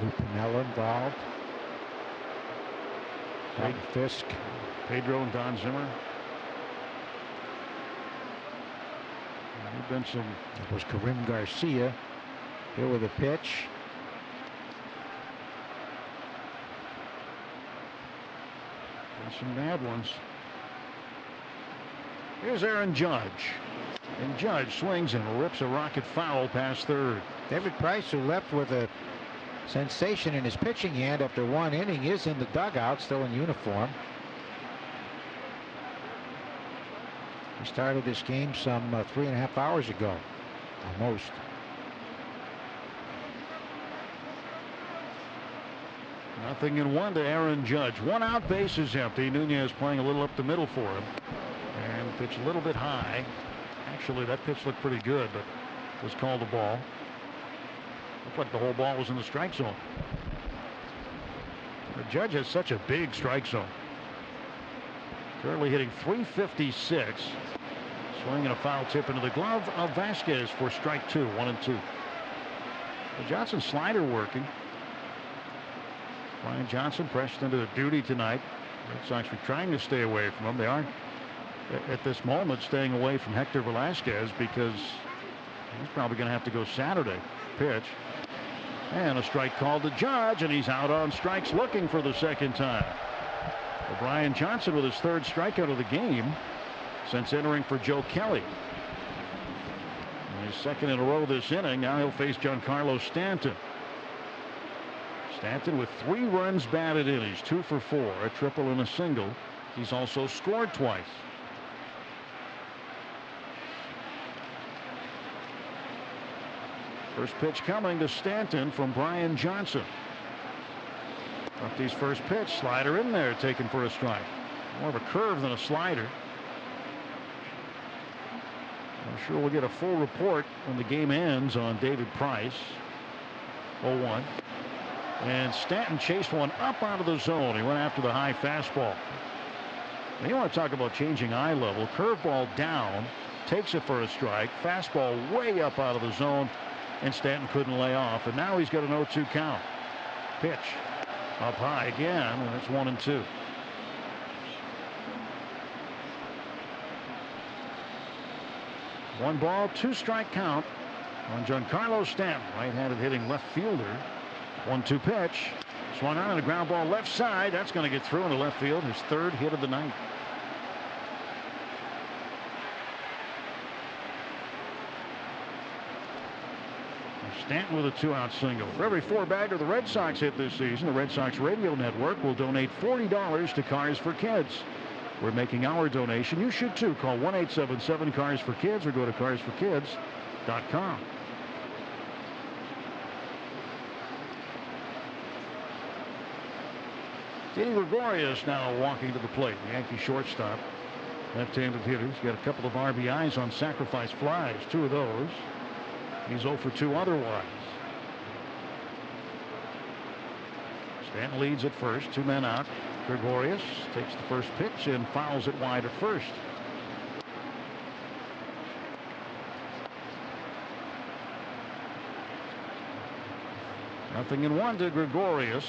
Lou Piniella involved. Craig Fisk. Pedro and Don Zimmer. There've been some. It was Karim Garcia. Here with a pitch. And some bad ones. Here's Aaron Judge. And Judge swings and rips a rocket foul past third. David Price, who left with a sensation in his pitching hand after 1 inning, is in the dugout, still in uniform. He started this game some 3.5 hours ago, almost. Nothing in 1 to Aaron Judge. 1 out, base is empty. Nunez playing a little up the middle for him. And pitch a little bit high. Actually, that pitch looked pretty good, but was called a ball. Looked like the whole ball was in the strike zone. The Judge has such a big strike zone. Currently hitting .356. Swinging a foul tip into the glove of Vasquez for strike 2, 1-2. The Johnson slider working. Brian Johnson pressed into duty tonight. Red Sox were trying to stay away from him. They aren't at this moment staying away from Hector Velasquez because he's probably going to have to go Saturday. Pitch. And a strike called to Judge, and he's out on strikes looking for the second time. Well, Brian Johnson with his 3rd strikeout of the game since entering for Joe Kelly. And his 2nd in a row this inning. Now he'll face Giancarlo Stanton. Stanton with 3 runs batted in. He's 2 for 4, a triple and a single. He's also scored twice. First pitch coming to Stanton from Brian Johnson. Lefty's first pitch, slider in there, taken for a strike. More of a curve than a slider. I'm sure we'll get a full report when the game ends on David Price. 0-1. And Stanton chased one up out of the zone. He went after the high fastball. Now you want to talk about changing eye level. Curveball down, takes it for a strike. Fastball way up out of the zone, and Stanton couldn't lay off. And now he's got an 0-2 count. Pitch up high again, and it's 1-2. One ball, 2 strike count on Giancarlo Stanton, right-handed hitting left fielder. 1-2 pitch. Swung on a ground ball left side. That's going to get through into left field. His 3rd hit of the night. Stanton with a 2-out single. For every 4-bagger the Red Sox hit this season, the Red Sox Radio Network will donate $40 to Cars for Kids. We're making our donation. You should too. Call 1-877-CARS-FOR-KIDS or go to WeEI.com. Didi Gregorius now walking to the plate. The Yankee shortstop, left-handed hitter. He's got a couple of RBIs on sacrifice flies, 2 of those. He's 0 for 2 otherwise. Stanton leads at first, 2 men out. Gregorius takes the first pitch and fouls it wide at first. Nothing in 1 to Gregorius.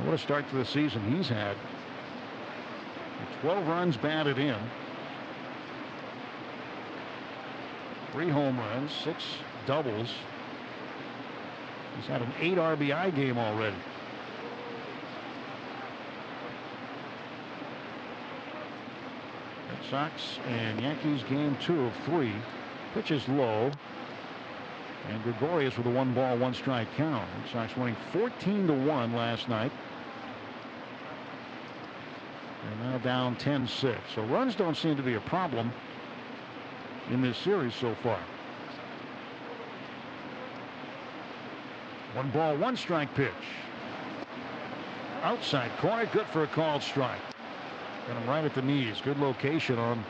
What a start to the season he's had. 12 runs batted in. 3 home runs, 6 doubles. He's had an 8 RBI game already. Red Sox and Yankees game 2 of 3. Pitches low. And Gregorius with a 1-ball, 1-strike count. Red Sox winning 14-1 last night. They're now down 10-6. So runs don't seem to be a problem in this series so far. 1-ball, 1-strike pitch. Outside corner, good for a called strike. Got him right at the knees. Good location on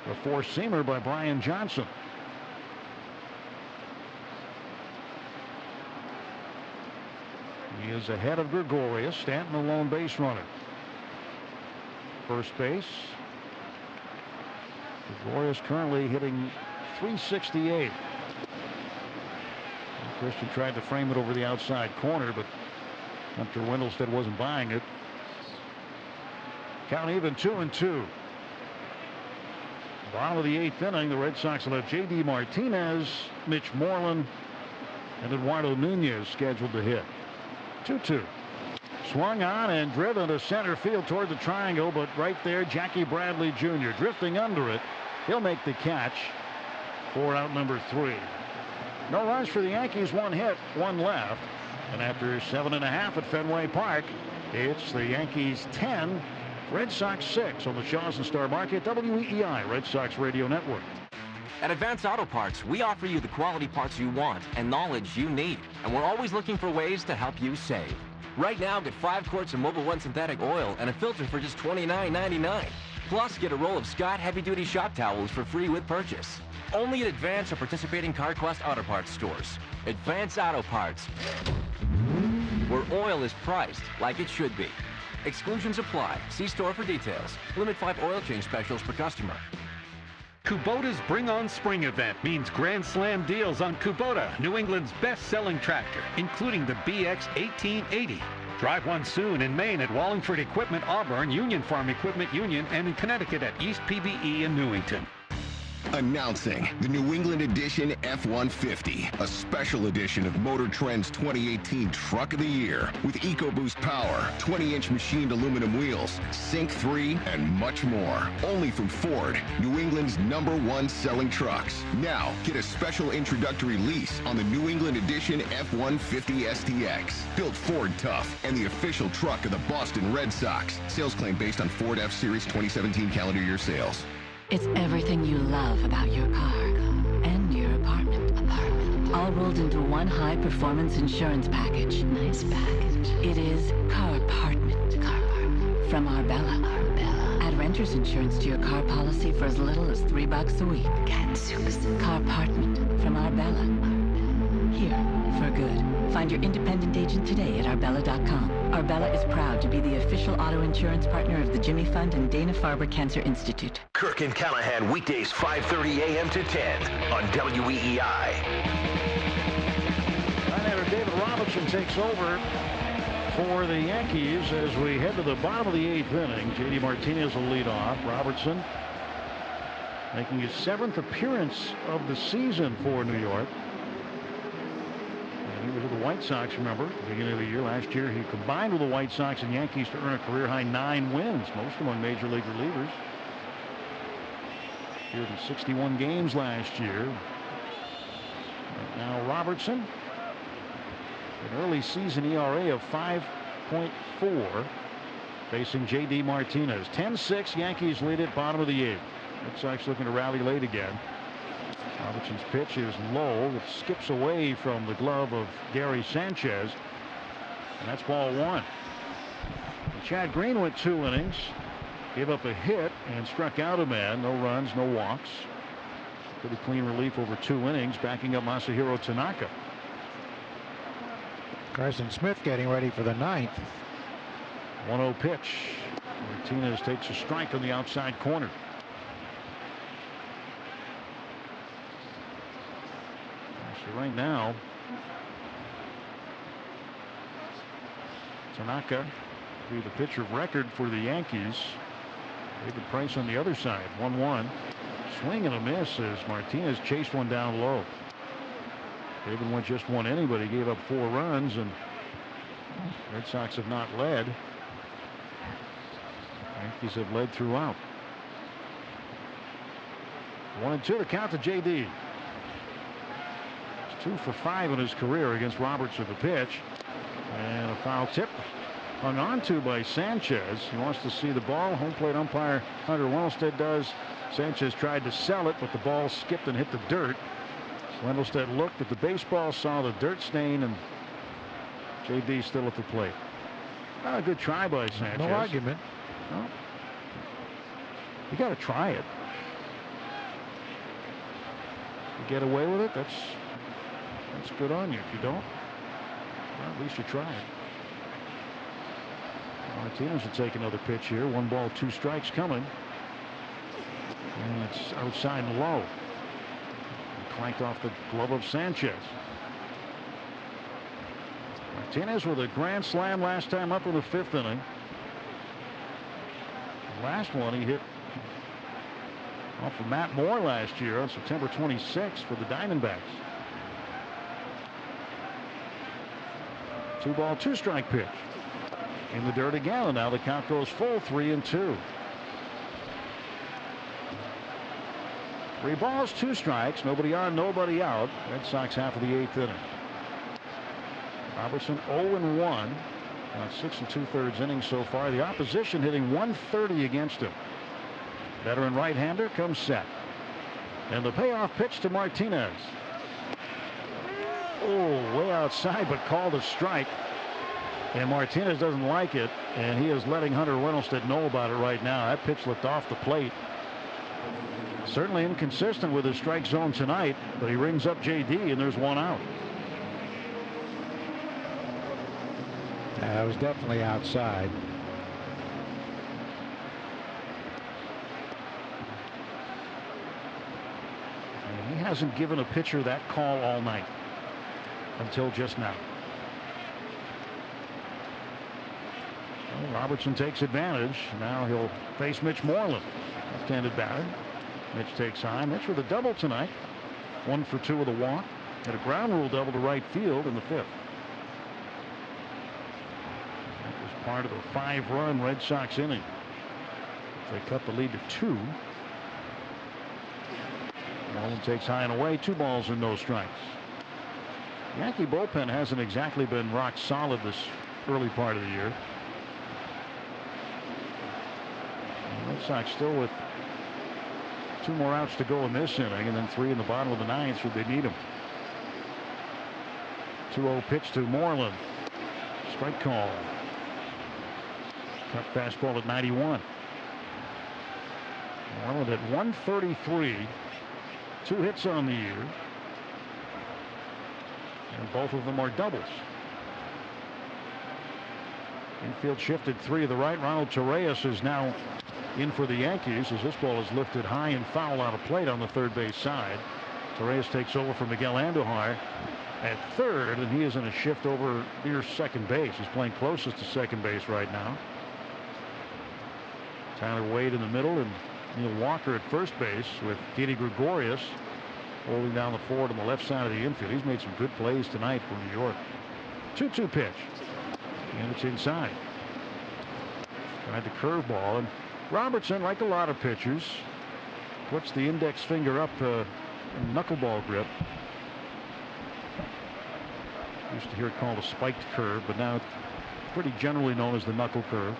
the four-seamer by Brian Johnson. He is ahead of Gregorius. Stanton, a lone base runner. First base. Gregorius currently hitting .368. Christian tried to frame it over the outside corner, but Hunter Wendelstedt wasn't buying it. Count even 2-2. Bottom of the 8th inning, the Red Sox will have J.D. Martinez, Mitch Moreland, and Eduardo Nunez scheduled to hit. 2-2. Swung on and driven to center field toward the triangle, but right there, Jackie Bradley Jr. drifting under it. He'll make the catch for out number 3. No runs for the Yankees, 1 hit, 1 left. And after 7.5 at Fenway Park, it's the Yankees 10, Red Sox 6 on the Shaw's and Star Market, WEEI Red Sox Radio Network. At Advance Auto Parts, we offer you the quality parts you want and knowledge you need. And we're always looking for ways to help you save. Right now, get 5 quarts of Mobil 1 synthetic oil and a filter for just $29.99. Plus, get a roll of Scott heavy-duty shop towels for free with purchase. Only at Advance or participating CarQuest Auto Parts stores. Advance Auto Parts, where oil is priced like it should be. Exclusions apply. See store for details. Limit 5 oil change specials per customer. Kubota's Bring On Spring event means Grand Slam deals on Kubota, New England's best-selling tractor, including the BX 1880. Drive one soon in Maine at Wallingford Equipment, Auburn, Union Farm Equipment Union, and in Connecticut at East PBE in Newington. Announcing the New England Edition F-150, a special edition of Motor Trend's 2018 Truck of the Year with EcoBoost power, 20-inch machined aluminum wheels, Sync 3, and much more. Only from Ford, New England's #1 selling trucks. Now, get a special introductory lease on the New England Edition F-150 STX. Built Ford tough and the official truck of the Boston Red Sox. Sales claim based on Ford F-Series 2017 calendar year sales. It's everything you love about your car and your apartment. All rolled into one high-performance insurance package. Nice package. It is Car Apartment. From Arbella. Add renter's insurance to your car policy for as little as $3 a week. Get super Car Apartment from Arbella. Here for good. Find your independent agent today at Arbella.com. Arbella is proud to be the official auto insurance partner of the Jimmy Fund and Dana-Farber Cancer Institute. Kirk and Callahan weekdays 5:30 a.m. to 10 on WEEI. Right-hander David Robinson takes over for the Yankees as we head to the bottom of the 8th inning. J.D. Martinez will lead off. Robertson making his 7th appearance of the season for New York. He was with the White Sox, remember, at the beginning of the year. Last year, he combined with the White Sox and Yankees to earn a career-high 9 wins, most among major league relievers. Appeared in 61 games last year. Right now, Robertson, an early season ERA of 5.4, facing J.D. Martinez. 10-6, Yankees lead it, bottom of the 8th. Red Sox looking to rally late again. Robertson's pitch is low. It skips away from the glove of Gary Sanchez. And that's ball one. And Chad Green went 2 innings. Gave up a hit and struck out a man. No runs, no walks. Pretty clean relief over 2 innings, backing up Masahiro Tanaka. Carson Smith getting ready for the 9th. 1-0 pitch. Martinez takes a strike on the outside corner. So right now, Tanaka will be the pitcher of record for the Yankees. David Price on the other side. 1-1. Swing and a miss as Martinez chased one down low. David went just 1 inning, but he gave up 4 runs, and Red Sox have not led. Yankees have led throughout. 1-2 the count to JD. He's 2 for 5 in his career against Roberts with the pitch. And a foul tip hung on to by Sanchez. He wants to see the ball. Home plate umpire Hunter Wendelstedt does. Sanchez tried to sell it, but the ball skipped and hit the dirt. Wendelstedt looked at the baseball, saw the dirt stain, and JD still at the plate. A good try by Sanchez. No argument. No. You got to try it. You get away with it, that's good on you. If you don't, well, at least you try it. Martinez will take another pitch here. 1 ball, 2 strikes coming. And it's outside and low. Clanked off the glove of Sanchez. Martinez with a grand slam last time up in the 5th inning. The last one he hit off of Matt Moore last year on September 26th for the Diamondbacks. 2 ball, 2 strike pitch. In the dirt again, and now the count goes full, 3-2. 3 balls, 2 strikes, nobody on, nobody out. Red Sox half of the 8th inning. Robertson 0-1. Now 6 2/3 innings so far. The opposition hitting 130 against him. Veteran right-hander comes set. And the payoff pitch to Martinez. Oh, way outside, but called a strike. And Martinez doesn't like it, and he is letting Hunter Wendelstedt know about it right now. That pitch looked off the plate. Certainly inconsistent with his strike zone tonight, but he rings up JD, and there's 1 out. That was definitely outside. And he hasn't given a pitcher that call all night until just now. Well, Robertson takes advantage. Now he'll face Mitch Moreland, left-handed batter. Mitch takes high. Mitch with a double tonight. 1 for 2 with a walk. Had a ground rule double to right field in the 5th. That was part of the 5-run Red Sox inning. They cut the lead to 2. Moreland takes high and away. 2 balls and no strikes. Yankee bullpen hasn't exactly been rock solid this early part of the year. Red Sox still with 2 more outs to go in this inning, and then 3 in the bottom of the 9th should they need them. 2-0 pitch to Moreland. Strike call. Cut fastball at 91. Moreland at 133. 2 hits on the year. And both of them are doubles. Infield shifted 3 to the right. Ronald Torreyes is now in for the Yankees as this ball is lifted high and foul out of plate on the third base side. Torreyes takes over from Miguel Andujar at third, and he is in a shift over near second base. He's playing closest to second base right now. Tyler Wade in the middle and Neil Walker at first base with Didi Gregorius holding down the forward on the left side of the infield. He's made some good plays tonight for New York. 2-2 pitch, and it's inside. Tried the curveball, and Robertson, like a lot of pitchers, puts the index finger up in knuckleball grip. Used to hear it called a spiked curve, but now it's pretty generally known as the knuckle curve.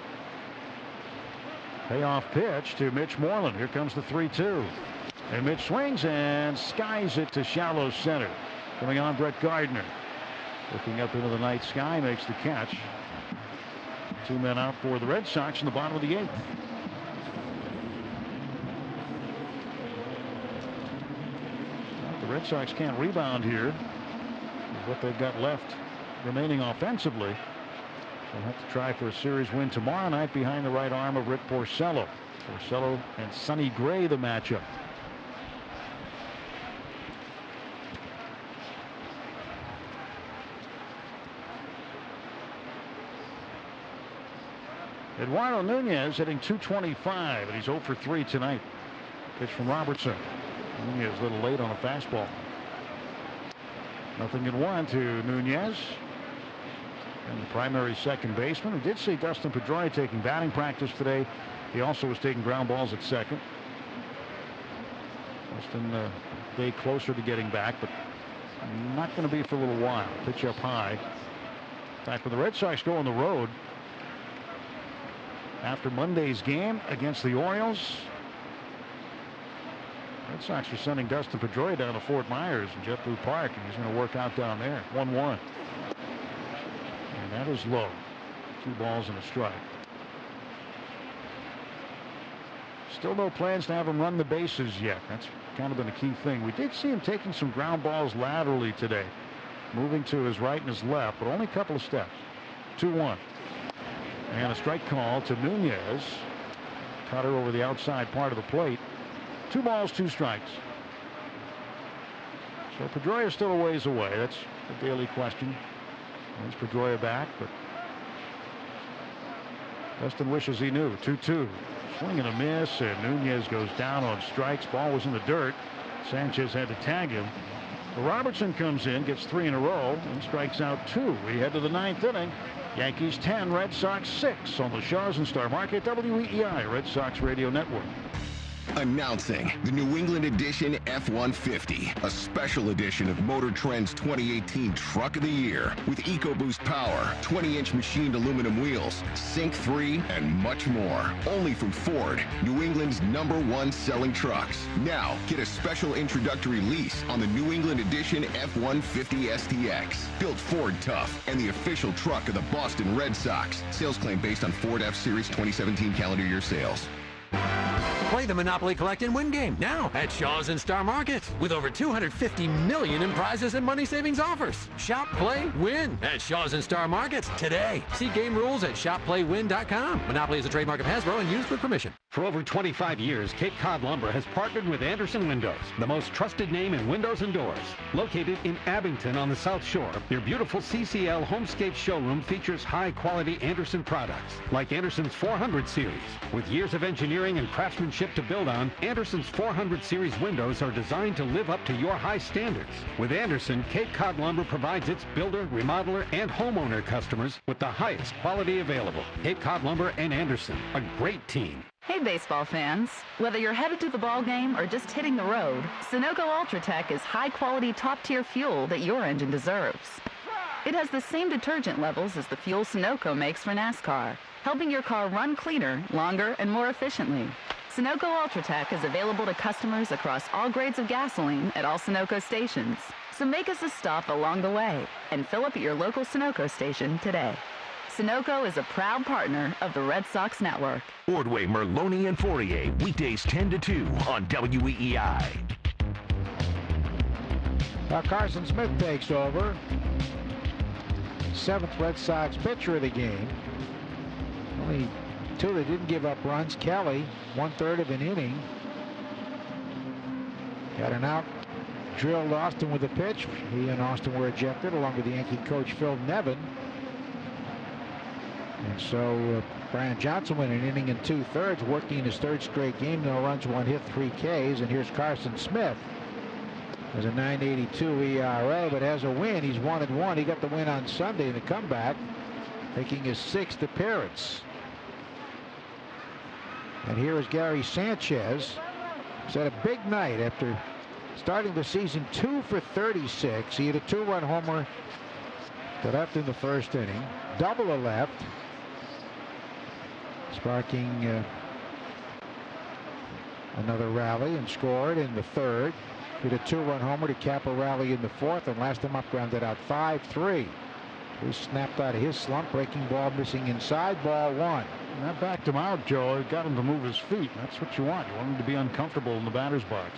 Payoff pitch to Mitch Moreland. Here comes the 3-2. And Mitch swings and skies it to shallow center. Coming on, Brett Gardner. Looking up into the night sky, makes the catch. 2 men out for the Red Sox in the bottom of the 8th. Well, the Red Sox can't rebound here with what they've got left remaining offensively. They'll have to try for a series win tomorrow night behind the right arm of Rick Porcello. Porcello and Sonny Gray, the matchup. Eduardo Nunez hitting .225, and he's 0 for 3 tonight. Pitch from Robertson. Nunez a little late on a fastball. 0-1 to Nunez. And the primary second baseman. We did see Dustin Pedroia taking batting practice today. He also was taking ground balls at second. Dustin a day closer to getting back, but not going to be for a little while. Pitch up high. In fact, when the Red Sox go on the road after Monday's game against the Orioles, Red Sox are sending Dustin Pedroia down to Fort Myers and JetBlue Park, and he's going to work out down there. 1-1. And that is low. 2 balls and a strike. Still no plans to have him run the bases yet. That's kind of been a key thing. We did see him taking some ground balls laterally today, moving to his right and his left, but only a couple of steps. 2-1. And a strike call to Nunez. Cutter over the outside part of the plate. 2 balls, 2 strikes. So Pedroia is still a ways away. That's the daily question. When's Pedroia back? But Dustin wishes he knew. 2-2. Swing and a miss, and Nunez goes down on strikes. Ball was in the dirt. Sanchez had to tag him. Robertson comes in, gets 3 in a row, and strikes out 2. We head to the 9th inning. Yankees 10, Red Sox 6 on the Shaw's and Star Market WEEI Red Sox Radio Network. Announcing the New England Edition F-150, a special edition of Motor Trend's 2018 Truck of the Year with EcoBoost power, 20-inch machined aluminum wheels, Sync 3, and much more. Only from Ford, New England's #1 selling trucks. Now, get a special introductory lease on the New England Edition F-150 STX. Built Ford tough and the official truck of the Boston Red Sox. Sales claim based on Ford F-Series 2017 calendar year sales. Play the Monopoly Collect and Win game now at Shaw's and Star Market with over $250 million in prizes and money savings offers. Shop, play, win at Shaw's and Star Market today. See game rules at shopplaywin.com. Monopoly is a trademark of Hasbro and used with permission. For over 25 years, Cape Cod Lumber has partnered with Andersen Windows, the most trusted name in windows and doors. Located in Abington on the South Shore, your beautiful CCL Homescape showroom features high-quality Andersen products, like Andersen's 400 series. With years of engineering and craftsmanship to build on, Andersen's 400 series windows are designed to live up to your high standards. With Andersen, Cape Cod Lumber provides its builder, remodeler, and homeowner customers with the highest quality available. Cape Cod Lumber and Andersen, a great team. Hey baseball fans, whether you're headed to the ball game or just hitting the road, Sunoco Ultratech is high-quality, top-tier fuel that your engine deserves. It has the same detergent levels as the fuel Sunoco makes for NASCAR, helping your car run cleaner, longer, and more efficiently. Sunoco Ultratech is available to customers across all grades of gasoline at all Sunoco stations. So make us a stop along the way and fill up at your local Sunoco station today. Sunoco is a proud partner of the Red Sox Network. Ordway, Merloni, and Fourier, weekdays 10 to 2 on WEEI. Now Carson Smith takes over. 7th Red Sox pitcher of the game. Only 2 that didn't give up runs. Kelly, 1/3 of an inning. Got an out. Drilled Austin with a pitch. He and Austin were ejected along with the Yankee coach Phil Nevin. And so Brian Johnson went an inning and 2/3, working in his 3rd straight game. No runs, 1 hit, 3 Ks. And here's Carson Smith. Has a 9.82 ERA, but has a win. He's 1-1. He got the win on Sunday in the comeback, making his 6th appearance. And here is Gary Sanchez. He's had a big night after starting the season 2 for 36. He had a 2-run homer to left in the 1st inning. Double to left. another rally and scored in the third. Hit a 2-run homer to cap a rally in the fourth, and last time up grounded out 5-3. He snapped out of his slump. Breaking ball missing inside. Ball 1. And that backed him out, Joe. It got him to move his feet. That's what you want. You want him to be uncomfortable in the batter's box.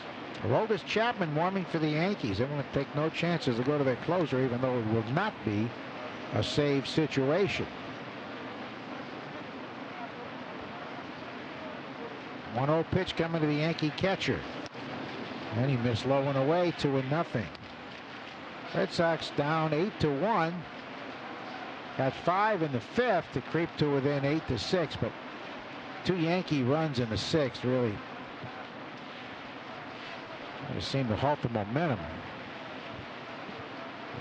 Aroldis Chapman warming for the Yankees. They're going to take no chances to go to their closer, even though it will not be a save situation. 1-0 pitch coming to the Yankee catcher. And he missed low and away, 2-0. Red Sox down 8-1. Got 5 in the fifth to creep to within 8-6, but 2 Yankee runs in the sixth really seemed to halt the momentum.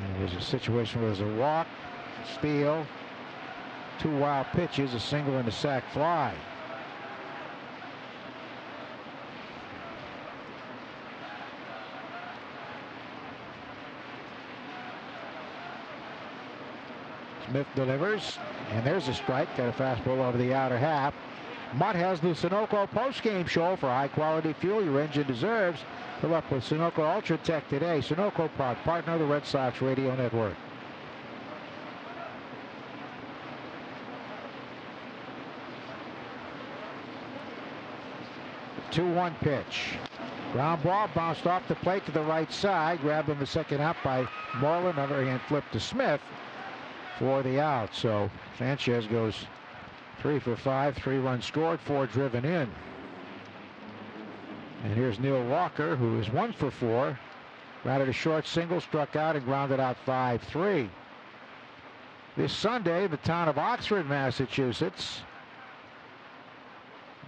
And there's a situation where there's a walk, steal, 2 wild pitches, a single and a sac fly. Smith delivers, and there's a strike. Got a fastball over the outer half. Mutt has the Sunoco postgame show. For high-quality fuel your engine deserves. Fill up with Sunoco Ultra Tech today. Sunoco, proud partner of the Red Sox Radio Network. The 2-1 pitch. Ground ball bounced off the plate to the right side. Grabbed in the second out by Moreland. Underhand flip to Smith for the out. So Sanchez goes 3 for 5, 3 runs scored, 4 driven in. And here's Neil Walker, who is 1 for 4. Grounded a short single, struck out, and grounded out 5-3. This Sunday, the town of Oxford, Massachusetts.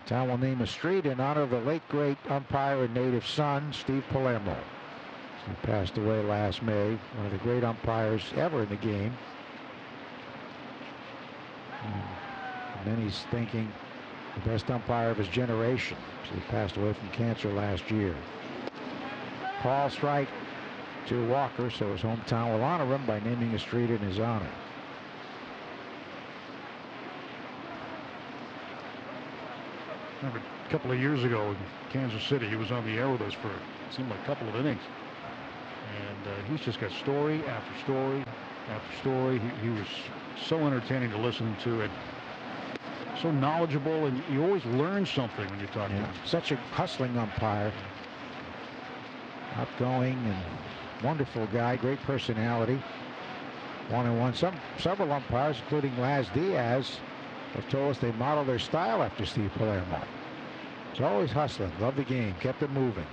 The town will name a street in honor of the late great umpire and native son, Steve Palermo. He passed away last May, one of the great umpires ever in the game. And then he's thinking the best umpire of his generation. So he passed away from cancer last year. Call strike to Walker, so his hometown will honor him by naming a street in his honor. Remember a couple of years ago in Kansas City, he was on the air with us for, it seemed like a couple of innings. And he's just got story after story after story. He was so entertaining to listen to, and so knowledgeable, and you always learn something when you talk to him. Such a hustling umpire. Outgoing and wonderful guy, great personality. 1-1. Several umpires, including Laz Diaz, have told us they model their style after Steve Palermo. He's always hustling, loved the game, kept it moving.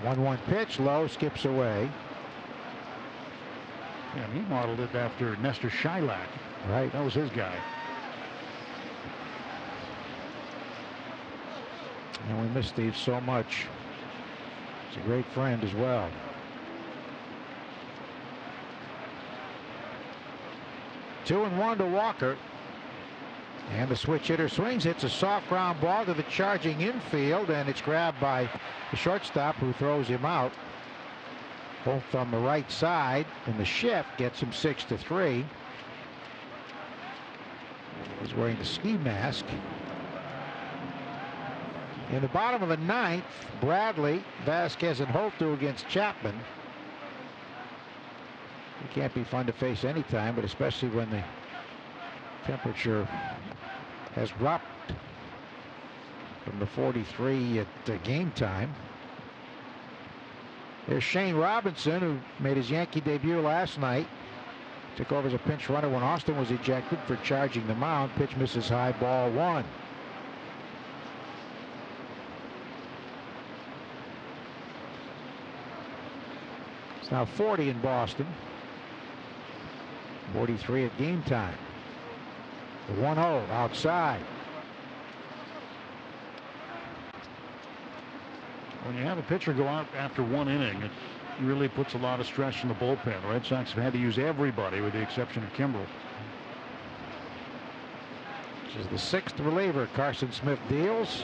1-1 pitch, low, skips away. Yeah, and he modeled it after Nestor Shylock. Right. That was his guy. And we miss Steve so much. He's a great friend as well. Two and one to Walker. And the switch hitter swings, hits a soft ground ball to the charging infield, and it's grabbed by the shortstop, who throws him out. Both on the right side, and the shift gets him 6-3. He's wearing the ski mask. In the bottom of the ninth, Bradley, Vasquez, and Holtu against Chapman. It can't be fun to face any time, but especially when the temperature has dropped from the 43 at game time. There's Shane Robinson, who made his Yankee debut last night. Took over as a pinch runner when Austin was ejected for charging the mound. Pitch misses high, ball one. It's now 40 in Boston. 43 at game time. The 1-0 outside. When you have a pitcher go out after one inning, it really puts a lot of stress on the bullpen. The Red Sox have had to use everybody with the exception of Kimbrel. This is the sixth reliever. Carson Smith deals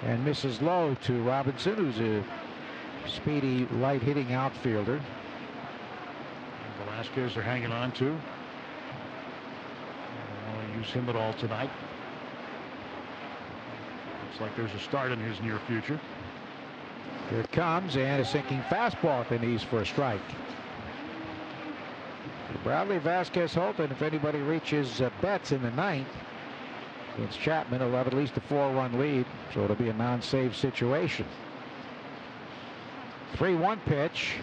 and misses low to Robinson, who's a speedy, light hitting outfielder. Velasquez are hanging on to. I don't want to use him at all tonight. Looks like there's a start in his near future. Here it comes, and a sinking fastball at the knees for a strike. Bradley Vasquez Holton, if anybody reaches Betts in the ninth against Chapman, he'll have at least a 4-run lead, so it'll be a non-save situation. 3-1 pitch.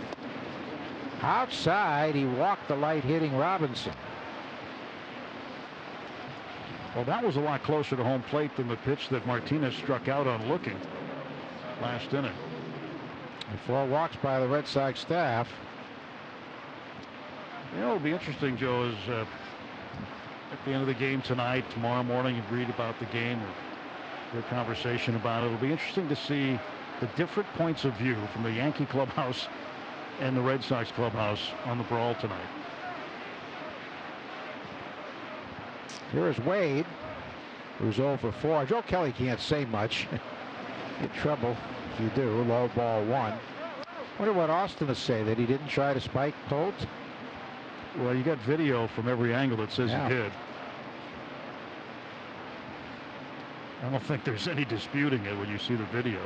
Outside, he walked the light-hitting Robinson. Well, that was a lot closer to home plate than the pitch that Martinez struck out on looking last inning. And 4 walks by the Red Sox staff. You know, it'll be interesting, Joe, is at the end of the game tonight, tomorrow morning, you read about the game or hear a conversation about it. It'll be interesting to see the different points of view from the Yankee clubhouse and the Red Sox clubhouse on the Brawl tonight. Here is Wade, who's 0 for 4. Joe Kelly can't say much. Get trouble if you do. Low ball 1. Wonder what Austin will say, that he didn't try to spike Holt. Well, you got video from every angle that says he did. I don't think there's any disputing it when you see the video,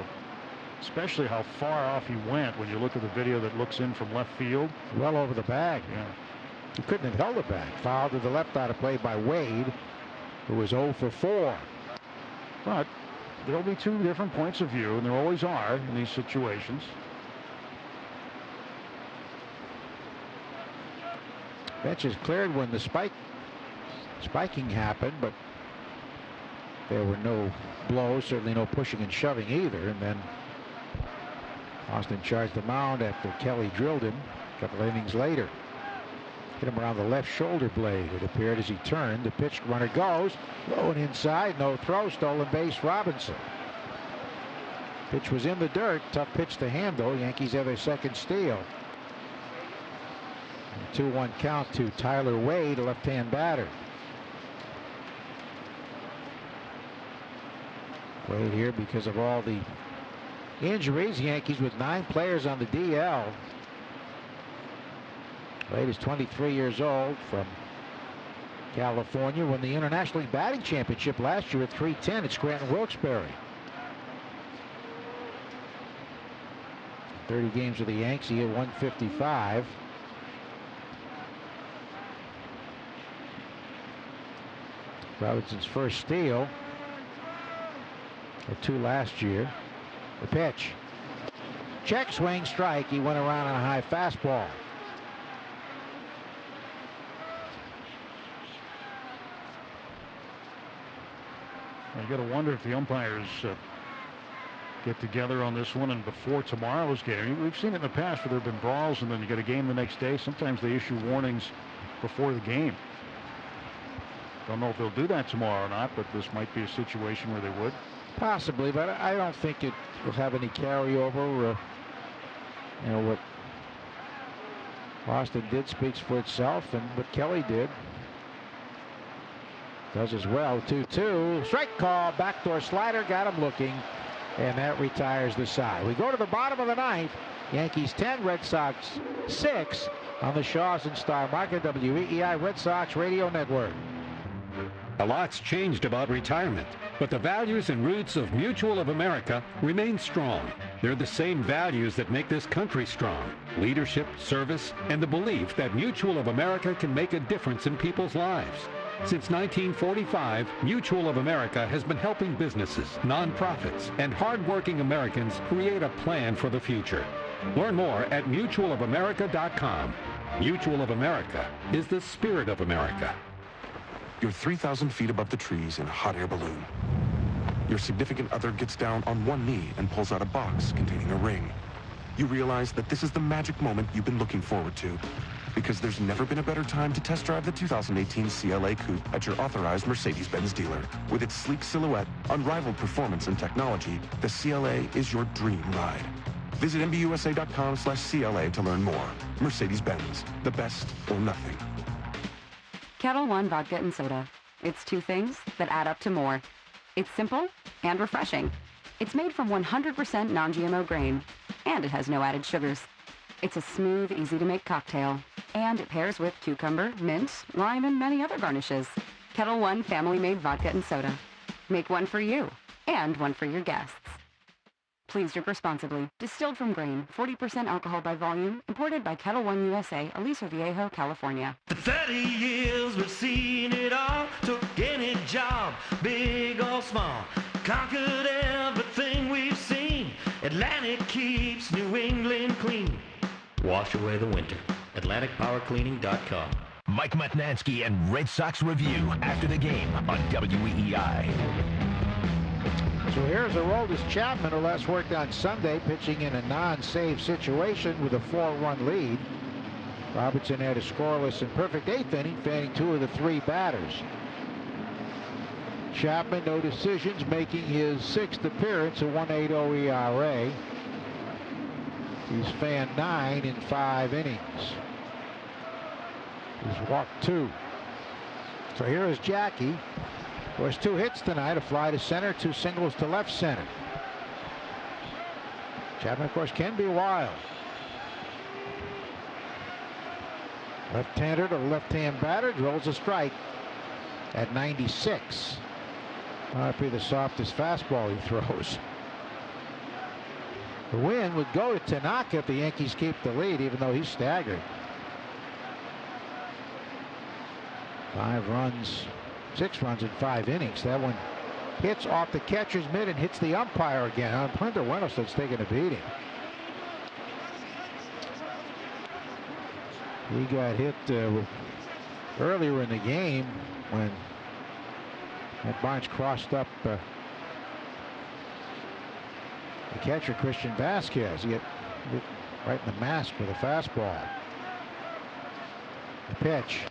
especially how far off he went when you look at the video that looks in from left field. Well over the bag. Yeah. He couldn't have held it back. Foul to the left out of play by Wade, who was 0 for 4. But there'll be 2 different points of view, and there always are in these situations. Bench is cleared when the spiking happened, but there were no blows, certainly no pushing and shoving either. And then Austin charged the mound after Kelly drilled him a couple innings later. Hit him around the left shoulder blade, it appeared, as he turned. The pitch runner goes, low and inside, no throw, stolen base, Robinson. Pitch was in the dirt, tough pitch to handle. Yankees have their second steal. 2-1 count to Tyler Wade, a left-hand batter. Wade here because of all the injuries. Yankees with 9 players on the DL. Wade is 23 years old, from California. Won the International League Batting Championship last year at .310 at Scranton-Wilkes-Barre. 30 games with the Yanks, he hit .155. Robinson's first steal. Had 2 last year. The pitch. Check swing strike. He went around on a high fastball. You got to wonder if the umpires get together on this one and before tomorrow's game. We've seen it in the past where there have been brawls and then you get a game the next day. Sometimes they issue warnings before the game. Don't know if they'll do that tomorrow or not, but this might be a situation where they would. Possibly, but I don't think it will have any carryover. You know, what Austin did speaks for itself, and what Kelly did does as well. 2-2. Strike call. Backdoor slider. Got him looking. And that retires the side. We go to the bottom of the ninth. Yankees 10, Red Sox 6 on the Shaws and Star Market, WEEI Red Sox Radio Network. A lot's changed about retirement, but the values and roots of Mutual of America remain strong. They're the same values that make this country strong: leadership, service, and the belief that Mutual of America can make a difference in people's lives. Since 1945, Mutual of America has been helping businesses, nonprofits, and hardworking Americans create a plan for the future. Learn more at mutualofamerica.com. Mutual of America is the spirit of America. You're 3,000 feet above the trees in a hot air balloon. Your significant other gets down on one knee and pulls out a box containing a ring. You realize that this is the magic moment you've been looking forward to, because there's never been a better time to test drive the 2018 CLA Coupe at your authorized Mercedes-Benz dealer. With its sleek silhouette, unrivaled performance, and technology, the CLA is your dream ride. Visit MBUSA.com/CLA to learn more. Mercedes-Benz, the best or nothing. Kettle One Vodka and Soda. It's 2 things that add up to more. It's simple and refreshing. It's made from 100% non-GMO grain, and it has no added sugars. It's a smooth, easy-to-make cocktail, and it pairs with cucumber, mint, lime, and many other garnishes. Kettle One family-made vodka and soda. Make one for you and one for your guests. Please drink responsibly. Distilled from grain, 40% alcohol by volume, imported by Kettle One USA, Aliso Viejo, California. For 30 years we've seen it all, took any job, big or small, conquered everything we've seen. Atlantic keeps New England clean. Wash away the winter. AtlanticPowerCleaning.com. Mike Matnansky and Red Sox Review after the game on WEEI. So here's Aroldis Chapman, who last worked on Sunday, pitching in a non-save situation with a 4-run lead. Robertson had a scoreless and perfect 8th inning, fanning 2 of the 3 batters. Chapman, no decisions, making his 6th appearance, a 1.80 ERA. He's fanned 9 in 5 innings. He's walked 2. So here is Jackie. Of course, 2 hits tonight, a fly to center, 2 singles to left center. Chapman, of course, can be wild. Left-hander to left-hand batter, drills a strike at 96. Might be the softest fastball he throws. The win would go to Tanaka if the Yankees keep the lead, even though he's staggered. 6 runs in 5 innings. That one hits off the catcher's mitt and hits the umpire again. Hunter Wendelsted's taking a beating. He got hit earlier in the game when Matt Barnes crossed up the catcher, Christian Vasquez. He hit right in the mask with a fastball. The pitch.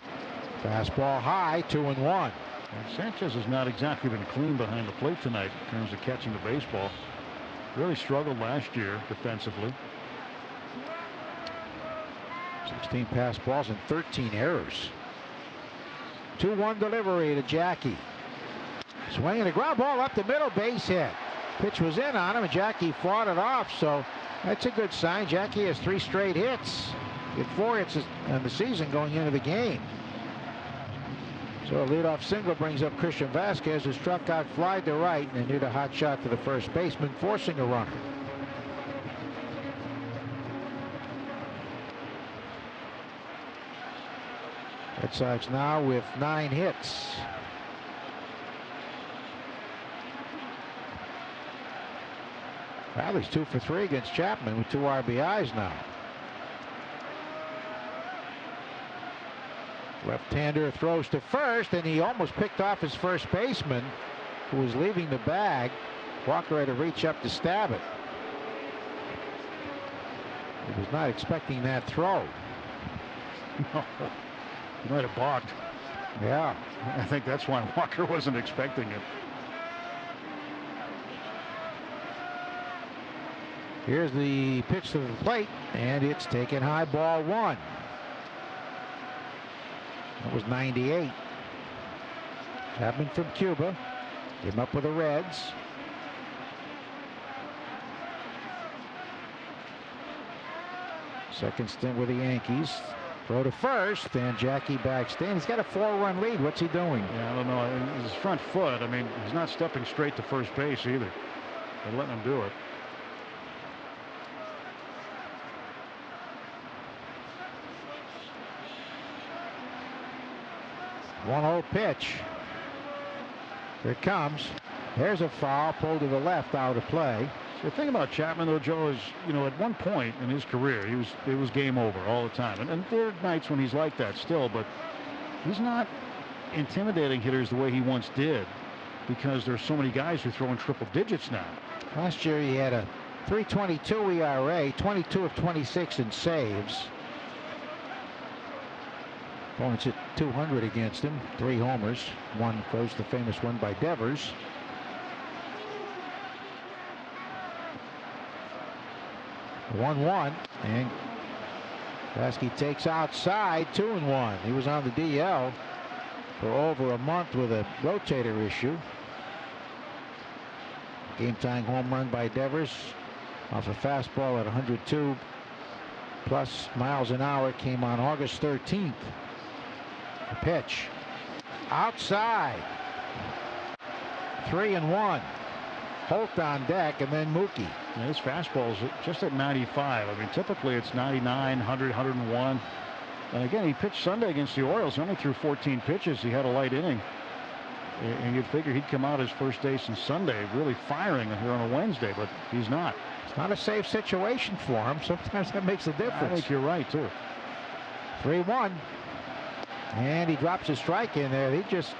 Fastball high, 2-1. Sanchez has not exactly been clean behind the plate tonight in terms of catching the baseball. Really struggled last year defensively. 16 pass balls and 13 errors. 2-1 delivery to Jackie. Swinging a ground ball up the middle, base hit. Pitch was in on him, and Jackie fought it off, so that's a good sign. Jackie has 3 straight hits. He had 4 hits in the season going into the game. So a leadoff single brings up Christian Vasquez, who struck out fly to right and hit a hot shot to the first baseman, forcing a runner. Red Sox now with 9 hits. Riley's 2 for 3 against Chapman with 2 RBIs now. Left-hander throws to first, and he almost picked off his first baseman, who was leaving the bag. Walker had to reach up to stab it. He was not expecting that throw. No, he might have balked. Yeah. I think that's why Walker wasn't expecting it. Here's the pitch to the plate, and it's taken high, ball 1. That was 98. Chapman from Cuba came up with the Reds. Second stint with the Yankees. Throw to first, and Jackie backstand. He's got a 4-run lead. What's he doing? Yeah, I don't know. His front foot, I mean, he's not stepping straight to first base either. They're letting him do it. One-0 pitch. Here it comes. There's a foul, pulled to the left, out of play. So the thing about Chapman, though, Joe, is, you know, at one point in his career, it was game over all the time. And there are nights when he's like that still, but he's not intimidating hitters the way he once did, because there's so many guys who throw in triple digits now. Last year he had a 3.22 ERA, 22 of 26 in saves. Opponents hit 200 against him, 3 homers. One, of course, the famous one by Devers. The 1-1, and Vasquez takes outside, 2-1. He was on the DL for over a month with a rotator issue. Game-tying home run by Devers off a fastball at 102 plus miles an hour came on August 13th. The pitch outside, 3-1. Holt on deck, and then Mookie. Yeah, his fastball's just at 95. I mean, typically it's 99, 100, 101. And again, he pitched Sunday against the Orioles. He only threw 14 pitches. He had a light inning. And you'd figure he'd come out his first day since Sunday really firing here on a Wednesday, but he's not. It's not a safe situation for him. Sometimes that makes a difference. I think you're right, too. 3-1. And he drops a strike in there. He just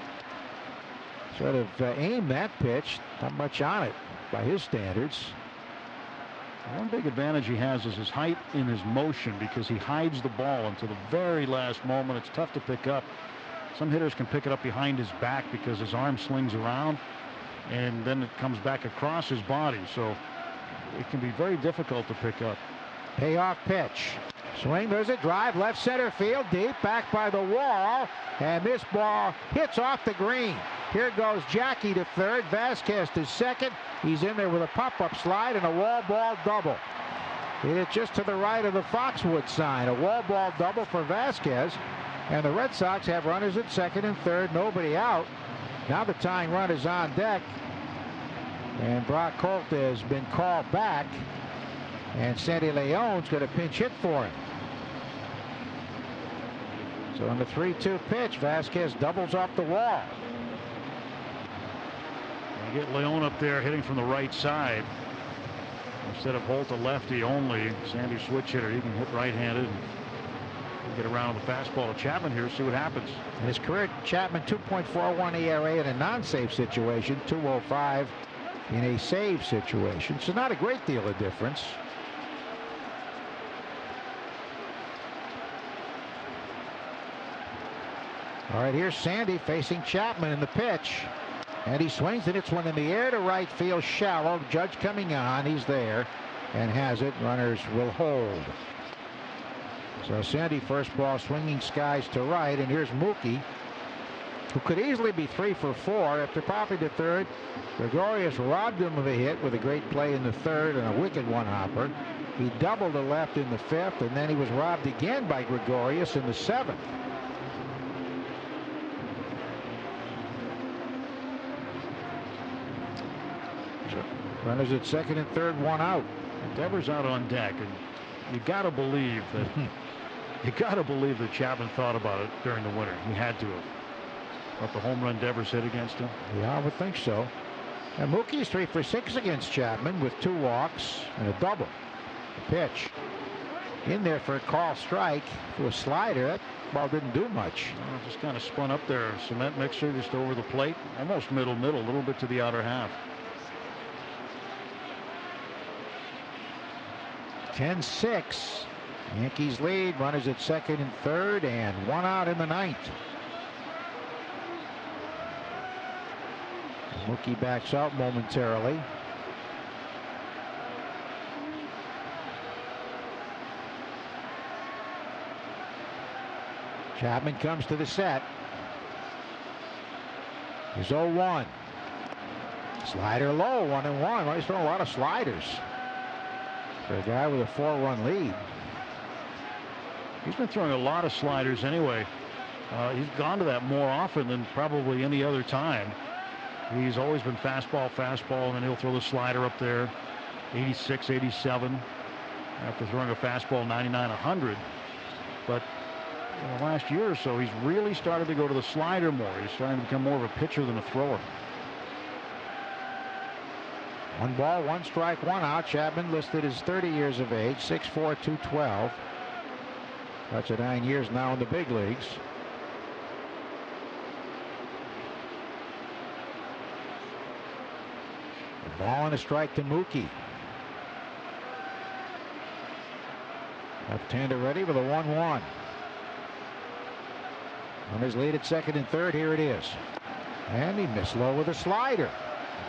sort of aimed that pitch. Not much on it by his standards. One big advantage he has is his height in his motion, because he hides the ball until the very last moment. It's tough to pick up. Some hitters can pick it up behind his back because his arm slings around, and then it comes back across his body. So it can be very difficult to pick up. Payoff pitch. Swing, there's a drive, left center field, deep, back by the wall, and this ball hits off the green. Here goes Jackie to third, Vasquez to second. He's in there with a pop-up slide and a wall ball double. Hit it just to the right of the Foxwood sign. A wall ball double for Vasquez, and the Red Sox have runners at second and third, nobody out. Now the tying run is on deck, and Brock Holt has been called back, and Sandy Leon's going to pinch hit for him. So on the 3-2 pitch, Vasquez doubles off the wall. You get Leon up there hitting from the right side. Instead of Holt a lefty only, Sandy switch hitter. He can hit right-handed and get around the fastball to Chapman here, see what happens. In his career, Chapman 2.41 ERA in a non-save situation, 2.05 in a save situation. So not a great deal of difference. All right, here's Sandy facing Chapman in the pitch. And he swings and it's one in the air to right field, shallow. Judge coming on, he's there and has it. Runners will hold. So Sandy first ball swinging skies to right, and here's Mookie, who could easily be 3 for 4 after popping to third. Gregorius robbed him of a hit with a great play in the third and a wicked one-hopper. He doubled to left in the fifth, and then he was robbed again by Gregorius in the seventh. Runners at second and third, one out. Devers out on deck, and you got to believe that Chapman thought about it during the winter. He had to have. What, the home run Devers hit against him? Yeah, I would think so. And Mookie's 3 for 6 against Chapman with 2 walks and a double. The pitch in there for a call strike for a slider. That ball didn't do much. Well, just kind of spun up there. Cement mixer just over the plate, almost middle, a little bit to the outer half. 10-6. Yankees lead. Runners at second and third, and 1 out in the 9th. Mookie backs out momentarily. Chapman comes to the set. He's 0-1. Slider low, 1-1. Well, he's throwing a lot of sliders for a guy with a 4-run lead. He's been throwing a lot of sliders anyway. He's gone to that more often than probably any other time. He's always been fastball, and then he'll throw the slider up there. 86, 87 after throwing a fastball 99, 100. But in the last year or so, he's really started to go to the slider more. He's starting to become more of a pitcher than a thrower. 1 ball, 1 strike, 1 out. Chapman listed as 30 years of age, 6'4", 212. That's 9 years now in the big leagues. A ball and a strike to Mookie. Left-hander ready with a 1-1. Runners lead at second and third. Here it is. And he missed low with a slider.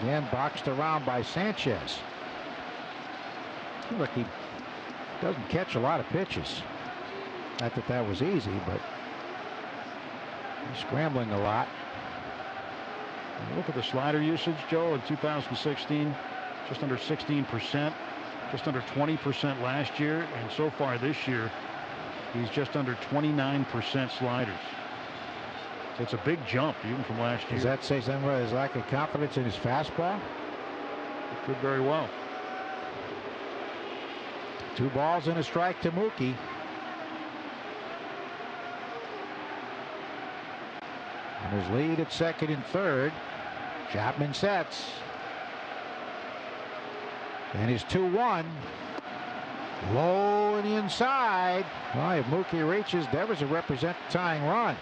Again, boxed around by Sanchez. Look, he doesn't catch a lot of pitches. Not that that was easy, but he's scrambling a lot. Look at the slider usage, Joe, in 2016, just under 16%, just under 20% last year, and so far this year, he's just under 29% sliders. So it's a big jump even from last year. Does that say something about his lack of confidence in his fastball? Could very well. 2 balls and a strike to Mookie. And his lead at second and third. Chapman sets. And his 2-1. Low and inside. Well, if Mookie reaches, Devers will represent the tying run.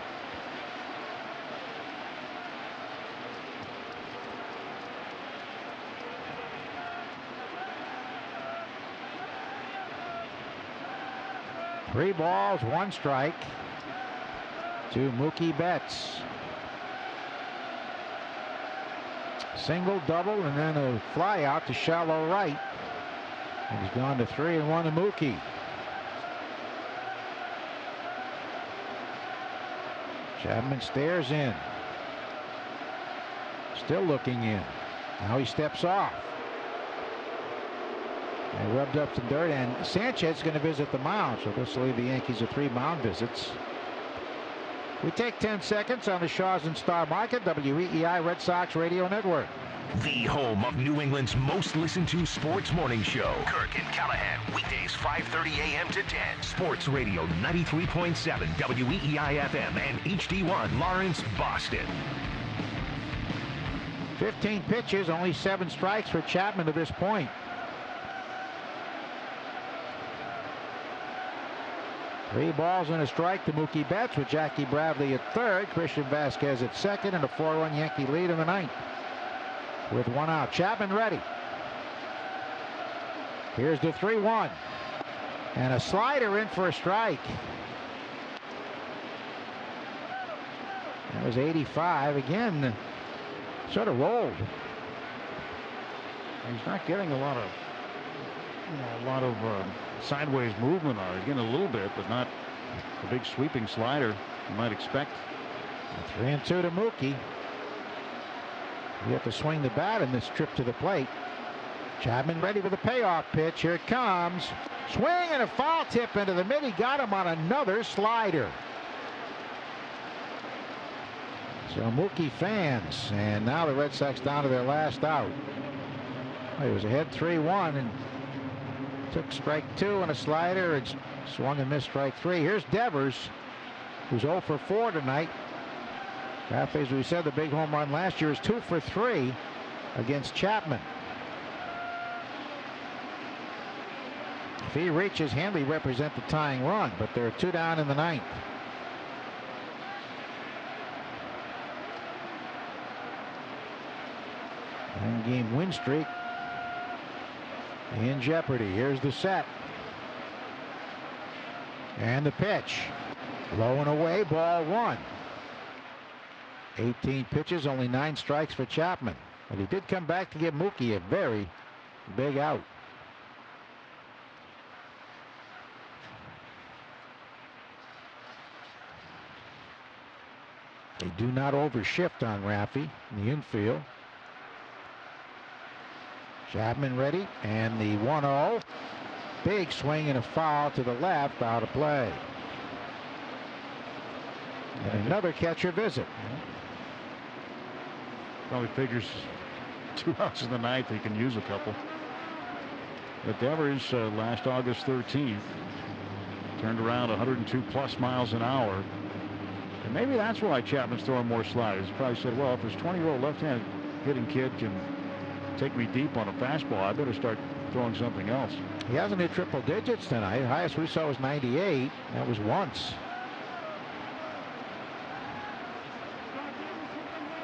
Three balls, 1 strike to Mookie Betts. Single, double, and then a fly out to shallow right. And he's gone to 3-1 to Mookie. Chapman stares in. Still looking in. Now he steps off. And rubbed up some dirt, and Sanchez is going to visit the mound, so this will leave the Yankees with 3 mound visits. We take 10 seconds on the Shaws and Star Market, WEEI Red Sox Radio Network. The home of New England's most listened to sports morning show. Kirk and Callahan, weekdays 5:30 a.m. to 10. Sports Radio 93.7 WEEI FM and HD1 Lawrence, Boston. 15 pitches, only 7 strikes for Chapman to this point. Three balls and a strike to Mookie Betts with Jackie Bradley at third, Christian Vasquez at second, and a 4-1 Yankee lead in the ninth. With 1 out, Chapman ready. Here's the 3-1. And a slider in for a strike. That was 85. Again, sort of rolled. He's not getting a lot of sideways movement on it. Getting a little bit, but not the big sweeping slider you might expect. 3-2 to Mookie. You have to swing the bat in this trip to the plate. Chapman ready for the payoff pitch. Here it comes. Swing and a foul tip into the mid. He got him on another slider. So Mookie fans, and now the Red Sox down to their last out. He was ahead 3-1 and took strike 2 and a slider and swung and missed strike 3. Here's Devers, who's 0 for 4 tonight. Rafa, as we said, the big home run last year is 2 for 3 against Chapman. If he reaches, Hanley represent the tying run, but there are 2 down in the ninth. Nine-game win streak in jeopardy. Here's the set. And the pitch. Low and away, ball 1. 18 pitches, only 9 strikes for Chapman. But he did come back to give Mookie a very big out. They do not overshift on Raffy in the infield. Chapman ready, and the 1-0. Big swing and a foul to the left, out of play. And another catcher visit. Probably figures 2 outs in the ninth, he can use a couple. But Devers last August 13th turned around 102 plus miles an hour. And maybe that's why Chapman's throwing more sliders. He probably said, well, if this 20-year-old left-handed hitting kid can take me deep on a fastball, I better start throwing something else. He hasn't hit triple digits tonight. The highest we saw was 98. That was once.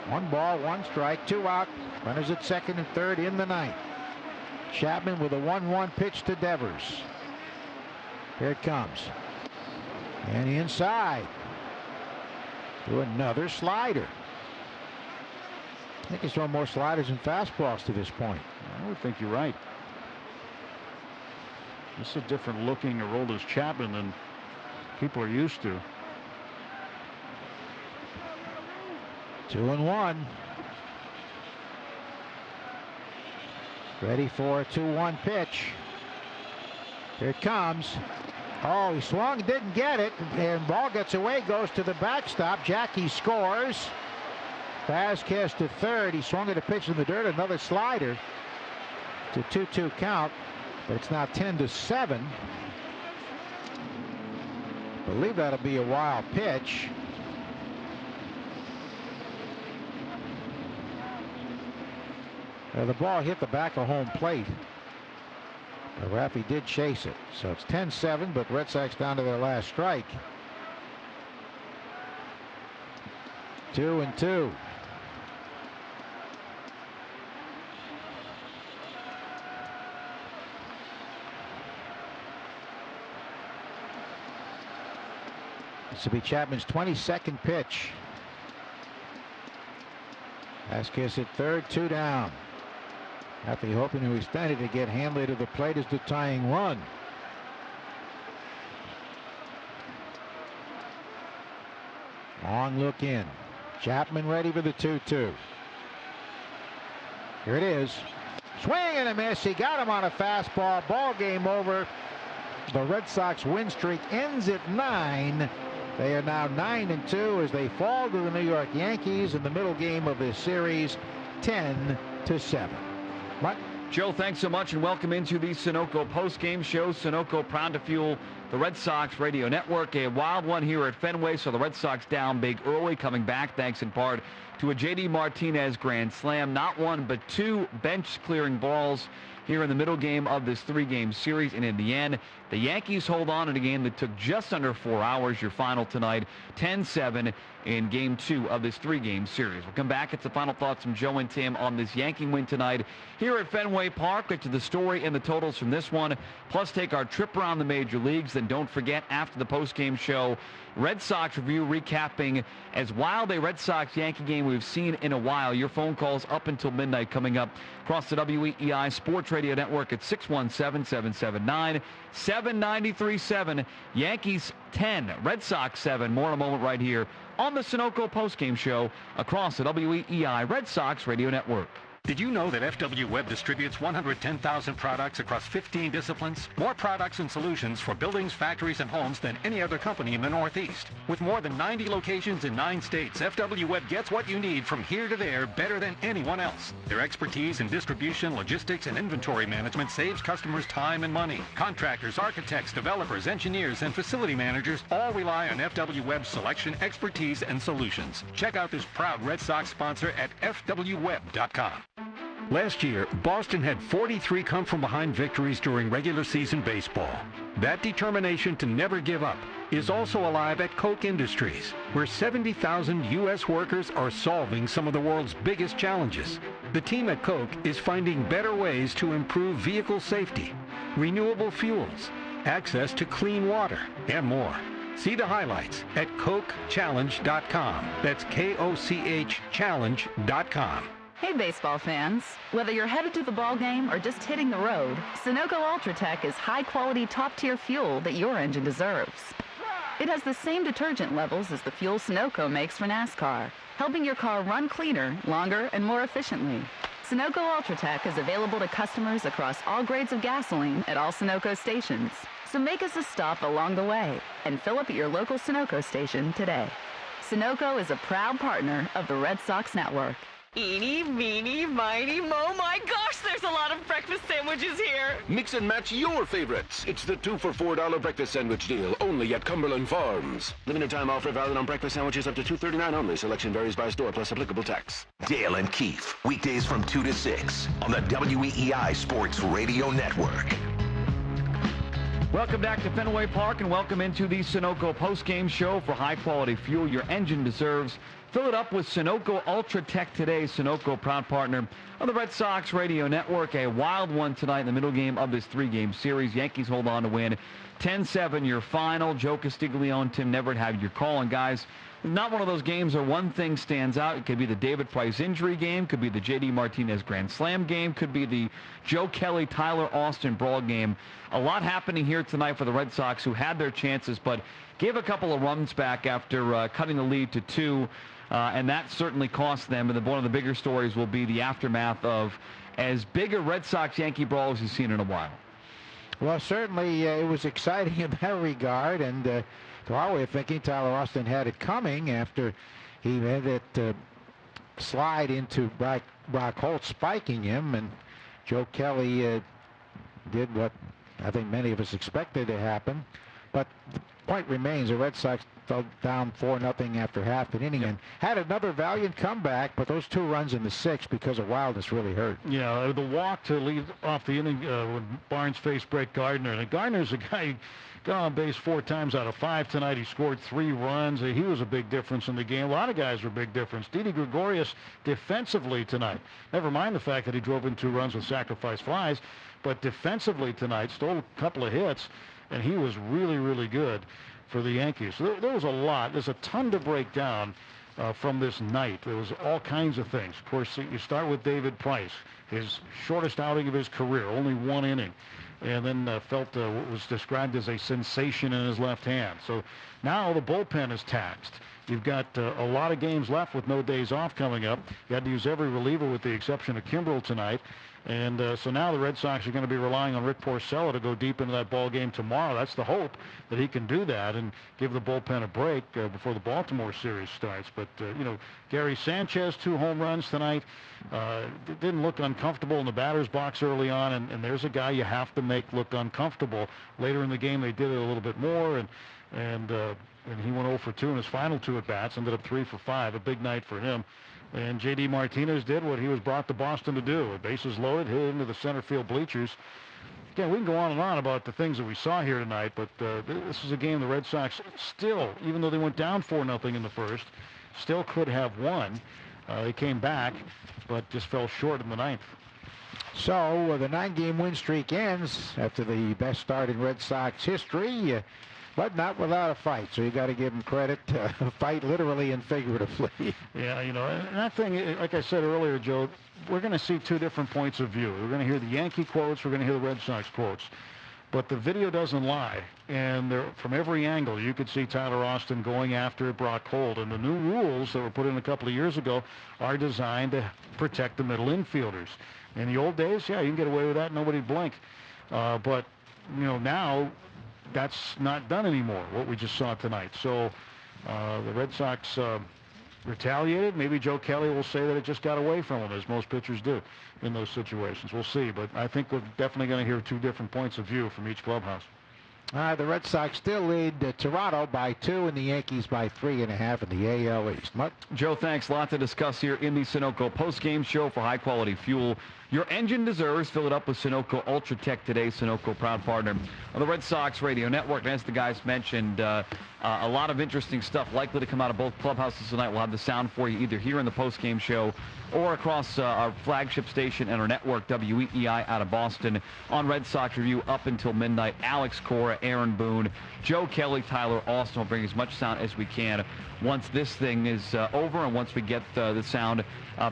1 ball, 1 strike, 2 out. Runners at second and third in the ninth. Chapman with a 1-1 pitch to Devers. Here it comes. And inside. To another slider. I think he's throwing more sliders and fastballs to this point. I would think you're right. This is a different looking Aroldis Chapman than people are used to. 2-1. Ready for a 2-1 pitch. Here it comes. Oh, he swung, didn't get it, and ball gets away, goes to the backstop. Jackie scores. Vasquez to third. He swung at a pitch in the dirt, another slider. It's a 2-2 count, but it's now 10-7. I believe that'll be a wild pitch. The ball hit the back of home plate. Raffy did chase it. So it's 10-7, but Red Sox down to their last strike. 2-2. This will be Chapman's 22nd pitch. Vasquez at third, 2 down. After hoping to extend it to get Hanley to the plate as the tying run. Long look in. Chapman ready for the 2-2. Here it is. Swing and a miss. He got him on a fastball. Ball game over. The Red Sox win streak ends at 9. They are now 9-2 as they fall to the New York Yankees in the middle game of this series, 10-7. What? Joe, thanks so much and welcome into the Sunoco post-game show. Sunoco proud to fuel the Red Sox radio network. A wild one here at Fenway, so the Red Sox down big early, coming back thanks in part to a J.D. Martinez grand slam. Not one, but 2 bench-clearing balls here in the middle game of this 3-game series. And in the end, the Yankees hold on in a game that took just under 4 hours. Your final tonight, 10-7 in Game 2 of this 3-game series. We'll come back. It's the final thoughts from Joe and Tim on this Yankee win tonight here at Fenway Park. Get to the story and the totals from this one, plus take our trip around the major leagues. Then don't forget, after the post-game show, Red Sox review recapping as wild a Red Sox-Yankee game we've seen in a while. Your phone calls up until midnight coming up across the WEEI Sports Radio Network at 617-779-7937. Yankees 10, Red Sox 7. More in a moment right here on the Sunoco postgame show across the WEEI Red Sox Radio Network. Did you know that FW Web distributes 110,000 products across 15 disciplines? More products and solutions for buildings, factories, and homes than any other company in the Northeast. With more than 90 locations in 9 states, FW Web gets what you need from here to there better than anyone else. Their expertise in distribution, logistics, and inventory management saves customers time and money. Contractors, architects, developers, engineers, and facility managers all rely on FW Web's selection, expertise, and solutions. Check out this proud Red Sox sponsor at fwweb.com. Last year, Boston had 43 come-from-behind victories during regular season baseball. That determination to never give up is also alive at Koch Industries, where 70,000 U.S. workers are solving some of the world's biggest challenges. The team at Koch is finding better ways to improve vehicle safety, renewable fuels, access to clean water, and more. See the highlights at KochChallenge.com. That's K-O-C-H Challenge.com. Hey baseball fans, whether you're headed to the ball game or just hitting the road, Sunoco Ultratech is high-quality, top-tier fuel that your engine deserves. It has the same detergent levels as the fuel Sunoco makes for NASCAR, helping your car run cleaner, longer, and more efficiently. Sunoco Ultratech is available to customers across all grades of gasoline at all Sunoco stations. So make us a stop along the way and fill up at your local Sunoco station today. Sunoco is a proud partner of the Red Sox Network. Eeny, meeny, miny, mo. My gosh, there's a lot of breakfast sandwiches here. Mix and match your favorites. It's the 2 for $4 breakfast sandwich deal, only at Cumberland Farms. Limited time offer valid on breakfast sandwiches up to $2.39 only. Selection varies by store plus applicable tax. Dale and Keefe, weekdays from 2 to 6 on the WEEI Sports Radio Network. Welcome back to Fenway Park and welcome into the Sunoco postgame show for high-quality fuel your engine deserves. Fill it up with Sunoco Ultratech today. Sunoco, proud partner of the Red Sox Radio Network. A wild one tonight in the middle game of this 3-game series. Yankees hold on to win 10-7, your final. Joe Castiglione, Tim Neverett have your call. And guys, not one of those games where one thing stands out. It could be the David Price injury game, could be the J.D. Martinez grand slam game, could be the Joe Kelly, Tyler Austin Brawl game. A lot happening here tonight for the Red Sox, who had their chances, but gave a couple of runs back after cutting the lead to 2. And that certainly cost them. And one of the bigger stories will be the aftermath of as big a Red Sox-Yankee brawl as you've seen in a while. Well, certainly it was exciting in that regard. And to our way of thinking, Tyler Austin had it coming after he had it slide into Brock Holt, spiking him. And Joe Kelly did what I think many of us expected to happen. But the point remains, the Red Sox fell down 4-0 after half an inning and had another valiant comeback, but those 2 runs in the 6th because of wildness really hurt. Yeah, the walk to lead off the inning when Barnes faced Brett Gardner. And Gardner's a guy who got on base 4 times out of 5 tonight. He scored 3 runs. He was a big difference in the game. A lot of guys were a big difference. Didi Gregorius defensively tonight. Never mind the fact that he drove in 2 runs with sacrifice flies, but defensively tonight, stole a couple of hits, and he was really, really good for the Yankees. So there was a lot. There's a ton to break down from this night. There was all kinds of things. Of course, you start with David Price, his shortest outing of his career, only 1 inning, and then felt what was described as a sensation in his left hand. So now the bullpen is taxed. You've got a lot of games left with no days off coming up. You had to use every reliever with the exception of Kimbrel tonight. And so now the Red Sox are going to be relying on Rick Porcello to go deep into that ball game tomorrow. That's the hope, that he can do that and give the bullpen a break before the Baltimore series starts. But, you know, Gary Sanchez, 2 home runs tonight. Didn't look uncomfortable in the batter's box early on, and there's a guy you have to make look uncomfortable. Later in the game, they did it a little bit more, and he went 0 for 2 in his final 2 at-bats, ended up 3 for 5, a big night for him. And J.D. Martinez did what he was brought to Boston to do. Bases loaded, hit into the center field bleachers. Again, we can go on and on about the things that we saw here tonight, but this is a game the Red Sox still, even though they went down 4-0 in the first, still could have won. They came back, but just fell short in the 9th. So the 9-game win streak ends after the best start in Red Sox history. But not without a fight, so you got to give him credit. Fight literally and figuratively. Yeah, you know, and that thing, like I said earlier, Joe, we're going to see 2 different points of view. We're going to hear the Yankee quotes, we're going to hear the Red Sox quotes. But the video doesn't lie, and from every angle, you could see Tyler Austin going after Brock Holt. And the new rules that were put in a couple of years ago are designed to protect the middle infielders. In the old days, yeah, you can get away with that, nobody'd blink. But, you know, now that's not done anymore, what we just saw tonight. So the Red Sox retaliated. Maybe Joe Kelly will say that it just got away from him, as most pitchers do in those situations. We'll see, but I think we're definitely going to hear 2 different points of view from each clubhouse. The Red Sox still lead Toronto by 2 and the Yankees by 3.5 in the AL East. Mark? Joe, thanks. A lot to discuss here in the Sunoco post-game show for high-quality fuel your engine deserves. Fill it up with Sunoco Ultra Tech today. Sunoco, proud partner on the Red Sox Radio Network. And as the guys mentioned, a lot of interesting stuff likely to come out of both clubhouses tonight. We'll have the sound for you either here in the post-game show or across our flagship station and our network, WEEI, out of Boston, on Red Sox Review up until midnight. Alex Cora, Aaron Boone, Joe Kelly, Tyler Austin will bring as much sound as we can once this thing is over and once we get the sound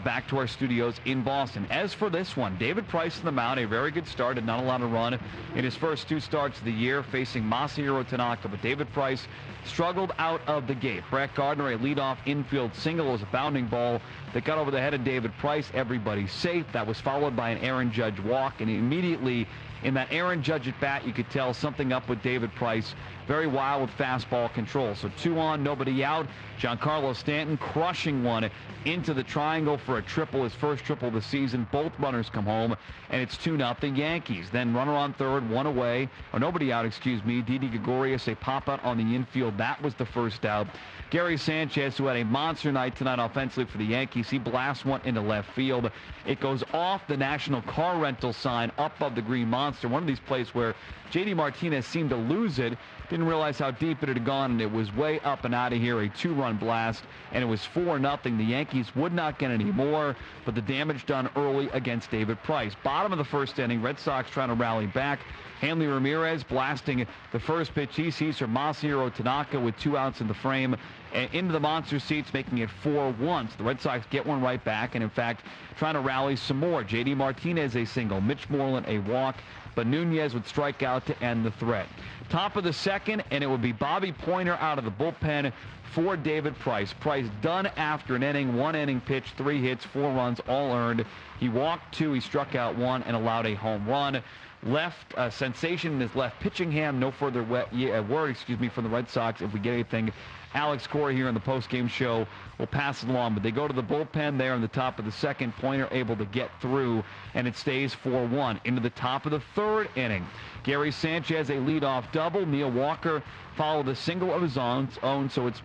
back to our studios in Boston. As for this one, David Price on the mound, a very good start, did not allow a run in his first 2 starts of the year, facing Masahiro Tanaka, but David Price struggled out of the gate. Brett Gardner, a leadoff infield single, was a bounding ball that got over the head of David Price. Everybody safe. That was followed by an Aaron Judge walk, and immediately in that Aaron Judge at bat, you could tell something up with David Price. Very wild with fastball control. So 2 on, nobody out. Giancarlo Stanton crushing one into the triangle for a triple, his first triple of the season. Both runners come home, and it's 2-0 Yankees. Then runner on third, 1 away, or nobody out, excuse me. Didi Gregorius, a pop-out on the infield. That was the first out. Gary Sanchez, who had a monster night tonight offensively for the Yankees, he blasts one into left field. It goes off the National Car Rental sign up above the Green Monster. One of these plays where J.D. Martinez seemed to lose it. Didn't realize how deep it had gone, and it was way up and out of here, a 2-run blast, and it was 4-0. The Yankees would not get any more, but the damage done early against David Price. Bottom of the first inning, Red Sox trying to rally back. Hanley Ramirez blasting the first pitch he sees from Masahiro Tanaka with 2 outs in the frame and into the monster seats, making it 4-1. So the Red Sox get one right back, and in fact, trying to rally some more. J.D. Martinez a single, Mitch Moreland a walk, but Nunez would strike out to end the threat. Top of the second, and it would be Bobby Pointer out of the bullpen for David Price. Price done after an inning, 1 inning pitch, 3 hits, 4 runs, all earned. He walked 2, he struck out 1, and allowed a home run. left sensation is left Pitchingham. No further word, from the Red Sox. If we get anything, Alex Corey here in the post-game show will pass it along. But they go to the bullpen there in the top of the second. Pointer able to get through, and it stays 4-1. Into the top of the third inning, Gary Sanchez a leadoff double. Neil Walker followed a single of his own, so it's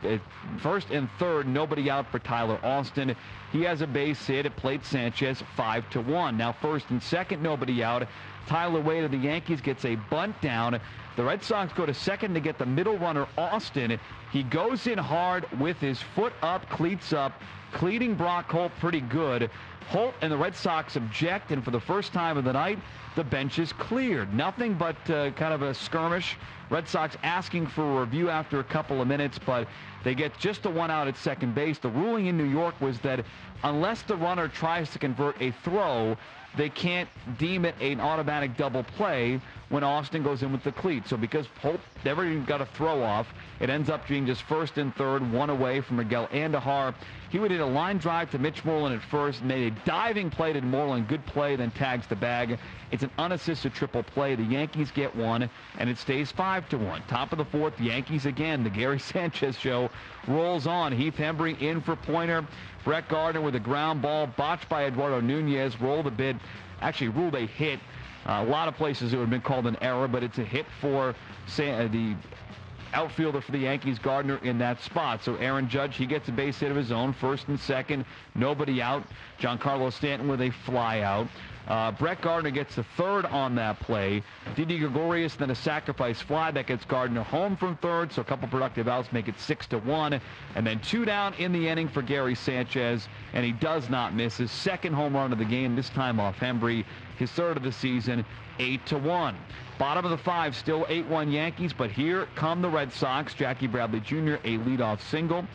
first and third, nobody out for Tyler Austin. He has a base hit. It played Sanchez 5-1. Now first and second, nobody out. Tyler Wade of the Yankees gets a bunt down. The Red Sox go to second to get the middle runner, Austin. He goes in hard with his foot up, cleats up, cleating Brock Holt pretty good. Holt and the Red Sox object, and for the first time of the night, the bench is cleared. Nothing but kind of a skirmish. Red Sox asking for a review after a couple of minutes, but they get just the one out at second base. The ruling in New York was that unless the runner tries to convert a throw, they can't deem it an automatic double play when Austin goes in with the cleat. So because Holt never even got a throw off, it ends up being just first and third, one away from Miguel Andujar. He would hit a line drive to Mitch Moreland at first, made a diving play to Moreland, good play, then tags the bag. It's an unassisted triple play. The Yankees get one, and it stays 5-1. Top of the fourth, the Yankees again. The Gary Sanchez show rolls on. Heath Hembry in for Pointer. Brett Gardner with a ground ball, botched by Eduardo Nunez, ruled a hit. A lot of places it would have been called an error, but it's a hit for the outfielder for the Yankees, Gardner, in that spot. So Aaron Judge, he gets a base hit of his own, first and second, nobody out. Giancarlo Stanton with a fly out. Brett Gardner gets the third on that play. Didi Gregorius, then a sacrifice fly that gets Gardner home from third, so a couple productive outs make it 6-1. And then 2 down in the inning for Gary Sanchez, and he does not miss his second home run of the game, this time off Hembry, his third of the season, 8-1. Bottom of the 5, still 8-1 Yankees, but here come the Red Sox. Jackie Bradley Jr., a leadoff single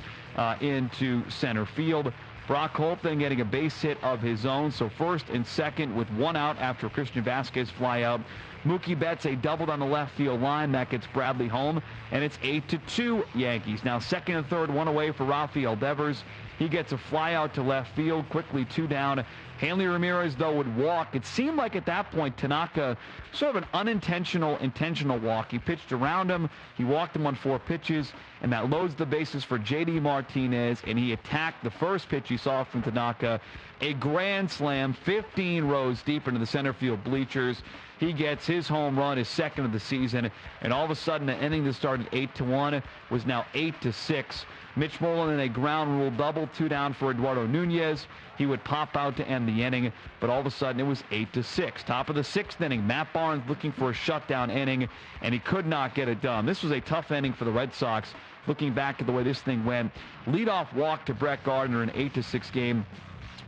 into center field. Brock Holt then getting a base hit of his own, so first and second with one out after Christian Vasquez fly out. Mookie Betts a double down the left field line. That gets Bradley home, and it's 8-2 Yankees. Now second and third, one away for Rafael Devers. He gets a fly out to left field, quickly 2 down. Hanley Ramirez, though, would walk. It seemed like at that point Tanaka, sort of an unintentional, intentional walk. He pitched around him. He walked him on 4 pitches, and that loads the bases for J.D. Martinez, and he attacked the first pitch he saw from Tanaka. A grand slam, 15 rows deep into the center field bleachers. He gets his home run, his second of the season, and all of a sudden the inning that started 8-1 was now 8-6. Mitch Moreland in a ground rule double, 2 down for Eduardo Nunez. He would pop out to end the inning, but all of a sudden it was 8-6. Top of the 6th inning, Matt Barnes looking for a shutdown inning, and he could not get it done. This was a tough inning for the Red Sox. Looking back at the way this thing went, leadoff walk to Brett Gardner, an 8-6 game.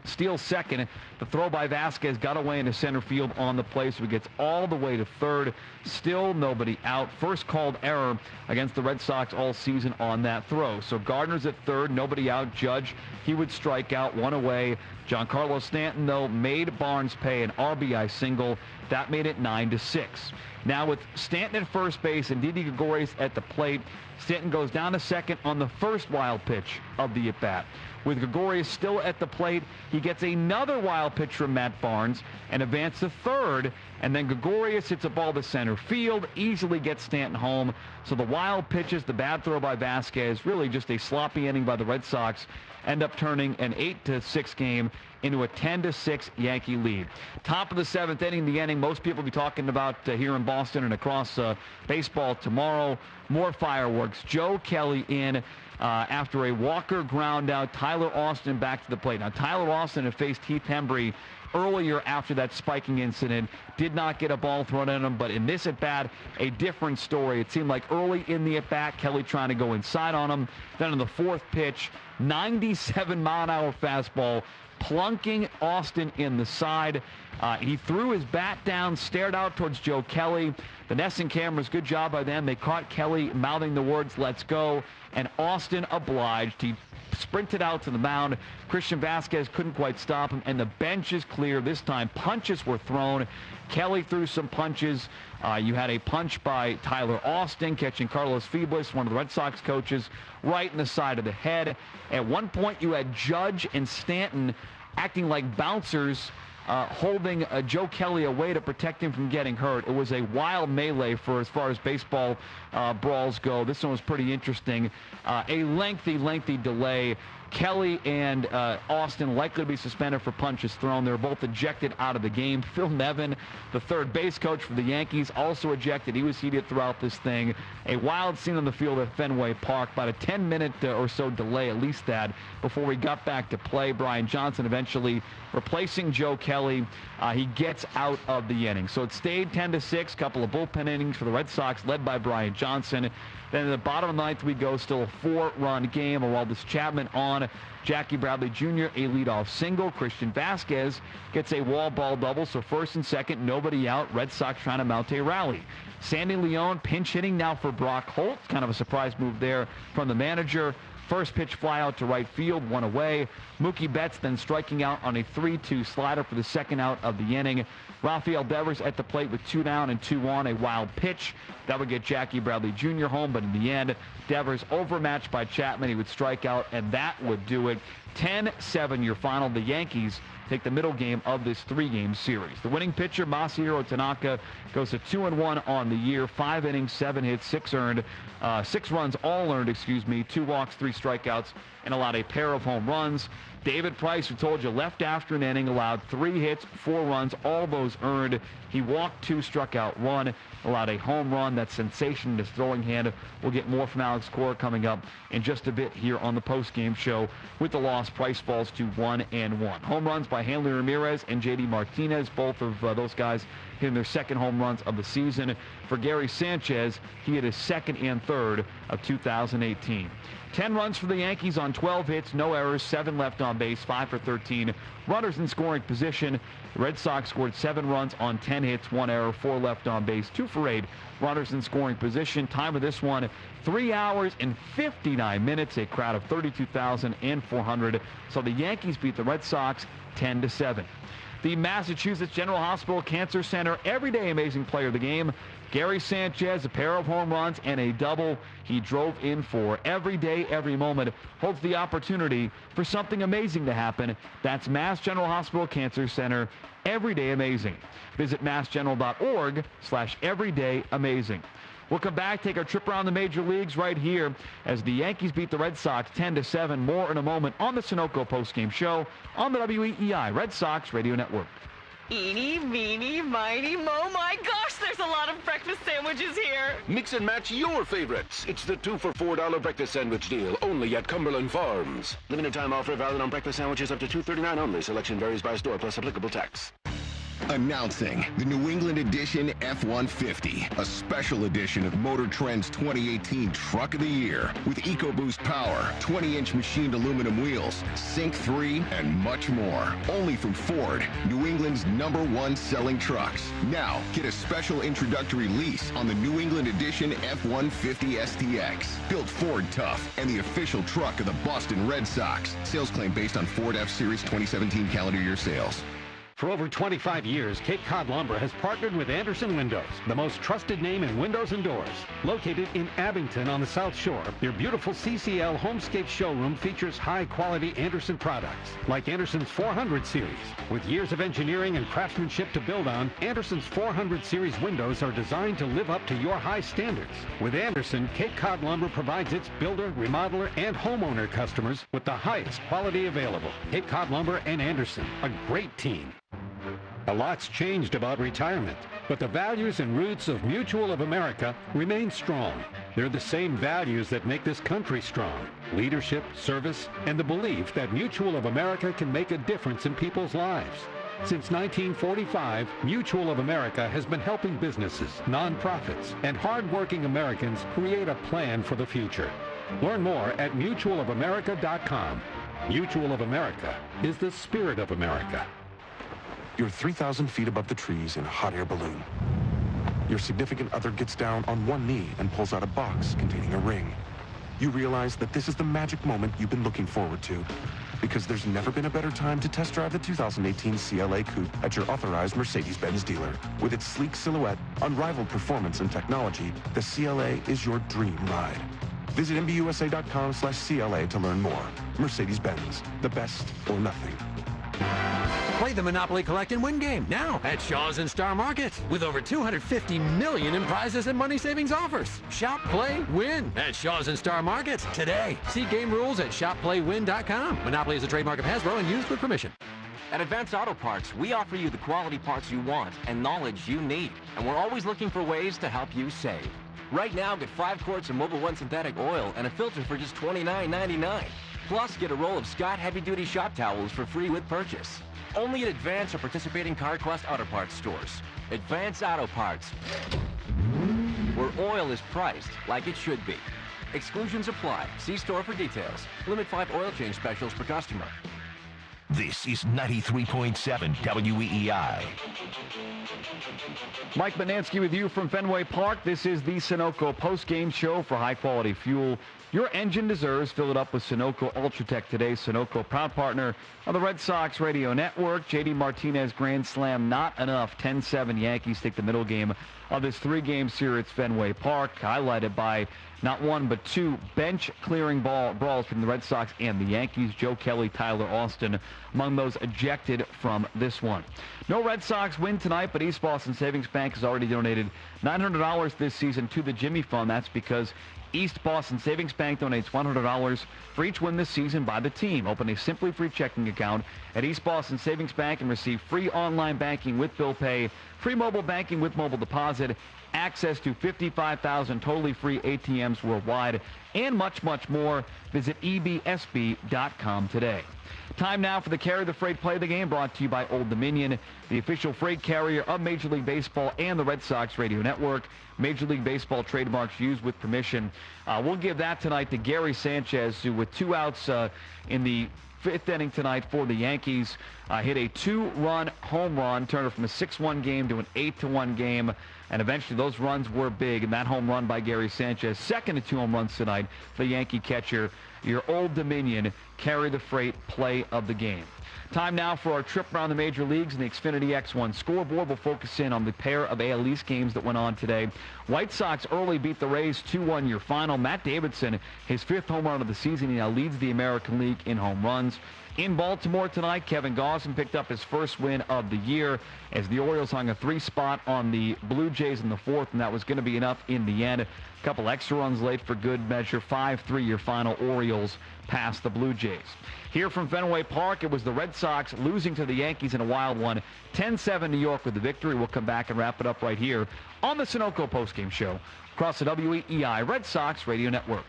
Steals second. The throw by Vasquez got away into center field on the play, so he gets all the way to third. Still nobody out. First called error against the Red Sox all season on that throw. So Gardner's at third, nobody out. Judge, he would strike out, one away. Giancarlo Stanton, though, made Barnes pay an RBI single. That made it 9-6. Now with Stanton at first base and Didi Gregorius at the plate, Stanton goes down to second on the first wild pitch of the at-bat. With Gregorius still at the plate, he gets another wild pitch from Matt Barnes and advances to third, and then Gregorius hits a ball to center field, easily gets Stanton home. So the wild pitches, the bad throw by Vasquez, really just a sloppy inning by the Red Sox, end up turning an 8-6 game into a 10-6 Yankee lead. Top of the 7th inning, the inning most people will be talking about here in Boston and across baseball tomorrow. More fireworks. Joe Kelly in after a Walker ground out. Tyler Austin back to the plate. Now, Tyler Austin had faced Heath Hembry earlier after that spiking incident. Did not get a ball thrown at him, but in this at-bat, a different story. It seemed like early in the at-bat, Kelly trying to go inside on him. Then on the 4th pitch, 97-mile-an-hour fastball, plunking Austin in the side. He threw his bat down, stared out towards Joe Kelly. The Nesson cameras, good job by them. They caught Kelly mouthing the words, "Let's go," and Austin obliged. He sprinted out to the mound. Christian Vasquez couldn't quite stop him, and the bench is clear. This time, punches were thrown. Kelly threw some punches. You had a punch by Tyler Austin, catching Carlos Feblis, one of the Red Sox coaches, right in the side of the head. At one point, you had Judge and Stanton acting like bouncers holding Joe Kelly away to protect him from getting hurt. It was a wild melee for as far as baseball brawls go. This one was pretty interesting. A lengthy delay. Kelly and Austin likely to be suspended for punches thrown. They were both ejected out of the game. Phil Nevin, the third base coach for the Yankees, also ejected. He was heated throughout this thing. A wild scene on the field at Fenway Park. About a 10-minute or so delay, at least that, before we got back to play. Brian Johnson eventually replacing Joe Kelly. He gets out of the inning. So it stayed 10-6. Couple of bullpen innings for the Red Sox, led by Brian Johnson. Then in the bottom of the ninth we go, still a 4-run game. Aroldis Chapman on, Jackie Bradley Jr. a leadoff single. Christian Vasquez gets a wall ball double, so first and second, nobody out. Red Sox trying to mount a rally. Sandy Leon pinch hitting now for Brock Holt. Kind of a surprise move there from the manager. First pitch fly out to right field, one away. Mookie Betts then striking out on a 3-2 slider for the second out of the inning. Rafael Devers at the plate with 2 down and 2 on, a wild pitch. That would get Jackie Bradley Jr. home, but in the end, Devers overmatched by Chapman. He would strike out, and that would do it. 10-7 your final. The Yankees take the middle game of this 3-game series. The winning pitcher, Masahiro Tanaka, goes to 2-1 on the year. 5 innings, 7 hits, 6 runs all earned, 2 walks, 3 strikeouts, and allowed a pair of home runs. David Price, who told you, left after an inning, allowed 3 hits, 4 runs, all those earned. He walked 2, struck out 1, allowed a home run. That sensation in his throwing hand. We'll get more from Alex Cora coming up in just a bit here on the post-game show. With the loss, Price falls to 1-1. Home runs by Hanley Ramirez and J.D. Martinez. Both of those guys hitting their second home runs of the season. For Gary Sanchez, he hit his second and third of 2018. 10 runs for the Yankees on 12 hits, no errors, 7 left on base, 5 for 13. Runners in scoring position. The Red Sox scored 7 runs on 10 hits, 1 error, 4 left on base, 2 for 8. Runners in scoring position. Time of this one, 3 hours and 59 minutes, a crowd of 32,400. So the Yankees beat the Red Sox 10-7. The Massachusetts General Hospital Cancer Center everyday amazing player of the game, Gary Sanchez, a pair of home runs and a double he drove in for. Every day, every moment holds the opportunity for something amazing to happen. That's Mass General Hospital Cancer Center, everyday amazing. Visit massgeneral.org/everydayamazing. We'll come back, take our trip around the major leagues right here as the Yankees beat the Red Sox 10-7. More in a moment on the Sunoco postgame show on the WEEI Red Sox Radio Network. Eeny, meeny, miny, mo. My gosh, there's a lot of breakfast sandwiches here. Mix and match your favorites. It's the 2 for $4 breakfast sandwich deal, only at Cumberland Farms. Limited time offer valid on breakfast sandwiches up to $2.39 only. Selection varies by store plus applicable tax. Announcing the New England Edition F-150, a special edition of Motor Trend's 2018 Truck of the Year with EcoBoost power, 20-inch machined aluminum wheels, Sync 3, and much more. Only from Ford, New England's #1 selling trucks. Now, get a special introductory lease on the New England Edition F-150 STX. Built Ford tough and the official truck of the Boston Red Sox. Sales claim based on Ford F-Series 2017 calendar year sales. For over 25 years, Cape Cod Lumber has partnered with Anderson Windows, the most trusted name in windows and doors. Located in Abington on the South Shore, their beautiful CCL Homescape showroom features high-quality Anderson products, like Anderson's 400 series. With years of engineering and craftsmanship to build on, Anderson's 400 series windows are designed to live up to your high standards. With Anderson, Cape Cod Lumber provides its builder, remodeler, and homeowner customers with the highest quality available. Cape Cod Lumber and Anderson, a great team. A lot's changed about retirement, but the values and roots of Mutual of America remain strong. They're the same values that make this country strong: leadership, service, and the belief that Mutual of America can make a difference in people's lives. Since 1945, Mutual of America has been helping businesses, nonprofits, and hardworking Americans create a plan for the future. Learn more at mutualofamerica.com. Mutual of America is the spirit of America. You're 3,000 feet above the trees in a hot air balloon. Your significant other gets down on one knee and pulls out a box containing a ring. You realize that this is the magic moment you've been looking forward to, because there's never been a better time to test drive the 2018 CLA Coupe at your authorized Mercedes-Benz dealer. With its sleek silhouette, unrivaled performance, and technology, the CLA is your dream ride. Visit MBUSA.com/CLA to learn more. Mercedes-Benz, the best or nothing. Play the Monopoly Collect and Win game now at Shaw's and Star Market with over $250 million in prizes and money savings offers. Shop, play, win at Shaw's and Star Market today. See game rules at shopplaywin.com. Monopoly is a trademark of Hasbro and used with permission. At Advance Auto Parts, we offer you the quality parts you want and knowledge you need. And we're always looking for ways to help you save. Right now, get 5 quarts of Mobil 1 synthetic oil and a filter for just $29.99. Plus, get a roll of Scott heavy-duty shop towels for free with purchase. Only at Advance or participating CarQuest Auto Parts stores. Advance Auto Parts, where oil is priced like it should be. Exclusions apply. See store for details. Limit 5 oil change specials per customer. This is 93.7 WEEI. Mike Bonansky with you from Fenway Park. This is the Sunoco post-game show for high-quality fuel your engine deserves. Fill it up with Sunoco Ultratech today. Sunoco, proud partner of the Red Sox radio network. J.D. Martinez grand slam, not enough. 10-7 Yankees take the middle game of this 3-game series at Fenway Park, highlighted by not one but 2 bench-clearing brawls from the Red Sox and the Yankees. Joe Kelly, Tyler Austin among those ejected from this one. No Red Sox win tonight, but East Boston Savings Bank has already donated $900 this season to the Jimmy Fund. That's because East Boston Savings Bank donates $100 for each win this season by the team. Open a simply free checking account at East Boston Savings Bank and receive free online banking with bill pay, free mobile banking with mobile deposit, access to 55,000 totally free ATMs worldwide, and much, much more. Visit ebsb.com today. Time now for the Carry the Freight Play the Game, brought to you by Old Dominion, the official freight carrier of Major League Baseball and the Red Sox radio network. Major League Baseball trademarks used with permission. We'll give that tonight to Gary Sanchez, who with 2 outs in the 5th inning tonight for the Yankees, hit a 2-run home run, turned it from a 6-1 game to an 8-1 game, and eventually those runs were big, and that home run by Gary Sanchez, second of 2 home runs tonight for the Yankee catcher. Your Old Dominion Carry the Freight Play of the Game. Time now for our trip around the major leagues and the Xfinity X1 scoreboard. We'll focus in on the pair of AL East games that went on today. White Sox early beat the Rays 2-1 your final. Matt Davidson, his 5th home run of the season. He now leads the American League in home runs. In Baltimore tonight, Kevin Gausman picked up his first win of the year as the Orioles hung a 3-spot on the Blue Jays in the 4th, and that was going to be enough in the end. A couple extra runs late for good measure. 5-3 your final. Orioles past the Blue Jays. Here from Fenway Park, it was the Red Sox losing to the Yankees in a wild one. 10-7 New York with the victory. We'll come back and wrap it up right here on the Sunoco postgame show across the WEEI Red Sox radio network.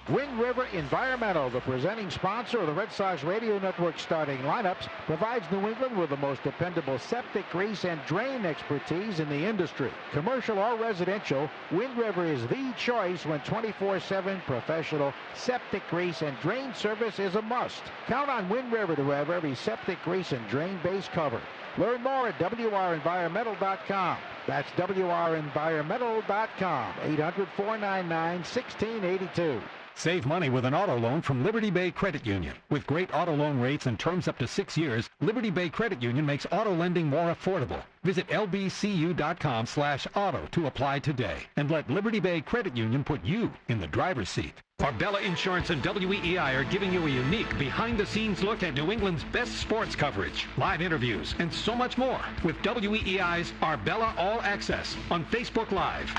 Wind River Environmental, the presenting sponsor of the Red Sox radio network starting lineups, provides New England with the most dependable septic, grease, and drain expertise in the industry. Commercial or residential, Wind River is the choice when 24/7 professional septic, grease, and drain service is a must. Count on Wind River to have every septic, grease, and drain base covered. Learn more at WREnvironmental.com. That's WREnvironmental.com. 800-499-1682. Save money with an auto loan from Liberty Bay Credit Union. With great auto loan rates and terms up to 6 years, Liberty Bay Credit Union makes auto lending more affordable. Visit lbcu.com/auto to apply today and let Liberty Bay Credit Union put you in the driver's seat. Arbella Insurance and WEEI are giving you a unique behind-the-scenes look at New England's best sports coverage, live interviews, and so much more with WEEI's Arbella All Access on Facebook Live.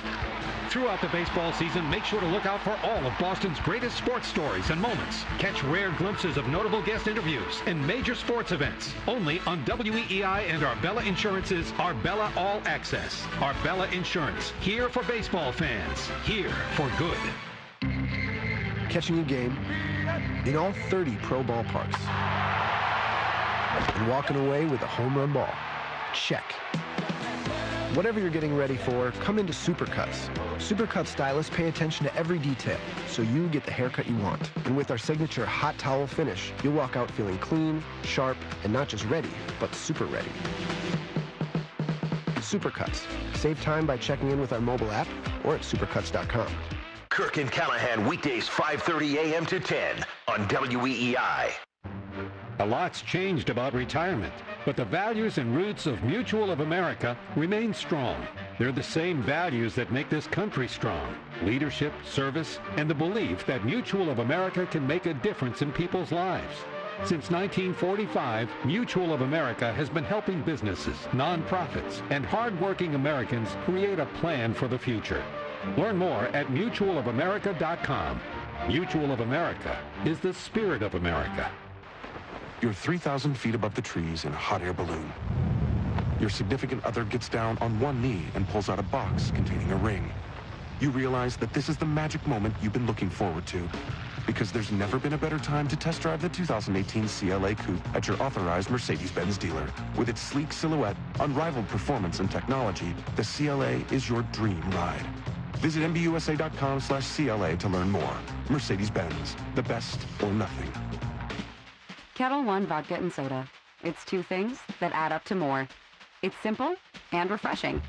Throughout the baseball season, make sure to look out for all of Boston's greatest sports stories and moments. Catch rare glimpses of notable guest interviews and major sports events only on WEEI and Arbella Insurance's Arbella All Access. Arbella Insurance, here for baseball fans, here for good. Catching a game in all 30 pro ballparks and walking away with a home run ball. Check. Whatever you're getting ready for, come into Supercuts. Supercut stylists pay attention to every detail, so you get the haircut you want. And with our signature hot towel finish, you'll walk out feeling clean, sharp, and not just ready, but super ready. Supercuts. Save time by checking in with our mobile app or at supercuts.com. Kirk and Callahan, weekdays 5:30 a.m. to 10 on WEEI. A lot's changed about retirement, but the values and roots of Mutual of America remain strong. They're the same values that make this country strong: leadership, service, and the belief that Mutual of America can make a difference in people's lives. Since 1945, Mutual of America has been helping businesses, nonprofits, and hardworking Americans create a plan for the future. Learn more at mutualofamerica.com. Mutual of America is the spirit of America. You're 3,000 feet above the trees in a hot air balloon. Your significant other gets down on one knee and pulls out a box containing a ring. You realize that this is the magic moment you've been looking forward to, because there's never been a better time to test drive the 2018 CLA Coupe at your authorized Mercedes-Benz dealer. With its sleek silhouette, unrivaled performance, and technology, the CLA is your dream ride. Visit MBUSA.com/CLA to learn more. Mercedes-Benz, the best or nothing. Kettle One Vodka and Soda. It's two things that add up to more. It's simple and refreshing.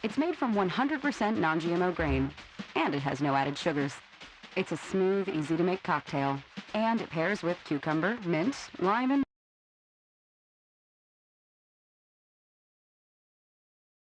It's made from 100% non-GMO grain, and it has no added sugars. It's a smooth, easy-to-make cocktail, and it pairs with cucumber, mint, lime, and